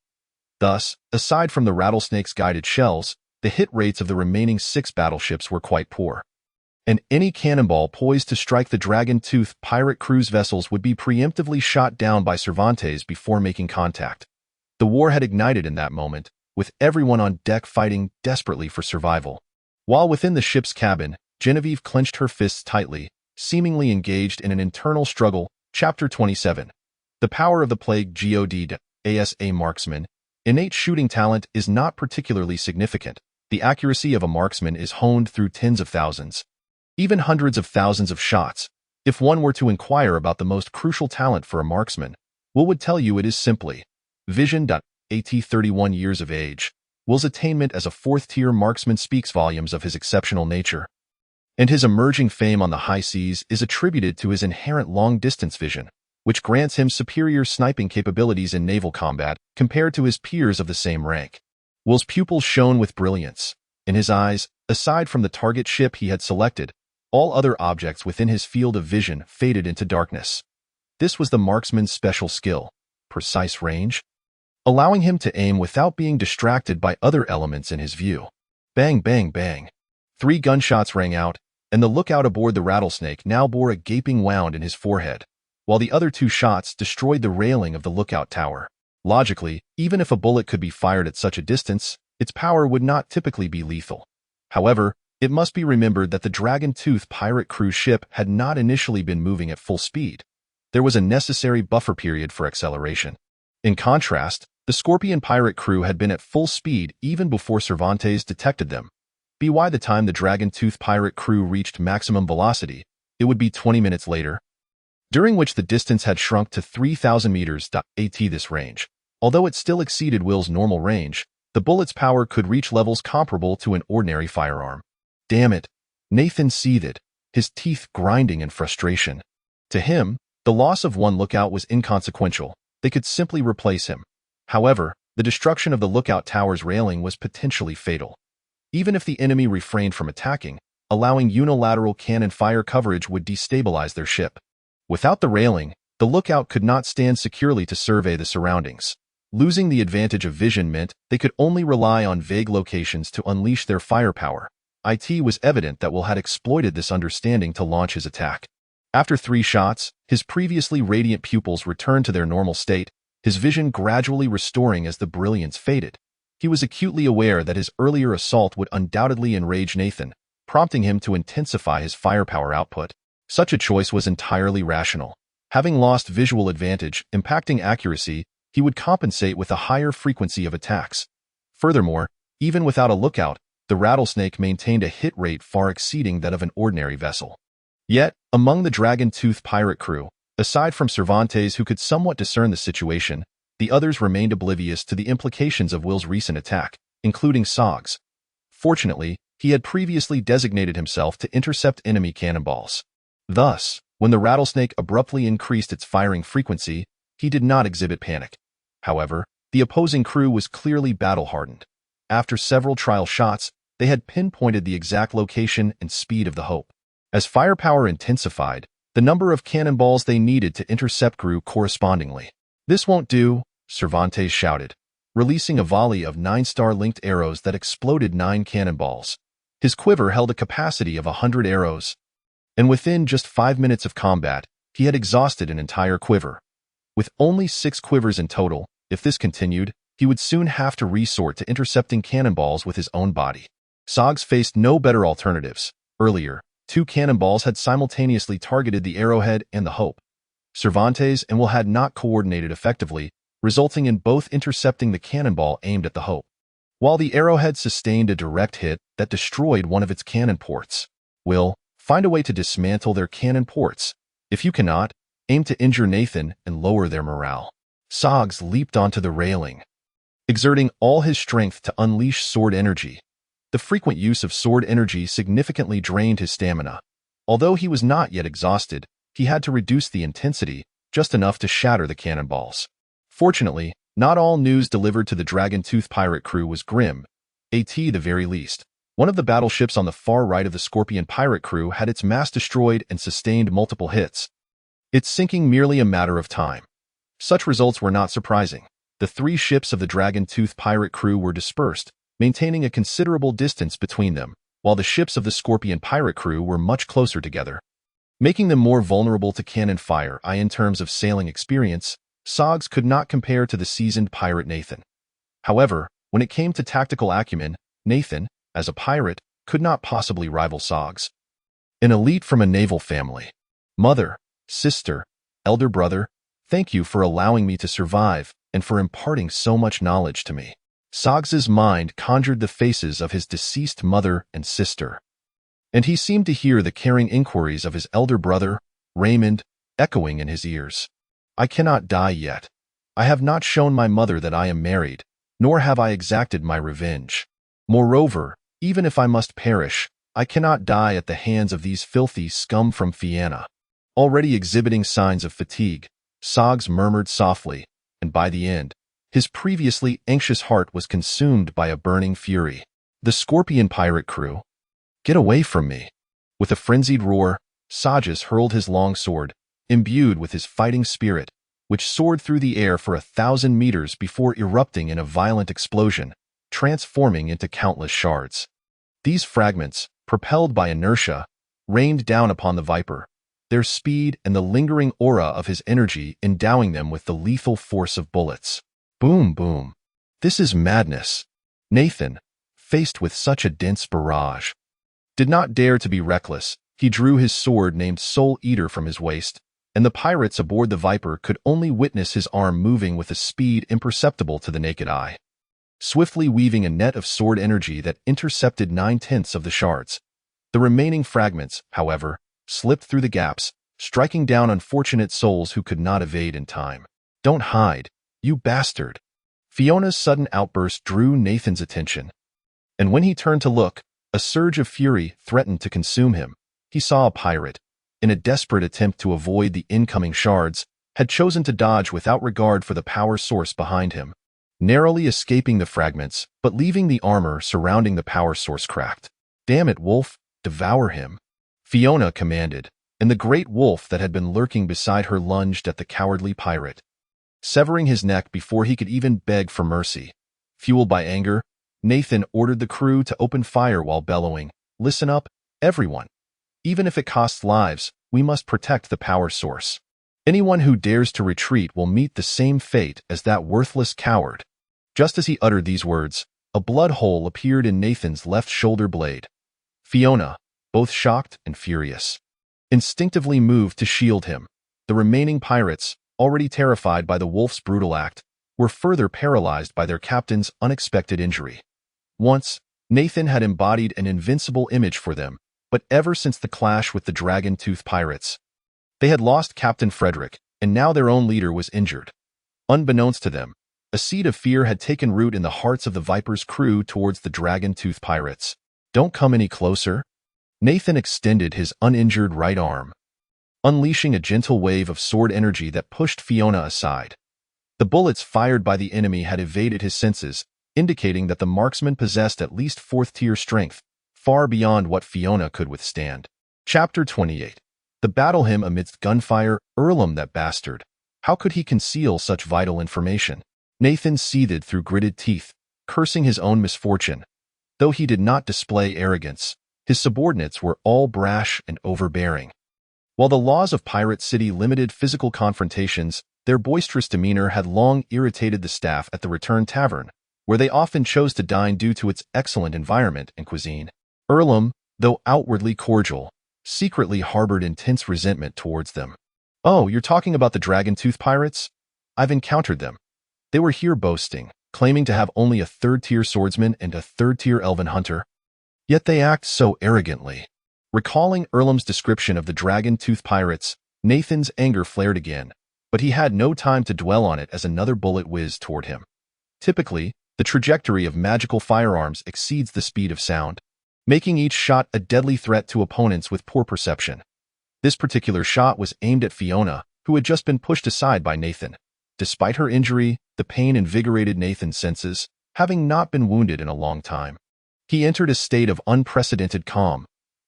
Thus, aside from the Rattlesnake's guided shells, the hit rates of the remaining 6 battleships were quite poor. And any cannonball poised to strike the Dragon-Tooth pirate cruise vessels would be preemptively shot down by Cervantes before making contact. The war had ignited in that moment, with everyone on deck fighting desperately for survival. While within the ship's cabin, Genevieve clenched her fists tightly, seemingly engaged in an internal struggle. Chapter 27. The Power of the Plague. God, as a marksman, Innate shooting talent is not particularly significant. The accuracy of a marksman is honed through tens of thousands, even hundreds of thousands of shots. If one were to inquire about the most crucial talent for a marksman, Will would tell you it is simply vision. At 31 years of age, Will's attainment as a fourth-tier marksman speaks volumes of his exceptional nature, and his emerging fame on the high seas is attributed to his inherent long-distance vision, which grants him superior sniping capabilities in naval combat compared to his peers of the same rank. Will's pupils shone with brilliance. In his eyes, aside from the target ship he had selected, all other objects within his field of vision faded into darkness. This was the marksman's special skill, precise range, allowing him to aim without being distracted by other elements in his view. Bang, bang, bang. 3 gunshots rang out, and the lookout aboard the Rattlesnake now bore a gaping wound in his forehead, while the other 2 shots destroyed the railing of the lookout tower. Logically, even if a bullet could be fired at such a distance, its power would not typically be lethal. However, it must be remembered that the Dragon Tooth pirate cruise ship had not initially been moving at full speed. There was a necessary buffer period for acceleration. In contrast, the Scorpion pirate crew had been at full speed even before Cervantes detected them. By the time the Dragon Tooth pirate crew reached maximum velocity, it would be 20 minutes later, during which the distance had shrunk to 3,000 meters. At this range, although it still exceeded Will's normal range, the bullet's power could reach levels comparable to an ordinary firearm. Damn it, Nathan seethed, his teeth grinding in frustration. To him, the loss of one lookout was inconsequential. They could simply replace him. However, the destruction of the lookout tower's railing was potentially fatal. Even if the enemy refrained from attacking, allowing unilateral cannon fire coverage would destabilize their ship. Without the railing, the lookout could not stand securely to survey the surroundings. Losing the advantage of vision meant they could only rely on vague locations to unleash their firepower. It was evident that Will had exploited this understanding to launch his attack. After 3 shots, his previously radiant pupils returned to their normal state, his vision gradually restoring as the brilliance faded. He was acutely aware that his earlier assault would undoubtedly enrage Nathan, prompting him to intensify his firepower output. Such a choice was entirely rational. Having lost visual advantage, impacting accuracy, he would compensate with a higher frequency of attacks. Furthermore, even without a lookout, the Rattlesnake maintained a hit rate far exceeding that of an ordinary vessel. Yet, among the Dragon Tooth pirate crew, aside from Cervantes who could somewhat discern the situation, the others remained oblivious to the implications of Will's recent attack, including Sogs. Fortunately, he had previously designated himself to intercept enemy cannonballs. Thus, when the Rattlesnake abruptly increased its firing frequency, he did not exhibit panic. However, the opposing crew was clearly battle-hardened. After several trial shots, they had pinpointed the exact location and speed of the Hope. As firepower intensified, the number of cannonballs they needed to intercept grew correspondingly. "This won't do," Cervantes shouted, releasing a volley of 9-star-linked arrows that exploded 9 cannonballs. His quiver held a capacity of 100 arrows, and within just 5 minutes of combat, he had exhausted an entire quiver. With only 6 quivers in total, if this continued, he would soon have to resort to intercepting cannonballs with his own body. Sogs faced no better alternatives. Earlier, 2 cannonballs had simultaneously targeted the Arrowhead and the Hope. Cervantes and Will had not coordinated effectively, resulting in both intercepting the cannonball aimed at the Hope, while the Arrowhead sustained a direct hit that destroyed one of its cannon ports. Will, find a way to dismantle their cannon ports. If you cannot, aim to injure Nathan and lower their morale. Sogs leaped onto the railing, exerting all his strength to unleash sword energy. The frequent use of sword energy significantly drained his stamina. Although he was not yet exhausted, he had to reduce the intensity, just enough to shatter the cannonballs. Fortunately, not all news delivered to the Dragon Tooth pirate crew was grim, at the very least. One of the battleships on the far right of the Scorpion pirate crew had its mast destroyed and sustained multiple hits, its sinking merely a matter of time. Such results were not surprising. The 3 ships of the Dragon Tooth pirate crew were dispersed, maintaining a considerable distance between them, while the ships of the Scorpion pirate crew were much closer together, making them more vulnerable to cannon fire. In terms of sailing experience, Sogs could not compare to the seasoned pirate Nathan. However, when it came to tactical acumen, Nathan, as a pirate, could not possibly rival Sogs. An elite from a naval family. Mother, sister, elder brother, thank you for allowing me to survive, and for imparting so much knowledge to me. Sogs's mind conjured the faces of his deceased mother and sister, and he seemed to hear the caring inquiries of his elder brother, Raymond, echoing in his ears. I cannot die yet. I have not shown my mother that I am married, nor have I exacted my revenge. Moreover, even if I must perish, I cannot die at the hands of these filthy scum from Fianna. Already exhibiting signs of fatigue, Sogs murmured softly, and by the end, his previously anxious heart was consumed by a burning fury. The Scorpion pirate crew. Get away from me! With a frenzied roar, Sojas hurled his long sword, imbued with his fighting spirit, which soared through the air for 1,000 meters before erupting in a violent explosion, transforming into countless shards. These fragments, propelled by inertia, rained down upon the Viper, their speed and the lingering aura of his energy endowing them with the lethal force of bullets. Boom, boom. This is madness. Nathan, faced with such a dense barrage, did not dare to be reckless. He drew his sword named Soul Eater from his waist, and the pirates aboard the Viper could only witness his arm moving with a speed imperceptible to the naked eye, swiftly weaving a net of sword energy that intercepted 9/10 of the shards. The remaining fragments, however, slipped through the gaps, striking down unfortunate souls who could not evade in time. Don't hide, you bastard! Fiona's sudden outburst drew Nathan's attention, and when he turned to look, a surge of fury threatened to consume him. He saw a pirate, in a desperate attempt to avoid the incoming shards, had chosen to dodge without regard for the power source behind him, narrowly escaping the fragments, but leaving the armor surrounding the power source cracked. Damn it, wolf, devour him! Fiona commanded, and the great wolf that had been lurking beside her lunged at the cowardly pirate, severing his neck before he could even beg for mercy. Fueled by anger, Nathan ordered the crew to open fire while bellowing, "Listen up, everyone! Even if it costs lives, we must protect the power source. Anyone who dares to retreat will meet the same fate as that worthless coward." Just as he uttered these words, a blood hole appeared in Nathan's left shoulder blade. Fiona, both shocked and furious, instinctively moved to shield him. The remaining pirates, already terrified by the wolf's brutal act, were further paralyzed by their captain's unexpected injury. Once, Nathan had embodied an invincible image for them, but ever since the clash with the dragon-tooth pirates, they had lost Captain Frederick, and now their own leader was injured. Unbeknownst to them, a seed of fear had taken root in the hearts of the Viper's crew towards the dragon-tooth pirates. Don't come any closer. Nathan extended his uninjured right arm, unleashing a gentle wave of sword energy that pushed Fiona aside. The bullets fired by the enemy had evaded his senses, indicating that the marksman possessed at least 4th-tier strength, far beyond what Fiona could withstand. Chapter 28. The battle hymn amidst gunfire. Earlham, that bastard. How could he conceal such vital information? Nathan seethed through gritted teeth, cursing his own misfortune. Though he did not display arrogance, his subordinates were all brash and overbearing. While the laws of Pirate City limited physical confrontations, their boisterous demeanor had long irritated the staff at the Return Tavern, where they often chose to dine due to its excellent environment and cuisine. Earlham, though outwardly cordial, secretly harbored intense resentment towards them. "Oh, you're talking about the Dragon-Tooth pirates? I've encountered them. They were here boasting, claiming to have only a 3rd-tier swordsman and a 3rd-tier elven hunter. Yet they act so arrogantly." Recalling Earlham's description of the Dragon-Tooth pirates, Nathan's anger flared again, but he had no time to dwell on it as another bullet whizzed toward him. Typically, the trajectory of magical firearms exceeds the speed of sound, making each shot a deadly threat to opponents with poor perception. This particular shot was aimed at Fiona, who had just been pushed aside by Nathan. Despite her injury, the pain invigorated Nathan's senses, having not been wounded in a long time. He entered a state of unprecedented calm.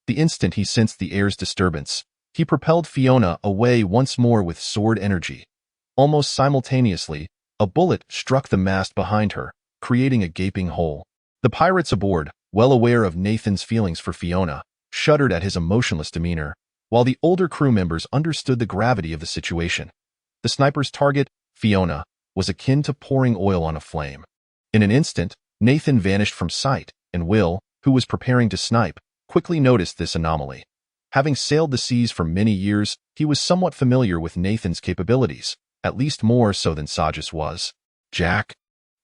The instant he sensed the air's disturbance, he propelled Fiona away once more with sword energy. Almost simultaneously, a bullet struck the mast behind her, creating a gaping hole. The pirates aboard, well aware of Nathan's feelings for Fiona, shuddered at his emotionless demeanor, while the older crew members understood the gravity of the situation. The sniper's target, Fiona, was akin to pouring oil on a flame. In an instant, Nathan vanished from sight, and Will, who was preparing to snipe, quickly noticed this anomaly. Having sailed the seas for many years, he was somewhat familiar with Nathan's capabilities, at least more so than Sojas was. "Jack,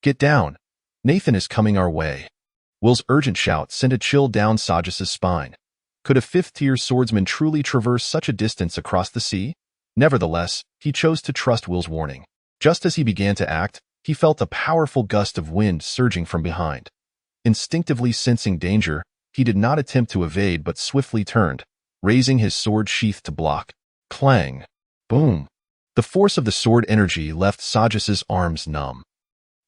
get down. Nathan is coming our way." Will's urgent shout sent a chill down Sojas' spine. Could a fifth-tier swordsman truly traverse such a distance across the sea? Nevertheless, he chose to trust Will's warning. Just as he began to act, he felt a powerful gust of wind surging from behind. Instinctively sensing danger, he did not attempt to evade but swiftly turned, raising his sword sheath to block. Clang! Boom! The force of the sword energy left Sojas' arms numb.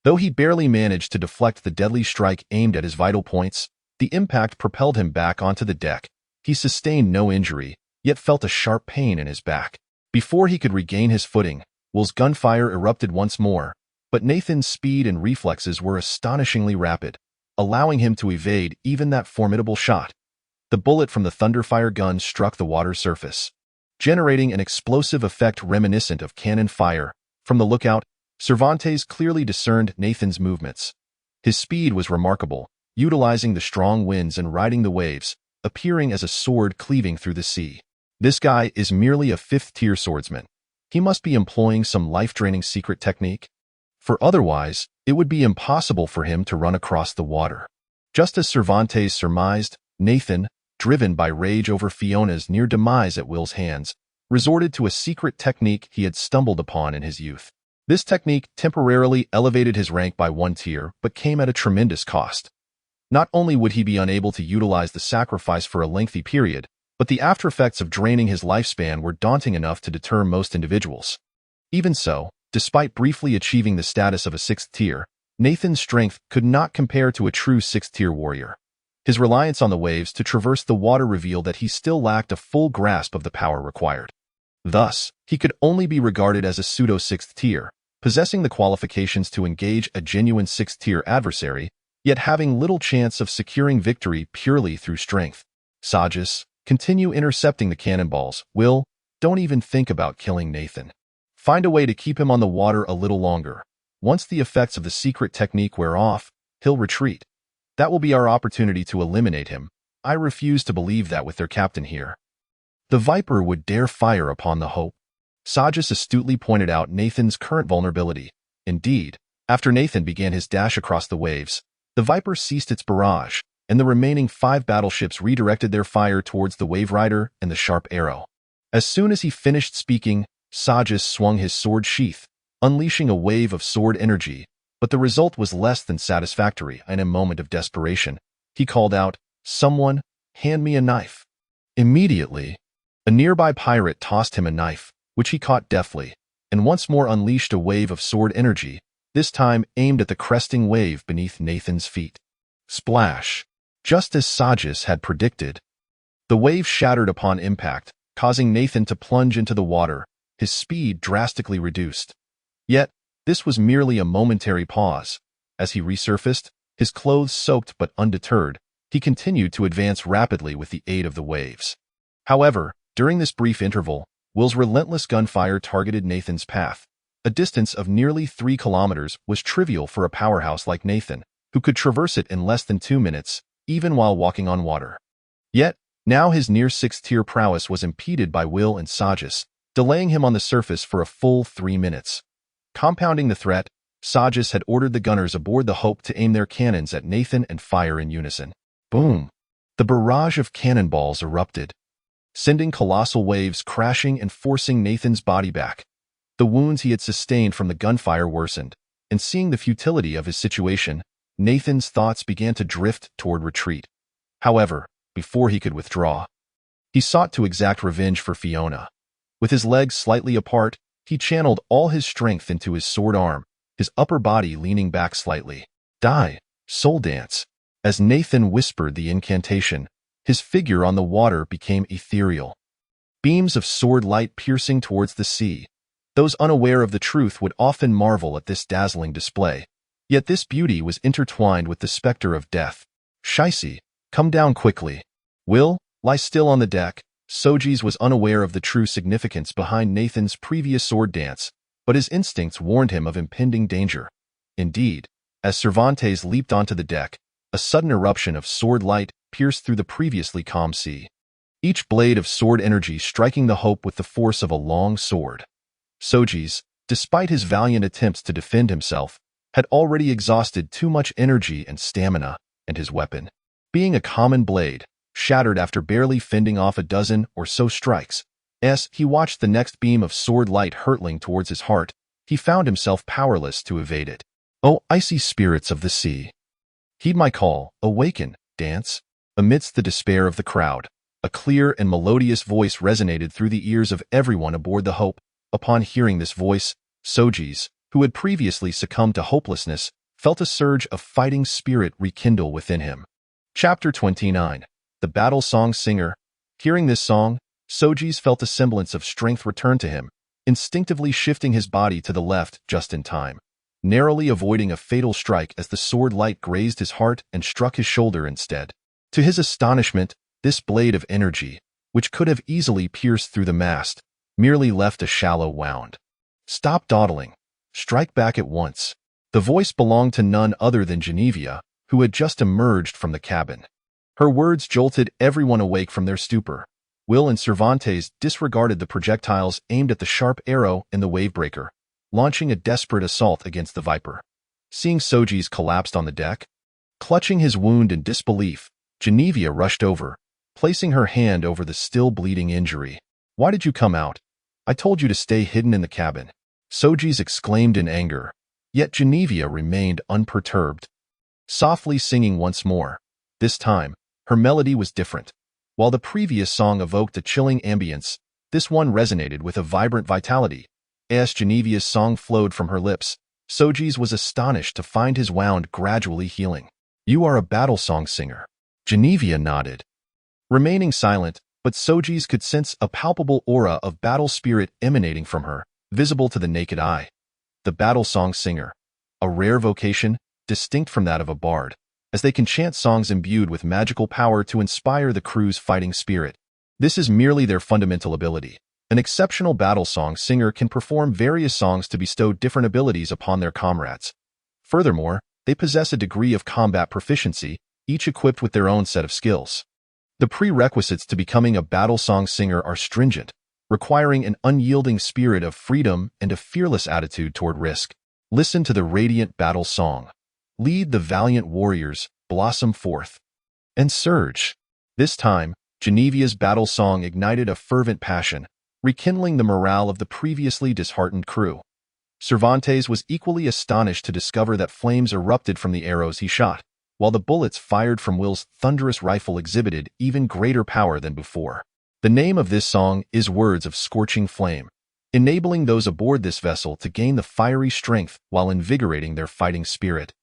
Though he barely managed to deflect the deadly strike aimed at his vital points, the impact propelled him back onto the deck. He sustained no injury, yet felt a sharp pain in his back. Before he could regain his footing, Will's gunfire erupted once more, but Nathan's speed and reflexes were astonishingly rapid, allowing him to evade even that formidable shot. The bullet from the Thunderfire gun struck the water surface, generating an explosive effect reminiscent of cannon fire. From the lookout, Cervantes clearly discerned Nathan's movements. His speed was remarkable, utilizing the strong winds and riding the waves, appearing as a sword cleaving through the sea. This guy is merely a fifth-tier swordsman. He must be employing some life-draining secret technique, for otherwise, it would be impossible for him to run across the water. Just as Cervantes surmised, Nathan, driven by rage over Fiona's near demise at Will's hands, resorted to a secret technique he had stumbled upon in his youth. This technique temporarily elevated his rank by 1 tier, but came at a tremendous cost. Not only would he be unable to utilize the sacrifice for a lengthy period, but the aftereffects of draining his lifespan were daunting enough to deter most individuals. Even so, despite briefly achieving the status of a 6th tier, Nathan's strength could not compare to a true 6th-tier warrior. His reliance on the waves to traverse the water revealed that he still lacked a full grasp of the power required. Thus, he could only be regarded as a pseudo-6th tier, possessing the qualifications to engage a genuine 6th-tier adversary, yet having little chance of securing victory purely through strength. Sojas, continue intercepting the cannonballs. Will, don't even think about killing Nathan. Find a way to keep him on the water a little longer. Once the effects of the secret technique wear off, he'll retreat. That will be our opportunity to eliminate him. I refuse to believe that with their captain here. The Viper would dare fire upon the Hope. Sojas astutely pointed out Nathan's current vulnerability. Indeed, after Nathan began his dash across the waves, the Viper ceased its barrage, and the remaining 5 battleships redirected their fire towards the Wave Rider and the Sharp Arrow. As soon as he finished speaking, Sojas swung his sword sheath, unleashing a wave of sword energy, but the result was less than satisfactory. In a moment of desperation, he called out, "Someone, hand me a knife." Immediately, a nearby pirate tossed him a knife, which he caught deftly, and once more unleashed a wave of sword energy, this time aimed at the cresting wave beneath Nathan's feet. Splash! Just as Sojas had predicted, the wave shattered upon impact, causing Nathan to plunge into the water, his speed drastically reduced. Yet, this was merely a momentary pause. As he resurfaced, his clothes soaked but undeterred, he continued to advance rapidly with the aid of the waves. However, during this brief interval, Will's relentless gunfire targeted Nathan's path. A distance of nearly 3 kilometers was trivial for a powerhouse like Nathan, who could traverse it in less than 2 minutes, even while walking on water. Yet, now his near 6th-tier prowess was impeded by Will and Sojas, delaying him on the surface for a full 3 minutes. Compounding the threat, Sojas had ordered the gunners aboard the Hope to aim their cannons at Nathan and fire in unison. Boom! The barrage of cannonballs erupted, sending colossal waves crashing and forcing Nathan's body back. The wounds he had sustained from the gunfire worsened, and seeing the futility of his situation, Nathan's thoughts began to drift toward retreat. However, before he could withdraw, he sought to exact revenge for Fiona. With his legs slightly apart, he channeled all his strength into his sword arm, his upper body leaning back slightly. Die, soul dance. As Nathan whispered the incantation, his figure on the water became ethereal. Beams of sword light piercing towards the sea. Those unaware of the truth would often marvel at this dazzling display. Yet this beauty was intertwined with the specter of death. Shicey, come down quickly. Will, lie still on the deck. Sojeas was unaware of the true significance behind Nathan's previous sword dance, but his instincts warned him of impending danger. Indeed, as Cervantes leaped onto the deck, a sudden eruption of sword light pierced through the previously calm sea, each blade of sword energy striking the Hope with the force of a long sword. Sojeas, despite his valiant attempts to defend himself, had already exhausted too much energy and stamina, and his weapon, being a common blade, shattered after barely fending off a dozen or so strikes. As he watched the next beam of sword light hurtling towards his heart, he found himself powerless to evade it. "Oh, icy spirits of the sea! Heed my call, awaken, dance." Amidst the despair of the crowd, a clear and melodious voice resonated through the ears of everyone aboard the Hope. Upon hearing this voice, Sojeas, who had previously succumbed to hopelessness, felt a surge of fighting spirit rekindle within him. Chapter 29. The Battle Song Singer. Hearing this song, Sojeas felt a semblance of strength return to him, instinctively shifting his body to the left just in time, narrowly avoiding a fatal strike as the sword light grazed his heart and struck his shoulder instead. To his astonishment, this blade of energy, which could have easily pierced through the mast, merely left a shallow wound. "Stop dawdling. Strike back at once." The voice belonged to none other than Genevieve, who had just emerged from the cabin. Her words jolted everyone awake from their stupor. Will and Cervantes disregarded the projectiles aimed at the sharp arrow in the wavebreaker, launching a desperate assault against the Viper. Seeing Sojeas collapsed on the deck, clutching his wound in disbelief, Genevieve rushed over, placing her hand over the still bleeding injury. "Why did you come out? I told you to stay hidden in the cabin," Sojeas exclaimed in anger. Yet Genevieve remained unperturbed, softly singing once more. This time, her melody was different. While the previous song evoked a chilling ambience, this one resonated with a vibrant vitality. As Genevieve's song flowed from her lips, Sojeas was astonished to find his wound gradually healing. "You are a battle song singer." Genevieve nodded, remaining silent, but Sojeas could sense a palpable aura of battle spirit emanating from her, visible to the naked eye. The battle song singer, a rare vocation, distinct from that of a bard, as they can chant songs imbued with magical power to inspire the crew's fighting spirit. This is merely their fundamental ability. An exceptional battle song singer can perform various songs to bestow different abilities upon their comrades. Furthermore, they possess a degree of combat proficiency, each equipped with their own set of skills. The prerequisites to becoming a battle song singer are stringent, requiring an unyielding spirit of freedom and a fearless attitude toward risk. Listen to the radiant battle song. Lead the valiant warriors, blossom forth, and surge. This time, Genevieve's battle song ignited a fervent passion, rekindling the morale of the previously disheartened crew. Cervantes was equally astonished to discover that flames erupted from the arrows he shot, while the bullets fired from Will's thunderous rifle exhibited even greater power than before. The name of this song is Words of Scorching Flame, enabling those aboard this vessel to gain the fiery strength while invigorating their fighting spirit,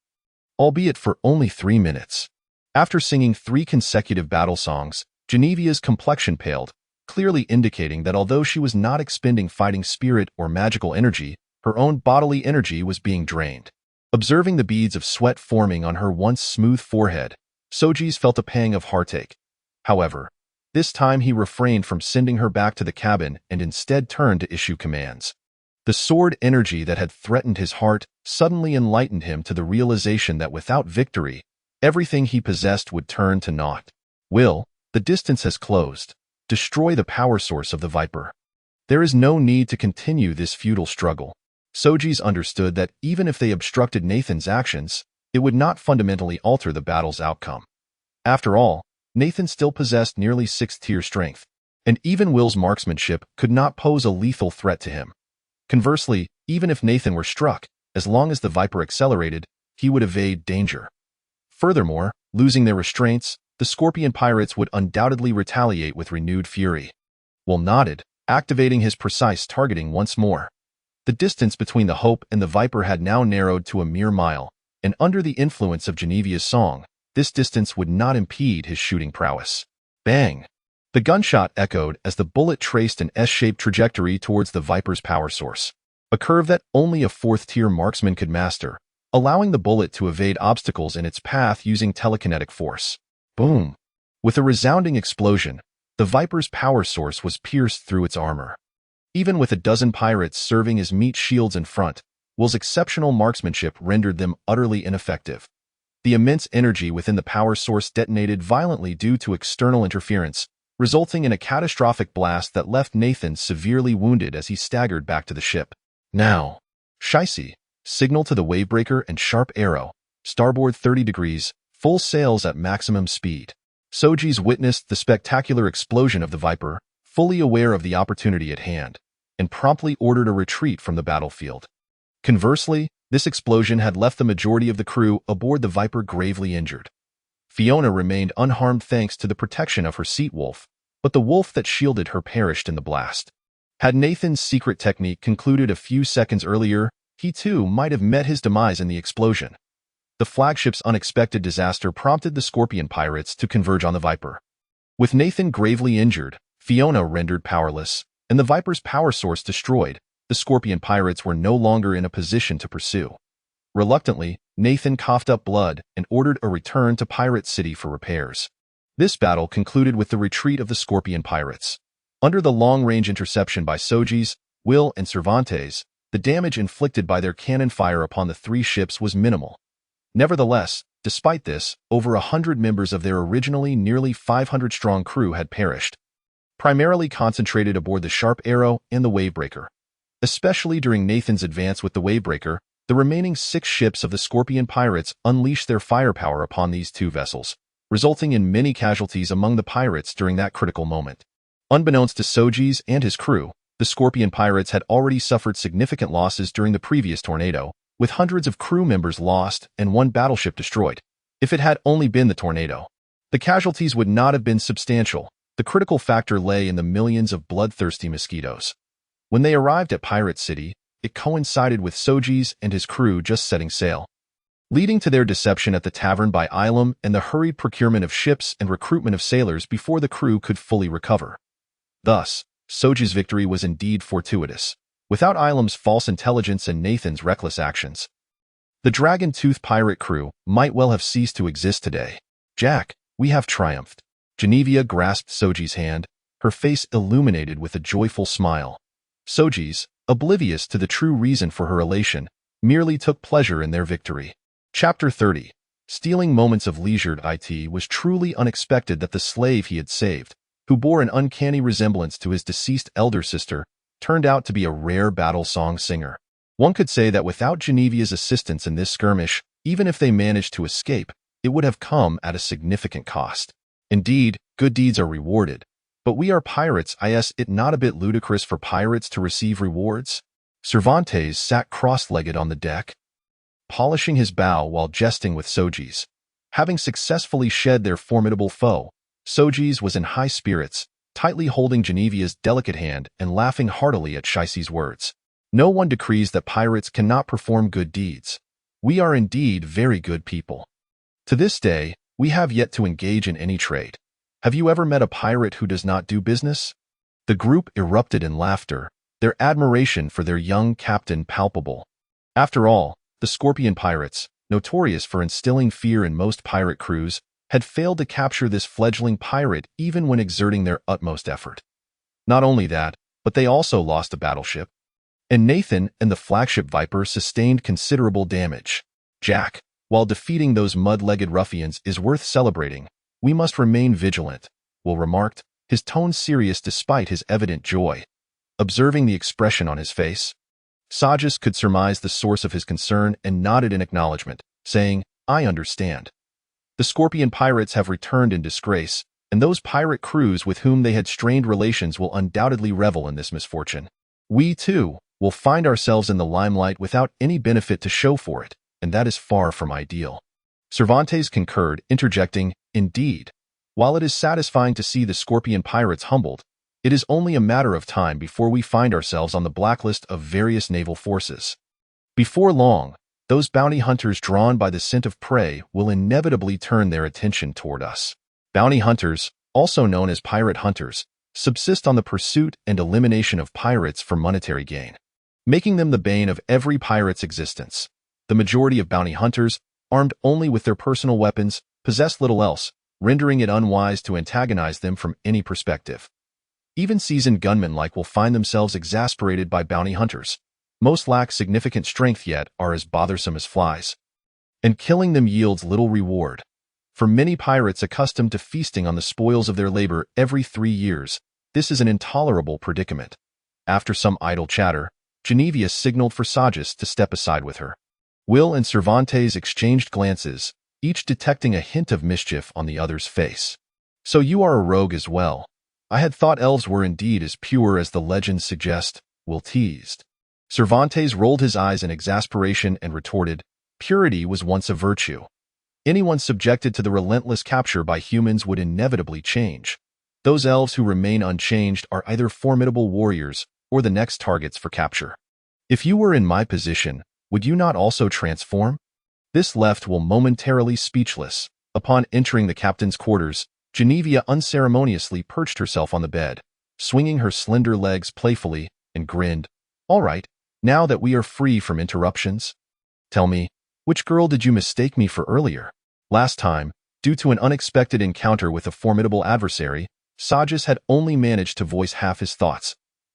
albeit for only 3 minutes. After singing 3 consecutive battle songs, Genevieve's complexion paled, clearly indicating that although she was not expending fighting spirit or magical energy, her own bodily energy was being drained. Observing the beads of sweat forming on her once smooth forehead, Sojeas felt a pang of heartache. However, this time he refrained from sending her back to the cabin and instead turned to issue commands. The sword energy that had threatened his heart suddenly enlightened him to the realization that without victory, everything he possessed would turn to naught. "Will, the distance has closed. Destroy the power source of the Viper. There is no need to continue this futile struggle." Sojeas understood that even if they obstructed Nathan's actions, it would not fundamentally alter the battle's outcome. After all, Nathan still possessed nearly 6th-tier strength, and even Will's marksmanship could not pose a lethal threat to him. Conversely, even if Nathan were struck, as long as the Viper accelerated, he would evade danger. Furthermore, losing their restraints, the Scorpion pirates would undoubtedly retaliate with renewed fury. Will nodded, activating his precise targeting once more. The distance between the Hope and the Viper had now narrowed to a mere mile, and under the influence of Genevieve's song, this distance would not impede his shooting prowess. Bang! The gunshot echoed as the bullet traced an S-shaped trajectory towards the Viper's power source, a curve that only a 4th-tier marksman could master, allowing the bullet to evade obstacles in its path using telekinetic force. Boom! With a resounding explosion, the Viper's power source was pierced through its armor. Even with a dozen pirates serving as meat shields in front, Will's exceptional marksmanship rendered them utterly ineffective. The immense energy within the power source detonated violently due to external interference, resulting in a catastrophic blast that left Nathan severely wounded as he staggered back to the ship. "Now, Shicey, signal to the wavebreaker and sharp arrow, starboard 30 degrees, full sails at maximum speed. Sojeas witnessed the spectacular explosion of the Viper, fully aware of the opportunity at hand, and promptly ordered a retreat from the battlefield. Conversely, this explosion had left the majority of the crew aboard the Viper gravely injured. Fiona remained unharmed thanks to the protection of her seat wolf, but the wolf that shielded her perished in the blast. Had Nathan's secret technique concluded a few seconds earlier, he too might have met his demise in the explosion. The flagship's unexpected disaster prompted the Scorpion pirates to converge on the Viper. With Nathan gravely injured, Fiona rendered powerless, and the Viper's power source destroyed, the Scorpion pirates were no longer in a position to pursue. Reluctantly, Nathan coughed up blood and ordered a return to Pirate City for repairs. This battle concluded with the retreat of the Scorpion pirates. Under the long-range interception by Sojeas, Will, and Cervantes, the damage inflicted by their cannon fire upon the three ships was minimal. Nevertheless, despite this, over 100 members of their originally nearly 500-strong crew had perished, primarily concentrated aboard the Sharp Arrow and the Wavebreaker. Especially during Nathan's advance with the Wavebreaker, the remaining 6 ships of the Scorpion pirates unleashed their firepower upon these 2 vessels, resulting in many casualties among the pirates during that critical moment. Unbeknownst to Sojeas and his crew, the Scorpion pirates had already suffered significant losses during the previous tornado, with hundreds of crew members lost and 1 battleship destroyed. If it had only been the tornado, the casualties would not have been substantial. The critical factor lay in the millions of bloodthirsty mosquitoes. When they arrived at Pirate City, it coincided with Sojeas and his crew just setting sail, leading to their deception at the tavern by Ilum and the hurried procurement of ships and recruitment of sailors before the crew could fully recover. Thus, Sojeas' victory was indeed fortuitous. Without Ilum's false intelligence and Nathan's reckless actions, the Dragon-Tooth pirate crew might well have ceased to exist today. Jack, we have triumphed. Genevieve grasped Sojeas' hand, her face illuminated with a joyful smile. Sojeas, oblivious to the true reason for her elation, merely took pleasure in their victory. Chapter 30. Stealing moments of leisure. It was truly unexpected that the slave he had saved, who bore an uncanny resemblance to his deceased elder sister, turned out to be a rare battle song singer. One could say that without Genevieve's assistance in this skirmish, even if they managed to escape, it would have come at a significant cost. Indeed, good deeds are rewarded. But we are pirates. Is it not a bit ludicrous for pirates to receive rewards? Cervantes sat cross-legged on the deck, polishing his bow while jesting with Sojeas. Having successfully shed their formidable foe, Sojeas was in high spirits, tightly holding Genevieve's delicate hand and laughing heartily at Shicey's words. No one decrees that pirates cannot perform good deeds. We are indeed very good people. To this day, we have yet to engage in any trade. Have you ever met a pirate who does not do business? The group erupted in laughter, their admiration for their young captain palpable. After all, the Scorpion pirates, notorious for instilling fear in most pirate crews, had failed to capture this fledgling pirate even when exerting their utmost effort. Not only that, but they also lost a battleship, and Nathan and the flagship Viper sustained considerable damage. Jack, while defeating those mud-legged ruffians is worth celebrating, we must remain vigilant, Will remarked, his tone serious despite his evident joy. Observing the expression on his face, Sojeas could surmise the source of his concern and nodded in acknowledgement, saying, I understand. The Scorpion pirates have returned in disgrace, and those pirate crews with whom they had strained relations will undoubtedly revel in this misfortune. We, too, will find ourselves in the limelight without any benefit to show for it, and that is far from ideal. Cervantes concurred, interjecting, Indeed, while it is satisfying to see the Scorpion pirates humbled, it is only a matter of time before we find ourselves on the blacklist of various naval forces. Before long, those bounty hunters drawn by the scent of prey will inevitably turn their attention toward us. Bounty hunters, also known as pirate hunters, subsist on the pursuit and elimination of pirates for monetary gain, making them the bane of every pirate's existence. The majority of bounty hunters, armed only with their personal weapons, possess little else, rendering it unwise to antagonize them from any perspective. Even seasoned gunmen like will find themselves exasperated by bounty hunters. Most lack significant strength yet are as bothersome as flies, and killing them yields little reward. For many pirates accustomed to feasting on the spoils of their labor every 3 years, this is an intolerable predicament. After some idle chatter, Genevia signaled for Sojas to step aside with her. Will and Cervantes exchanged glances, each detecting a hint of mischief on the other's face. So you are a rogue as well. I had thought elves were indeed as pure as the legends suggest, Will teased. Cervantes rolled his eyes in exasperation and retorted, purity was once a virtue. Anyone subjected to the relentless capture by humans would inevitably change. Those elves who remain unchanged are either formidable warriors or the next targets for capture. If you were in my position, would you not also transform? This left Will momentarily speechless. Upon entering the captain's quarters, Genevia unceremoniously perched herself on the bed, swinging her slender legs playfully, and grinned. All right, now that we are free from interruptions, tell me, which girl did you mistake me for earlier? Last time, due to an unexpected encounter with a formidable adversary, Sojas had only managed to voice half his thoughts.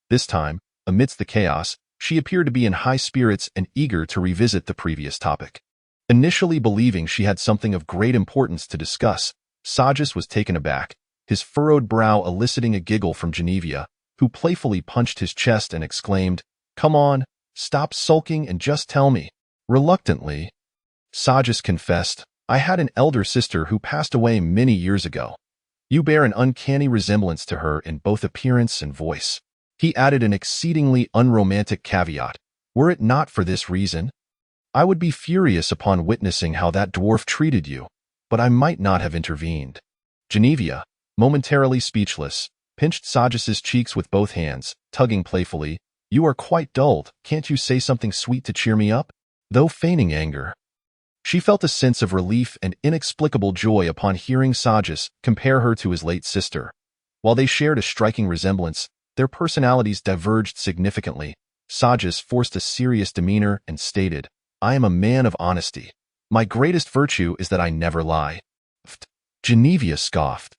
This time, amidst the chaos, she appeared to be in high spirits and eager to revisit the previous topic. Initially believing she had something of great importance to discuss, Sojas was taken aback, his furrowed brow eliciting a giggle from Genevia, who playfully punched his chest and exclaimed, "Come on, stop sulking and just tell me." Reluctantly, Sojas confessed, "I had an elder sister who passed away many years ago. You bear an uncanny resemblance to her in both appearance and voice." He added an exceedingly unromantic caveat. "Were it not for this reason, I would be furious upon witnessing how that dwarf treated you, but I might not have intervened." Genevia, momentarily speechless, pinched Sojas's cheeks with both hands, tugging playfully, "You are quite dulled, can't you say something sweet to cheer me up?" Though feigning anger, she felt a sense of relief and inexplicable joy upon hearing Sojas compare her to his late sister. While they shared a striking resemblance, their personalities diverged significantly. Sojas forced a serious demeanor and stated, "I am a man of honesty. My greatest virtue is that I never lie." Genevia scoffed,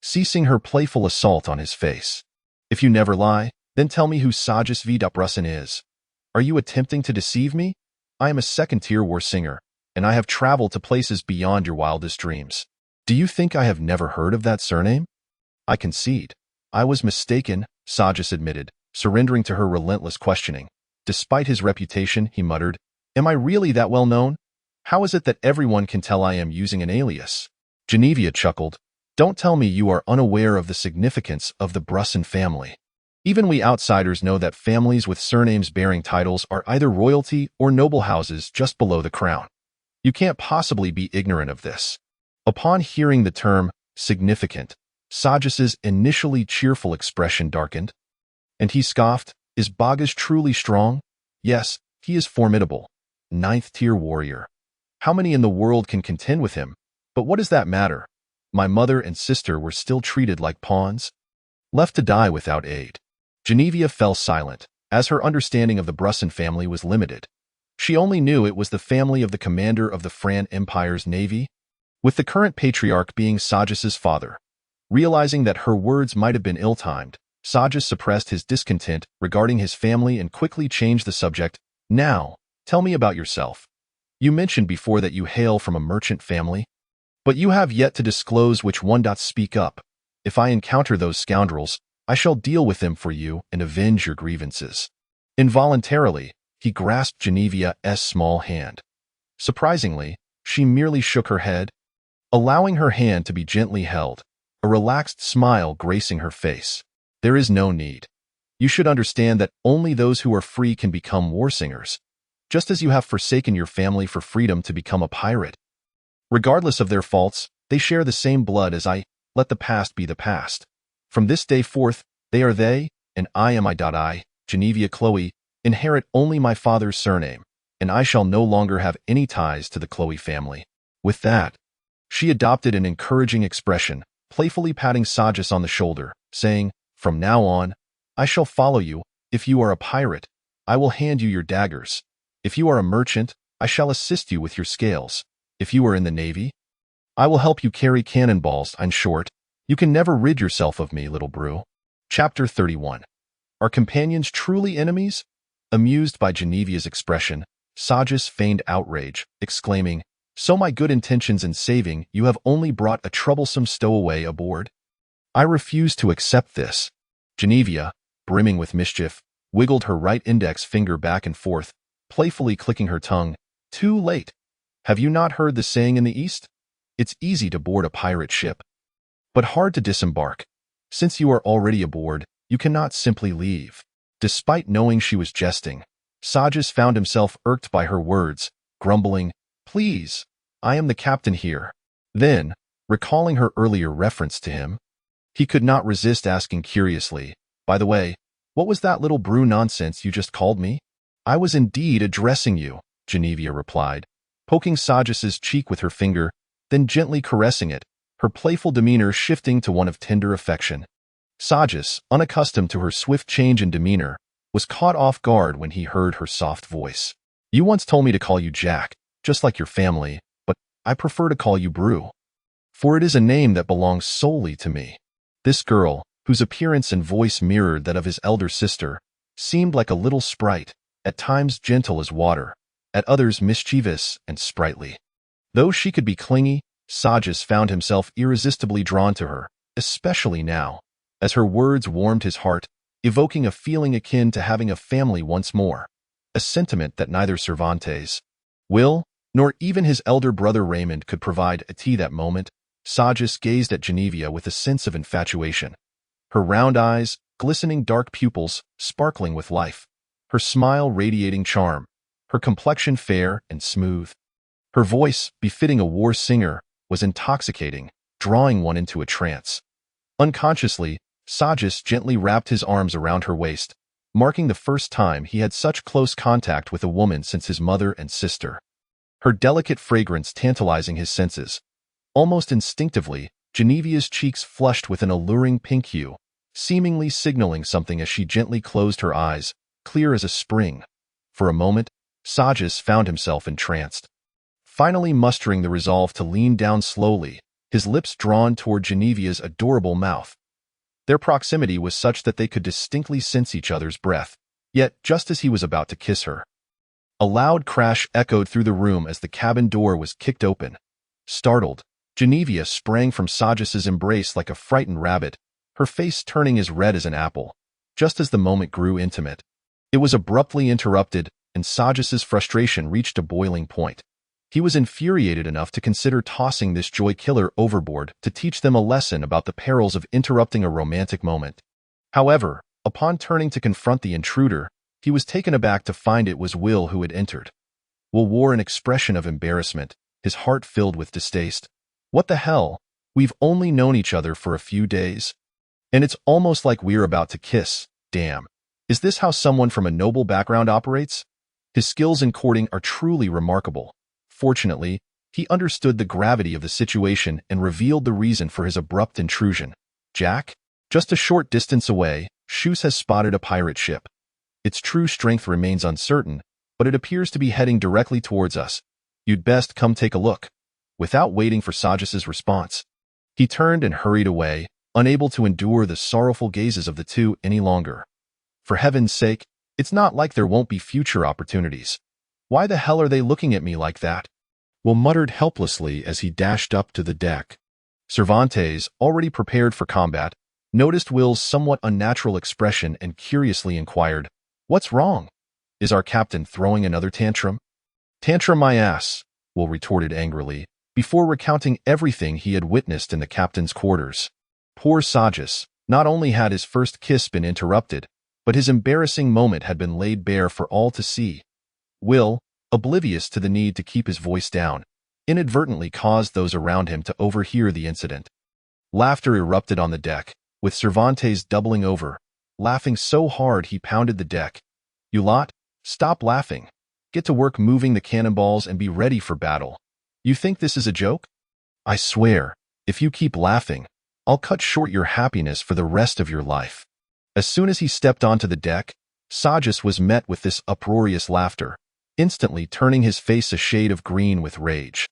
ceasing her playful assault on his face. "If you never lie, then tell me who Sojas Viduprusin is. Are you attempting to deceive me? I am a second-tier war singer, and I have traveled to places beyond your wildest dreams. Do you think I have never heard of that surname?" "I concede. I was mistaken," Sojas admitted, surrendering to her relentless questioning. Despite his reputation, he muttered, "Am I really that well known? How is it that everyone can tell I am using an alias?" Genevia chuckled, "Don't tell me you are unaware of the significance of the Brussin family. Even we outsiders know that families with surnames bearing titles are either royalty or noble houses just below the crown. You can't possibly be ignorant of this." Upon hearing the term significant, Sojas's initially cheerful expression darkened, and he scoffed, "Is Bogas truly strong? Yes, he is formidable. 9th-tier warrior. How many in the world can contend with him? But what does that matter? My mother and sister were still treated like pawns, left to die without aid." Genevia fell silent, as her understanding of the Brussin family was limited. She only knew it was the family of the commander of the Fran Empire's navy, with the current patriarch being Sojas's father. Realizing that her words might have been ill-timed, Sojas suppressed his discontent regarding his family and quickly changed the subject. "Now, tell me about yourself. You mentioned before that you hail from a merchant family, but you have yet to disclose which one. Speak up. If I encounter those scoundrels, I shall deal with them for you and avenge your grievances." Involuntarily, he grasped Genevia's small hand. Surprisingly, she merely shook her head, allowing her hand to be gently held, a relaxed smile gracing her face. "There is no need. You should understand that only those who are free can become war singers, just as you have forsaken your family for freedom to become a pirate. Regardless of their faults, they share the same blood as I. Let the past be the past. From this day forth, they are they, and I am I. Genevia Chloe, inherit only my father's surname, and I shall no longer have any ties to the Chloe family." With that, she adopted an encouraging expression, playfully patting Sojas on the shoulder, saying, "From now on, I shall follow you. If you are a pirate, I will hand you your daggers. If you are a merchant, I shall assist you with your scales. If you are in the navy, I will help you carry cannonballs. In short, you can never rid yourself of me, little brew." Chapter 31. Are companions truly enemies? Amused by Genevia's expression, Sojas feigned outrage, exclaiming, "So my good intentions in saving you have only brought a troublesome stowaway aboard? I refuse to accept this." Genevia, brimming with mischief, wiggled her right index finger back and forth, playfully clicking her tongue. Too late. Have you not heard the saying in the East? It's easy to board a pirate ship, but hard to disembark. Since you are already aboard, you cannot simply leave. Despite knowing she was jesting, Sojas found himself irked by her words, grumbling, Please, I am the captain here. Then, recalling her earlier reference to him, he could not resist asking curiously, By the way, what was that little brew nonsense you just called me? I was indeed addressing you, Genevieve replied, poking Sojas's cheek with her finger, then gently caressing it, her playful demeanor shifting to one of tender affection. Sojas, unaccustomed to her swift change in demeanor, was caught off guard when he heard her soft voice. You once told me to call you Jack, just like your family, but I prefer to call you Brew, for it is a name that belongs solely to me. This girl, whose appearance and voice mirrored that of his elder sister, seemed like a little sprite, at times gentle as water, at others mischievous and sprightly. Though she could be clingy, Sojas found himself irresistibly drawn to her, especially now, as her words warmed his heart, evoking a feeling akin to having a family once more, a sentiment that neither Cervantes, Will, nor even his elder brother Raymond could provide. At that moment, Sojas gazed at Genevieve with a sense of infatuation. Her round eyes, glistening dark pupils, sparkling with life, her smile radiating charm, her complexion fair and smooth. Her voice, befitting a war singer, was intoxicating, drawing one into a trance. Unconsciously, Sojas gently wrapped his arms around her waist, marking the first time he had such close contact with a woman since his mother and sister. Her delicate fragrance tantalizing his senses. Almost instinctively, Genevieve's cheeks flushed with an alluring pink hue, seemingly signaling something as she gently closed her eyes, clear as a spring. For a moment, Sojas found himself entranced. Finally mustering the resolve to lean down slowly, his lips drawn toward Genevieve's adorable mouth. Their proximity was such that they could distinctly sense each other's breath, yet just as he was about to kiss her, a loud crash echoed through the room as the cabin door was kicked open. Startled, Genevieve sprang from Sojas's embrace like a frightened rabbit, her face turning as red as an apple. Just as the moment grew intimate, it was abruptly interrupted, and Sojas's frustration reached a boiling point. He was infuriated enough to consider tossing this joy killer overboard to teach them a lesson about the perils of interrupting a romantic moment. However, upon turning to confront the intruder, he was taken aback to find it was Will who had entered. Will wore an expression of embarrassment, his heart filled with distaste. What the hell? We've only known each other for a few days. And it's almost like we're about to kiss. Damn. Is this how someone from a noble background operates? His skills in courting are truly remarkable. Fortunately, he understood the gravity of the situation and revealed the reason for his abrupt intrusion. Jack? Just a short distance away, Shus has spotted a pirate ship. Its true strength remains uncertain, but it appears to be heading directly towards us. You'd best come take a look. Without waiting for Sojas's response, he turned and hurried away, unable to endure the sorrowful gazes of the two any longer. For heaven's sake, it's not like there won't be future opportunities. Why the hell are they looking at me like that? Will muttered helplessly as he dashed up to the deck. Cervantes, already prepared for combat, noticed Will's somewhat unnatural expression and curiously inquired, What's wrong? Is our captain throwing another tantrum? Tantrum my ass, Will retorted angrily, before recounting everything he had witnessed in the captain's quarters. Poor Sojas, not only had his first kiss been interrupted, but his embarrassing moment had been laid bare for all to see. Will, oblivious to the need to keep his voice down, inadvertently caused those around him to overhear the incident. Laughter erupted on the deck, with Cervantes doubling over, laughing so hard he pounded the deck. You lot, stop laughing. Get to work moving the cannonballs and be ready for battle. You think this is a joke? I swear, if you keep laughing, I'll cut short your happiness for the rest of your life. As soon as he stepped onto the deck, Sojas was met with this uproarious laughter, instantly turning his face a shade of green with rage.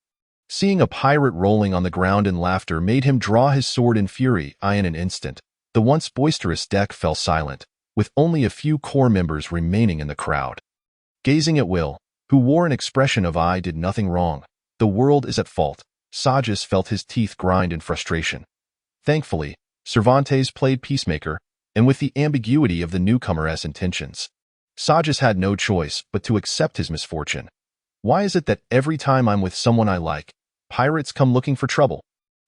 Seeing a pirate rolling on the ground in laughter made him draw his sword in fury. In an instant, the once boisterous deck fell silent, with only a few core members remaining in the crowd. Gazing at Will, who wore an expression of I did nothing wrong, the world is at fault, Sojas felt his teeth grind in frustration. Thankfully, Cervantes played peacemaker, and with the ambiguity of the newcomer's intentions, Sojas had no choice but to accept his misfortune. Why is it that every time I'm with someone I like, pirates come looking for trouble?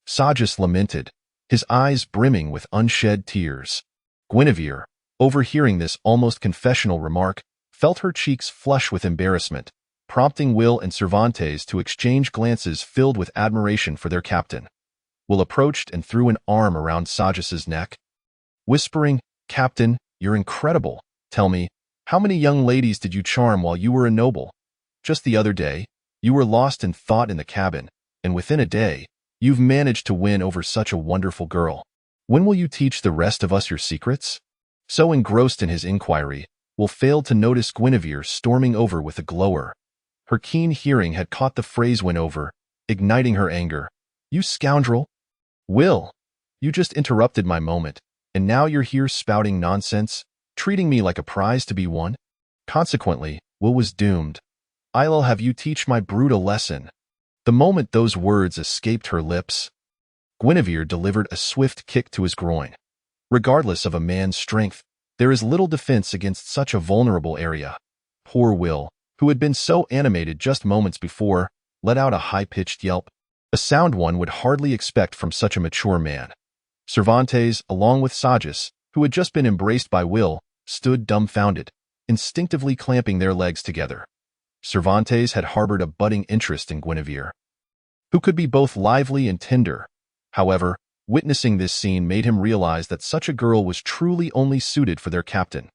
Sojas lamented, his eyes brimming with unshed tears. Guinevere, overhearing this almost confessional remark, felt her cheeks flush with embarrassment, prompting Will and Cervantes to exchange glances filled with admiration for their captain. Will approached and threw an arm around Sojas's neck, whispering, "Captain, you're incredible. Tell me, how many young ladies did you charm while you were a noble? Just the other day, you were lost in thought in the cabin, and within a day, you've managed to win over such a wonderful girl. When will you teach the rest of us your secrets?" So engrossed in his inquiry, Will failed to notice Guinevere storming over with a glower. Her keen hearing had caught the phrase "win over," igniting her anger. "You scoundrel! Will, you just interrupted my moment, and now you're here spouting nonsense, treating me like a prize to be won?" Consequently, Will was doomed. "I'll have you teach my brood a lesson." The moment those words escaped her lips, Guinevere delivered a swift kick to his groin. Regardless of a man's strength, there is little defense against such a vulnerable area. Poor Will, who had been so animated just moments before, let out a high-pitched yelp, a sound one would hardly expect from such a mature man. Cervantes, along with Sojas, who had just been embraced by Will, stood dumbfounded, instinctively clamping their legs together. Cervantes had harbored a budding interest in Guinevere, who could be both lively and tender. However, witnessing this scene made him realize that such a girl was truly only suited for their captain.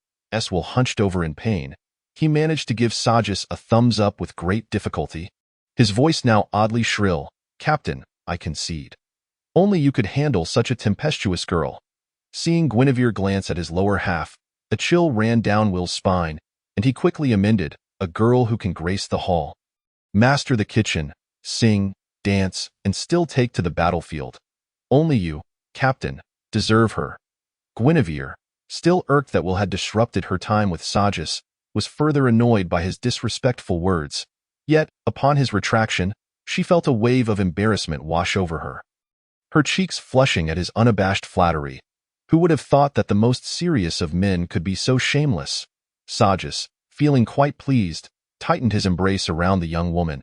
Will hunched over in pain. He managed to give Sojas a thumbs up with great difficulty. His voice now oddly shrill. "Captain, I concede. Only you could handle such a tempestuous girl." Seeing Guinevere glance at his lower half, a chill ran down Will's spine, and he quickly amended, "A girl who can grace the hall, master the kitchen, sing, dance, and still take to the battlefield. Only you, Captain, deserve her." Guinevere, still irked that Will had disrupted her time with Sojas, was further annoyed by his disrespectful words. Yet, upon his retraction, she felt a wave of embarrassment wash over her, her cheeks flushing at his unabashed flattery. Who would have thought that the most serious of men could be so shameless? Sojas, feeling quite pleased, tightened his embrace around the young woman.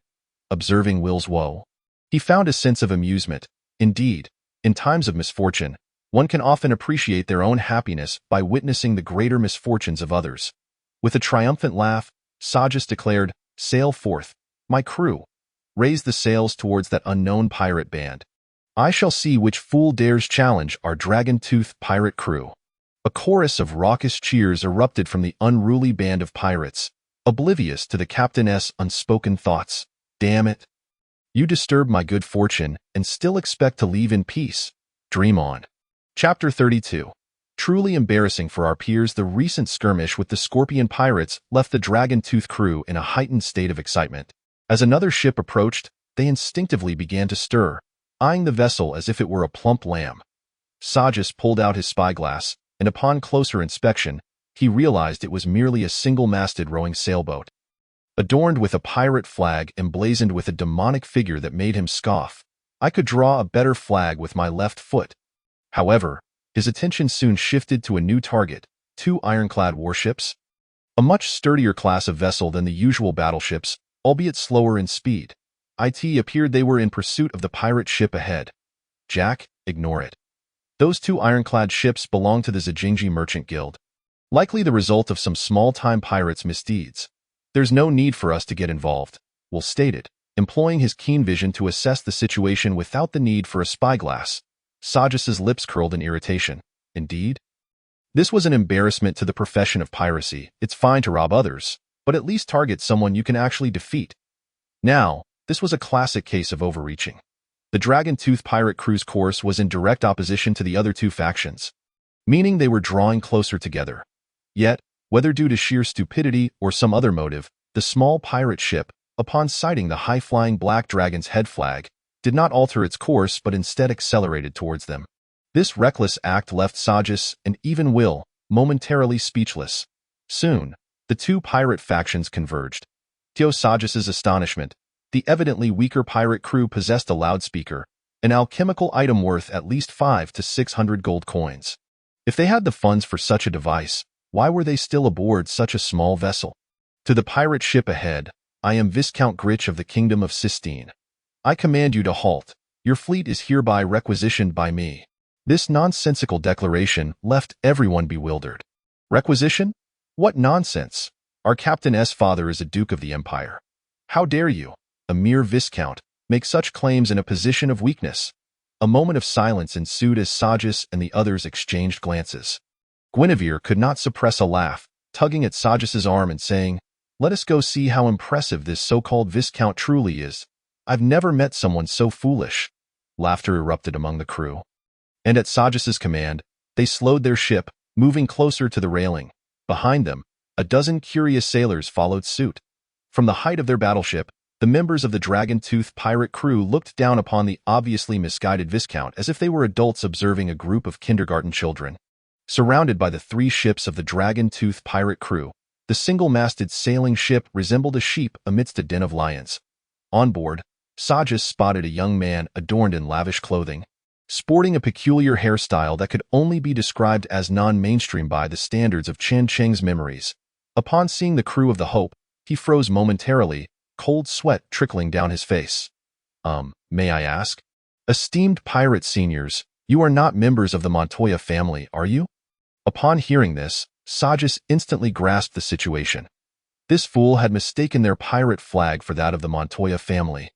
Observing Will's woe, he found a sense of amusement. Indeed, in times of misfortune, one can often appreciate their own happiness by witnessing the greater misfortunes of others. With a triumphant laugh, Sojas declared, "Sail forth, my crew. Raise the sails towards that unknown pirate band. I shall see which fool dares challenge our dragon-toothed pirate crew." A chorus of raucous cheers erupted from the unruly band of pirates, oblivious to the captain's unspoken thoughts. "Damn it! You disturb my good fortune and still expect to leave in peace. Dream on." Chapter 32. Truly embarrassing for our peers, the recent skirmish with the Scorpion pirates left the Dragon-Tooth crew in a heightened state of excitement. As another ship approached, they instinctively began to stir, eyeing the vessel as if it were a plump lamb. Sojas pulled out his spyglass, and upon closer inspection, he realized it was merely a single-masted rowing sailboat, adorned with a pirate flag emblazoned with a demonic figure that made him scoff. "I could draw a better flag with my left foot." However, his attention soon shifted to a new target, 2 ironclad warships, a much sturdier class of vessel than the usual battleships, albeit slower in speed. It appeared they were in pursuit of the pirate ship ahead. "Jack, ignore it. Those 2 ironclad ships belong to the Zijinji Merchant Guild, likely the result of some small-time pirates' misdeeds. There's no need for us to get involved," Will stated, employing his keen vision to assess the situation without the need for a spyglass. Sojas's lips curled in irritation. Indeed? This was an embarrassment to the profession of piracy. It's fine to rob others, but at least target someone you can actually defeat. Now, this was a classic case of overreaching. The Dragon-Tooth pirate crew's course was in direct opposition to the other 2 factions, meaning they were drawing closer together. Yet, whether due to sheer stupidity or some other motive, the small pirate ship, upon sighting the high-flying Black Dragon's head flag, did not alter its course but instead accelerated towards them. This reckless act left Sojas and even Will momentarily speechless. Soon, the 2 pirate factions converged. To Sojas's astonishment, the evidently weaker pirate crew possessed a loudspeaker, an alchemical item worth at least 500 to 600 gold coins. If they had the funds for such a device, Why were they still aboard such a small vessel? To the pirate ship ahead, I am Viscount Gritch of the Kingdom of Sistine. I command you to halt. Your fleet is hereby requisitioned by me. This nonsensical declaration left everyone bewildered. Requisition? What nonsense! Our Captain's father is a Duke of the Empire. How dare you, a mere Viscount, make such claims in a position of weakness? A moment of silence ensued as Sojas and the others exchanged glances. Guinevere could not suppress a laugh, tugging at Sojas' arm and saying, "Let us go see how impressive this so-called Viscount truly is. I've never met someone so foolish." Laughter erupted among the crew. And at Sojas' command, they slowed their ship, moving closer to the railing. Behind them, a dozen curious sailors followed suit. From the height of their battleship, the members of the dragon-toothed pirate crew looked down upon the obviously misguided Viscount as if they were adults observing a group of kindergarten children. Surrounded by the 3 ships of the dragon-toothed pirate crew, the single-masted sailing ship resembled a sheep amidst a den of lions. On board, Sojas spotted a young man adorned in lavish clothing, sporting a peculiar hairstyle that could only be described as non-mainstream by the standards of Chen Cheng's memories. Upon seeing the crew of the Hope, he froze momentarily, cold sweat trickling down his face. May I ask? Esteemed pirate seniors, you are not members of the Montoya family, are you? Upon hearing this, Sojas instantly grasped the situation. This fool had mistaken their pirate flag for that of the Montoya family.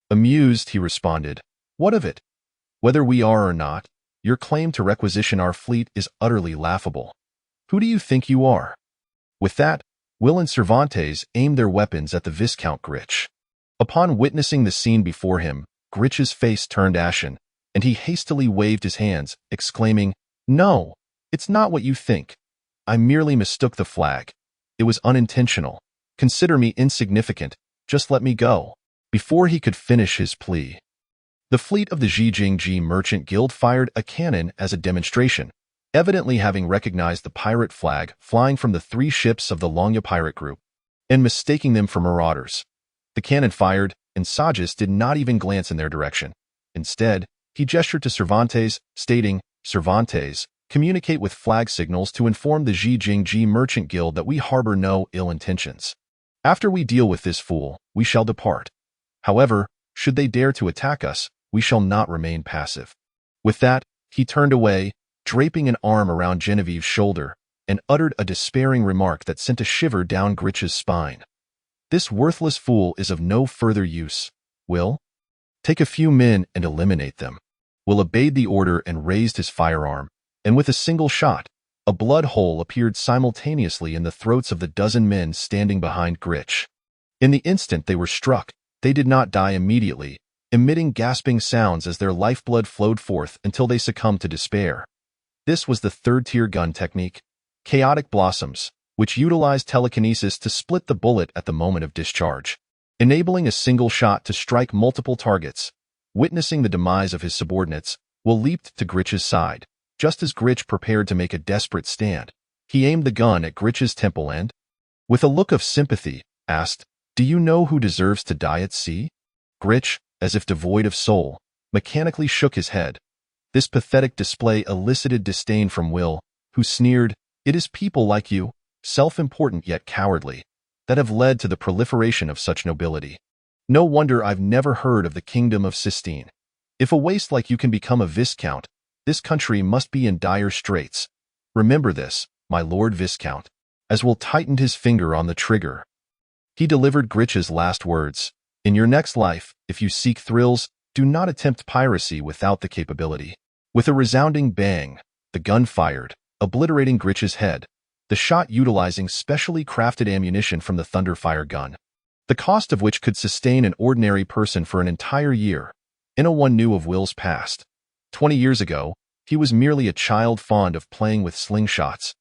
Amused, he responded, "What of it? Whether we are or not, your claim to requisition our fleet is utterly laughable. Who do you think you are?" With that, Will and Cervantes aimed their weapons at the Viscount Gritch. Upon witnessing the scene before him, Gritch's face turned ashen, and he hastily waved his hands, exclaiming, "No, it's not what you think. I merely mistook the flag. It was unintentional. Consider me insignificant. Just let me go." Before he could finish his plea, the fleet of the Zhijingji Merchant Guild fired a cannon as a demonstration, evidently having recognized the pirate flag flying from the 3 ships of the Longya pirate group, and mistaking them for marauders. The cannon fired, and Sojas did not even glance in their direction. Instead, he gestured to Cervantes, stating, "Cervantes, communicate with flag signals to inform the Zhijingji Merchant Guild that we harbor no ill intentions. After we deal with this fool, we shall depart. However, should they dare to attack us, we shall not remain passive." With that, he turned away, draping an arm around Genevieve's shoulder, and uttered a despairing remark that sent a shiver down Gritch's spine. "This worthless fool is of no further use. Will, take a few men and eliminate them." Will obeyed the order and raised his firearm, and with a single shot, a blood hole appeared simultaneously in the throats of the dozen men standing behind Gritch. In the instant they were struck, they did not die immediately, emitting gasping sounds as their lifeblood flowed forth until they succumbed to despair. This was the 3rd-tier gun technique, Chaotic Blossoms, which utilized telekinesis to split the bullet at the moment of discharge, enabling a single shot to strike multiple targets. Witnessing the demise of his subordinates, Will leaped to Gritch's side. Just as Gritch prepared to make a desperate stand, he aimed the gun at Gritch's temple and, with a look of sympathy, asked, "Do you know who deserves to die at sea?" Gritch, as if devoid of soul, mechanically shook his head. This pathetic display elicited disdain from Will, who sneered, "It is people like you, self-important yet cowardly, that have led to the proliferation of such nobility. No wonder I've never heard of the Kingdom of Sistine. If a waste like you can become a Viscount, this country must be in dire straits. Remember this, my Lord Viscount." As Will tightened his finger on the trigger, he delivered Gritch's last words. "In your next life, if you seek thrills, do not attempt piracy without the capability." With a resounding bang, the gun fired, obliterating Gritch's head, the shot utilizing specially crafted ammunition from the Thunderfire gun, the cost of which could sustain an ordinary person for an entire year. One knew of Will's past. 20 years ago, he was merely a child fond of playing with slingshots,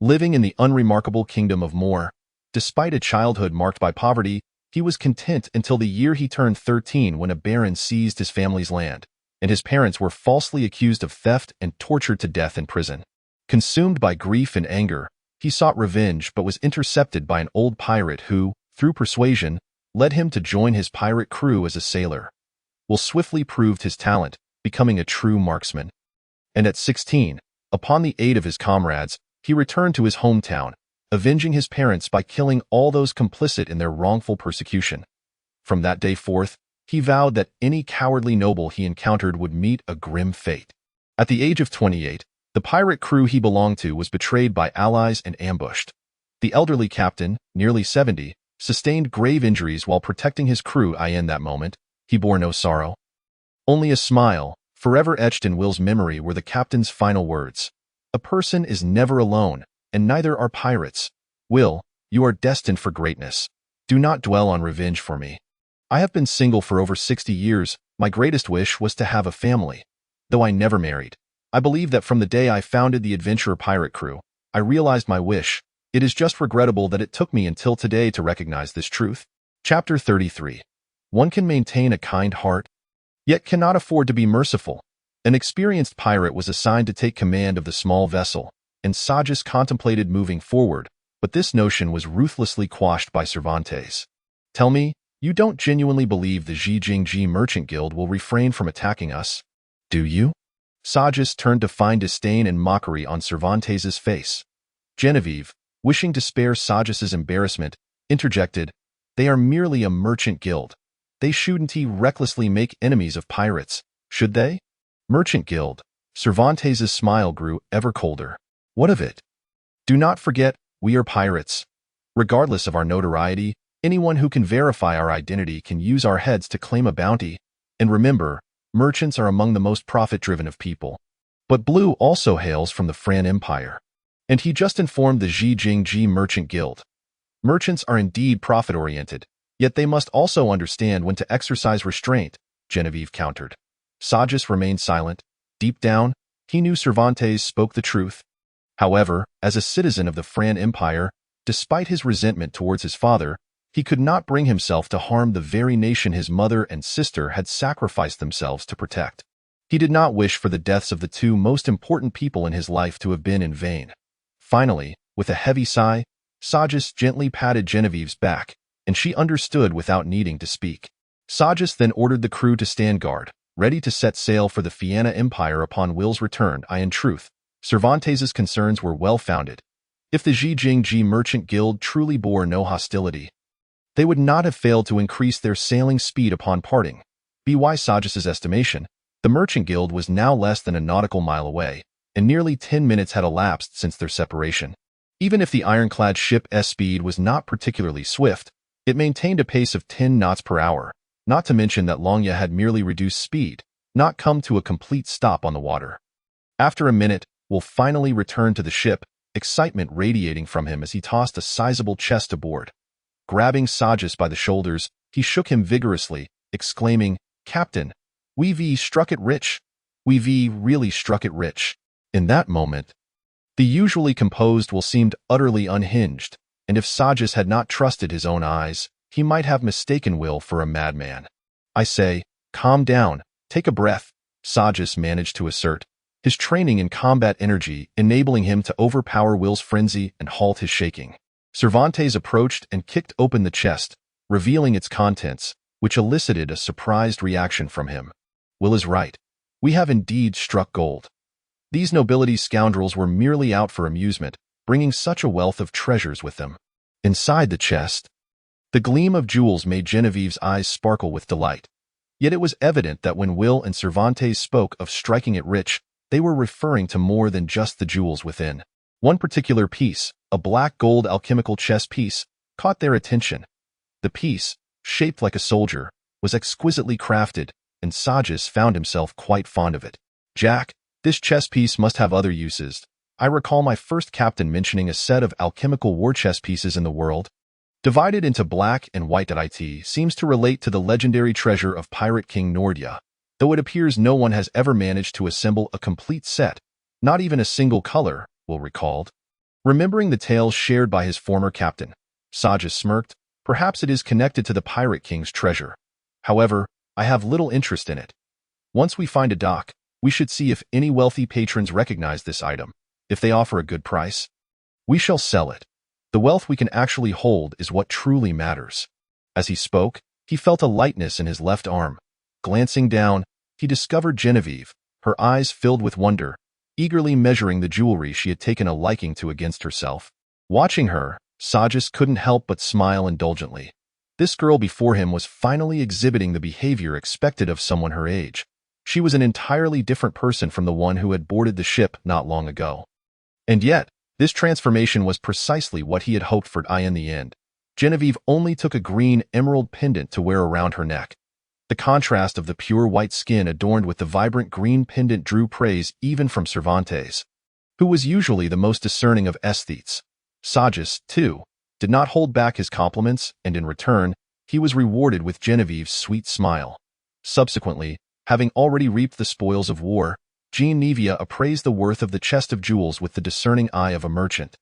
living in the unremarkable kingdom of Moor. Despite a childhood marked by poverty, he was content until the year he turned 13 when a baron seized his family's land, and his parents were falsely accused of theft and tortured to death in prison. Consumed by grief and anger, he sought revenge but was intercepted by an old pirate who, through persuasion, led him to join his pirate crew as a sailor. Will swiftly proved his talent, becoming a true marksman. And at 16, upon the aid of his comrades, he returned to his hometown, avenging his parents by killing all those complicit in their wrongful persecution. From that day forth, he vowed that any cowardly noble he encountered would meet a grim fate. At the age of 28, the pirate crew he belonged to was betrayed by allies and ambushed. The elderly captain, nearly 70, sustained grave injuries while protecting his crew. In that moment, he bore no sorrow. Only a smile, forever etched in Will's memory, were the captain's final words. A person is never alone, and neither are pirates. Will, you are destined for greatness. Do not dwell on revenge for me. I have been single for over 60 years. My greatest wish was to have a family. Though I never married, I believe that from the day I founded the Adventurer Pirate Crew, I realized my wish. It is just regrettable that it took me until today to recognize this truth. Chapter 33. One can maintain a kind heart, yet cannot afford to be merciful. An experienced pirate was assigned to take command of the small vessel, and Sojas contemplated moving forward, but this notion was ruthlessly quashed by Cervantes. Tell me, you don't genuinely believe the Zhijingji Merchant Guild will refrain from attacking us, do you? Sojas turned to find disdain and mockery on Cervantes's face. Genevieve, wishing to spare Sojas's embarrassment, interjected, "They are merely a merchant guild. They shouldn't recklessly make enemies of pirates, should they?" Merchant guild. Cervantes's smile grew ever colder. What of it? Do not forget, we are pirates. Regardless of our notoriety, anyone who can verify our identity can use our heads to claim a bounty. And remember, merchants are among the most profit-driven of people. But Blue also hails from the Fran Empire. And he just informed the Zhijingji Merchant Guild. Merchants are indeed profit-oriented, yet they must also understand when to exercise restraint, Genevieve countered. Sojas remained silent. Deep down, he knew Cervantes spoke the truth. However, as a citizen of the Fran Empire, despite his resentment towards his father, he could not bring himself to harm the very nation his mother and sister had sacrificed themselves to protect. He did not wish for the deaths of the two most important people in his life to have been in vain. Finally, with a heavy sigh, Sojas gently patted Genevieve's back, and she understood without needing to speak. Sojas then ordered the crew to stand guard, ready to set sail for the Fianna Empire upon Will's return. In truth, Cervantes's concerns were well-founded. If the Zhijingji Merchant Guild truly bore no hostility, they would not have failed to increase their sailing speed upon parting. By Sojas's estimation, the Merchant Guild was now less than a nautical mile away, and nearly 10 minutes had elapsed since their separation. Even if the ironclad ship's speed was not particularly swift, it maintained a pace of 10 knots per hour, not to mention that Longya had merely reduced speed, not come to a complete stop on the water. After a minute, Will finally returned to the ship, excitement radiating from him as he tossed a sizable chest aboard. Grabbing Sojas by the shoulders, he shook him vigorously, exclaiming, "Captain, we've struck it rich. We've really struck it rich." In that moment, the usually composed Will seemed utterly unhinged, and if Sojas had not trusted his own eyes, he might have mistaken Will for a madman. "I say, calm down, take a breath," Sojas managed to assert, his training in combat energy enabling him to overpower Will's frenzy and halt his shaking. Cervantes approached and kicked open the chest, revealing its contents, which elicited a surprised reaction from him. "Will is right. We have indeed struck gold. These nobility scoundrels were merely out for amusement, bringing such a wealth of treasures with them." Inside the chest, the gleam of jewels made Genevieve's eyes sparkle with delight. Yet it was evident that when Will and Cervantes spoke of striking it rich, they were referring to more than just the jewels within. One particular piece, a black gold alchemical chess piece, caught their attention. The piece, shaped like a soldier, was exquisitely crafted, and Sojas found himself quite fond of it. "Jack, this chess piece must have other uses. I recall my first captain mentioning a set of alchemical war chess pieces in the world. Divided into black and white. It seems to relate to the legendary treasure of Pirate King Nordya, though it appears no one has ever managed to assemble a complete set, not even a single color," Will recalled. Remembering the tales shared by his former captain, Sojas smirked. "Perhaps it is connected to the Pirate King's treasure. However, I have little interest in it. Once we find a dock, we should see if any wealthy patrons recognize this item. If they offer a good price, we shall sell it. The wealth we can actually hold is what truly matters." As he spoke, he felt a lightness in his left arm. Glancing down, he discovered Genevieve, her eyes filled with wonder. eagerly measuring the jewelry she had taken a liking to against herself. Watching her, Sojas couldn't help but smile indulgently. This girl before him was finally exhibiting the behavior expected of someone her age. She was an entirely different person from the one who had boarded the ship not long ago. And yet, this transformation was precisely what he had hoped for in the end. Genevieve only took a green emerald pendant to wear around her neck. The contrast of the pure white skin adorned with the vibrant green pendant drew praise even from Cervantes, who was usually the most discerning of aesthetes. Sojas, too, did not hold back his compliments, and in return, he was rewarded with Genevieve's sweet smile. Subsequently, having already reaped the spoils of war, Genevieve appraised the worth of the chest of jewels with the discerning eye of a merchant.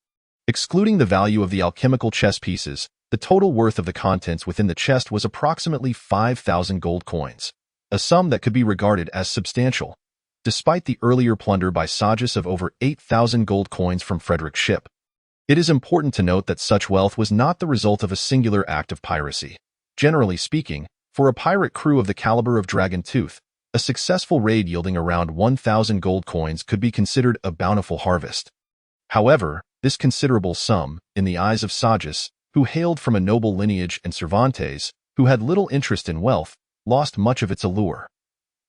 Excluding the value of the alchemical chess pieces, the total worth of the contents within the chest was approximately 5,000 gold coins, a sum that could be regarded as substantial, despite the earlier plunder by Sojas of over 8,000 gold coins from Frederick's ship. It is important to note that such wealth was not the result of a singular act of piracy. Generally speaking, for a pirate crew of the caliber of Dragon Tooth, a successful raid yielding around 1,000 gold coins could be considered a bountiful harvest. However, this considerable sum, in the eyes of Sojas, who hailed from a noble lineage, and Cervantes, who had little interest in wealth, lost much of its allure.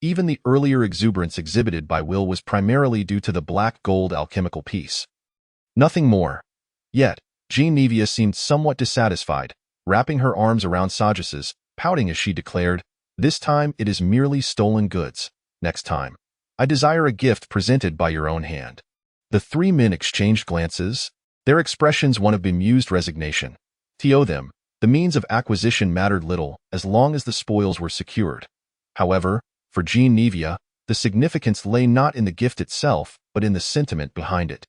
Even the earlier exuberance exhibited by Will was primarily due to the black gold alchemical piece. Nothing more. Yet, Genevieve seemed somewhat dissatisfied, wrapping her arms around Sojas's, pouting as she declared, "This time it is merely stolen goods. Next time, I desire a gift presented by your own hand." The three men exchanged glances, their expressions one of bemused resignation. To them, the means of acquisition mattered little as long as the spoils were secured. However, for Genevieve, the significance lay not in the gift itself, but in the sentiment behind it.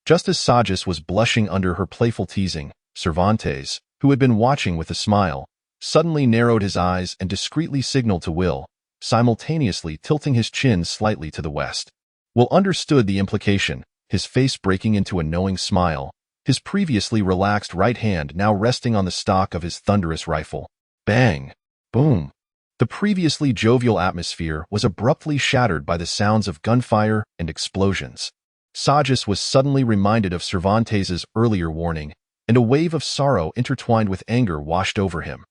Just as Sojas was blushing under her playful teasing, Cervantes, who had been watching with a smile, suddenly narrowed his eyes and discreetly signaled to Will, simultaneously tilting his chin slightly to the west. Will understood the implication, his face breaking into a knowing smile, his previously relaxed right hand now resting on the stock of his thunderous rifle. Bang! Boom! The previously jovial atmosphere was abruptly shattered by the sounds of gunfire and explosions. Sojas was suddenly reminded of Cervantes's earlier warning, and a wave of sorrow intertwined with anger washed over him.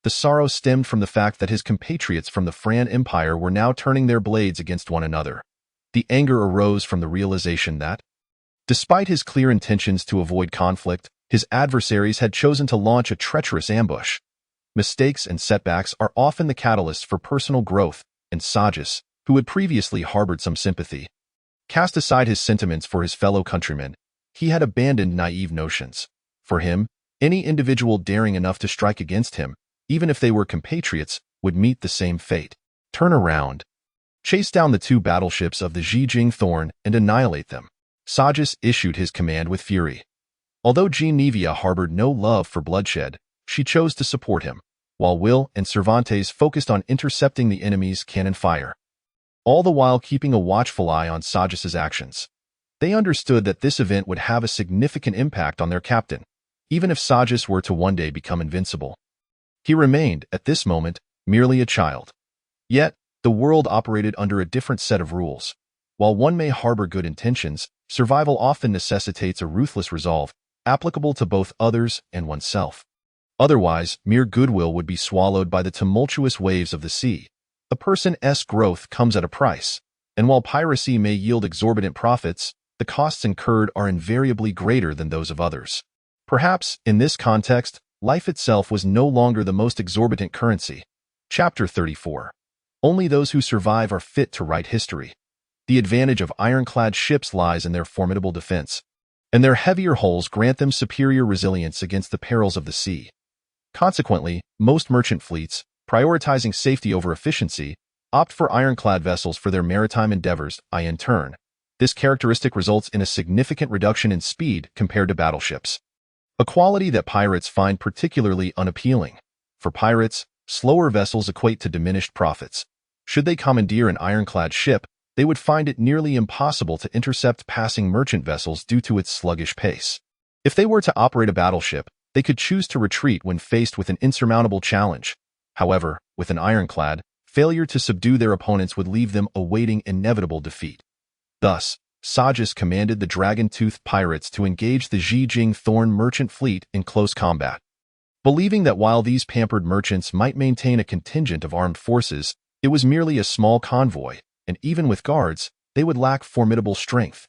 The sorrow stemmed from the fact that his compatriots from the Fran Empire were now turning their blades against one another. The anger arose from the realization that, despite his clear intentions to avoid conflict, his adversaries had chosen to launch a treacherous ambush. Mistakes and setbacks are often the catalysts for personal growth, and Sojas, who had previously harbored some sympathy, cast aside his sentiments for his fellow countrymen. He had abandoned naive notions. For him, any individual daring enough to strike against him, even if they were compatriots, would meet the same fate. Turn around. Chase down the two battleships of the Zhejiang Thorn and annihilate them. Sojas issued his command with fury. Although Genevieve harbored no love for bloodshed, she chose to support him, while Will and Cervantes focused on intercepting the enemy's cannon fire, all the while keeping a watchful eye on Sojas's actions. They understood that this event would have a significant impact on their captain, even if Sojas were to one day become invincible. He remained, at this moment, merely a child. Yet, the world operated under a different set of rules. While one may harbor good intentions, survival often necessitates a ruthless resolve, applicable to both others and oneself. Otherwise, mere goodwill would be swallowed by the tumultuous waves of the sea. A person's growth comes at a price, and while piracy may yield exorbitant profits, the costs incurred are invariably greater than those of others. Perhaps, in this context, life itself was no longer the most exorbitant currency. Chapter 34. Only those who survive are fit to write history. The advantage of ironclad ships lies in their formidable defense, and their heavier hulls grant them superior resilience against the perils of the sea. Consequently, most merchant fleets, prioritizing safety over efficiency, opt for ironclad vessels for their maritime endeavors. In turn, this characteristic results in a significant reduction in speed compared to battleships, a quality that pirates find particularly unappealing. For pirates, slower vessels equate to diminished profits. Should they commandeer an ironclad ship, they would find it nearly impossible to intercept passing merchant vessels due to its sluggish pace. If they were to operate a battleship, they could choose to retreat when faced with an insurmountable challenge. However, with an ironclad, failure to subdue their opponents would leave them awaiting inevitable defeat. Thus, Sojas commanded the dragon-toothed pirates to engage the Zhejiang Thorn merchant fleet in close combat. Believing that while these pampered merchants might maintain a contingent of armed forces, it was merely a small convoy, and even with guards, they would lack formidable strength.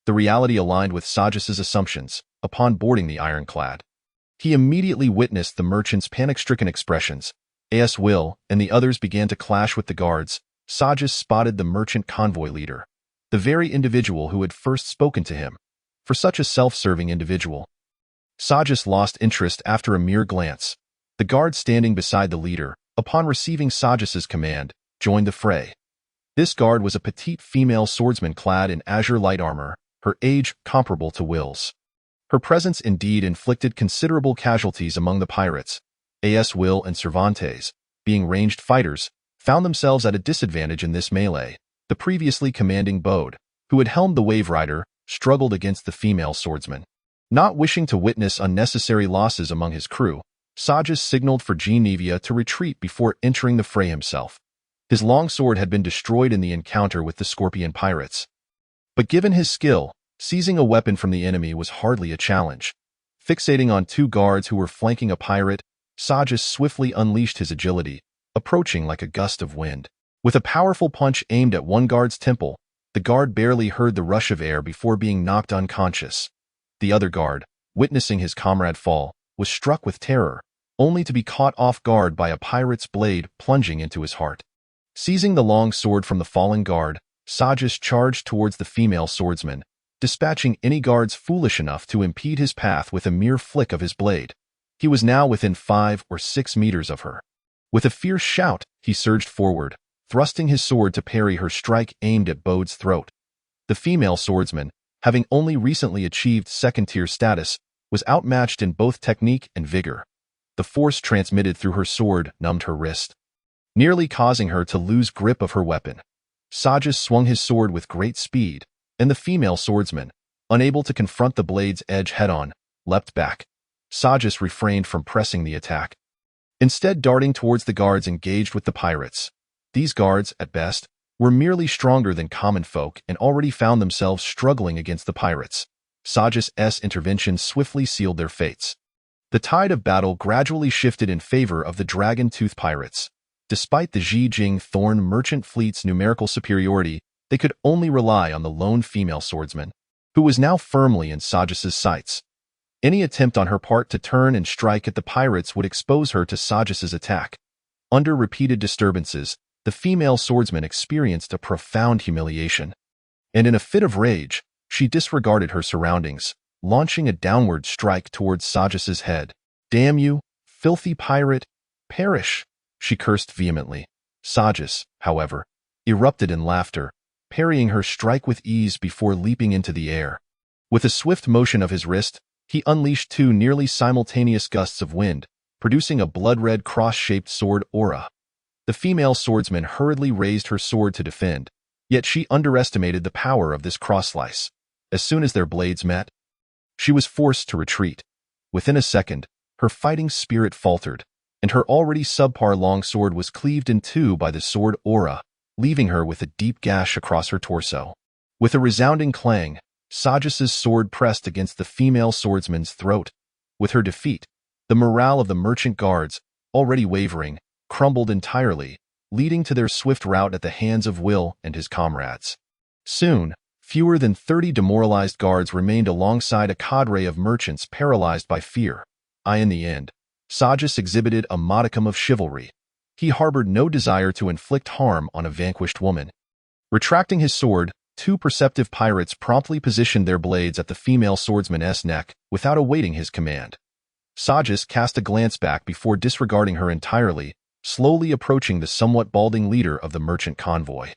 The reality aligned with Sojas' assumptions upon boarding the ironclad. He immediately witnessed the merchants' panic-stricken expressions. As Will and the others began to clash with the guards, Sojas spotted the merchant convoy leader, the very individual who had first spoken to him. For such a self-serving individual, Sojas lost interest after a mere glance. The guard standing beside the leader, upon receiving Sojas' command, joined the fray. This guard was a petite female swordsman clad in azure light armor, her age comparable to Will's. Her presence indeed inflicted considerable casualties among the pirates. As Will and Cervantes, being ranged fighters, found themselves at a disadvantage in this melee. The previously commanding Bode, who had helmed the Wave Rider, struggled against the female swordsman. Not wishing to witness unnecessary losses among his crew, Sojas signaled for Genevieve to retreat before entering the fray himself. His long sword had been destroyed in the encounter with the Scorpion pirates. But given his skill, seizing a weapon from the enemy was hardly a challenge. Fixating on two guards who were flanking a pirate, Sojas swiftly unleashed his agility, approaching like a gust of wind. With a powerful punch aimed at one guard's temple, the guard barely heard the rush of air before being knocked unconscious. The other guard, witnessing his comrade fall, was struck with terror, only to be caught off guard by a pirate's blade plunging into his heart. Seizing the long sword from the fallen guard, Sojas charged towards the female swordsman, dispatching any guards foolish enough to impede his path with a mere flick of his blade. He was now within 5 or 6 meters of her. With a fierce shout, he surged forward, thrusting his sword to parry her strike aimed at Bode's throat. The female swordsman, having only recently achieved second-tier status, was outmatched in both technique and vigor. The force transmitted through her sword numbed her wrist, nearly causing her to lose grip of her weapon. Sojas swung his sword with great speed, and the female swordsman, unable to confront the blade's edge head-on, leapt back. Sojas refrained from pressing the attack, instead darting towards the guards engaged with the pirates. These guards, at best, were merely stronger than common folk and already found themselves struggling against the pirates. Sojas' intervention swiftly sealed their fates. The tide of battle gradually shifted in favor of the dragon-toothed pirates. Despite the Zhejiang Thorn merchant fleet's numerical superiority, they could only rely on the lone female swordsman, who was now firmly in Sojas' sights. Any attempt on her part to turn and strike at the pirates would expose her to Sojas' attack. Under repeated disturbances, the female swordsman experienced a profound humiliation, and in a fit of rage, she disregarded her surroundings, launching a downward strike towards Sojas' head. "Damn you, filthy pirate! Perish!" she cursed vehemently. Sojas, however, erupted in laughter, parrying her strike with ease before leaping into the air. With a swift motion of his wrist, he unleashed 2 nearly simultaneous gusts of wind, producing a blood-red cross-shaped sword aura. The female swordsman hurriedly raised her sword to defend, yet she underestimated the power of this cross-slice. As soon as their blades met, she was forced to retreat. Within a second, her fighting spirit faltered, and her already subpar longsword was cleaved in 2 by the sword aura, leaving her with a deep gash across her torso. With a resounding clang, Sojas' sword pressed against the female swordsman's throat. With her defeat, the morale of the merchant guards, already wavering, crumbled entirely, leading to their swift rout at the hands of Will and his comrades. Soon, fewer than 30 demoralized guards remained alongside a cadre of merchants paralyzed by fear. In the end, Sojas exhibited a modicum of chivalry. He harbored no desire to inflict harm on a vanquished woman. Retracting his sword, 2 perceptive pirates promptly positioned their blades at the female swordsman's neck without awaiting his command. Sojas cast a glance back before disregarding her entirely, slowly approaching the somewhat balding leader of the merchant convoy.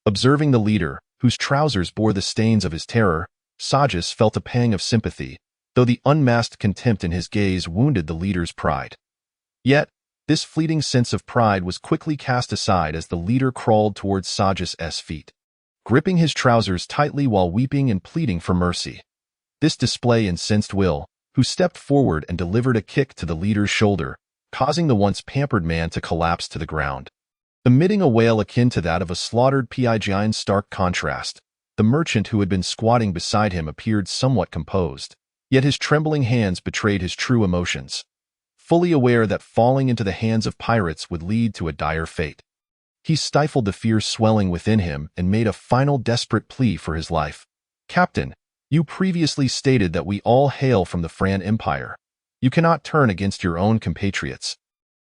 Observing the leader, whose trousers bore the stains of his terror, Sojas felt a pang of sympathy, though the unmasked contempt in his gaze wounded the leader's pride. Yet, this fleeting sense of pride was quickly cast aside as the leader crawled towards Sojas' feet, gripping his trousers tightly while weeping and pleading for mercy. This display incensed Will, who stepped forward and delivered a kick to the leader's shoulder, causing the once pampered man to collapse to the ground. Emitting a wail akin to that of a slaughtered pigeon in stark contrast, The merchant who had been squatting beside him appeared somewhat composed, yet his trembling hands betrayed his true emotions. Fully aware that falling into the hands of pirates would lead to a dire fate, he stifled the fear swelling within him and made a final desperate plea for his life. "Captain, you previously stated that we all hail from the Fran Empire. You cannot turn against your own compatriots.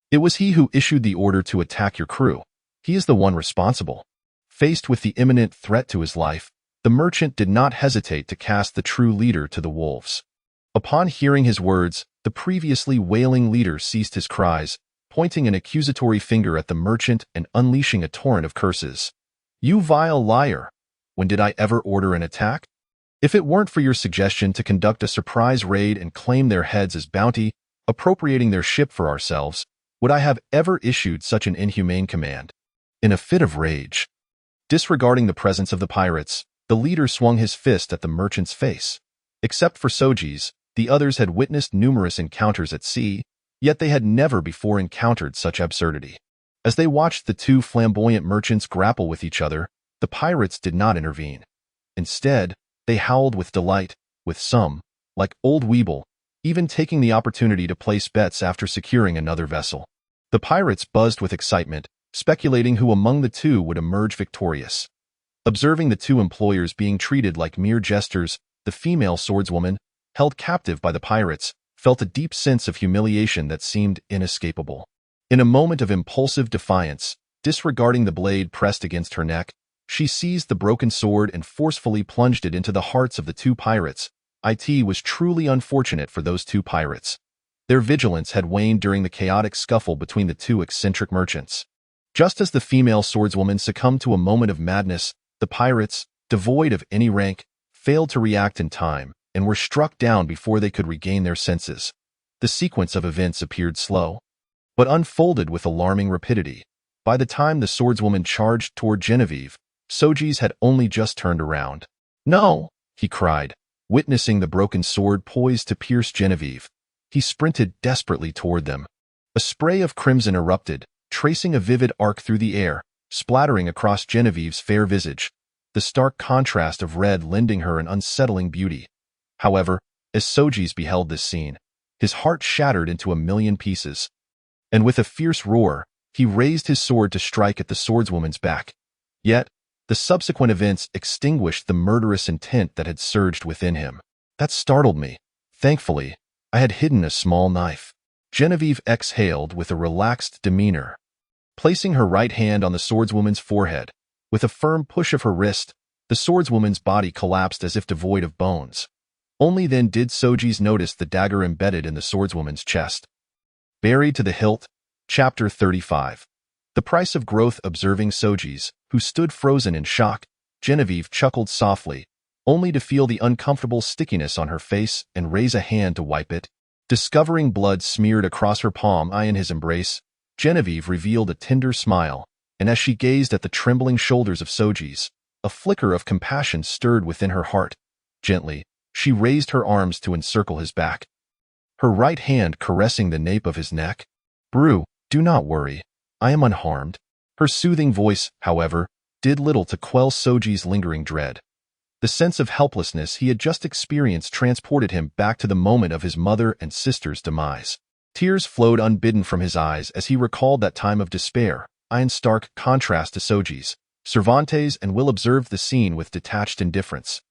It was he who issued the order to attack your crew. He is the one responsible." Faced with the imminent threat to his life, the merchant did not hesitate to cast the true leader to the wolves. Upon hearing his words, the previously wailing leader ceased his cries, pointing an accusatory finger at the merchant and unleashing a torrent of curses. "You vile liar! When did I ever order an attack? If it weren't for your suggestion to conduct a surprise raid and claim their heads as bounty, appropriating their ship for ourselves, would I have ever issued such an inhumane command?" In a fit of rage, disregarding the presence of the pirates, the leader swung his fist at the merchant's face. Except for Sojeas, the others had witnessed numerous encounters at sea, yet they had never before encountered such absurdity. As they watched the two flamboyant merchants grapple with each other, the pirates did not intervene. Instead, they howled with delight, with some, like old Weeble, even taking the opportunity to place bets after securing another vessel. The pirates buzzed with excitement, speculating who among the two would emerge victorious. Observing the two employers being treated like mere jesters, the female swordswoman, held captive by the pirates, felt a deep sense of humiliation that seemed inescapable. In a moment of impulsive defiance, disregarding the blade pressed against her neck, she seized the broken sword and forcefully plunged it into the hearts of the two pirates. It was truly unfortunate for those two pirates. Their vigilance had waned during the chaotic scuffle between the two eccentric merchants. Just as the female swordswoman succumbed to a moment of madness, the pirates, devoid of any rank, failed to react in time and were struck down before they could regain their senses. The sequence of events appeared slow, but unfolded with alarming rapidity. By the time the swordswoman charged toward Genevieve, Sojeas had only just turned around. "No!" he cried, witnessing the broken sword poised to pierce Genevieve. He sprinted desperately toward them. A spray of crimson erupted, tracing a vivid arc through the air, splattering across Genevieve's fair visage, the stark contrast of red lending her an unsettling beauty. However, as Sojeas beheld this scene, his heart shattered into a million pieces, and with a fierce roar, he raised his sword to strike at the swordswoman's back. Yet, the subsequent events extinguished the murderous intent that had surged within him. That startled me. Thankfully, I had hidden a small knife. Genevieve exhaled with a relaxed demeanor. Placing her right hand on the swordswoman's forehead, with a firm push of her wrist, the swordswoman's body collapsed as if devoid of bones. Only then did Sojeas notice the dagger embedded in the swordswoman's chest. Buried to the hilt, Chapter 35. The price of growth. Observing Sojeas, who stood frozen in shock, Genevieve chuckled softly, only to feel the uncomfortable stickiness on her face and raise a hand to wipe it. Discovering blood smeared across her palm in his embrace, Genevieve revealed a tender smile, and as she gazed at the trembling shoulders of Sojeas, a flicker of compassion stirred within her heart. Gently, she raised her arms to encircle his back, her right hand caressing the nape of his neck. "Brew, do not worry. I am unharmed." Her soothing voice, however, did little to quell Sojeas' lingering dread. The sense of helplessness he had just experienced transported him back to the moment of his mother and sister's demise. Tears flowed unbidden from his eyes as he recalled that time of despair. In stark contrast to Sojeas, Cervantes and Will observed the scene with detached indifference.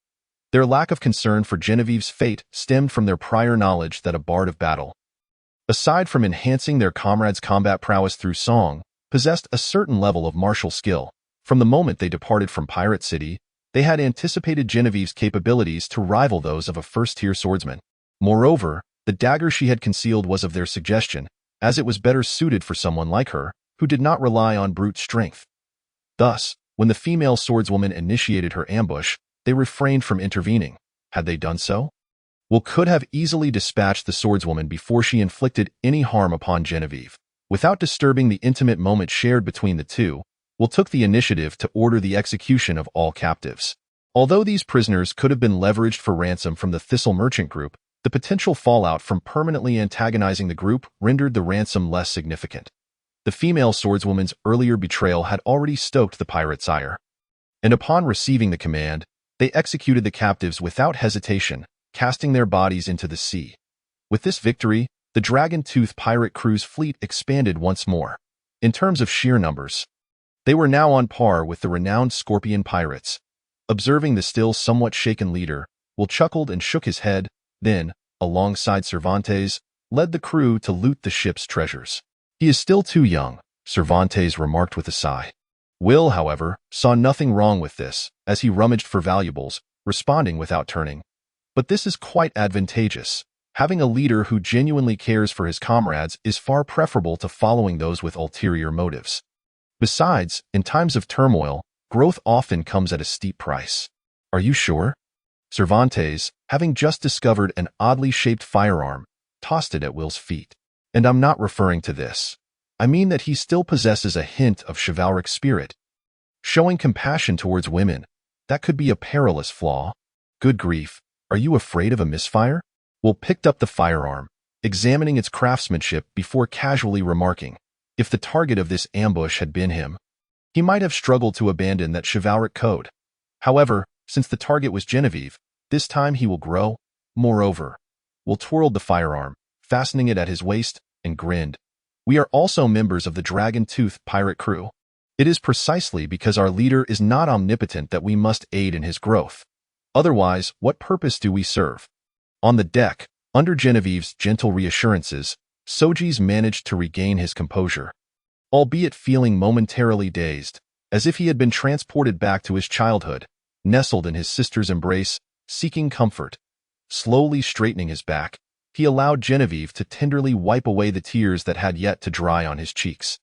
Their lack of concern for Genevieve's fate stemmed from their prior knowledge that a bard of battle, aside from enhancing their comrades' combat prowess through song, possessed a certain level of martial skill. From the moment they departed from Pirate City, they had anticipated Genevieve's capabilities to rival those of a first-tier swordsman. Moreover, the dagger she had concealed was of their suggestion, as it was better suited for someone like her, who did not rely on brute strength. Thus, when the female swordswoman initiated her ambush, they refrained from intervening. Had they done so, Will could have easily dispatched the swordswoman before she inflicted any harm upon Genevieve. Without disturbing the intimate moment shared between the two, Will took the initiative to order the execution of all captives. Although these prisoners could have been leveraged for ransom from the Thistle merchant group, the potential fallout from permanently antagonizing the group rendered the ransom less significant. The female swordswoman's earlier betrayal had already stoked the pirates' ire, and upon receiving the command, They executed the captives without hesitation, casting their bodies into the sea. With this victory, the dragon-toothed pirate crew's fleet expanded once more. In terms of sheer numbers, they were now on par with the renowned Scorpion pirates. Observing the still somewhat shaken leader, Will chuckled and shook his head, then, alongside Cervantes, led the crew to loot the ship's treasures. He is still too young, Cervantes remarked with a sigh. Will, however, saw nothing wrong with this, as he rummaged for valuables, responding without turning. But this is quite advantageous. Having a leader who genuinely cares for his comrades is far preferable to following those with ulterior motives. Besides, in times of turmoil, growth often comes at a steep price. Are you sure? Cervantes, having just discovered an oddly shaped firearm, tossed it at Will's feet. And I'm not referring to this. I mean that he still possesses a hint of chivalric spirit. Showing compassion towards women, that could be a perilous flaw. Good grief, are you afraid of a misfire? Will picked up the firearm, examining its craftsmanship before casually remarking, if the target of this ambush had been him, he might have struggled to abandon that chivalric code. However, since the target was Genevieve, this time he will grow. Moreover, Will twirled the firearm, fastening it at his waist, and grinned. We are also members of the dragon-toothed pirate crew. It is precisely because our leader is not omnipotent that we must aid in his growth. Otherwise, what purpose do we serve? On the deck, under Genevieve's gentle reassurances, Sojeas managed to regain his composure. Albeit feeling momentarily dazed, as if he had been transported back to his childhood, nestled in his sister's embrace, seeking comfort. Slowly straightening his back, he allowed Genevieve to tenderly wipe away the tears that had yet to dry on his cheeks.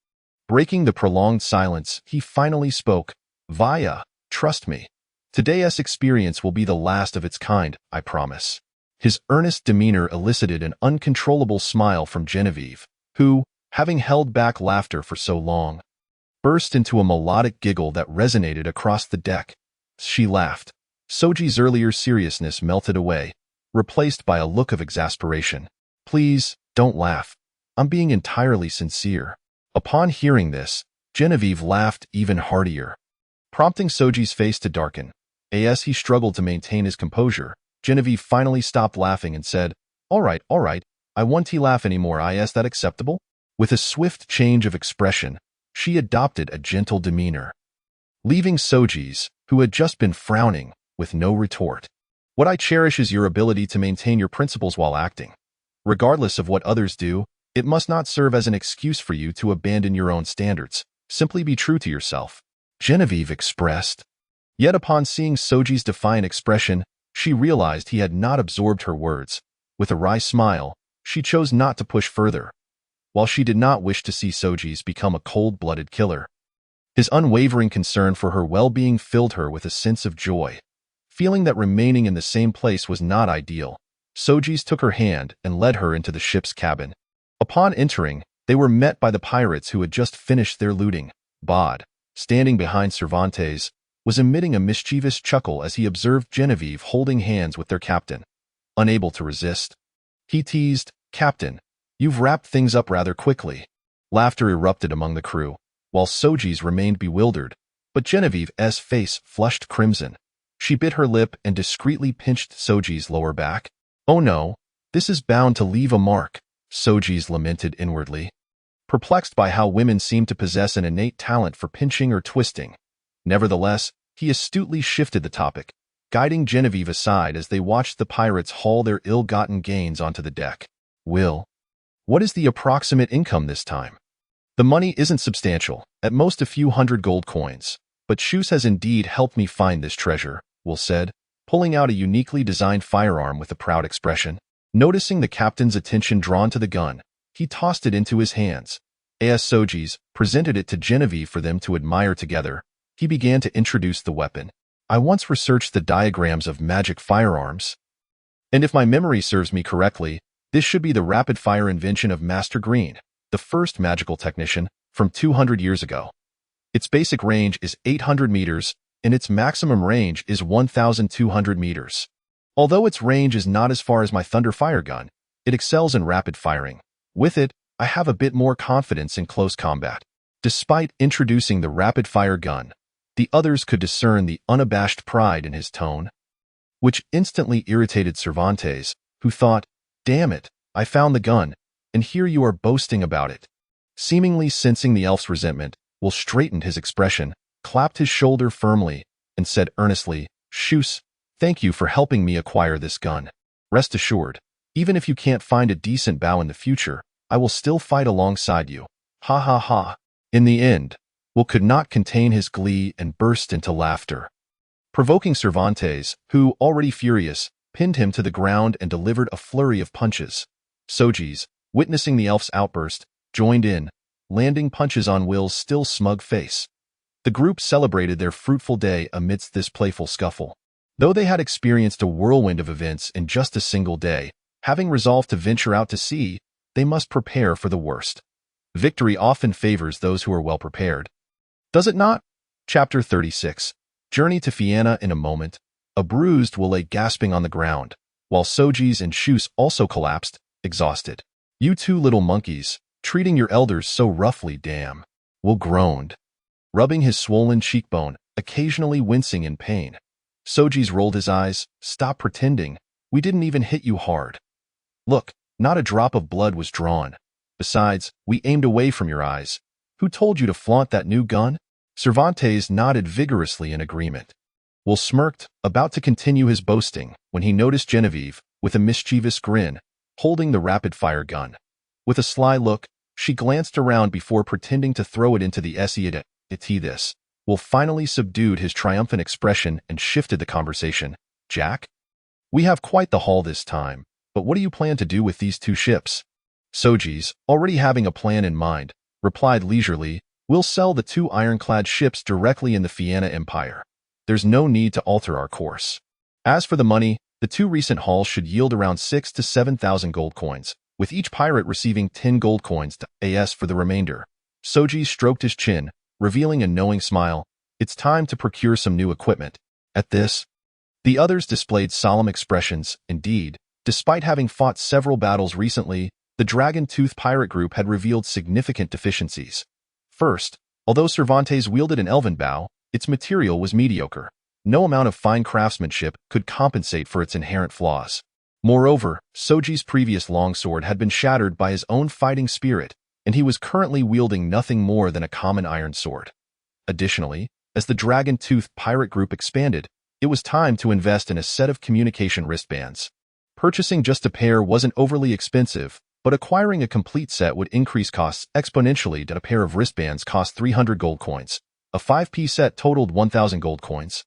Breaking the prolonged silence, he finally spoke, "Vaya, trust me. Today's experience will be the last of its kind, I promise." His earnest demeanor elicited an uncontrollable smile from Genevieve, who, having held back laughter for so long, burst into a melodic giggle that resonated across the deck. She laughed. Soji's earlier seriousness melted away, replaced by a look of exasperation. "Please, don't laugh. I'm being entirely sincere." Upon hearing this, Genevieve laughed even heartier, prompting Soji's face to darken. As he struggled to maintain his composure, Genevieve finally stopped laughing and said, all right, I won't laugh anymore. Is that acceptable?" With a swift change of expression, she adopted a gentle demeanor, leaving Sojeas, who had just been frowning, with no retort. "What I cherish is your ability to maintain your principles while acting. Regardless of what others do, it must not serve as an excuse for you to abandon your own standards. Simply be true to yourself," Genevieve expressed. Yet upon seeing Sojeas' defiant expression, she realized he had not absorbed her words. With a wry smile, she chose not to push further. While she did not wish to see Sojeas become a cold-blooded killer, his unwavering concern for her well-being filled her with a sense of joy. Feeling that remaining in the same place was not ideal, Sojeas took her hand and led her into the ship's cabin. Upon entering, they were met by the pirates who had just finished their looting. Bod, standing behind Cervantes, was emitting a mischievous chuckle as he observed Genevieve holding hands with their captain. Unable to resist, he teased, "Captain, you've wrapped things up rather quickly." Laughter erupted among the crew, while Sojeas remained bewildered, but Genevieve's face flushed crimson. She bit her lip and discreetly pinched Sojeas' lower back. "Oh no, this is bound to leave a mark," Sojeas lamented inwardly, perplexed by how women seemed to possess an innate talent for pinching or twisting. Nevertheless, he astutely shifted the topic, guiding Genevieve aside as they watched the pirates haul their ill-gotten gains onto the deck. "Will, what is the approximate income this time?" "The money isn't substantial, at most a few hundred gold coins, but Shoes has indeed helped me find this treasure," Will said, pulling out a uniquely designed firearm with a proud expression. Noticing the captain's attention drawn to the gun, he tossed it into his hands. As Sojeas presented it to Genevieve for them to admire together, he began to introduce the weapon. "I once researched the diagrams of magic firearms, and if my memory serves me correctly, this should be the rapid-fire invention of Master Green, the first magical technician, from 200 years ago. Its basic range is 800 meters, and its maximum range is 1,200 meters. Although its range is not as far as my Thunder Fire gun, it excels in rapid firing. With it, I have a bit more confidence in close combat." Despite introducing the rapid-fire gun, The others could discern the unabashed pride in his tone, which instantly irritated Cervantes, who thought, "Damn it, I found the gun, and here you are boasting about it." Seemingly sensing the elf's resentment, Will straightened his expression, clapped his shoulder firmly, and said earnestly, "Shoes, thank you for helping me acquire this gun. Rest assured, even if you can't find a decent bow in the future, I will still fight alongside you. Ha ha ha." In the end, Will could not contain his glee and burst into laughter, provoking Cervantes, who, already furious, pinned him to the ground and delivered a flurry of punches. Sojeas, witnessing the elf's outburst, joined in, landing punches on Will's still smug face. The group celebrated their fruitful day amidst this playful scuffle. Though they had experienced a whirlwind of events in just a single day, having resolved to venture out to sea, they must prepare for the worst. Victory often favors those who are well prepared. Does it not? Chapter 36. Journey to Fianna. In a moment, a bruised Will lay gasping on the ground, while Sojeas and Shoes also collapsed, exhausted. "You two little monkeys, treating your elders so roughly, damn," Will groaned, rubbing his swollen cheekbone, occasionally wincing in pain. Sojeas rolled his eyes. "Stop pretending. We didn't even hit you hard. Look, not a drop of blood was drawn. Besides, we aimed away from your eyes. Who told you to flaunt that new gun?" Cervantes nodded vigorously in agreement. Will smirked, about to continue his boasting, when he noticed Genevieve, with a mischievous grin, holding the rapid-fire gun. With a sly look, she glanced around before pretending to throw it into the SE. This. Will finally subdued his triumphant expression and shifted the conversation. "Jack? We have quite the haul this time, but what do you plan to do with these two ships?" Sojeas, already having a plan in mind, replied leisurely, "We'll sell the two ironclad ships directly in the Fianna Empire. There's no need to alter our course. As for the money, the two recent hauls should yield around 6,000 to 7,000 gold coins, with each pirate receiving 10 gold coins to AS for the remainder." Sojeas stroked his chin, revealing a knowing smile. "It's time to procure some new equipment." At this, the others displayed solemn expressions. Indeed, despite having fought several battles recently, the Dragon-Tooth pirate group had revealed significant deficiencies. First, although Cervantes wielded an elven bow, its material was mediocre. No amount of fine craftsmanship could compensate for its inherent flaws. Moreover, Sojeas' previous longsword had been shattered by his own fighting spirit, and he was currently wielding nothing more than a common iron sword. Additionally, as the Dragon-Tooth pirate group expanded, it was time to invest in a set of communication wristbands. Purchasing just a pair wasn't overly expensive, but acquiring a complete set would increase costs exponentially. A pair of wristbands cost 300 gold coins. A 5-piece set totaled 1,000 gold coins.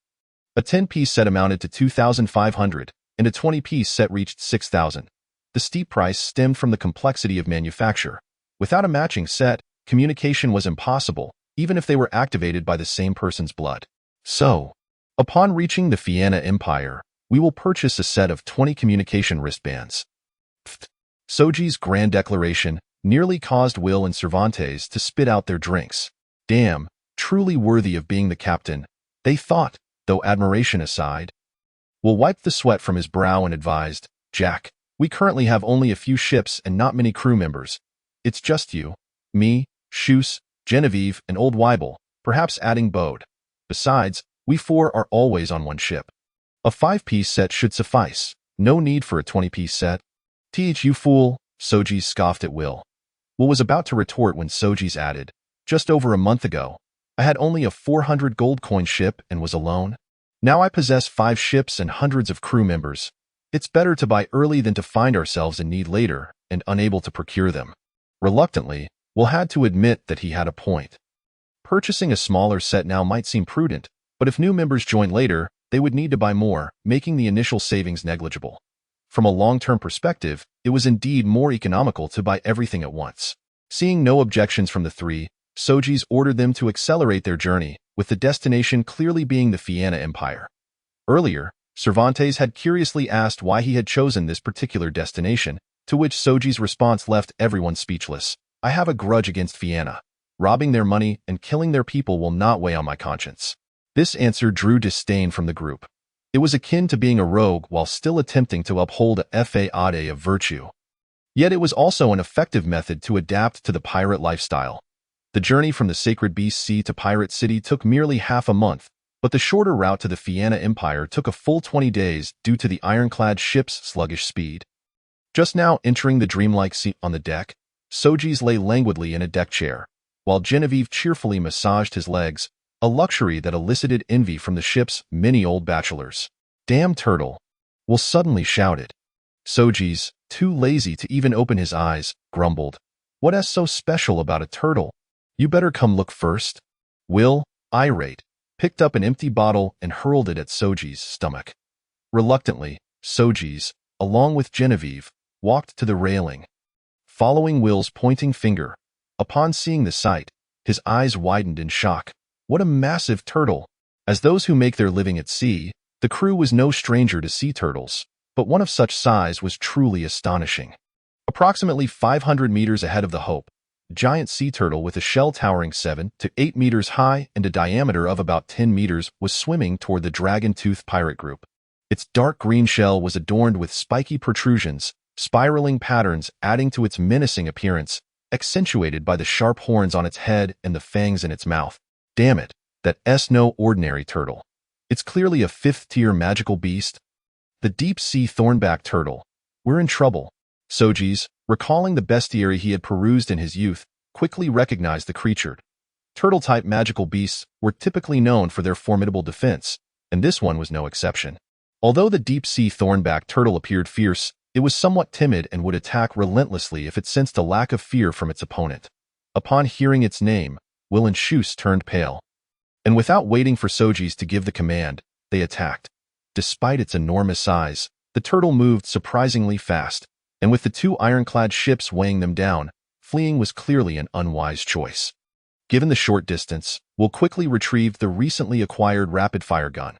A 10-piece set amounted to 2,500, and a 20-piece set reached 6,000. The steep price stemmed from the complexity of manufacture. Without a matching set, communication was impossible, even if they were activated by the same person's blood. So, upon reaching the Fianna Empire, we will purchase a set of 20 communication wristbands. Sojeas' grand declaration nearly caused Will and Cervantes to spit out their drinks. Damn, truly worthy of being the captain, they thought, though admiration aside. Will wiped the sweat from his brow and advised, "Jack, we currently have only a few ships and not many crew members. It's just you, me, Shoes, Genevieve, and old Weibel, perhaps adding Bode. Besides, we four are always on one ship. A 5-piece set should suffice. No need for a 20-piece set." "You fool," Sojeas scoffed at Will. Will was about to retort when Sojeas added, "Just over a month ago, I had only a 400 gold coin ship and was alone. Now I possess 5 ships and hundreds of crew members. It's better to buy early than to find ourselves in need later and unable to procure them." Reluctantly, Will had to admit that he had a point. Purchasing a smaller set now might seem prudent, but if new members join later, they would need to buy more, making the initial savings negligible. From a long-term perspective, it was indeed more economical to buy everything at once. Seeing no objections from the three, Sojeas ordered them to accelerate their journey, with the destination clearly being the Fianna Empire. Earlier, Cervantes had curiously asked why he had chosen this particular destination, to which Sojeas' response left everyone speechless. "I have a grudge against Fianna. Robbing their money and killing their people will not weigh on my conscience." This answer drew disdain from the group. It was akin to being a rogue while still attempting to uphold a faade of virtue. Yet it was also an effective method to adapt to the pirate lifestyle. The journey from the Sacred Beast Sea to Pirate City took merely half a month, but the shorter route to the Fianna Empire took a full 20 days due to the ironclad ship's sluggish speed. Just now entering the dreamlike seat on the deck, Sojeas lay languidly in a deck chair, while Genevieve cheerfully massaged his legs, a luxury that elicited envy from the ship's many old bachelors. "Damn turtle!" Will suddenly shouted. Sojeas, too lazy to even open his eyes, grumbled, "What's so special about a turtle? You better come look first." Will, irate, picked up an empty bottle and hurled it at Sojeas' stomach. Reluctantly, Sojeas, along with Genevieve, walked to the railing. Following Will's pointing finger, upon seeing the sight, his eyes widened in shock. What a massive turtle! As those who make their living at sea, the crew was no stranger to sea turtles, but one of such size was truly astonishing. Approximately 500 meters ahead of the Hope, a giant sea turtle with a shell towering 7 to 8 meters high and a diameter of about 10 meters was swimming toward the dragon-toothed pirate group. Its dark green shell was adorned with spiky protrusions, spiraling patterns adding to its menacing appearance, accentuated by the sharp horns on its head and the fangs in its mouth. Damn it, that's no ordinary turtle. It's clearly a fifth-tier magical beast. The deep-sea thornback turtle. We're in trouble. Sojeas, recalling the bestiary he had perused in his youth, quickly recognized the creature. Turtle-type magical beasts were typically known for their formidable defense, and this one was no exception. Although the deep-sea thornback turtle appeared fierce, it was somewhat timid and would attack relentlessly if it sensed a lack of fear from its opponent. Upon hearing its name, Will and Shoes turned pale. And without waiting for Sojeas to give the command, they attacked. Despite its enormous size, the turtle moved surprisingly fast, and with the two ironclad ships weighing them down, fleeing was clearly an unwise choice. Given the short distance, Will quickly retrieved the recently acquired rapid-fire gun.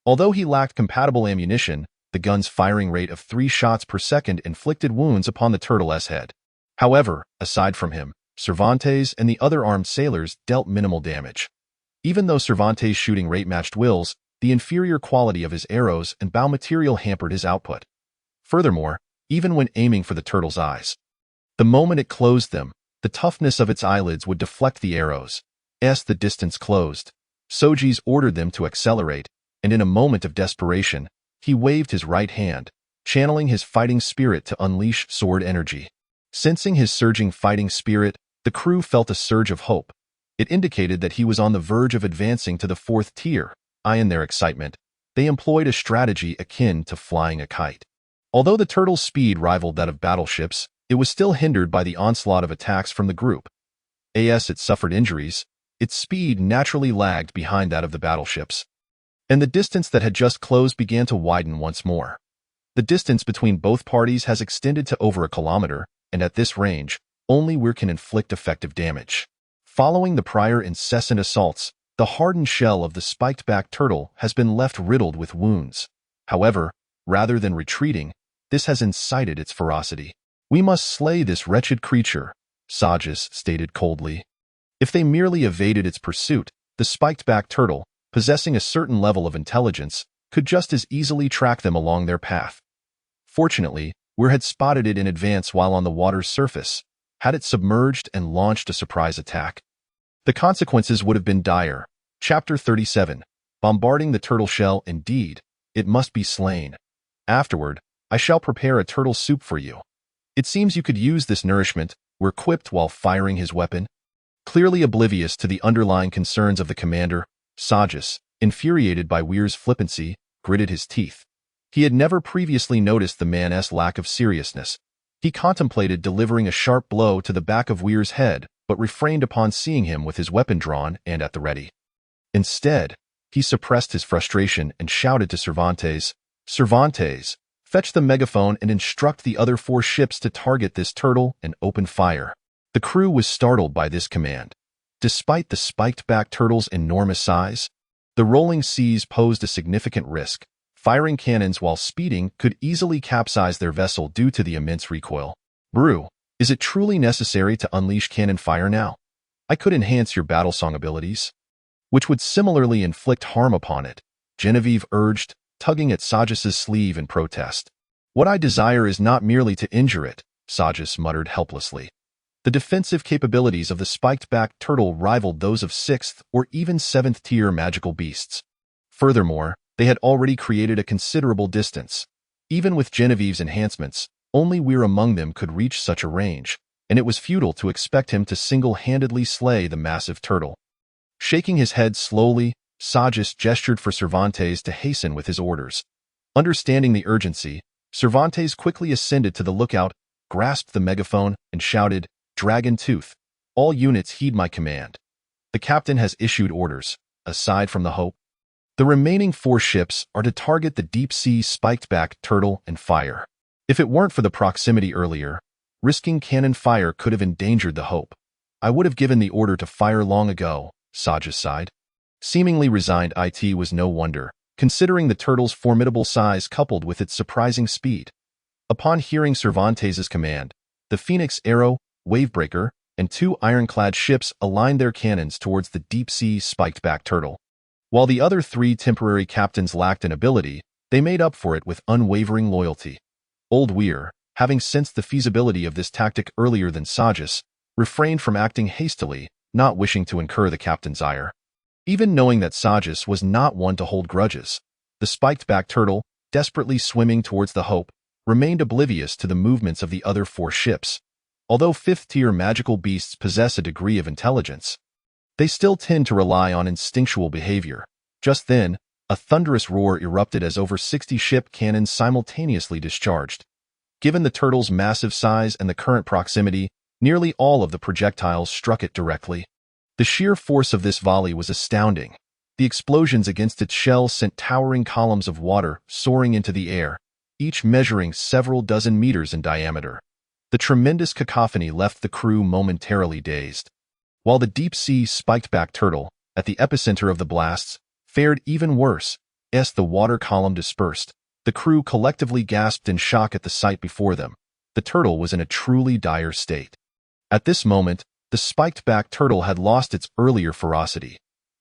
Although he lacked compatible ammunition, the gun's firing rate of 3 shots per second inflicted wounds upon the turtle's head. However, aside from him, Cervantes and the other armed sailors dealt minimal damage. Even though Cervantes' shooting rate matched Will's, the inferior quality of his arrows and bow material hampered his output. Furthermore, even when aiming for the turtle's eyes, the moment it closed them, the toughness of its eyelids would deflect the arrows. As the distance closed, Sojeas ordered them to accelerate, and in a moment of desperation, he waved his right hand, channeling his fighting spirit to unleash sword energy. Sensing his surging fighting spirit, the crew felt a surge of hope. It indicated that he was on the verge of advancing to the 4th tier. In their excitement, they employed a strategy akin to flying a kite. Although the turtle's speed rivaled that of battleships, it was still hindered by the onslaught of attacks from the group. As it suffered injuries, its speed naturally lagged behind that of the battleships. And the distance that had just closed began to widen once more. The distance between both parties has extended to over a kilometer, and at this range, only we can inflict effective damage. Following the prior incessant assaults, the hardened shell of the spiked-back turtle has been left riddled with wounds. However, rather than retreating, this has incited its ferocity. "We must slay this wretched creature," Sojeas stated coldly. If they merely evaded its pursuit, the spiked-back turtle, possessing a certain level of intelligence, could just as easily track them along their path. Fortunately, we had spotted it in advance while on the water's surface. Had it submerged and launched a surprise attack, the consequences would have been dire. Chapter 37. Bombarding the turtle shell. Indeed, it must be slain. Afterward, I shall prepare a turtle soup for you. It seems you could use this nourishment, were quipped while firing his weapon. Clearly oblivious to the underlying concerns of the commander, Sojeas, infuriated by Weir's flippancy, gritted his teeth. He had never previously noticed the man's lack of seriousness. He contemplated delivering a sharp blow to the back of Weir's head, but refrained upon seeing him with his weapon drawn and at the ready. Instead, he suppressed his frustration and shouted to Cervantes, "Cervantes, fetch the megaphone and instruct the other 4 ships to target this turtle and open fire." The crew was startled by this command. Despite the spiked-back turtle's enormous size, the rolling seas posed a significant risk. Firing cannons while speeding could easily capsize their vessel due to the immense recoil. "Brew, is it truly necessary to unleash cannon fire now? I could enhance your battlesong abilities, which would similarly inflict harm upon it," Genevieve urged, tugging at Sojeas' sleeve in protest. "What I desire is not merely to injure it," Sojeas muttered helplessly. The defensive capabilities of the spiked-backed turtle rivaled those of 6th or even 7th tier magical beasts. Furthermore, they had already created a considerable distance. Even with Genevieve's enhancements, only Weir among them could reach such a range, and it was futile to expect him to single-handedly slay the massive turtle. Shaking his head slowly, Sojas gestured for Cervantes to hasten with his orders. Understanding the urgency, Cervantes quickly ascended to the lookout, grasped the megaphone, and shouted, "Dragon Tooth, all units heed my command. The captain has issued orders, aside from the Hope. The remaining 4 ships are to target the deep-sea spiked-backed turtle and fire. If it weren't for the proximity earlier, risking cannon fire could have endangered the Hope. I would have given the order to fire long ago," Sojas sighed. Seemingly resigned, it was no wonder, considering the turtle's formidable size coupled with its surprising speed. Upon hearing Cervantes' command, the Phoenix Arrow, Wavebreaker, and 2 ironclad ships aligned their cannons towards the deep-sea spiked-back turtle. While the other 3 temporary captains lacked an ability, they made up for it with unwavering loyalty. Old Weir, having sensed the feasibility of this tactic earlier than Sojas, refrained from acting hastily, not wishing to incur the captain's ire. Even knowing that Sojas was not one to hold grudges, the spiked-back turtle, desperately swimming towards the Hope, remained oblivious to the movements of the other 4 ships. Although 5th-tier magical beasts possess a degree of intelligence, they still tend to rely on instinctual behavior. Just then, a thunderous roar erupted as over 60 ship cannons simultaneously discharged. Given the turtle's massive size and the current proximity, nearly all of the projectiles struck it directly. The sheer force of this volley was astounding. The explosions against its shell sent towering columns of water soaring into the air, each measuring several dozen meters in diameter. The tremendous cacophony left the crew momentarily dazed. While the deep-sea spiked-back turtle, at the epicenter of the blasts, fared even worse, as the water column dispersed. The crew collectively gasped in shock at the sight before them. The turtle was in a truly dire state. At this moment, the spiked-back turtle had lost its earlier ferocity.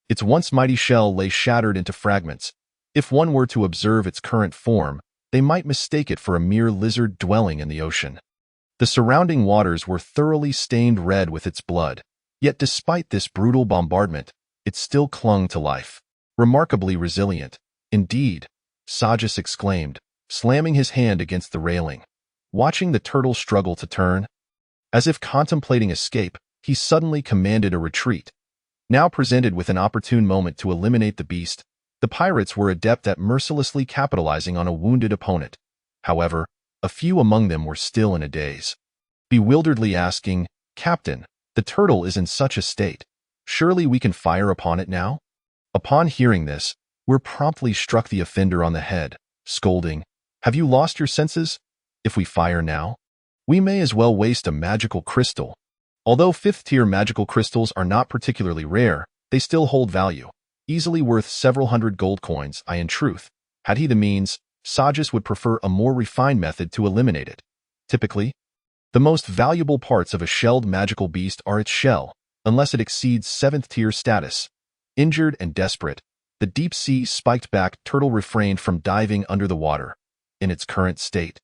Its once mighty shell lay shattered into fragments. If one were to observe its current form, they might mistake it for a mere lizard dwelling in the ocean. The surrounding waters were thoroughly stained red with its blood. Yet despite this brutal bombardment, it still clung to life. Remarkably resilient. Indeed, Sojas exclaimed, slamming his hand against the railing. Watching the turtle struggle to turn, as if contemplating escape, he suddenly commanded a retreat. Now presented with an opportune moment to eliminate the beast, the pirates were adept at mercilessly capitalizing on a wounded opponent. However, a few among them were still in a daze, bewilderedly asking, "Captain, the turtle is in such a state. Surely we can fire upon it now?" Upon hearing this, Weir promptly struck the offender on the head, scolding, "Have you lost your senses? If we fire now, we may as well waste a magical crystal." Although 5th-tier magical crystals are not particularly rare, they still hold value, easily worth several hundred gold coins. In truth, had he the means, Sojas would prefer a more refined method to eliminate it. Typically, the most valuable parts of a shelled magical beast are its shell, unless it exceeds 7th-tier status. Injured and desperate, the deep-sea spiked-back turtle refrained from diving under the water. In its current state,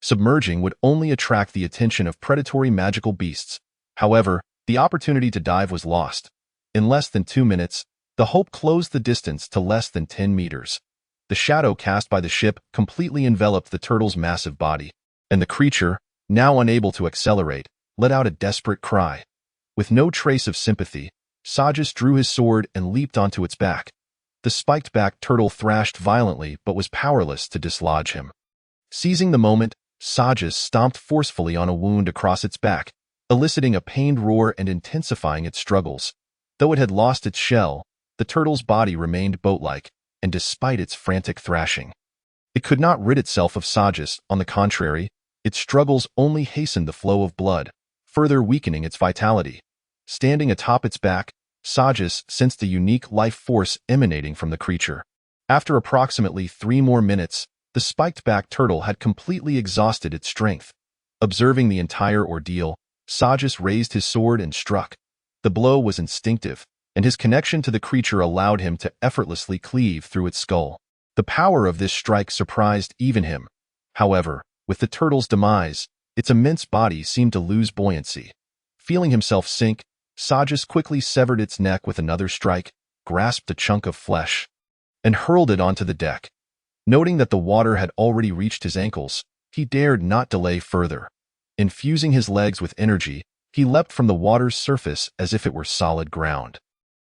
submerging would only attract the attention of predatory magical beasts. However, the opportunity to dive was lost. In less than 2 minutes, the Hope closed the distance to less than 10 meters. The shadow cast by the ship completely enveloped the turtle's massive body, and the creature, now unable to accelerate, let out a desperate cry. With no trace of sympathy, Sojas drew his sword and leaped onto its back. The spiked-back turtle thrashed violently but was powerless to dislodge him. Seizing the moment, Sojas stomped forcefully on a wound across its back, eliciting a pained roar and intensifying its struggles. Though it had lost its shell, the turtle's body remained boat-like, and despite its frantic thrashing, it could not rid itself of Sojas. On the contrary, its struggles only hastened the flow of blood, further weakening its vitality. Standing atop its back, Sojas sensed a unique life force emanating from the creature. After approximately 3 more minutes, the spiked-back turtle had completely exhausted its strength. Observing the entire ordeal, Sojas raised his sword and struck. The blow was instinctive, and his connection to the creature allowed him to effortlessly cleave through its skull. The power of this strike surprised even him. However, with the turtle's demise, its immense body seemed to lose buoyancy. Feeling himself sink, Sojas quickly severed its neck with another strike, grasped a chunk of flesh, and hurled it onto the deck. Noting that the water had already reached his ankles, he dared not delay further. Infusing his legs with energy, he leapt from the water's surface as if it were solid ground.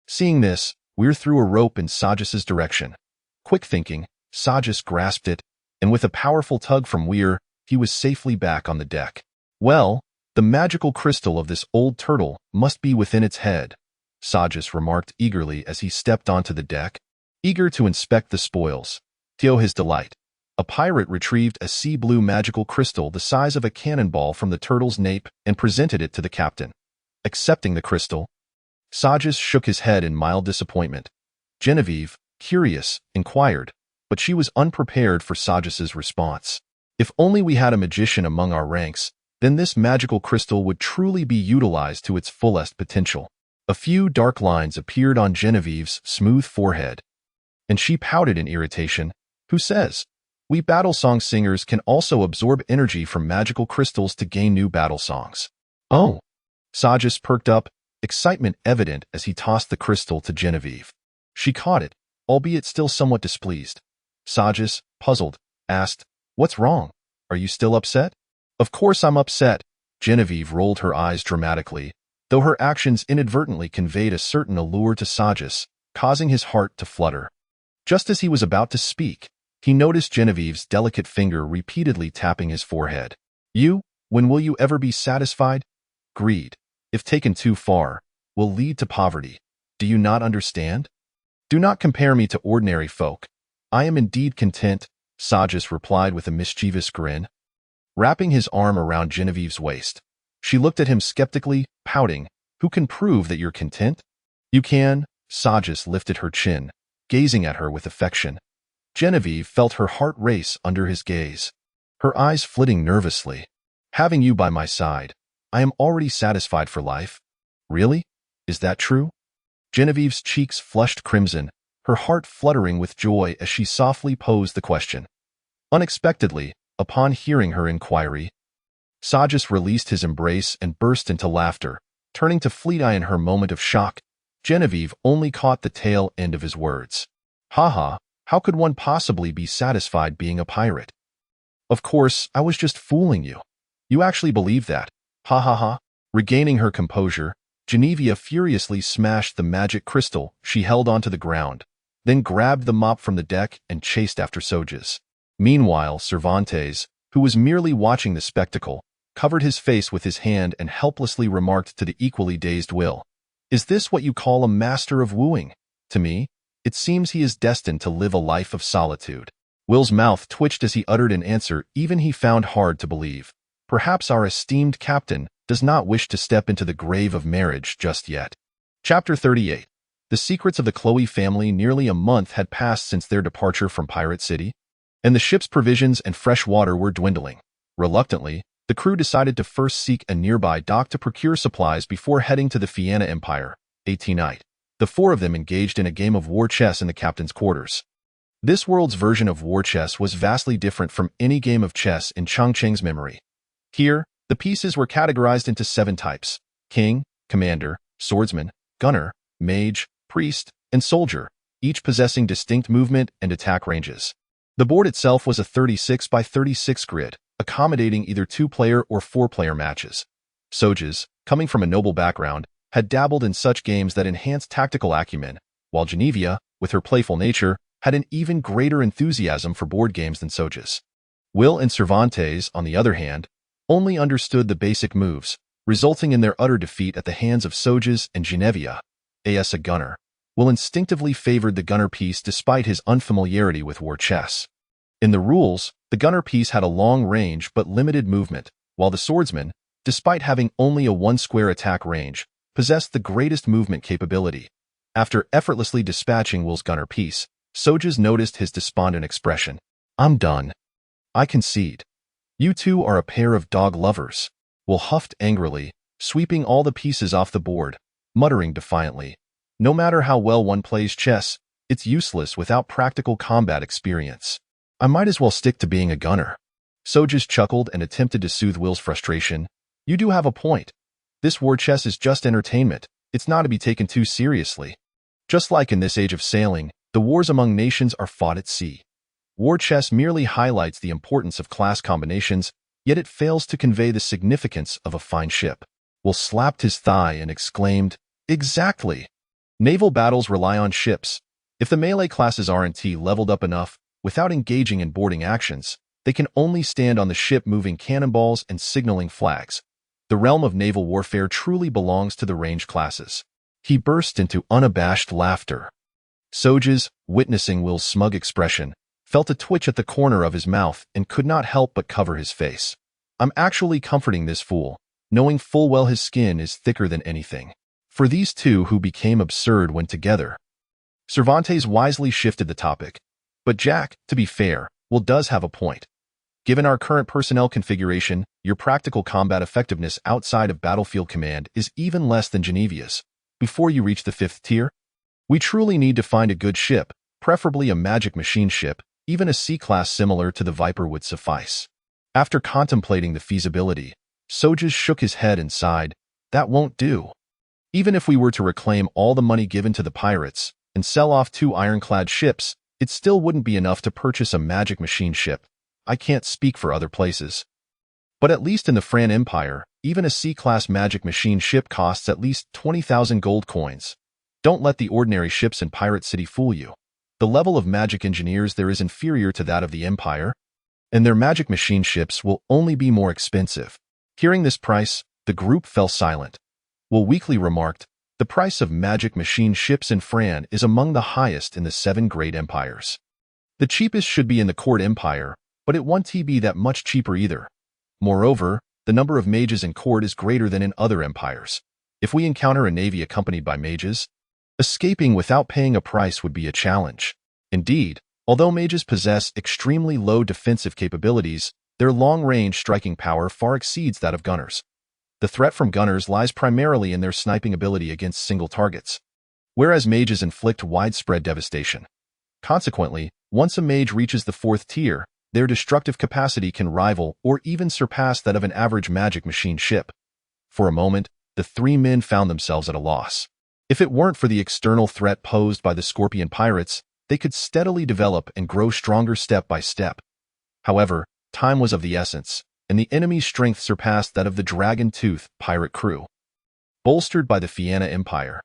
Seeing this, Weir threw a rope in Sojas' direction. Quick thinking, Sojas grasped it, and with a powerful tug from Weir, he was safely back on the deck. Well, the magical crystal of this old turtle must be within its head, Sojas remarked eagerly as he stepped onto the deck, eager to inspect the spoils. To his delight, a pirate retrieved a sea blue magical crystal the size of a cannonball from the turtle's nape and presented it to the captain. Accepting the crystal, Sojas shook his head in mild disappointment. Genevieve, curious, inquired, but she was unprepared for Sojas' response. If only we had a magician among our ranks, then this magical crystal would truly be utilized to its fullest potential. A few dark lines appeared on Genevieve's smooth forehead, and she pouted in irritation. Who says? We battle song singers can also absorb energy from magical crystals to gain new battle songs. Oh! Sojas perked up, excitement evident as he tossed the crystal to Genevieve. She caught it, albeit still somewhat displeased. Sojas, puzzled, asked, "What's wrong? Are you still upset?" "Of course I'm upset." Genevieve rolled her eyes dramatically, though her actions inadvertently conveyed a certain allure to Sojas, causing his heart to flutter. Just as he was about to speak, he noticed Genevieve's delicate finger repeatedly tapping his forehead. When will you ever be satisfied? Greed, if taken too far, will lead to poverty. Do you not understand? Do not compare me to ordinary folk. I am indeed content, Sojas replied with a mischievous grin. Wrapping his arm around Genevieve's waist, she looked at him skeptically, pouting. Who can prove that you're content? You can. Sojas lifted her chin, gazing at her with affection. Genevieve felt her heart race under his gaze, her eyes flitting nervously. Having you by my side, I am already satisfied for life. Really? Is that true? Genevieve's cheeks flushed crimson, her heart fluttering with joy as she softly posed the question. Unexpectedly, upon hearing her inquiry, Sojas released his embrace and burst into laughter, turning to Fleet-Eye in her moment of shock. Genevieve only caught the tail end of his words. "Ha, how could one possibly be satisfied being a pirate? Of course, I was just fooling you. You actually believe that. Ha. Regaining her composure, Genevieve furiously smashed the magic crystal she held onto the ground, then grabbed the mop from the deck and chased after Sojas. Meanwhile, Cervantes, who was merely watching the spectacle, covered his face with his hand and helplessly remarked to the equally dazed Will, "Is this what you call a master of wooing? To me, it seems he is destined to live a life of solitude." Will's mouth twitched as he uttered an answer even he found hard to believe. Perhaps our esteemed captain does not wish to step into the grave of marriage just yet. Chapter 38. The secrets of the Chloe family. Nearly a month had passed since their departure from Pirate City, and the ship's provisions and fresh water were dwindling. Reluctantly, the crew decided to first seek a nearby dock to procure supplies before heading to the Fianna Empire. 18 night. The four of them engaged in a game of war chess in the captain's quarters. This world's version of war chess was vastly different from any game of chess in Changcheng's memory. Here, the pieces were categorized into 7 types: king, commander, swordsman, gunner, mage, priest, and soldier, each possessing distinct movement and attack ranges. The board itself was a 36 by 36 grid, accommodating either 2-player or 4-player matches. Sojas, coming from a noble background, had dabbled in such games that enhanced tactical acumen, while Genevieve, with her playful nature, had an even greater enthusiasm for board games than Sojas. Will and Cervantes, on the other hand, only understood the basic moves, resulting in their utter defeat at the hands of Sojas and Genevieve. As a gunner, Will instinctively favored the gunner piece despite his unfamiliarity with war chess. In the rules, the gunner piece had a long range but limited movement, while the swordsman, despite having only a 1-square attack range, possessed the greatest movement capability. After effortlessly dispatching Will's gunner piece, Sojas noticed his despondent expression. "I'm done. I concede. You two are a pair of dog lovers." Will huffed angrily, sweeping all the pieces off the board, muttering defiantly, "No matter how well one plays chess, it's useless without practical combat experience. I might as well stick to being a gunner." Sojas chuckled and attempted to soothe Will's frustration. "You do have a point. This war chess is just entertainment. It's not to be taken too seriously. Just like in this age of sailing, the wars among nations are fought at sea. War chess merely highlights the importance of class combinations, yet it fails to convey the significance of a fine ship. Will slapped his thigh and exclaimed, "Exactly! Naval battles rely on ships. If the melee classes aren't leveled up enough, without engaging in boarding actions, they can only stand on the ship moving cannonballs and signaling flags. The realm of naval warfare truly belongs to the ranged classes." He burst into unabashed laughter. Sojas, witnessing Will's smug expression, felt a twitch at the corner of his mouth and could not help but cover his face. "I'm actually comforting this fool, knowing full well his skin is thicker than anything." For these two who became absurd when together. Cervantes wisely shifted the topic. "But Jack, to be fair, Will does have a point. Given our current personnel configuration, your practical combat effectiveness outside of battlefield command is even less than Genevia's. Before you reach the 5th tier, we truly need to find a good ship, preferably a magic machine ship. Even a C-class similar to the Viper would suffice." After contemplating the feasibility, Sojas shook his head and sighed, "That won't do. Even if we were to reclaim all the money given to the pirates and sell off 2 ironclad ships, it still wouldn't be enough to purchase a magic machine ship. I can't speak for other places. But at least in the Fran Empire, even a C-class magic machine ship costs at least 20,000 gold coins. Don't let the ordinary ships in Pirate City fool you. The level of magic engineers there is inferior to that of the Empire, and their magic machine ships will only be more expensive." Hearing this price, the group fell silent. Will weakly remarked, "The price of magic machine ships in Fran is among the highest in the 7 great empires. The cheapest should be in the Court Empire, but it won't be that much cheaper either. Moreover, the number of mages in Court is greater than in other empires. If we encounter a navy accompanied by mages, escaping without paying a price would be a challenge. Indeed, although mages possess extremely low defensive capabilities, their long-range striking power far exceeds that of gunners. The threat from gunners lies primarily in their sniping ability against single targets, whereas mages inflict widespread devastation. Consequently, once a mage reaches the 4th tier, their destructive capacity can rival or even surpass that of an average magic machine ship." For a moment, the 3 men found themselves at a loss. If it weren't for the external threat posed by the Scorpion pirates, they could steadily develop and grow stronger step by step. However, time was of the essence, and the enemy's strength surpassed that of the Dragon Tooth pirate crew. Bolstered by the Fianna Empire,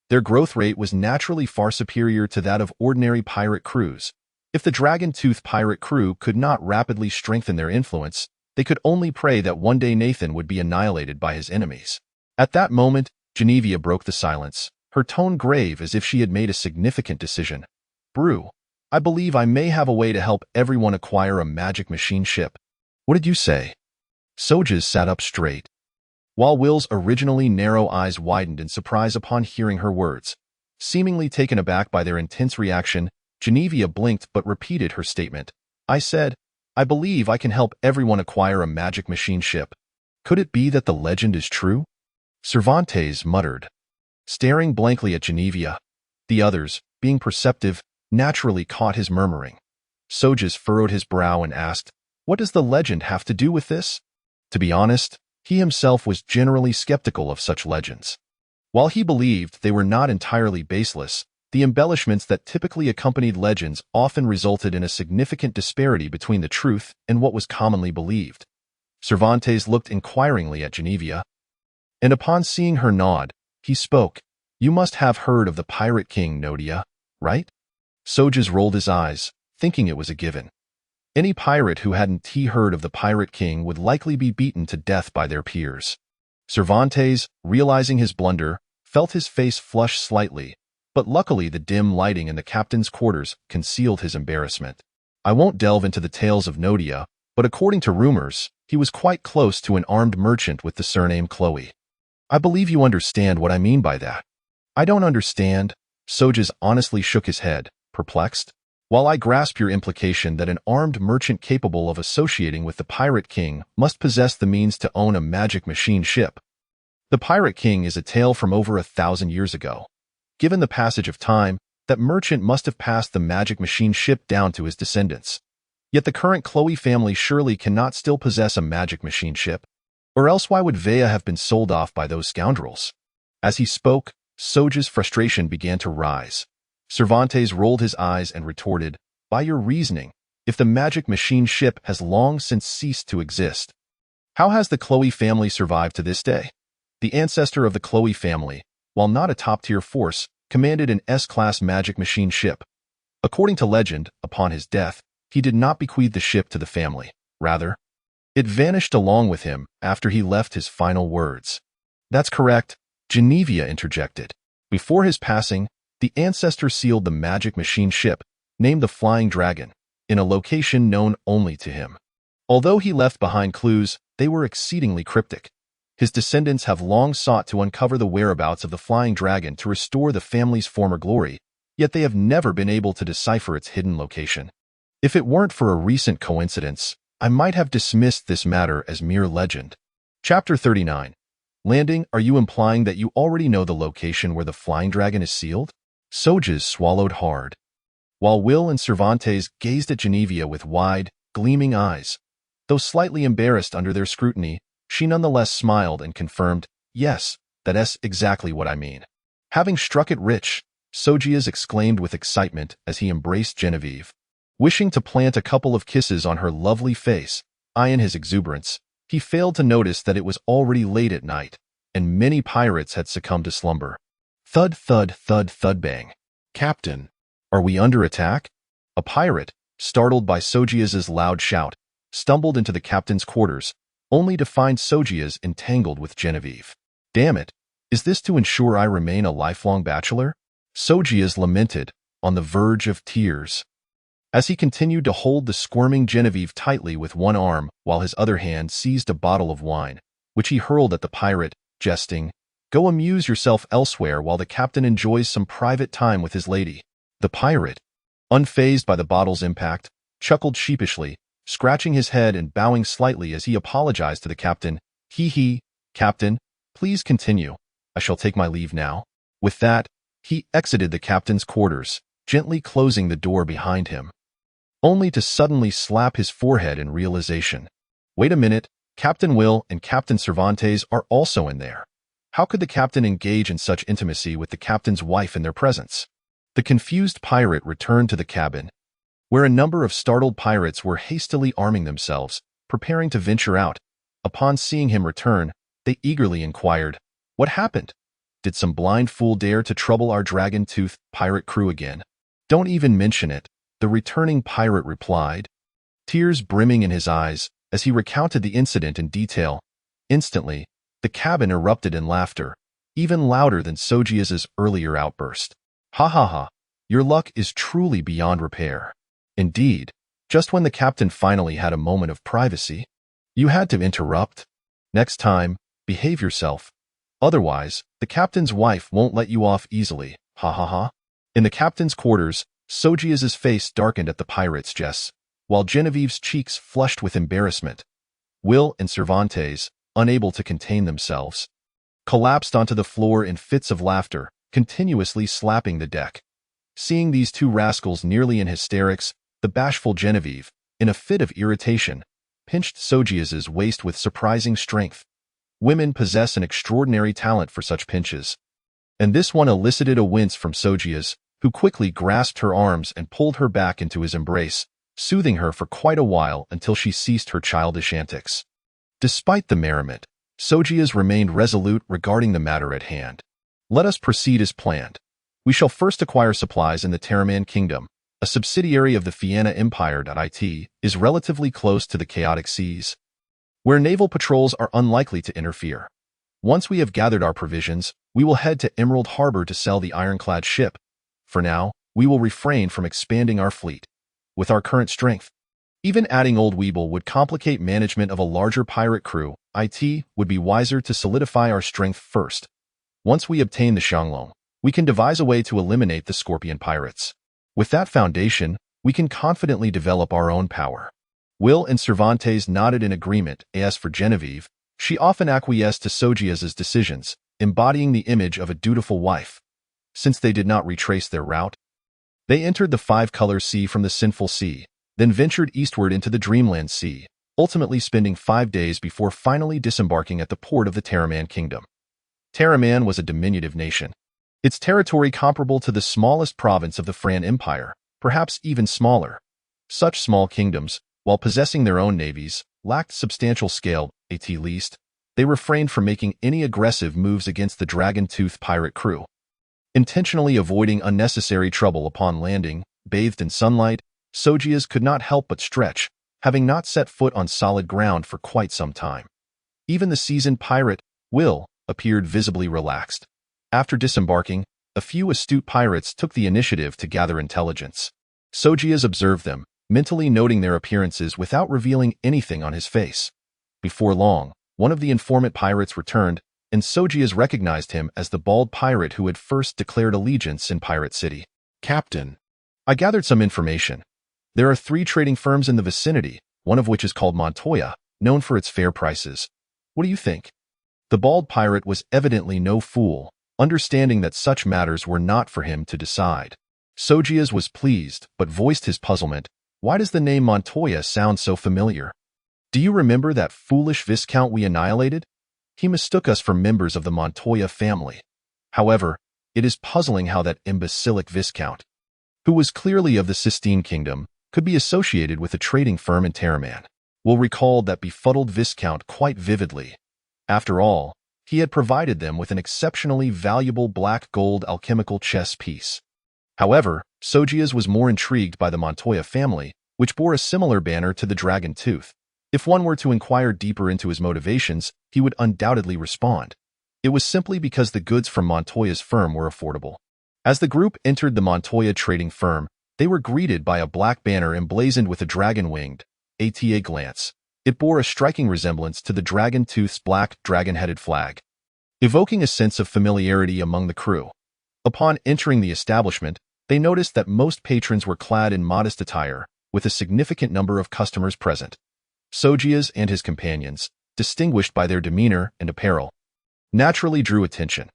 their growth rate was naturally far superior to that of ordinary pirate crews. If the Dragon Tooth pirate crew could not rapidly strengthen their influence, they could only pray that one day Nathan would be annihilated by his enemies. At that moment, Genevia broke the silence, her tone grave as if she had made a significant decision. "Brew, I believe I may have a way to help everyone acquire a magic machine ship." "What did you say?" Sojas sat up straight, while Will's originally narrow eyes widened in surprise upon hearing her words. Seemingly taken aback by their intense reaction, Genevia blinked but repeated her statement. "I said, I believe I can help everyone acquire a magic machine ship." "Could it be that the legend is true?" Cervantes muttered, staring blankly at Genevia. The others, being perceptive, naturally caught his murmuring. Sojas furrowed his brow and asked, "What does the legend have to do with this?" To be honest, he himself was generally skeptical of such legends. While he believed they were not entirely baseless, the embellishments that typically accompanied legends often resulted in a significant disparity between the truth and what was commonly believed. Cervantes looked inquiringly at Genevia, and upon seeing her nod, he spoke. "You must have heard of the Pirate King, Nodia, right?" Sojas rolled his eyes, thinking it was a given. Any pirate who hadn't heard of the Pirate King would likely be beaten to death by their peers. Cervantes, realizing his blunder, felt his face flush slightly, but luckily the dim lighting in the captain's quarters concealed his embarrassment. "I won't delve into the tales of Nodia, but according to rumors, he was quite close to an armed merchant with the surname Chloe. I believe you understand what I mean by that." "I don't understand." Sojas honestly shook his head, perplexed. "While I grasp your implication that an armed merchant capable of associating with the Pirate King must possess the means to own a magic machine ship, the Pirate King is a tale from over 1,000 years ago. Given the passage of time, that merchant must have passed the magic machine ship down to his descendants. Yet the current Chloe family surely cannot still possess a magic machine ship. Or else why would Vea have been sold off by those scoundrels? As he spoke, Soja's frustration began to rise. Cervantes rolled his eyes and retorted, by your reasoning, if the magic machine ship has long since ceased to exist, how has the Chloe family survived to this day? The ancestor of the Chloe family, while not a top-tier force, commanded an S-class magic machine ship. According to legend, upon his death, he did not bequeath the ship to the family. Rather, it vanished along with him after he left his final words. That's correct, Genevia interjected. Before his passing, the ancestor sealed the magic machine ship, named the Flying Dragon, in a location known only to him. Although he left behind clues, they were exceedingly cryptic. His descendants have long sought to uncover the whereabouts of the Flying Dragon to restore the family's former glory, yet they have never been able to decipher its hidden location. If it weren't for a recent coincidence, I might have dismissed this matter as mere legend. Chapter 39. Landing, are you implying that you already know the location where the Flying Dragon is sealed? Sojas swallowed hard, while Will and Cervantes gazed at Genevia with wide, gleaming eyes. Though slightly embarrassed under their scrutiny, she nonetheless smiled and confirmed, yes, that's exactly what I mean. Having struck it rich, Sojeas exclaimed with excitement as he embraced Genevieve. Wishing to plant a couple of kisses on her lovely face, in his exuberance, he failed to notice that it was already late at night, and many pirates had succumbed to slumber. Thud, thud, thud, thud, bang. Captain, are we under attack? A pirate, startled by Sojeas's loud shout, stumbled into the captain's quarters, only to find Sojeas entangled with Genevieve. Damn it, is this to ensure I remain a lifelong bachelor? Sojeas lamented, on the verge of tears, as he continued to hold the squirming Genevieve tightly with one arm while his other hand seized a bottle of wine, which he hurled at the pirate, jesting, go amuse yourself elsewhere while the captain enjoys some private time with his lady. The pirate, unfazed by the bottle's impact, chuckled sheepishly, scratching his head and bowing slightly as he apologized to the captain. He, Captain, please continue. I shall take my leave now. With that, he exited the captain's quarters, gently closing the door behind him, only to suddenly slap his forehead in realization. Wait a minute, Captain Will and Captain Cervantes are also in there. How could the captain engage in such intimacy with the captain's wife in their presence? The confused pirate returned to the cabin, where a number of startled pirates were hastily arming themselves, preparing to venture out. Upon seeing him return, they eagerly inquired, what happened? Did some blind fool dare to trouble our dragon-toothed pirate crew again? Don't even mention it, the returning pirate replied, tears brimming in his eyes as he recounted the incident in detail. Instantly, the cabin erupted in laughter, even louder than Sojeas's earlier outburst. Ha ha ha, your luck is truly beyond repair. Indeed, just when the captain finally had a moment of privacy, you had to interrupt. Next time, behave yourself. Otherwise, the captain's wife won't let you off easily. Ha ha ha. In the captain's quarters, Sojeas's face darkened at the pirate's jests, while Genevieve's cheeks flushed with embarrassment. Will and Cervantes, unable to contain themselves, collapsed onto the floor in fits of laughter, continuously slapping the deck. Seeing these two rascals nearly in hysterics, the bashful Genevieve, in a fit of irritation, pinched Sojeas's waist with surprising strength. Women possess an extraordinary talent for such pinches, and this one elicited a wince from Sojeas, who quickly grasped her arms and pulled her back into his embrace, soothing her for quite a while until she ceased her childish antics. Despite the merriment, Sojeas remained resolute regarding the matter at hand. Let us proceed as planned. We shall first acquire supplies in the Terraman Kingdom, a subsidiary of the Fianna Empire. It is relatively close to the chaotic seas, where naval patrols are unlikely to interfere. Once we have gathered our provisions, we will head to Emerald Harbor to sell the ironclad ship. For now, we will refrain from expanding our fleet. With our current strength, even adding Old Weeble would complicate management of a larger pirate crew. It would be wiser to solidify our strength first. Once we obtain the Shanglong, we can devise a way to eliminate the Scorpion pirates. With that foundation, we can confidently develop our own power. Will and Cervantes nodded in agreement. As for Genevieve, she often acquiesced to Sojeas's decisions, embodying the image of a dutiful wife. Since they did not retrace their route, they entered the Five-Color Sea from the Sinful Sea, then ventured eastward into the Dreamland Sea, ultimately spending 5 days before finally disembarking at the port of the Taraman Kingdom. Taraman was a diminutive nation, its territory comparable to the smallest province of the Fran Empire, perhaps even smaller. Such small kingdoms, while possessing their own navies, lacked substantial scale, at least. They refrained from making any aggressive moves against the dragon-toothed pirate crew. Intentionally avoiding unnecessary trouble upon landing, bathed in sunlight, Sojeas could not help but stretch, having not set foot on solid ground for quite some time. Even the seasoned pirate, Will, appeared visibly relaxed. After disembarking, a few astute pirates took the initiative to gather intelligence. Sojeas observed them, mentally noting their appearances without revealing anything on his face. Before long, one of the informant pirates returned, and Sojeas recognized him as the bald pirate who had first declared allegiance in Pirate City. "Captain, I gathered some information. There are 3 trading firms in the vicinity, one of which is called Montoya, known for its fair prices. What do you think?" The bald pirate was evidently no fool, understanding that such matters were not for him to decide. Sojeas was pleased, but voiced his puzzlement. "Why does the name Montoya sound so familiar? Do you remember that foolish Viscount we annihilated? He mistook us for members of the Montoya family. However, it is puzzling how that imbecilic Viscount, who was clearly of the Sistine Kingdom, could be associated with a trading firm in Taraman." Will recalled that befuddled Viscount quite vividly. After all, he had provided them with an exceptionally valuable black gold alchemical chess piece. However, Sojeas was more intrigued by the Montoya family, which bore a similar banner to the Dragon Tooth. If one were to inquire deeper into his motivations, he would undoubtedly respond. It was simply because the goods from Montoya's firm were affordable. As the group entered the Montoya trading firm, they were greeted by a black banner emblazoned with a dragon-winged, at glance. It bore a striking resemblance to the Dragon Tooth's black, dragon-headed flag, evoking a sense of familiarity among the crew. Upon entering the establishment, they noticed that most patrons were clad in modest attire, with a significant number of customers present. Sojeas and his companions, distinguished by their demeanor and apparel, naturally drew attention.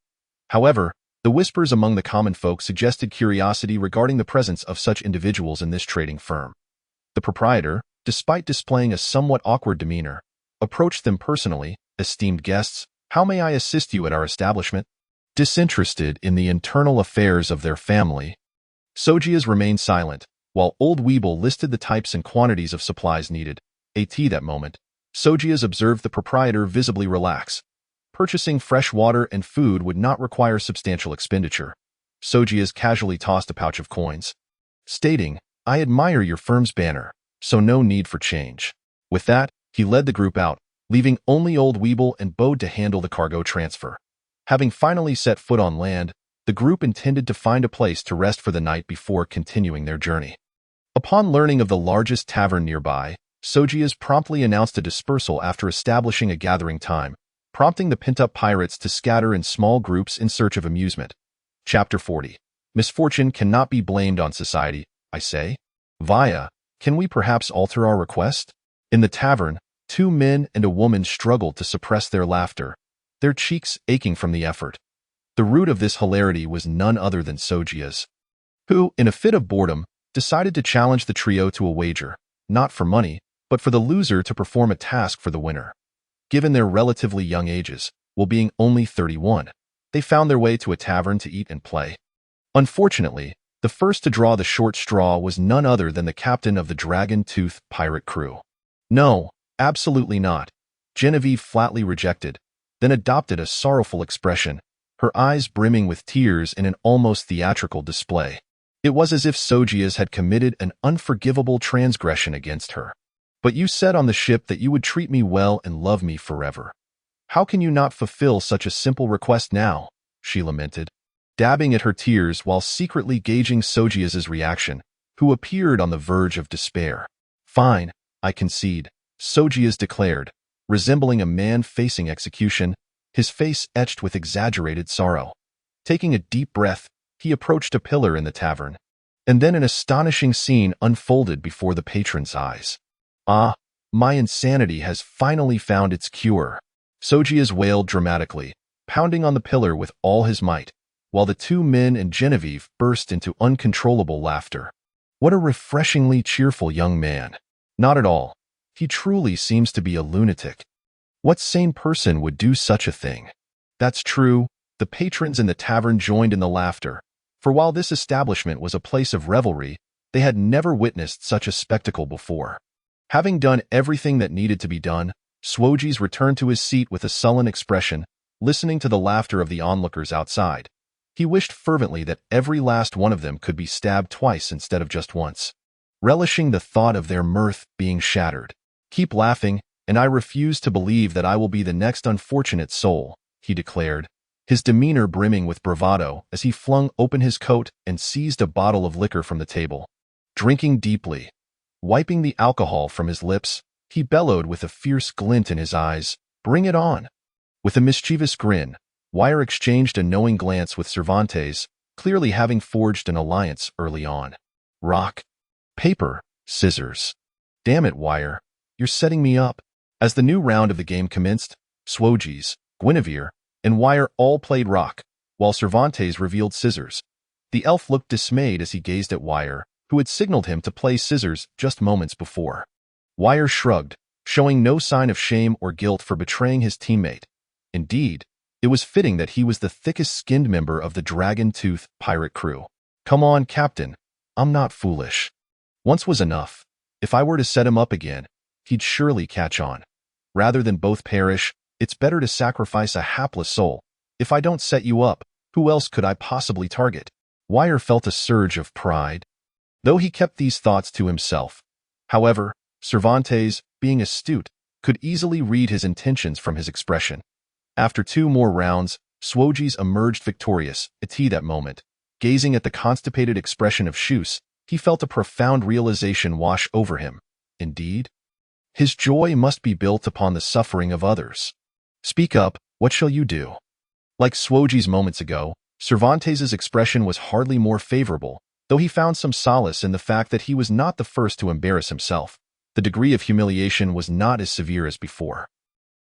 However, the whispers among the common folk suggested curiosity regarding the presence of such individuals in this trading firm. The proprietor, despite displaying a somewhat awkward demeanor, approached them personally. "Esteemed guests, how may I assist you at our establishment?" Disinterested in the internal affairs of their family, Sojeas remained silent, while old Weeble listed the types and quantities of supplies needed. At that moment, Sojeas observed the proprietor visibly relax. Purchasing fresh water and food would not require substantial expenditure. Sojeas casually tossed a pouch of coins, stating, "I admire your firm's banner, so no need for change." With that, he led the group out, leaving only old Weeble and Bode to handle the cargo transfer. Having finally set foot on land, the group intended to find a place to rest for the night before continuing their journey. Upon learning of the largest tavern nearby, Sojeas promptly announced a dispersal after establishing a gathering time, prompting the pent-up pirates to scatter in small groups in search of amusement. Chapter 40. Misfortune cannot be blamed on society, I say. Via, can we perhaps alter our request? In the tavern, 2 men and a woman struggled to suppress their laughter, their cheeks aching from the effort. The root of this hilarity was none other than Sojeas, who, in a fit of boredom, decided to challenge the trio to a wager, not for money, but for the loser to perform a task for the winner. Given their relatively young ages, while being only 31, they found their way to a tavern to eat and play. Unfortunately, the first to draw the short straw was none other than the captain of the Dragon Tooth pirate crew. "No, absolutely not," Genevieve flatly rejected, then adopted a sorrowful expression, her eyes brimming with tears in an almost theatrical display. It was as if Sojeas had committed an unforgivable transgression against her. "But you said on the ship that you would treat me well and love me forever. How can you not fulfill such a simple request now?" she lamented, dabbing at her tears while secretly gauging Sojeas' reaction, who appeared on the verge of despair. "Fine, I concede," Sojeas declared, resembling a man facing execution, his face etched with exaggerated sorrow. Taking a deep breath, he approached a pillar in the tavern, and then an astonishing scene unfolded before the patron's eyes. "Ah, my insanity has finally found its cure," Sojeas wailed dramatically, pounding on the pillar with all his might, while the 2 men and Genevieve burst into uncontrollable laughter. "What a refreshingly cheerful young man." "Not at all," He truly seems to be a lunatic. What sane person would do such a thing? That's true. The patrons in the tavern joined in the laughter, for while this establishment was a place of revelry, they had never witnessed such a spectacle before. Having done everything that needed to be done, Sojeas returned to his seat with a sullen expression, listening to the laughter of the onlookers outside. He wished fervently that every last one of them could be stabbed twice instead of just once, relishing the thought of their mirth being shattered. "Keep laughing, and I refuse to believe that I will be the next unfortunate soul," he declared, his demeanor brimming with bravado as he flung open his coat and seized a bottle of liquor from the table. Drinking deeply, wiping the alcohol from his lips, he bellowed with a fierce glint in his eyes, "Bring it on!" With a mischievous grin, Wire exchanged a knowing glance with Cervantes, clearly having forged an alliance early on. "Rock, paper, scissors. Damn it, Wire, you're setting me up." As the new round of the game commenced, Sojeas, Guinevere, and Wire all played rock, while Cervantes revealed scissors. The elf looked dismayed as he gazed at Wire, who had signaled him to play scissors just moments before. Wire shrugged, showing no sign of shame or guilt for betraying his teammate. Indeed, it was fitting that he was the thickest-skinned member of the Dragon Tooth pirate crew. "Come on, Captain. I'm not foolish. Once was enough. If I were to set him up again, he'd surely catch on. Rather than both perish, it's better to sacrifice a hapless soul. If I don't set you up, who else could I possibly target?" Wire felt a surge of pride, though he kept these thoughts to himself. However, Cervantes, being astute, could easily read his intentions from his expression. After 2 more rounds, Sojeas emerged victorious. At that moment, gazing at the constipated expression of Shoes, he felt a profound realization wash over him. Indeed, his joy must be built upon the suffering of others. "Speak up, what shall you do?" Like Sojeas moments ago, Cervantes' expression was hardly more favorable, though he found some solace in the fact that he was not the first to embarrass himself. The degree of humiliation was not as severe as before.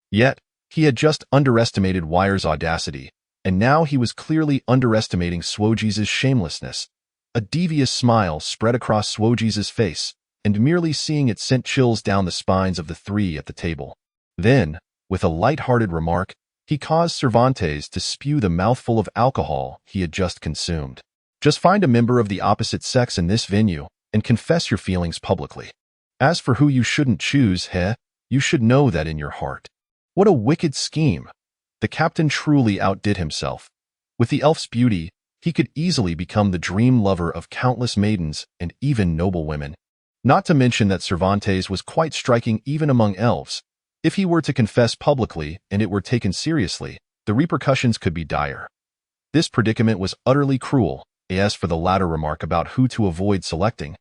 Yet, he had just underestimated Wire's audacity, and now he was clearly underestimating Sojeas' shamelessness. A devious smile spread across Sojeas' face, and merely seeing it sent chills down the spines of the 3 at the table. Then, with a light-hearted remark, he caused Cervantes to spew the mouthful of alcohol he had just consumed. "Just find a member of the opposite sex in this venue, and confess your feelings publicly. As for who you shouldn't choose, you should know that in your heart." What a wicked scheme! The captain truly outdid himself. With the elf's beauty, he could easily become the dream lover of countless maidens and even noble women. Not to mention that Cervantes was quite striking even among elves. If he were to confess publicly and it were taken seriously, the repercussions could be dire. This predicament was utterly cruel. As for the latter remark about who to avoid selecting,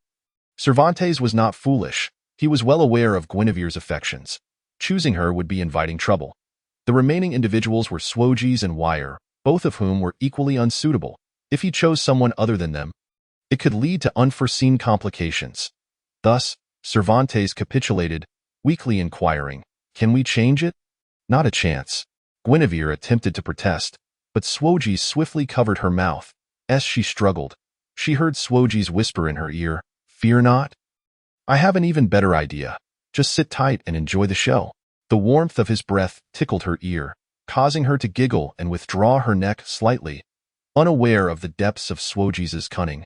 Cervantes was not foolish. He was well aware of Guinevere's affections. Choosing her would be inviting trouble. The remaining individuals were Sojeas and Wire, both of whom were equally unsuitable. If he chose someone other than them, it could lead to unforeseen complications. Thus, Cervantes capitulated, weakly inquiring, "Can we change it?" "Not a chance." Guinevere attempted to protest, but Sojeas swiftly covered her mouth. As she struggled, she heard Sojeas whisper in her ear, "Fear not. I have an even better idea. Just sit tight and enjoy the show." The warmth of his breath tickled her ear, causing her to giggle and withdraw her neck slightly, unaware of the depths of Sojeas' cunning.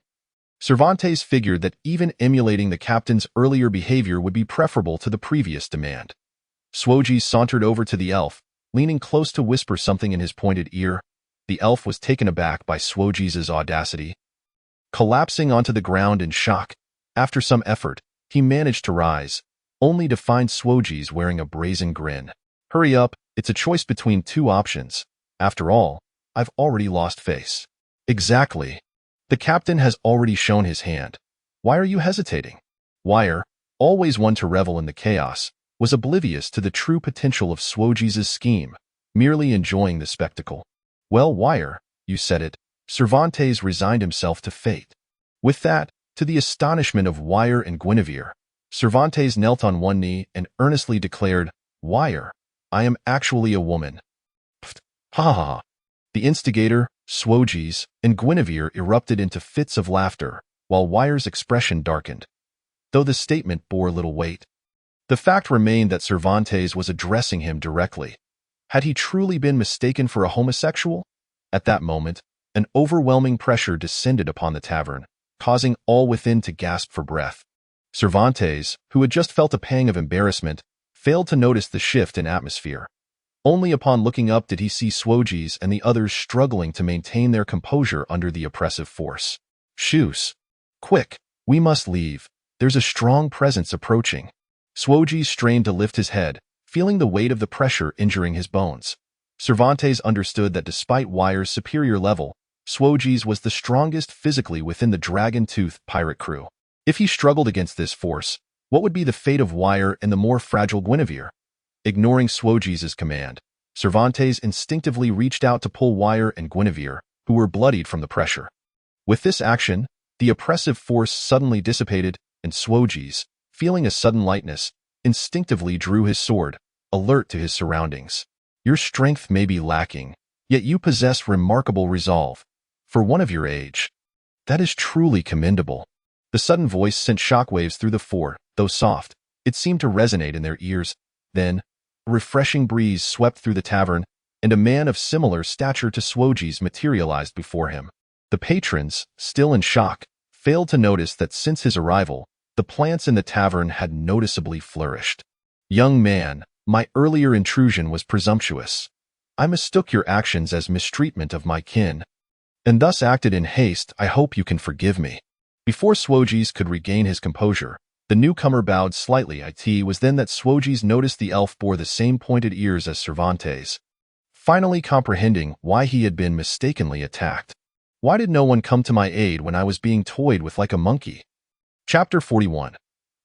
Cervantes figured that even emulating the captain's earlier behavior would be preferable to the previous demand. Sojeas sauntered over to the elf, leaning close to whisper something in his pointed ear. The elf was taken aback by Sojeas' audacity. Collapsing onto the ground in shock, after some effort, he managed to rise, only to find Sojeas wearing a brazen grin. "Hurry up, it's a choice between 2 options. After all, I've already lost face." "Exactly. The captain has already shown his hand. Why are you hesitating?" Wire, always one to revel in the chaos, was oblivious to the true potential of Sojeas' scheme, merely enjoying the spectacle. "Well, Wire, you said it." Cervantes resigned himself to fate. With that, to the astonishment of Wire and Guinevere, Cervantes knelt on one knee and earnestly declared, "Wire, I am actually a woman." Pfft, ha ha ha. The instigator, Sojeas, and Guinevere erupted into fits of laughter, while Wire's expression darkened. Though the statement bore little weight, The fact remained that Cervantes was addressing him directly. Had he truly been mistaken for a homosexual? At that moment, an overwhelming pressure descended upon the tavern, causing all within to gasp for breath. Cervantes, who had just felt a pang of embarrassment, failed to notice the shift in atmosphere. Only upon looking up did he see Sojeas and the others struggling to maintain their composure under the oppressive force. "Shoes! Quick! We must leave. There's a strong presence approaching." Sojeas strained to lift his head, feeling the weight of the pressure injuring his bones. Cervantes understood that despite Wire's superior level, Sojeas was the strongest physically within the Dragon-Tooth pirate crew. If he struggled against this force, what would be the fate of Wire and the more fragile Guinevere? Ignoring Sojeas' command, Cervantes instinctively reached out to pull Wire and Guinevere, who were bloodied from the pressure. With this action, the oppressive force suddenly dissipated, and Sojeas, feeling a sudden lightness, instinctively drew his sword, alert to his surroundings. "Your strength may be lacking, yet you possess remarkable resolve. For one of your age, that is truly commendable." The sudden voice sent shockwaves through the fort, though soft, it seemed to resonate in their ears. Then, a refreshing breeze swept through the tavern, and a man of similar stature to Sojeas materialized before him. The patrons, still in shock, failed to notice that since his arrival, the plants in the tavern had noticeably flourished. "Young man, my earlier intrusion was presumptuous. I mistook your actions as mistreatment of my kin, and thus acted in haste. I hope you can forgive me." Before Sojeas could regain his composure, the newcomer bowed slightly. It was then that Sojeas noticed the elf bore the same pointed ears as Cervantes. Finally comprehending why he had been mistakenly attacked. "Why did no one come to my aid when I was being toyed with like a monkey?" Chapter 41.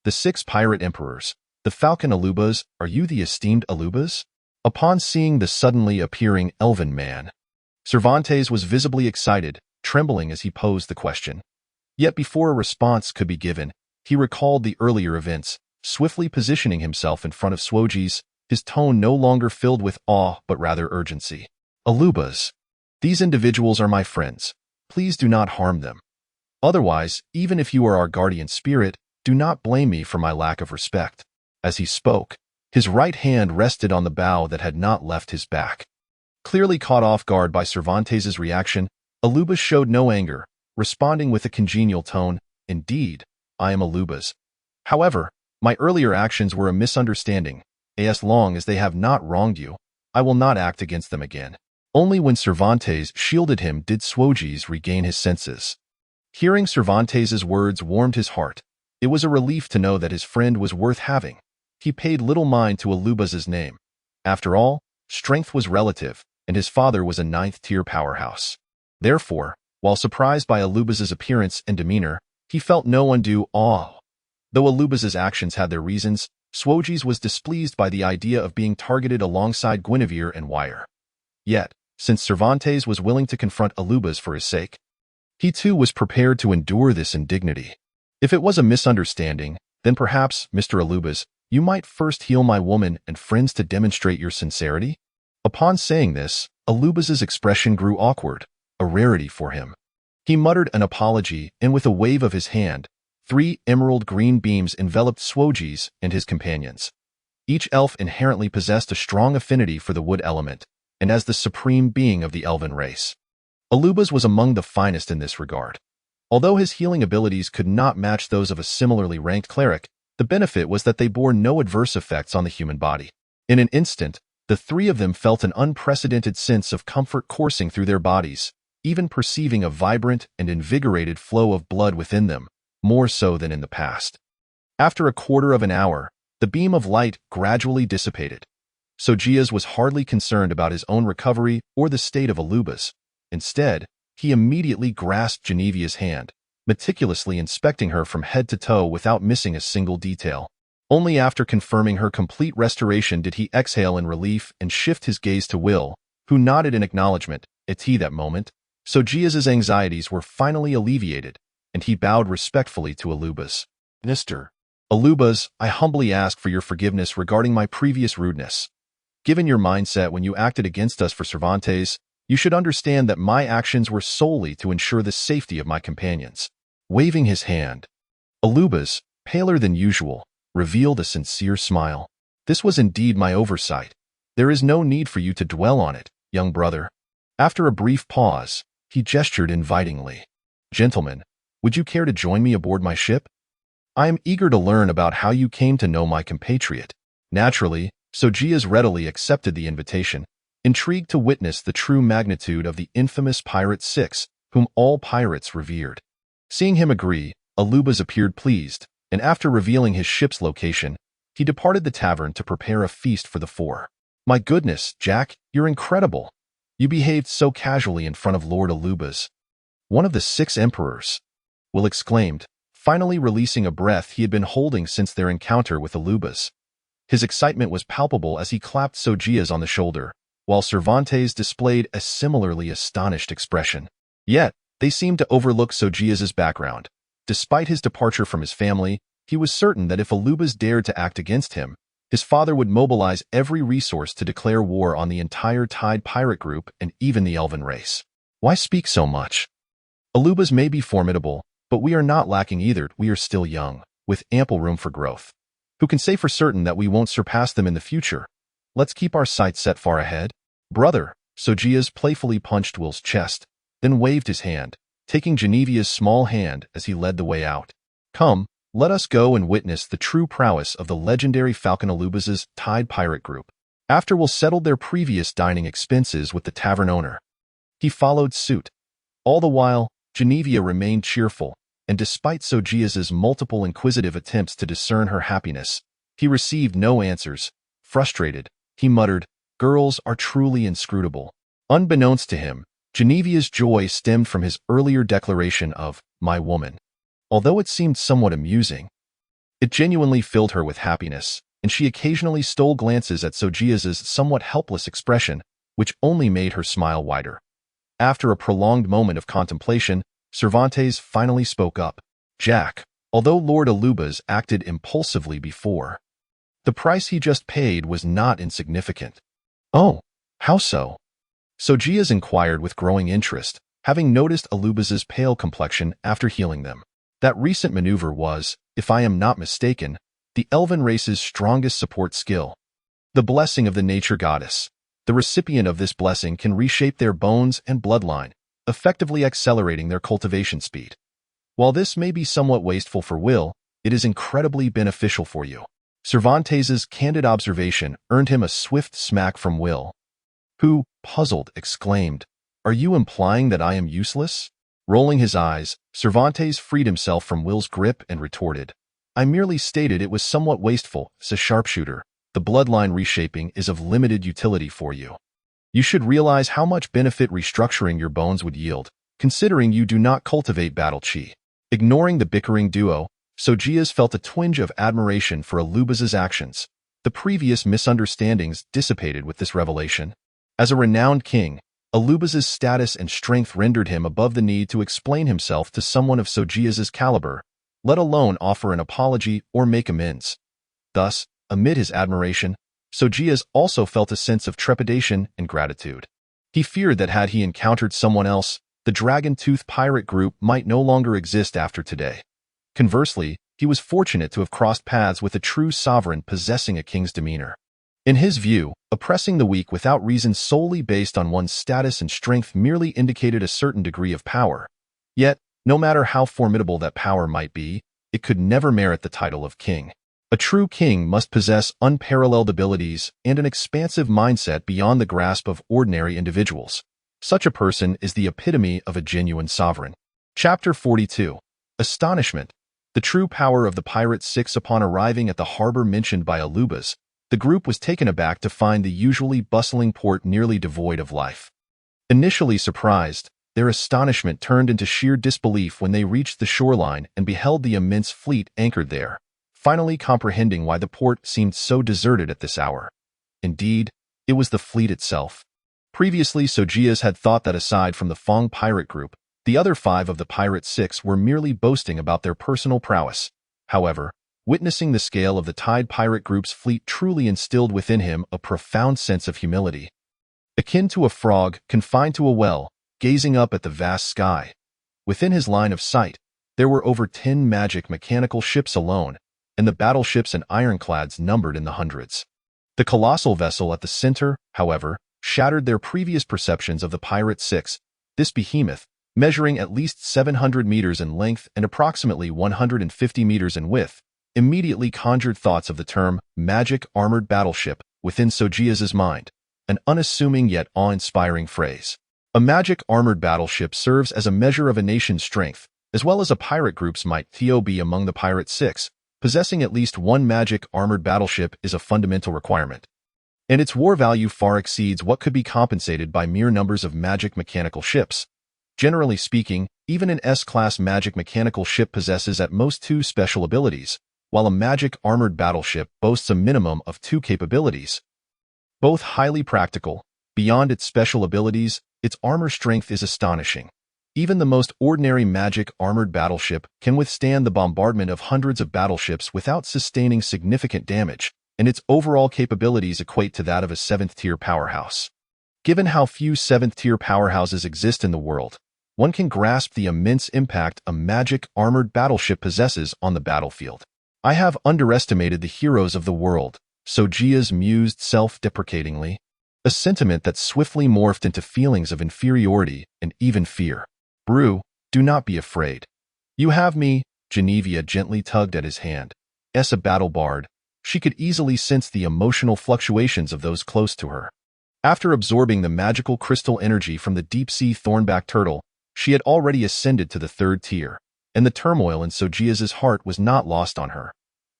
The Six Pirate Emperors. The Falcon Alubas. Are you the esteemed Alubas? Upon seeing the suddenly appearing elven man, Cervantes was visibly excited, trembling as he posed the question. Yet before a response could be given, he recalled the earlier events, swiftly positioning himself in front of Sojeas, his tone no longer filled with awe but rather urgency. "Alubas, these individuals are my friends. Please do not harm them. Otherwise, even if you are our guardian spirit, do not blame me for my lack of respect." As he spoke, his right hand rested on the bow that had not left his back. Clearly caught off guard by Cervantes' reaction, Alubas showed no anger, responding with a congenial tone. "Indeed, I am Alubas. However, my earlier actions were a misunderstanding. As long as they have not wronged you, I will not act against them again." Only when Cervantes shielded him did Sojeas regain his senses. Hearing Cervantes' words warmed his heart. It was a relief to know that his friend was worth having. He paid little mind to Alubas' name. After all, strength was relative, and his father was a ninth-tier powerhouse. Therefore, while surprised by Alubas' appearance and demeanor, he felt no undue awe. Though Alubas' actions had their reasons, Sojeas was displeased by the idea of being targeted alongside Guinevere and Wire. Yet, since Cervantes was willing to confront Alubas for his sake, he too was prepared to endure this indignity. If it was a misunderstanding, then perhaps, Mr. Alubas, you might first heal my woman and friends to demonstrate your sincerity? Upon saying this, Alubas' expression grew awkward, a rarity for him. He muttered an apology, and with a wave of his hand, 3 emerald green beams enveloped Sojeas and his companions. Each elf inherently possessed a strong affinity for the wood element, and as the supreme being of the elven race, Alubas was among the finest in this regard. Although his healing abilities could not match those of a similarly ranked cleric, the benefit was that they bore no adverse effects on the human body. In an instant, the 3 of them felt an unprecedented sense of comfort coursing through their bodies, even perceiving a vibrant and invigorated flow of blood within them, more so than in the past. After a quarter of an hour, the beam of light gradually dissipated. Sojeas was hardly concerned about his own recovery or the state of Alubas. Instead, he immediately grasped Genevia's hand, meticulously inspecting her from head to toe without missing a single detail. Only after confirming her complete restoration did he exhale in relief and shift his gaze to Will, who nodded in acknowledgement. At that moment, Sojeas' anxieties were finally alleviated, and he bowed respectfully to Alubas. "Mr. Alubas, I humbly ask for your forgiveness regarding my previous rudeness. Given your mindset when you acted against us for Cervantes, you should understand that my actions were solely to ensure the safety of my companions." Waving his hand, Alubas, paler than usual, revealed a sincere smile. "This was indeed my oversight. There is no need for you to dwell on it, young brother." After a brief pause, he gestured invitingly. "Gentlemen, would you care to join me aboard my ship? I am eager to learn about how you came to know my compatriot." Naturally, Sojeas readily accepted the invitation, intrigued to witness the true magnitude of the infamous Pirate Six, whom all pirates revered. Seeing him agree, Alubas appeared pleased, and after revealing his ship's location, he departed the tavern to prepare a feast for the four. "My goodness, Jack, you're incredible. You behaved so casually in front of Lord Alubas, one of the 6 emperors," Will exclaimed, finally releasing a breath he had been holding since their encounter with Alubas. His excitement was palpable as he clapped Sojeas on the shoulder, while Cervantes displayed a similarly astonished expression. Yet, they seemed to overlook Sojeas' background. Despite his departure from his family, he was certain that if Alubas dared to act against him, his father would mobilize every resource to declare war on the entire Tide pirate group and even the elven race. Why speak so much? Alubas may be formidable, but we are not lacking either. We are still young, with ample room for growth. Who can say for certain that we won't surpass them in the future? Let's keep our sights set far ahead. "Brother," Sojeas playfully punched Will's chest, then waved his hand, taking Genevia's small hand as he led the way out. "Come, let us go and witness the true prowess of the legendary Falcon Alubas' Tide pirate group." After Will settled their previous dining expenses with the tavern owner, he followed suit. All the while, Genevia remained cheerful, and despite Sojeas' multiple inquisitive attempts to discern her happiness, he received no answers. Frustrated, he muttered, "Girls are truly inscrutable." Unbeknownst to him, Genevia's joy stemmed from his earlier declaration of "my woman." Although it seemed somewhat amusing, it genuinely filled her with happiness, and she occasionally stole glances at Sojeas' somewhat helpless expression, which only made her smile wider. After a prolonged moment of contemplation, Cervantes finally spoke up. "Jack, although Lord Alubas acted impulsively before, the price he just paid was not insignificant." "Oh, how so?" Sojeas inquired with growing interest, having noticed Alubas' pale complexion after healing them. That recent maneuver was, if I am not mistaken, the elven race's strongest support skill. The blessing of the nature goddess. The recipient of this blessing can reshape their bones and bloodline, effectively accelerating their cultivation speed. While this may be somewhat wasteful for Will, it is incredibly beneficial for you. Cervantes' candid observation earned him a swift smack from Will, who, puzzled, exclaimed, "Are you implying that I am useless?" Rolling his eyes, Cervantes freed himself from Will's grip and retorted, "I merely stated it was somewhat wasteful. As a sharpshooter, the bloodline reshaping is of limited utility for you. You should realize how much benefit restructuring your bones would yield, considering you do not cultivate battle chi." Ignoring the bickering duo, Sojeas felt a twinge of admiration for Alubas' actions. The previous misunderstandings dissipated with this revelation. As a renowned king, Alubas' status and strength rendered him above the need to explain himself to someone of Sojeas' caliber, let alone offer an apology or make amends. Thus, amid his admiration, Sojeas also felt a sense of trepidation and gratitude. He feared that had he encountered someone else, the Dragon-Tooth pirate group might no longer exist after today. Conversely, he was fortunate to have crossed paths with a true sovereign possessing a king's demeanor. In his view, oppressing the weak without reason solely based on one's status and strength merely indicated a certain degree of power. Yet, no matter how formidable that power might be, it could never merit the title of king. A true king must possess unparalleled abilities and an expansive mindset beyond the grasp of ordinary individuals. Such a person is the epitome of a genuine sovereign. Chapter 42. Astonishment. The true power of the Pirate Six. Upon arriving at the harbor mentioned by Alubas, the group was taken aback to find the usually bustling port nearly devoid of life. Initially surprised, their astonishment turned into sheer disbelief when they reached the shoreline and beheld the immense fleet anchored there, finally comprehending why the port seemed so deserted at this hour. Indeed, it was the fleet itself. Previously, Sojeas had thought that aside from the Fong pirate group, the other 5 of the Pirate Six were merely boasting about their personal prowess. However, witnessing the scale of the Tide pirate group's fleet truly instilled within him a profound sense of humility. Akin to a frog confined to a well, gazing up at the vast sky. Within his line of sight, there were over 10 magic mechanical ships alone, and the battleships and ironclads numbered in the hundreds. The colossal vessel at the center, however, shattered their previous perceptions of the Pirate 6. This behemoth, measuring at least 700 meters in length and approximately 150 meters in width, immediately conjured thoughts of the term magic armored battleship within Sojeas' mind, an unassuming yet awe-inspiring phrase. A magic armored battleship serves as a measure of a nation's strength, as well as a pirate group's might. To be among the Pirate 6, possessing at least one magic armored battleship is a fundamental requirement, and its war value far exceeds what could be compensated by mere numbers of magic mechanical ships. Generally speaking, even an S-class magic mechanical ship possesses at most 2 special abilities, while a magic armored battleship boasts a minimum of 2 capabilities. Both highly practical. Beyond its special abilities, its armor strength is astonishing. Even the most ordinary magic armored battleship can withstand the bombardment of hundreds of battleships without sustaining significant damage, and its overall capabilities equate to that of a 7th-tier powerhouse. Given how few 7th-tier powerhouses exist in the world, one can grasp the immense impact a magic armored battleship possesses on the battlefield. I have underestimated the heroes of the world, Sojeas mused self-deprecatingly, a sentiment that swiftly morphed into feelings of inferiority and even fear. Brew, do not be afraid. You have me, Genevieve gently tugged at his hand. As a battle bard, she could easily sense the emotional fluctuations of those close to her. After absorbing the magical crystal energy from the deep-sea thornback turtle, she had already ascended to the 3rd tier, and the turmoil in Sojeas' heart was not lost on her.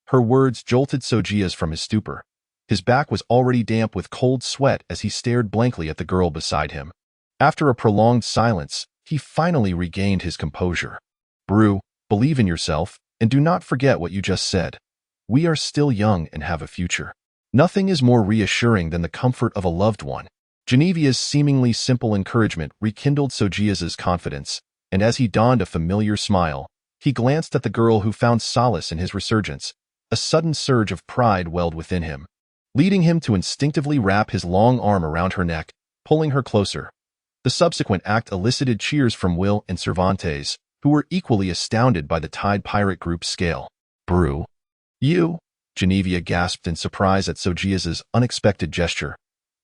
Her words jolted Sojeas from his stupor. His back was already damp with cold sweat as he stared blankly at the girl beside him. After a prolonged silence, he finally regained his composure. Brew, believe in yourself, and do not forget what you just said. We are still young and have a future. Nothing is more reassuring than the comfort of a loved one. Genevia's seemingly simple encouragement rekindled Sojeas' confidence, and as he donned a familiar smile, he glanced at the girl who found solace in his resurgence. A sudden surge of pride welled within him, leading him to instinctively wrap his long arm around her neck, pulling her closer. The subsequent act elicited cheers from Will and Cervantes, who were equally astounded by the Tide Pirate Group's scale. Brew. You? Genevieve gasped in surprise at Sojeas' unexpected gesture.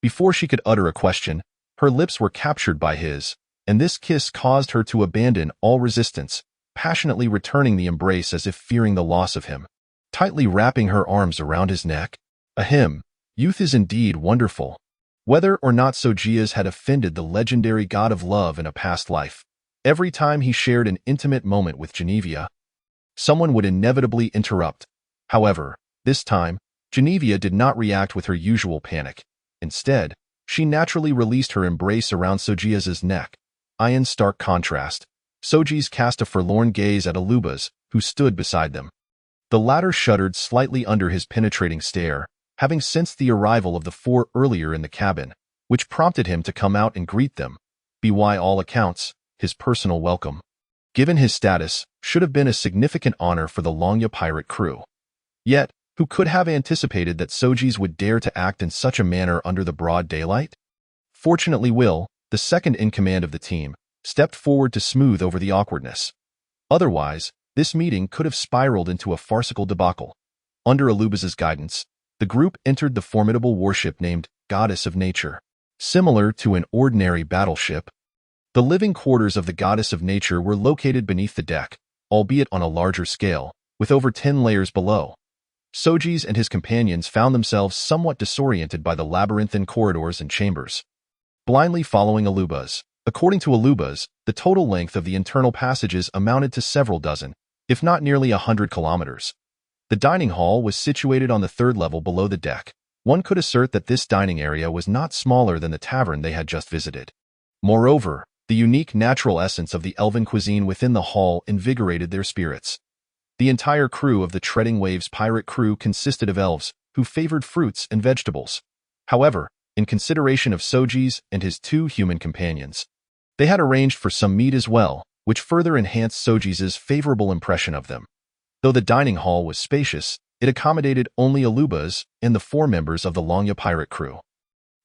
Before she could utter a question, her lips were captured by his, and this kiss caused her to abandon all resistance, passionately returning the embrace as if fearing the loss of him. Tightly wrapping her arms around his neck. Ahem, youth is indeed wonderful. Whether or not Sojeas had offended the legendary god of love in a past life, every time he shared an intimate moment with Genevieve, someone would inevitably interrupt. However, this time, Genevieve did not react with her usual panic. Instead, she naturally released her embrace around Sojeas' neck. In stark contrast, Sojeas cast a forlorn gaze at Alubas, who stood beside them. The latter shuddered slightly under his penetrating stare, having sensed the arrival of the 4 earlier in the cabin, which prompted him to come out and greet them. By all accounts, his personal welcome, given his status, should have been a significant honor for the Longya pirate crew. Yet, who could have anticipated that Sojeas would dare to act in such a manner under the broad daylight? Fortunately, Will, the second in command of the team, stepped forward to smooth over the awkwardness. Otherwise, this meeting could have spiraled into a farcical debacle. Under Alubas' guidance, the group entered the formidable warship named Goddess of Nature. Similar to an ordinary battleship, the living quarters of the Goddess of Nature were located beneath the deck, albeit on a larger scale, with over 10 layers below. Sojeas and his companions found themselves somewhat disoriented by the labyrinthine corridors and chambers. Blindly following Alubas, according to Alubas, the total length of the internal passages amounted to several dozen, if not nearly 100 kilometers. The dining hall was situated on the 3rd level below the deck. One could assert that this dining area was not smaller than the tavern they had just visited. Moreover, the unique natural essence of the elven cuisine within the hall invigorated their spirits. The entire crew of the Treading Waves pirate crew consisted of elves, who favored fruits and vegetables. However, in consideration of Sojeas and his 2 human companions, they had arranged for some meat as well, which further enhanced Sojeas' favorable impression of them. Though the dining hall was spacious, it accommodated only Alubas and the 4 members of the Longya pirate crew.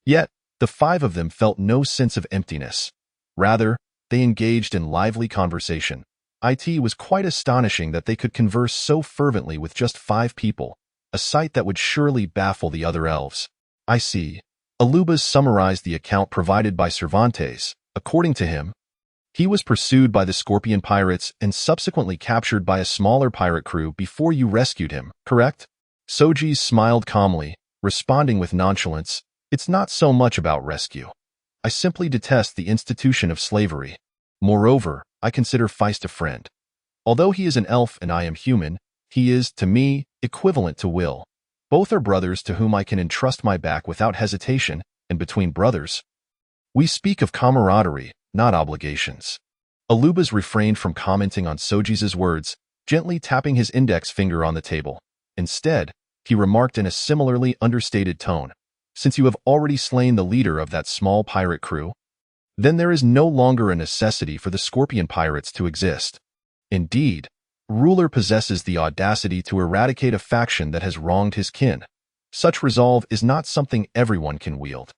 Yet, the 5 of them felt no sense of emptiness. Rather, they engaged in lively conversation, It was quite astonishing that they could converse so fervently with just 5 people, a sight that would surely baffle the other elves. I see. Alubas summarized the account provided by Cervantes. According to him, he was pursued by the Scorpion pirates and subsequently captured by a smaller pirate crew before you rescued him, correct? Sojeas smiled calmly, responding with nonchalance, "It's not so much about rescue. I simply detest the institution of slavery. Moreover, I consider Feist a friend. Although he is an elf and I am human, he is, to me, equivalent to Will. Both are brothers to whom I can entrust my back without hesitation, and between brothers, we speak of camaraderie, not obligations." Alubas refrained from commenting on Sojeas' words, gently tapping his index finger on the table. Instead, he remarked in a similarly understated tone, "Since you have already slain the leader of that small pirate crew, then there is no longer a necessity for the Scorpion pirates to exist. Indeed, ruler possesses the audacity to eradicate a faction that has wronged his kin. Such resolve is not something everyone can wield."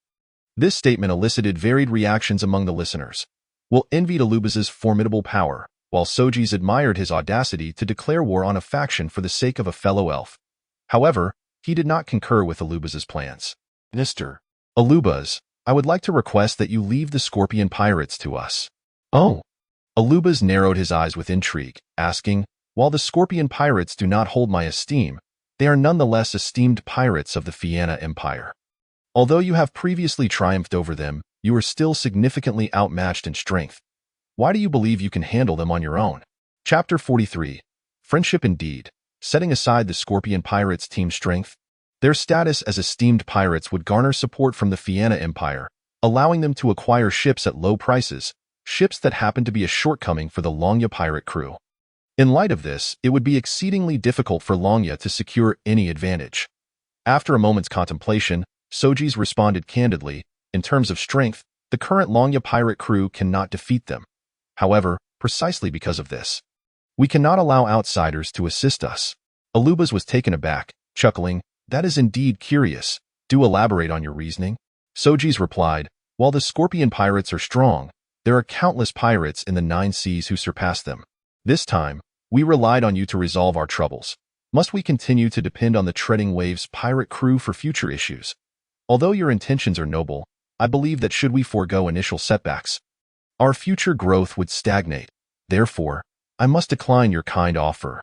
This statement elicited varied reactions among the listeners. Will envied Alubas' formidable power, while Sojeas admired his audacity to declare war on a faction for the sake of a fellow elf. However, he did not concur with Alubas' plans. "Mr. Alubas, I would like to request that you leave the Scorpion pirates to us." "Oh." Alubas narrowed his eyes with intrigue, asking, "While the Scorpion pirates do not hold my esteem, they are nonetheless esteemed pirates of the Fianna Empire. Although you have previously triumphed over them, you are still significantly outmatched in strength. Why do you believe you can handle them on your own?" Chapter 43. Friendship Indeed. Setting aside the Scorpion pirates' team strength, their status as esteemed pirates would garner support from the Fianna Empire, allowing them to acquire ships at low prices, ships that happened to be a shortcoming for the Longya pirate crew. In light of this, it would be exceedingly difficult for Longya to secure any advantage. After a moment's contemplation, Sojeas responded candidly, "In terms of strength, the current Longya pirate crew cannot defeat them. However, precisely because of this, we cannot allow outsiders to assist us." Alubas was taken aback, chuckling, "That is indeed curious. Do elaborate on your reasoning." Sojeas replied, "While the Scorpion pirates are strong, there are countless pirates in the 9 seas who surpass them. This time, we relied on you to resolve our troubles. Must we continue to depend on the Treading Waves pirate crew for future issues? Although your intentions are noble, I believe that should we forego initial setbacks, our future growth would stagnate. Therefore, I must decline your kind offer."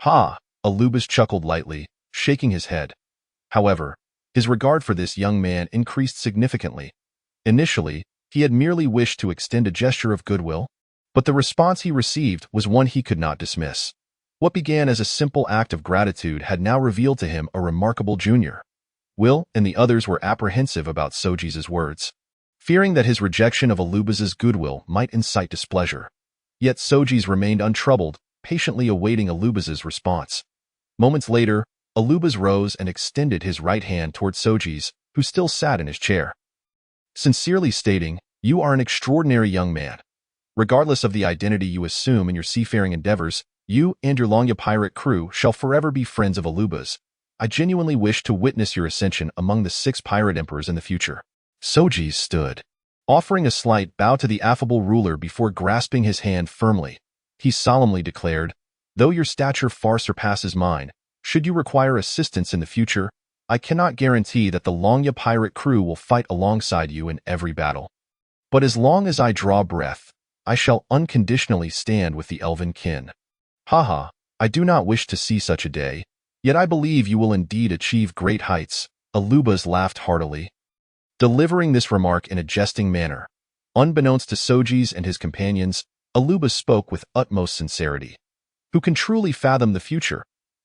"Ha!" Alubas chuckled lightly, shaking his head. However, his regard for this young man increased significantly. Initially, he had merely wished to extend a gesture of goodwill, but the response he received was one he could not dismiss. What began as a simple act of gratitude had now revealed to him a remarkable junior. Will and the others were apprehensive about Sojeas' words, fearing that his rejection of Alubas' goodwill might incite displeasure. Yet Sojeas remained untroubled, patiently awaiting Alubas' response. Moments later, Alubas rose and extended his right hand toward Sojeas, who still sat in his chair. Sincerely stating, "You are an extraordinary young man. Regardless of the identity you assume in your seafaring endeavors, you and your Longya pirate crew shall forever be friends of Alubas. I genuinely wish to witness your ascension among the 6 pirate emperors in the future." Sojeas stood, offering a slight bow to the affable ruler before grasping his hand firmly. He solemnly declared, "Though your stature far surpasses mine, should you require assistance in the future, I cannot guarantee that the Longya pirate crew will fight alongside you in every battle. But as long as I draw breath, I shall unconditionally stand with the elven kin." "Haha, I do not wish to see such a day, yet I believe you will indeed achieve great heights." Alubas laughed heartily, delivering this remark in a jesting manner. Unbeknownst to Sojeas and his companions, Alubas spoke with utmost sincerity. Who can truly fathom the future?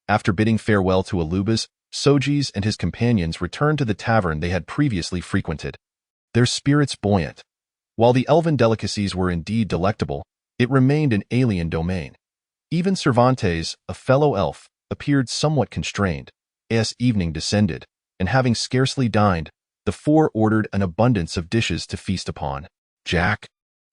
After bidding farewell to Alubas, Sojeas and his companions returned to the tavern they had previously frequented, their spirits buoyant. While the elven delicacies were indeed delectable, it remained an alien domain. Even Cervantes, a fellow elf, appeared somewhat constrained. As evening descended, and having scarcely dined, the 4 ordered an abundance of dishes to feast upon. "Jack,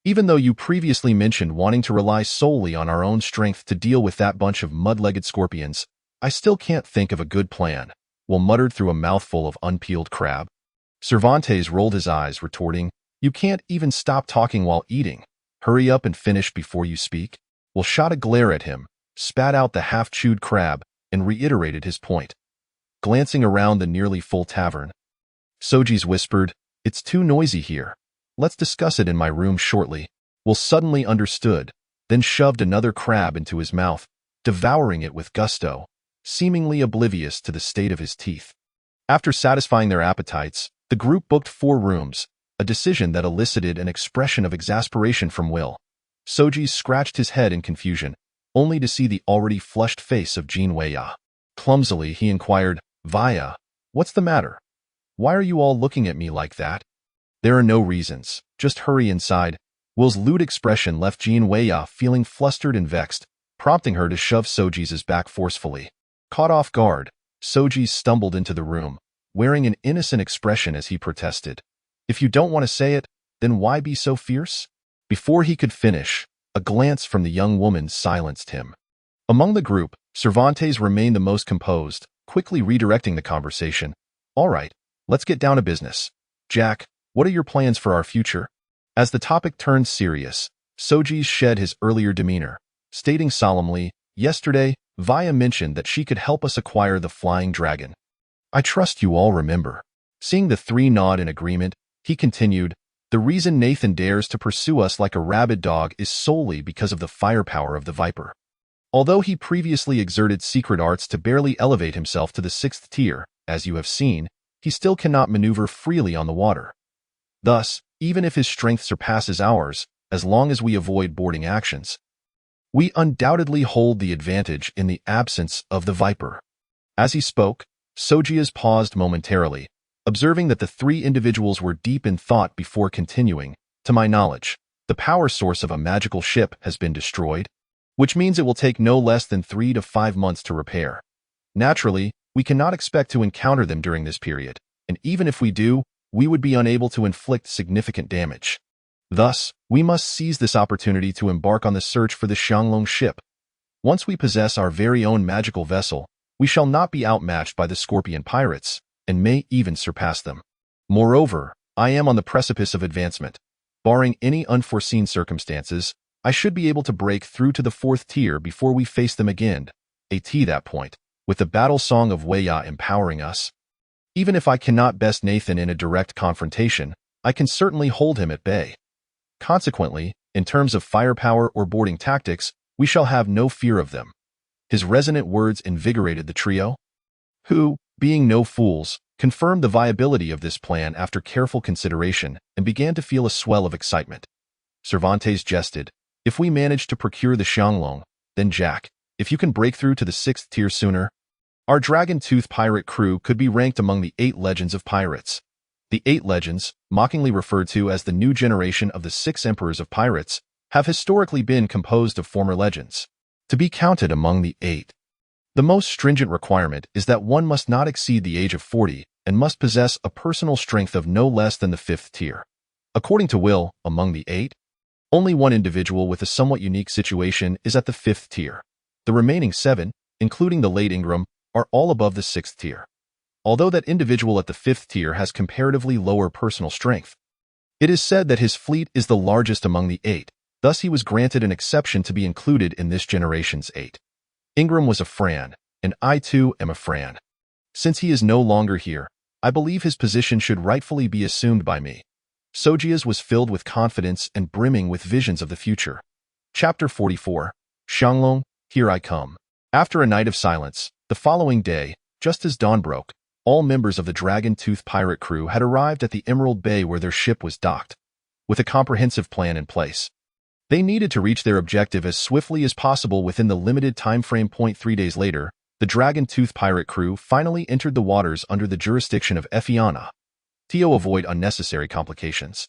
even though you previously mentioned wanting to rely solely on our own strength to deal with that bunch of mud-legged scorpions, I still can't think of a good plan," Will muttered through a mouthful of unpeeled crab. Cervantes rolled his eyes, retorting, "You can't even stop talking while eating. Hurry up and finish before you speak." Will shot a glare at him, spat out the half-chewed crab, and reiterated his point. Glancing around the nearly full tavern, Sojeas whispered, "It's too noisy here. Let's discuss it in my room shortly." Will suddenly understood, then shoved another crab into his mouth, devouring it with gusto, seemingly oblivious to the state of his teeth. After satisfying their appetites, the group booked 4 rooms, a decision that elicited an expression of exasperation from Will. Sojeas scratched his head in confusion, only to see the already flushed face of Jean Weya. Clumsily, he inquired, "Vaya, what's the matter? Why are you all looking at me like that?" "There are no reasons. Just hurry inside." Will's lewd expression left Jean Weya feeling flustered and vexed, prompting her to shove Sojeas back forcefully. Caught off guard, Sojeas stumbled into the room, wearing an innocent expression as he protested. "If you don't want to say it, then why be so fierce?" Before he could finish, a glance from the young woman silenced him. Among the group, Cervantes remained the most composed, quickly redirecting the conversation. "All right, let's get down to business. Jack, what are your plans for our future?" As the topic turned serious, Sojeas shed his earlier demeanor, stating solemnly, "Yesterday, Vaya mentioned that she could help us acquire the flying dragon. I trust you all remember." Seeing the 3 nod in agreement, he continued, "The reason Nathan dares to pursue us like a rabid dog is solely because of the firepower of the Viper. Although he previously exerted secret arts to barely elevate himself to the 6th tier, as you have seen, he still cannot maneuver freely on the water. Thus, even if his strength surpasses ours, as long as we avoid boarding actions, we undoubtedly hold the advantage in the absence of the Viper." As he spoke, Sojeas paused momentarily, observing that the 3 individuals were deep in thought before continuing. "To my knowledge, the power source of a magical ship has been destroyed, which means it will take no less than 3 to 5 months to repair. Naturally, we cannot expect to encounter them during this period, and even if we do, we would be unable to inflict significant damage. Thus, we must seize this opportunity to embark on the search for the Xianglong ship. Once we possess our very own magical vessel, we shall not be outmatched by the Scorpion pirates, and may even surpass them. Moreover, I am on the precipice of advancement. Barring any unforeseen circumstances, I should be able to break through to the 4th tier before we face them again, at that point, with the battle song of Weya empowering us. Even if I cannot best Nathan in a direct confrontation, I can certainly hold him at bay. Consequently, in terms of firepower or boarding tactics, we shall have no fear of them." His resonant words invigorated the trio, who, being no fools, confirmed the viability of this plan after careful consideration and began to feel a swell of excitement. Cervantes jested, "If we manage to procure the Xianglong, then Jack, if you can break through to the 6th tier sooner, our dragon-tooth pirate crew could be ranked among the 8 legends of pirates." The 8 legends, mockingly referred to as the new generation of the 6 emperors of pirates, have historically been composed of former legends. To be counted among the 8, the most stringent requirement is that one must not exceed the age of 40 and must possess a personal strength of no less than the 5th tier. According to Will, among the 8, only one individual with a somewhat unique situation is at the 5th tier. The remaining 7, including the late Ingram, are all above the 6th tier. Although that individual at the 5th tier has comparatively lower personal strength, it is said that his fleet is the largest among the 8, thus he was granted an exception to be included in this generation's 8. Ingram was a Fran, and I too am a Fran. Since he is no longer here, I believe his position should rightfully be assumed by me. Sojeas was filled with confidence and brimming with visions of the future. Chapter 44, Xianglong, Here I Come. After a night of silence, the following day, just as dawn broke, all members of the Dragon-Tooth pirate crew had arrived at the Emerald Bay where their ship was docked, with a comprehensive plan in place. They needed to reach their objective as swiftly as possible within the limited time frame. 3 days later, the Dragon-Tooth pirate crew finally entered the waters under the jurisdiction of Efiana. To avoid unnecessary complications,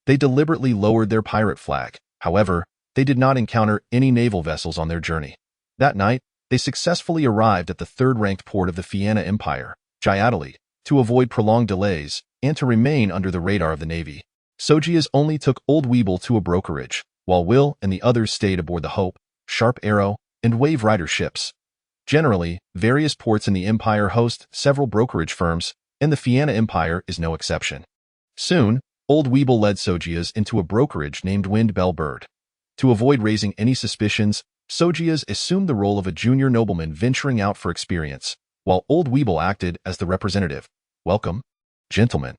they deliberately lowered their pirate flag. However, they did not encounter any naval vessels on their journey. That night, they successfully arrived at the 3rd-ranked port of the Fianna Empire, Gyatali, to avoid prolonged delays and to remain under the radar of the Navy. Sojeas only took Old Weeble to a brokerage, while Will and the others stayed aboard the Hope, Sharp Arrow, and Wave Rider ships. Generally, various ports in the Empire host several brokerage firms, and the Fianna Empire is no exception. Soon, Old Weeble led Sojeas into a brokerage named Wind Bell Bird. To avoid raising any suspicions, Sojeas assumed the role of a junior nobleman venturing out for experience, while old Weeble acted as the representative. Welcome, gentlemen.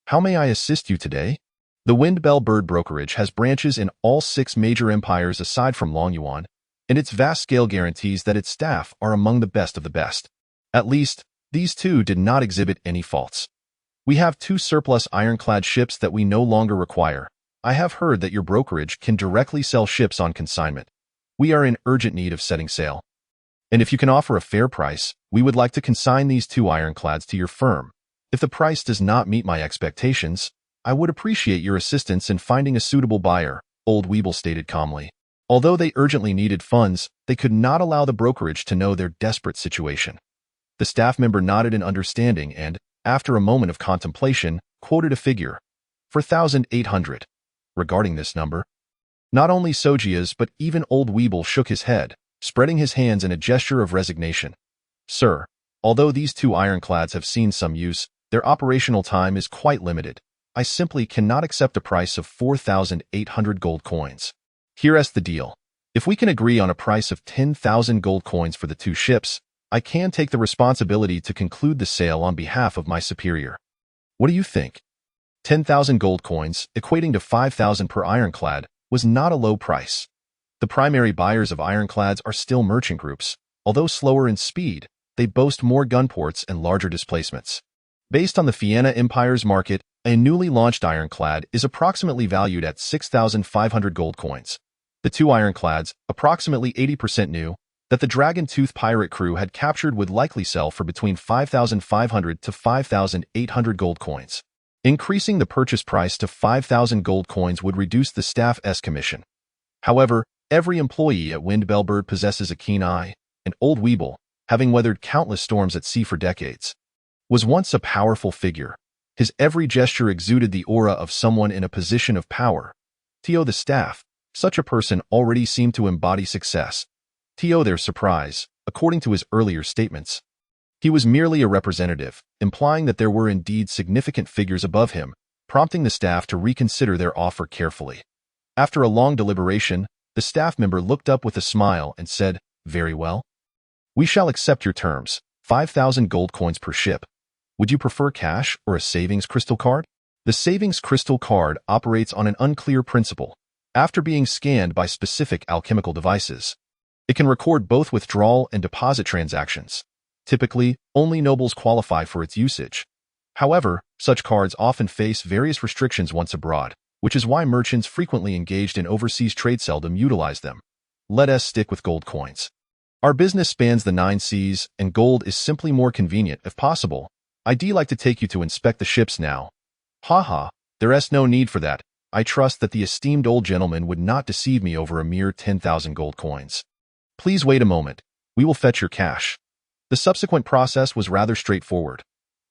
How may I assist you today? The Windbell Bird Brokerage has branches in all 6 major empires aside from Longyuan, and its vast scale guarantees that its staff are among the best of the best. At least, these two did not exhibit any faults. We have 2 surplus ironclad ships that we no longer require. I have heard that your brokerage can directly sell ships on consignment. We are in urgent need of setting sail. And if you can offer a fair price, we would like to consign these 2 ironclads to your firm. If the price does not meet my expectations, I would appreciate your assistance in finding a suitable buyer, old Weeble stated calmly. Although they urgently needed funds, they could not allow the brokerage to know their desperate situation. The staff member nodded in understanding and, after a moment of contemplation, quoted a figure, 4,800. Regarding this number, not only Sojeas but even old Weeble shook his head, spreading his hands in a gesture of resignation. Sir, although these 2 ironclads have seen some use, their operational time is quite limited. I simply cannot accept a price of 4,800 gold coins. Here's the deal. If we can agree on a price of 10,000 gold coins for the 2 ships, I can take the responsibility to conclude the sale on behalf of my superior. What do you think? 10,000 gold coins, equating to 5,000 per ironclad, was not a low price. The primary buyers of ironclads are still merchant groups. Although slower in speed, they boast more gunports and larger displacements. Based on the Vienna Empire's market, a newly launched ironclad is approximately valued at 6,500 gold coins. The 2 ironclads, approximately 80% new, that the Dragon Tooth pirate crew had captured would likely sell for between 5,500 to 5,800 gold coins. Increasing the purchase price to 5,000 gold coins would reduce the staff's commission. However, every employee at Windbell Bird possesses a keen eye, and old Weeble, having weathered countless storms at sea for decades, was once a powerful figure. His every gesture exuded the aura of someone in a position of power. To the staff, such a person already seemed to embody success. To their surprise, according to his earlier statements, he was merely a representative, implying that there were indeed significant figures above him, prompting the staff to reconsider their offer carefully. After a long deliberation, the staff member looked up with a smile and said, "Very well. We shall accept your terms, 5,000 gold coins per ship. Would you prefer cash or a savings crystal card?" The savings crystal card operates on an unclear principle. After being scanned by specific alchemical devices, it can record both withdrawal and deposit transactions. Typically, only nobles qualify for its usage. However, such cards often face various restrictions once abroad, which is why merchants frequently engaged in overseas trade seldom utilize them. Let us stick with gold coins. Our business spans the 9 seas, and gold is simply more convenient if possible. I'd like to take you to inspect the ships now. Haha, there's no need for that. I trust that the esteemed old gentleman would not deceive me over a mere 10,000 gold coins. Please wait a moment. We will fetch your cash. The subsequent process was rather straightforward.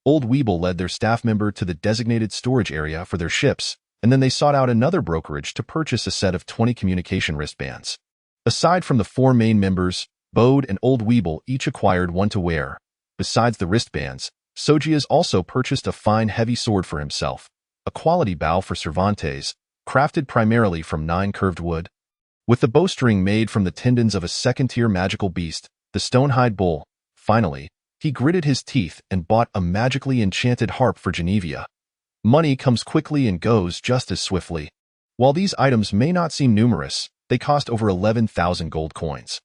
Old Weeble led their staff member to the designated storage area for their ships, and then they sought out another brokerage to purchase a set of 20 communication wristbands. Aside from the 4 main members, Bode and Old Weeble each acquired one to wear. Besides the wristbands, Sojeas also purchased a fine heavy sword for himself, a quality bow for Cervantes, crafted primarily from 9 curved wood, with the bowstring made from the tendons of a second-tier magical beast, the Stonehide Bull. Finally, he gritted his teeth and bought a magically enchanted harp for Genevia. Money comes quickly and goes just as swiftly. While these items may not seem numerous, they cost over 11,000 gold coins.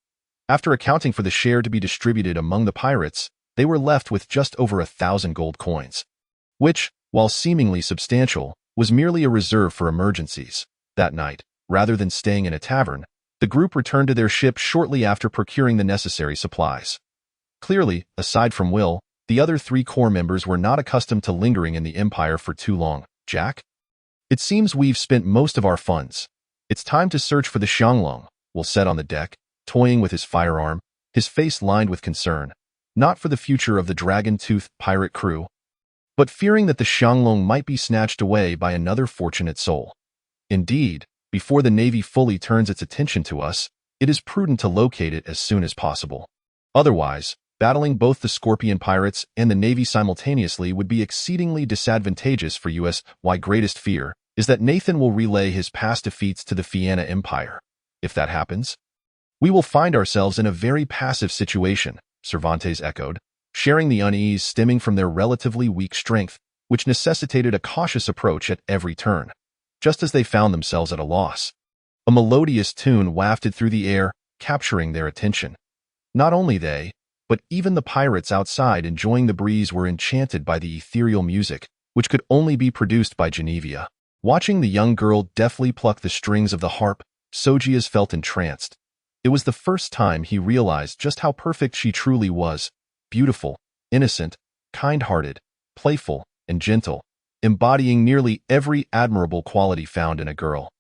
After accounting for the share to be distributed among the pirates, they were left with just over 1,000 gold coins, which, while seemingly substantial, was merely a reserve for emergencies. That night, rather than staying in a tavern, the group returned to their ship shortly after procuring the necessary supplies. Clearly, aside from Will, the other 3 core members were not accustomed to lingering in the Empire for too long. Jack? It seems we've spent most of our funds. It's time to search for the Xianglong, Will said on the deck, toying with his firearm, his face lined with concern. Not for the future of the Dragon Tooth pirate crew, but fearing that the Xianglong might be snatched away by another fortunate soul. Indeed, before the Navy fully turns its attention to us, it is prudent to locate it as soon as possible. Otherwise, battling both the Scorpion pirates and the Navy simultaneously would be exceedingly disadvantageous for us. My greatest fear is that Nathan will relay his past defeats to the Vienna Empire. if that happens? We will find ourselves in a very passive situation, Cervantes echoed, sharing the unease stemming from their relatively weak strength, which necessitated a cautious approach at every turn. Just as they found themselves at a loss, a melodious tune wafted through the air, capturing their attention. Not only they, but even the pirates outside enjoying the breeze were enchanted by the ethereal music, which could only be produced by Genevieve. Watching the young girl deftly pluck the strings of the harp, Sojeas felt entranced. It was the first time he realized just how perfect she truly was, beautiful, innocent, kind-hearted, playful, and gentle, embodying nearly every admirable quality found in a girl.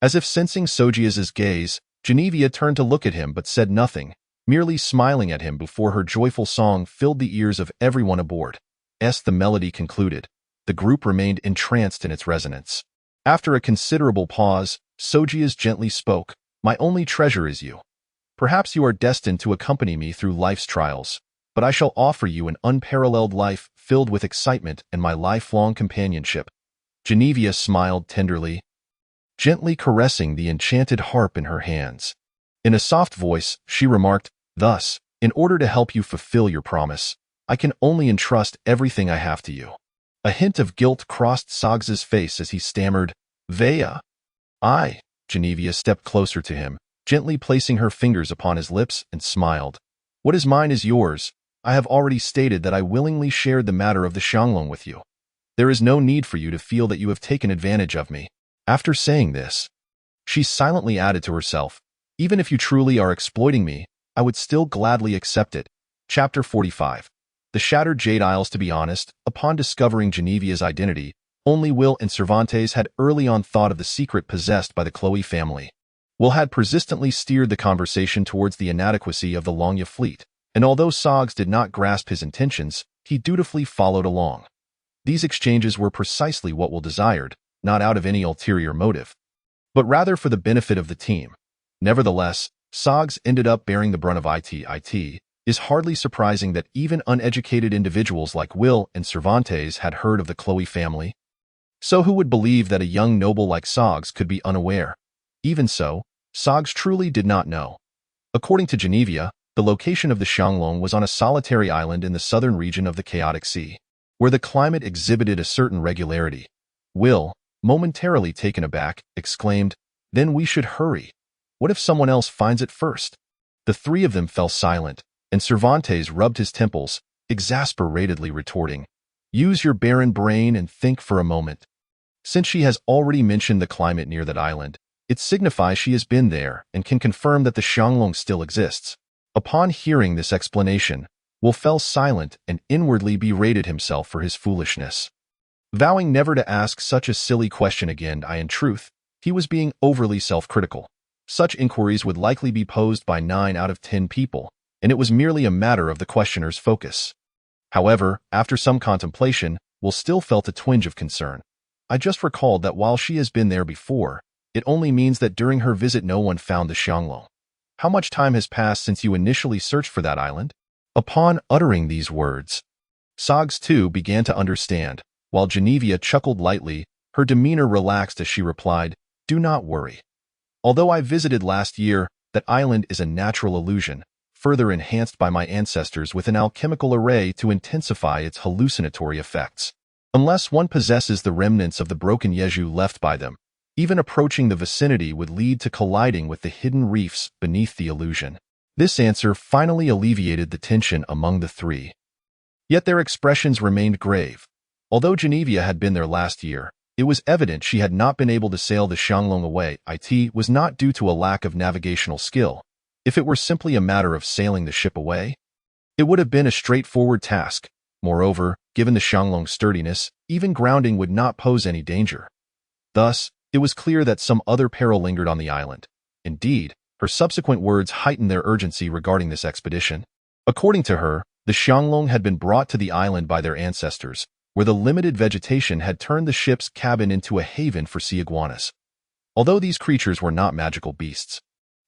As if sensing Sojeas's gaze, Genevieve turned to look at him but said nothing, merely smiling at him before her joyful song filled the ears of everyone aboard. As the melody concluded, the group remained entranced in its resonance. After a considerable pause, Sojeas gently spoke, "My only treasure is you. Perhaps you are destined to accompany me through life's trials, but I shall offer you an unparalleled life filled with excitement and my lifelong companionship." Genevieve smiled tenderly, gently caressing the enchanted harp in her hands. In a soft voice, she remarked, "Thus, in order to help you fulfill your promise, I can only entrust everything I have to you." A hint of guilt crossed Sogs's face as he stammered, "Vea." "I." Genevieve stepped closer to him, gently placing her fingers upon his lips, and smiled. "What is mine is yours. I have already stated that I willingly shared the matter of the Shanglong with you. There is no need for you to feel that you have taken advantage of me." After saying this, she silently added to herself, "Even if you truly are exploiting me, I would still gladly accept it." Chapter 45. The Shattered Jade Isles. To be honest, upon discovering Genevieve's identity, only Will and Cervantes had early on thought of the secret possessed by the Chloe family. Will had persistently steered the conversation towards the inadequacy of the Longya fleet, and although Sogs did not grasp his intentions, he dutifully followed along. These exchanges were precisely what Will desired, not out of any ulterior motive, but rather for the benefit of the team. Nevertheless, Sogs ended up bearing the brunt of it. Is hardly surprising that even uneducated individuals like Will and Cervantes had heard of the Chloe family. So who would believe that a young noble like Sogs could be unaware? Even so, Sogs truly did not know. According to Genevieve, the location of the Shanglong was on a solitary island in the southern region of the Chaotic Sea, where the climate exhibited a certain regularity. Will, momentarily taken aback, exclaimed, "Then we should hurry. What if someone else finds it first?" The three of them fell silent, and Cervantes rubbed his temples, exasperatedly retorting, "Use your barren brain and think for a moment. Since she has already mentioned the climate near that island, it signifies she has been there and can confirm that the Shanglong still exists." Upon hearing this explanation, Will fell silent and inwardly berated himself for his foolishness. Vowing never to ask such a silly question again, in truth, he was being overly self-critical. Such inquiries would likely be posed by 9 out of 10 people, and it was merely a matter of the questioner's focus. However, after some contemplation, Will still felt a twinge of concern. "I just recalled that while she has been there before, it only means that during her visit no one found the Shanglong. How much time has passed since you initially searched for that island?" Upon uttering these words, Sogs too began to understand. While Genevieve chuckled lightly, her demeanor relaxed as she replied, "Do not worry. Although I visited last year, that island is a natural illusion, further enhanced by my ancestors with an alchemical array to intensify its hallucinatory effects. Unless one possesses the remnants of the broken Yeju left by them, even approaching the vicinity would lead to colliding with the hidden reefs beneath the illusion." This answer finally alleviated the tension among the three. Yet their expressions remained grave. Although Genevieve had been there last year, it was evident she had not been able to sail the Shanglong away. It was not due to a lack of navigational skill. If it were simply a matter of sailing the ship away, it would have been a straightforward task. Moreover, given the Shanglong's sturdiness, even grounding would not pose any danger. Thus, it was clear that some other peril lingered on the island. Indeed, her subsequent words heightened their urgency regarding this expedition. According to her, the Shanglong had been brought to the island by their ancestors, where the limited vegetation had turned the ship's cabin into a haven for sea iguanas. Although these creatures were not magical beasts,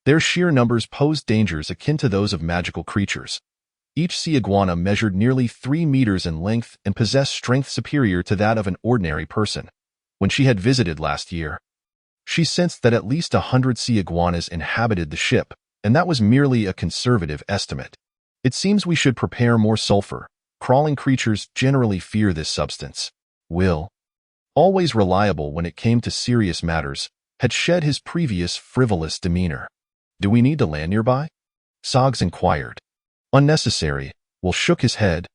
their sheer numbers posed dangers akin to those of magical creatures. Each sea iguana measured nearly 3 meters in length and possessed strength superior to that of an ordinary person. When she had visited last year, She sensed that at least 100 sea iguanas inhabited the ship, and that was merely a conservative estimate. It seems we should prepare more sulfur. Crawling creatures generally fear this substance. Will, always reliable when it came to serious matters, had shed his previous frivolous demeanor. Do we need to land nearby? Sogs inquired. Unnecessary. Will shook his head.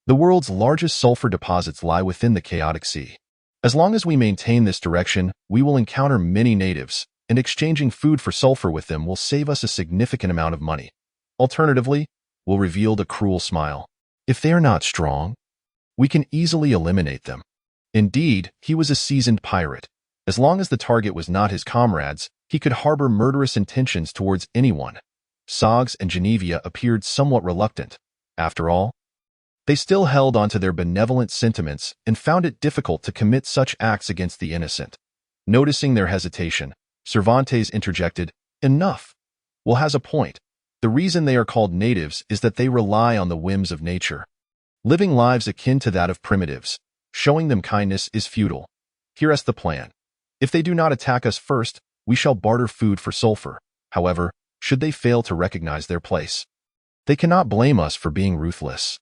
The world's largest sulfur deposits lie within the chaotic sea. As long as we maintain this direction, we will encounter many natives, and exchanging food for sulfur with them will save us a significant amount of money. Alternatively, Will revealed a cruel smile. If they are not strong, we can easily eliminate them. Indeed, he was a seasoned pirate. As long as the target was not his comrades, he could harbor murderous intentions towards anyone. Sogs and Genevia appeared somewhat reluctant. After all, they still held onto their benevolent sentiments and found it difficult to commit such acts against the innocent. Noticing their hesitation, Cervantes interjected, "Enough. Will has a point. The reason they are called natives is that they rely on the whims of nature, living lives akin to that of primitives. Showing them kindness is futile. Here is the plan. If they do not attack us first, we shall barter food for sulfur. However, should they fail to recognize their place, they cannot blame us for being ruthless."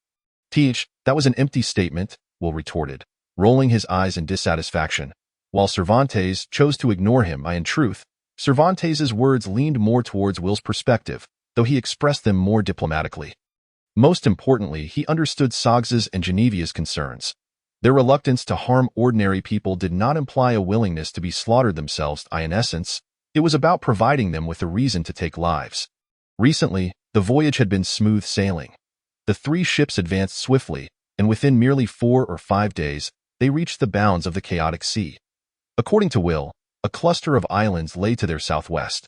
"Teach, that was an empty statement," Will retorted, rolling his eyes in dissatisfaction. While Cervantes chose to ignore him, in truth, Cervantes's words leaned more towards Will's perspective, though he expressed them more diplomatically. Most importantly, he understood Sogs's and Genevia's concerns. Their reluctance to harm ordinary people did not imply a willingness to be slaughtered themselves. In essence, it was about providing them with a reason to take lives. Recently, the voyage had been smooth sailing. The three ships advanced swiftly, and within merely 4 or 5 days, they reached the bounds of the chaotic sea. According to Will, a cluster of islands lay to their southwest.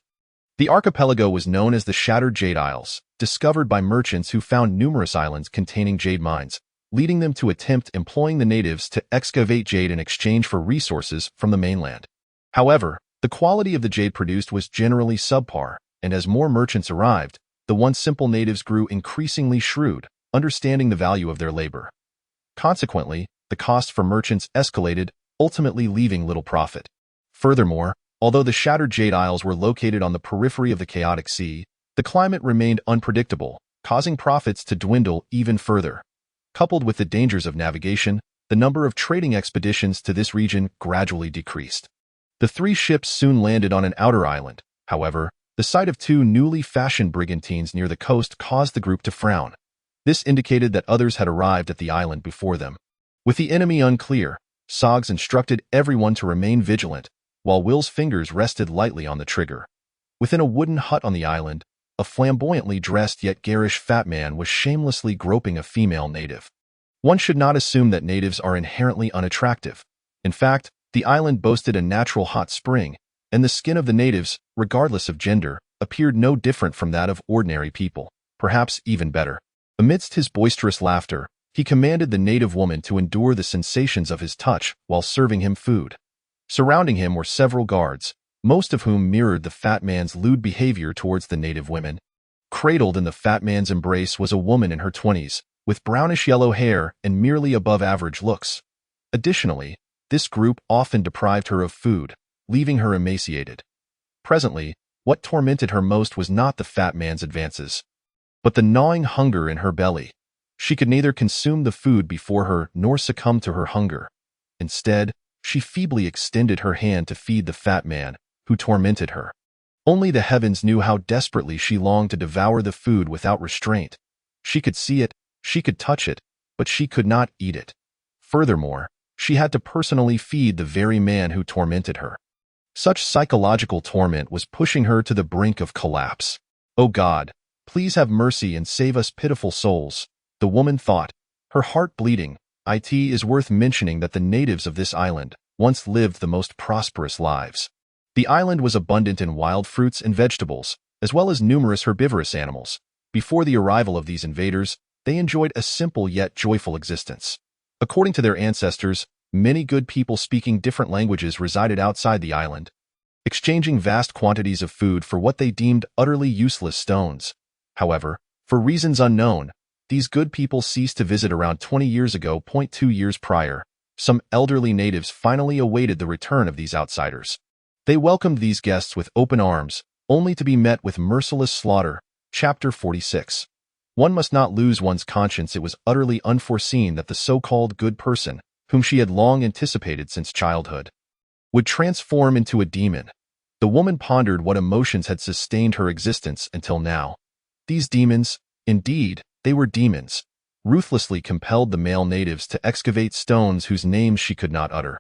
The archipelago was known as the Shattered Jade Isles, discovered by merchants who found numerous islands containing jade mines, leading them to attempt employing the natives to excavate jade in exchange for resources from the mainland. However, the quality of the jade produced was generally subpar, and as more merchants arrived, the once simple natives grew increasingly shrewd, understanding the value of their labor. Consequently, the cost for merchants escalated, ultimately leaving little profit. Furthermore, although the Shattered Jade Isles were located on the periphery of the chaotic sea, the climate remained unpredictable, causing profits to dwindle even further. Coupled with the dangers of navigation, the number of trading expeditions to this region gradually decreased. The three ships soon landed on an outer island. However, the sight of 2 newly fashioned brigantines near the coast caused the group to frown. This indicated that others had arrived at the island before them. With the enemy unclear, Sogs instructed everyone to remain vigilant, while Will's fingers rested lightly on the trigger. Within a wooden hut on the island, a flamboyantly dressed yet garish fat man was shamelessly groping a female native. One should not assume that natives are inherently unattractive. In fact, the island boasted a natural hot spring, and the skin of the natives, regardless of gender, appeared no different from that of ordinary people, perhaps even better. Amidst his boisterous laughter, he commanded the native woman to endure the sensations of his touch while serving him food. Surrounding him were several guards, most of whom mirrored the fat man's lewd behavior towards the native women. Cradled in the fat man's embrace was a woman in her 20s, with brownish-yellow hair and merely above-average looks. Additionally, this group often deprived her of food, leaving her emaciated. Presently, what tormented her most was not the fat man's advances, but the gnawing hunger in her belly. She could neither consume the food before her nor succumb to her hunger. Instead, she feebly extended her hand to feed the fat man, who tormented her. Only the heavens knew how desperately she longed to devour the food without restraint. She could see it, she could touch it, but she could not eat it. Furthermore, she had to personally feed the very man who tormented her. Such psychological torment was pushing her to the brink of collapse. "Oh God, please have mercy and save us pitiful souls," the woman thought, her heart bleeding. It is worth mentioning that the natives of this island once lived the most prosperous lives. The island was abundant in wild fruits and vegetables, as well as numerous herbivorous animals. Before the arrival of these invaders, they enjoyed a simple yet joyful existence. According to their ancestors, many good people speaking different languages resided outside the island, exchanging vast quantities of food for what they deemed utterly useless stones. However, for reasons unknown, these good people ceased to visit around 20 years ago. 2 years prior, some elderly natives finally awaited the return of these outsiders. They welcomed these guests with open arms, only to be met with merciless slaughter. Chapter 46. One must not lose one's conscience. It was utterly unforeseen that the so-called good person, whom she had long anticipated since childhood, would transform into a demon. The woman pondered what emotions had sustained her existence until now. These demons, indeed, they were demons, ruthlessly compelled the male natives to excavate stones whose names she could not utter,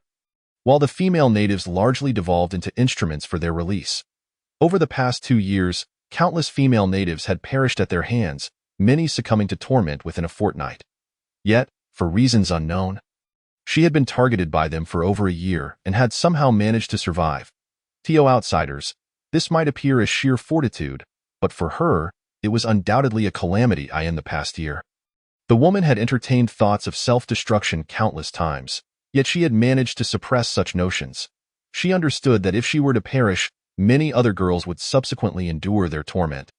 while the female natives largely devolved into instruments for their release. Over the past 2 years, countless female natives had perished at their hands, many succumbing to torment within a fortnight. Yet, for reasons unknown, she had been targeted by them for over a year and had somehow managed to survive. To outsiders, this might appear as sheer fortitude, but for her, it was undoubtedly a calamity in the past year. The woman had entertained thoughts of self-destruction countless times, yet she had managed to suppress such notions. She understood that if she were to perish, many other girls would subsequently endure their torment,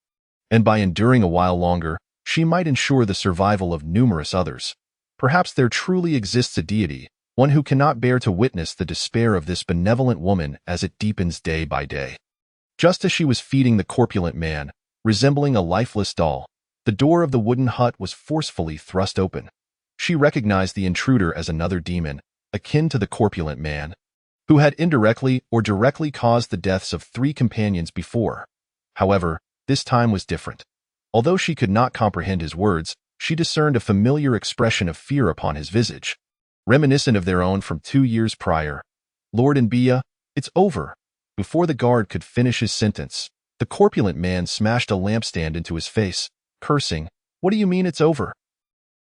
and by enduring a while longer, she might ensure the survival of numerous others. Perhaps there truly exists a deity, one who cannot bear to witness the despair of this benevolent woman as it deepens day by day. Just as she was feeding the corpulent man, resembling a lifeless doll, the door of the wooden hut was forcefully thrust open. She recognized the intruder as another demon, akin to the corpulent man, who had indirectly or directly caused the deaths of 3 companions before. However, this time was different. Although she could not comprehend his words, she discerned a familiar expression of fear upon his visage, reminiscent of their own from 2 years prior. "Lord Nbia, it's over." Before the guard could finish his sentence, the corpulent man smashed a lampstand into his face, cursing, "What do you mean it's over?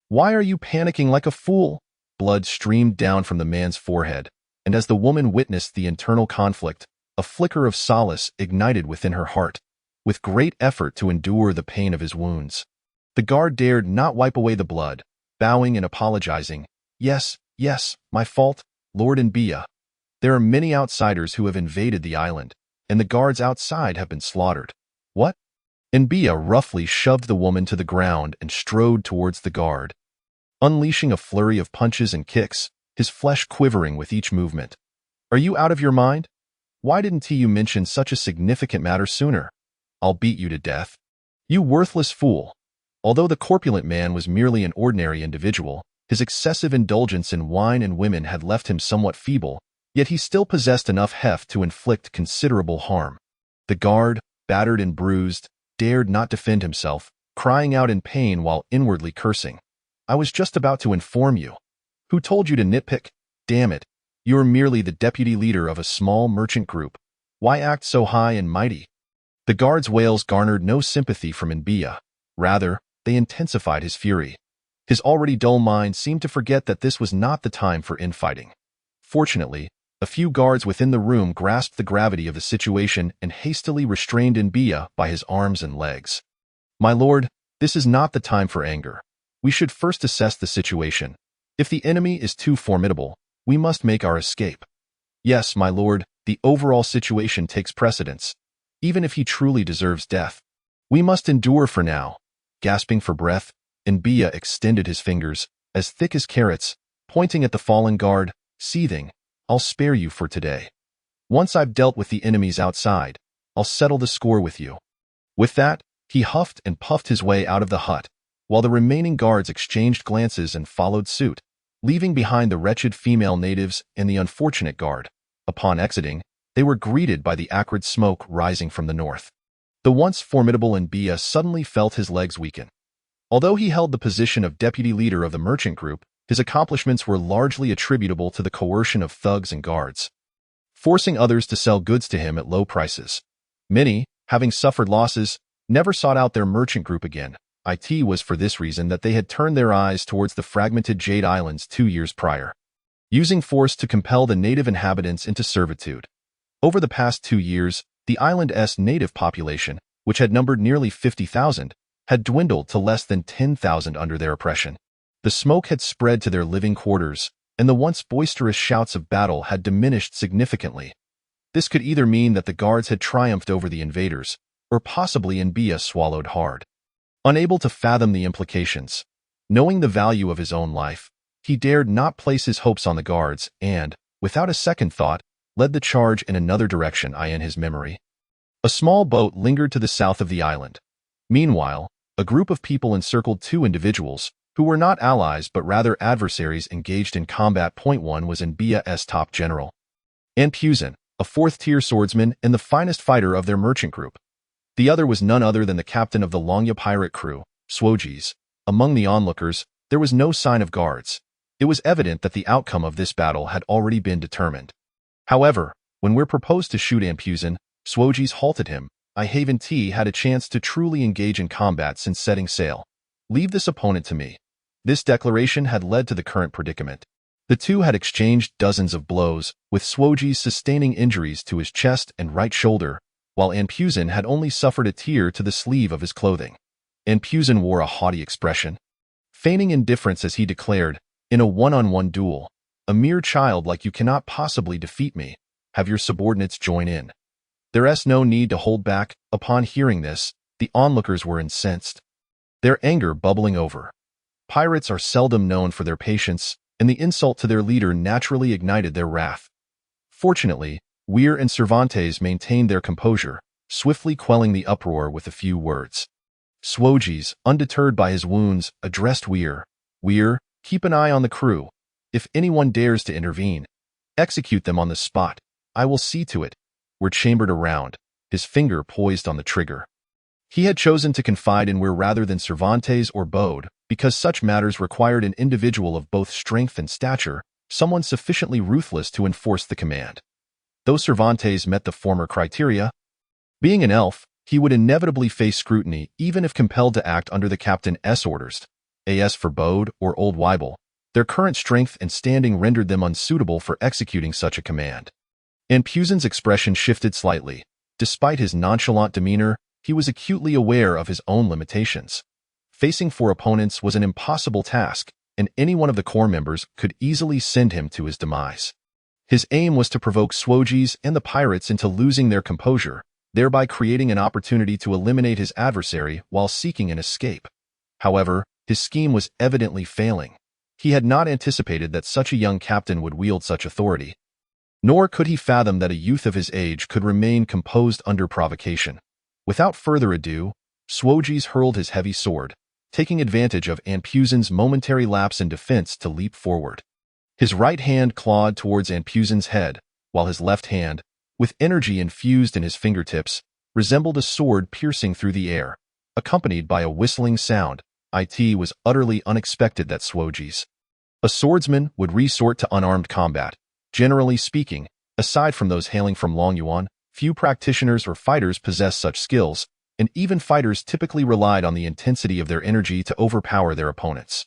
Why are you panicking like a fool?" Blood streamed down from the man's forehead, and as the woman witnessed the internal conflict, a flicker of solace ignited within her heart. With great effort to endure the pain of his wounds, the guard dared not wipe away the blood, bowing and apologizing. Yes, my fault, Lord Nbia. There are many outsiders who have invaded the island, and the guards outside have been slaughtered." "What?" Nbia roughly shoved the woman to the ground and strode towards the guard, unleashing a flurry of punches and kicks, his flesh quivering with each movement. "Are you out of your mind? Why didn't you mention such a significant matter sooner? I'll beat you to death. You worthless fool." Although the corpulent man was merely an ordinary individual, his excessive indulgence in wine and women had left him somewhat feeble, yet he still possessed enough heft to inflict considerable harm. The guard, battered and bruised, dared not defend himself, crying out in pain while inwardly cursing. "I was just about to inform you. Who told you to nitpick? Damn it. You're merely the deputy leader of a small merchant group. Why act so high and mighty?" The guard's wails garnered no sympathy from Nbia. Rather, they intensified his fury. His already dull mind seemed to forget that this was not the time for infighting. Fortunately, a few guards within the room grasped the gravity of the situation and hastily restrained Nbia by his arms and legs. "My lord, this is not the time for anger. We should first assess the situation. If the enemy is too formidable, we must make our escape." "Yes, my lord, the overall situation takes precedence. Even if he truly deserves death, we must endure for now." Gasping for breath, Nbia extended his fingers, as thick as carrots, pointing at the fallen guard, seething, "I'll spare you for today. Once I've dealt with the enemies outside, I'll settle the score with you." With that, he huffed and puffed his way out of the hut, while the remaining guards exchanged glances and followed suit, leaving behind the wretched female natives and the unfortunate guard. Upon exiting, they were greeted by the acrid smoke rising from the north. The once formidable Nbia suddenly felt his legs weaken. Although he held the position of deputy leader of the merchant group, his accomplishments were largely attributable to the coercion of thugs and guards, forcing others to sell goods to him at low prices. Many, having suffered losses, never sought out their merchant group again. It was for this reason that they had turned their eyes towards the fragmented Jade Islands 2 years prior, using force to compel the native inhabitants into servitude. Over the past 2 years, the island's native population, which had numbered nearly 50,000, had dwindled to less than 10,000 under their oppression. The smoke had spread to their living quarters, and the once boisterous shouts of battle had diminished significantly. This could either mean that the guards had triumphed over the invaders, or possibly Nbia swallowed hard. Unable to fathom the implications, knowing the value of his own life, he dared not place his hopes on the guards and, without a second thought, led the charge in another direction in his memory. A small boat lingered to the south of the island. Meanwhile, a group of people encircled two individuals, who were not allies but rather adversaries engaged in combat. One was Nbia's top general, infused, a fourth-tier swordsman and the finest fighter of their merchant group. The other was none other than the captain of the Longya pirate crew, Sojeas. Among the onlookers, there was no sign of guards. It was evident that the outcome of this battle had already been determined. However, when Weir proposed to shoot infused, Sojeas halted him. I haven't had a chance to truly engage in combat since setting sail. Leave this opponent to me. This declaration had led to the current predicament. The two had exchanged dozens of blows, with Sojeas sustaining injuries to his chest and right shoulder, while infused had only suffered a tear to the sleeve of his clothing. Infused wore a haughty expression, feigning indifference as he declared, in a one-on-one duel, "A mere child like you cannot possibly defeat me. Have your subordinates join in." There's no need to hold back. Upon hearing this, the onlookers were incensed, their anger bubbling over. Pirates are seldom known for their patience, and the insult to their leader naturally ignited their wrath. Fortunately, Weir and Cervantes maintained their composure, swiftly quelling the uproar with a few words. Sojeas, undeterred by his wounds, addressed Weir. "Weir, keep an eye on the crew. If anyone dares to intervene, execute them on the spot. I will see to it." Weir chambered around, his finger poised on the trigger. He had chosen to confide in Weir rather than Cervantes or Bode, because such matters required an individual of both strength and stature, someone sufficiently ruthless to enforce the command. Though Cervantes met the former criteria, being an elf, he would inevitably face scrutiny even if compelled to act under the captain's orders. As for Bode or Old Weibel, their current strength and standing rendered them unsuitable for executing such a command. Infused's expression shifted slightly. Despite his nonchalant demeanor, he was acutely aware of his own limitations. Facing four opponents was an impossible task, and any one of the corps members could easily send him to his demise. His aim was to provoke Sojeas and the pirates into losing their composure, thereby creating an opportunity to eliminate his adversary while seeking an escape. However, his scheme was evidently failing. He had not anticipated that such a young captain would wield such authority. Nor could he fathom that a youth of his age could remain composed under provocation. Without further ado, Sojeas hurled his heavy sword, taking advantage of Infused's momentary lapse in defense to leap forward. His right hand clawed towards Infused's head, while his left hand, with energy infused in his fingertips, resembled a sword piercing through the air, accompanied by a whistling sound. It was utterly unexpected that Sojeas, a swordsman, would resort to unarmed combat. Generally speaking, aside from those hailing from Longyuan, few practitioners or fighters possess such skills, and even fighters typically relied on the intensity of their energy to overpower their opponents.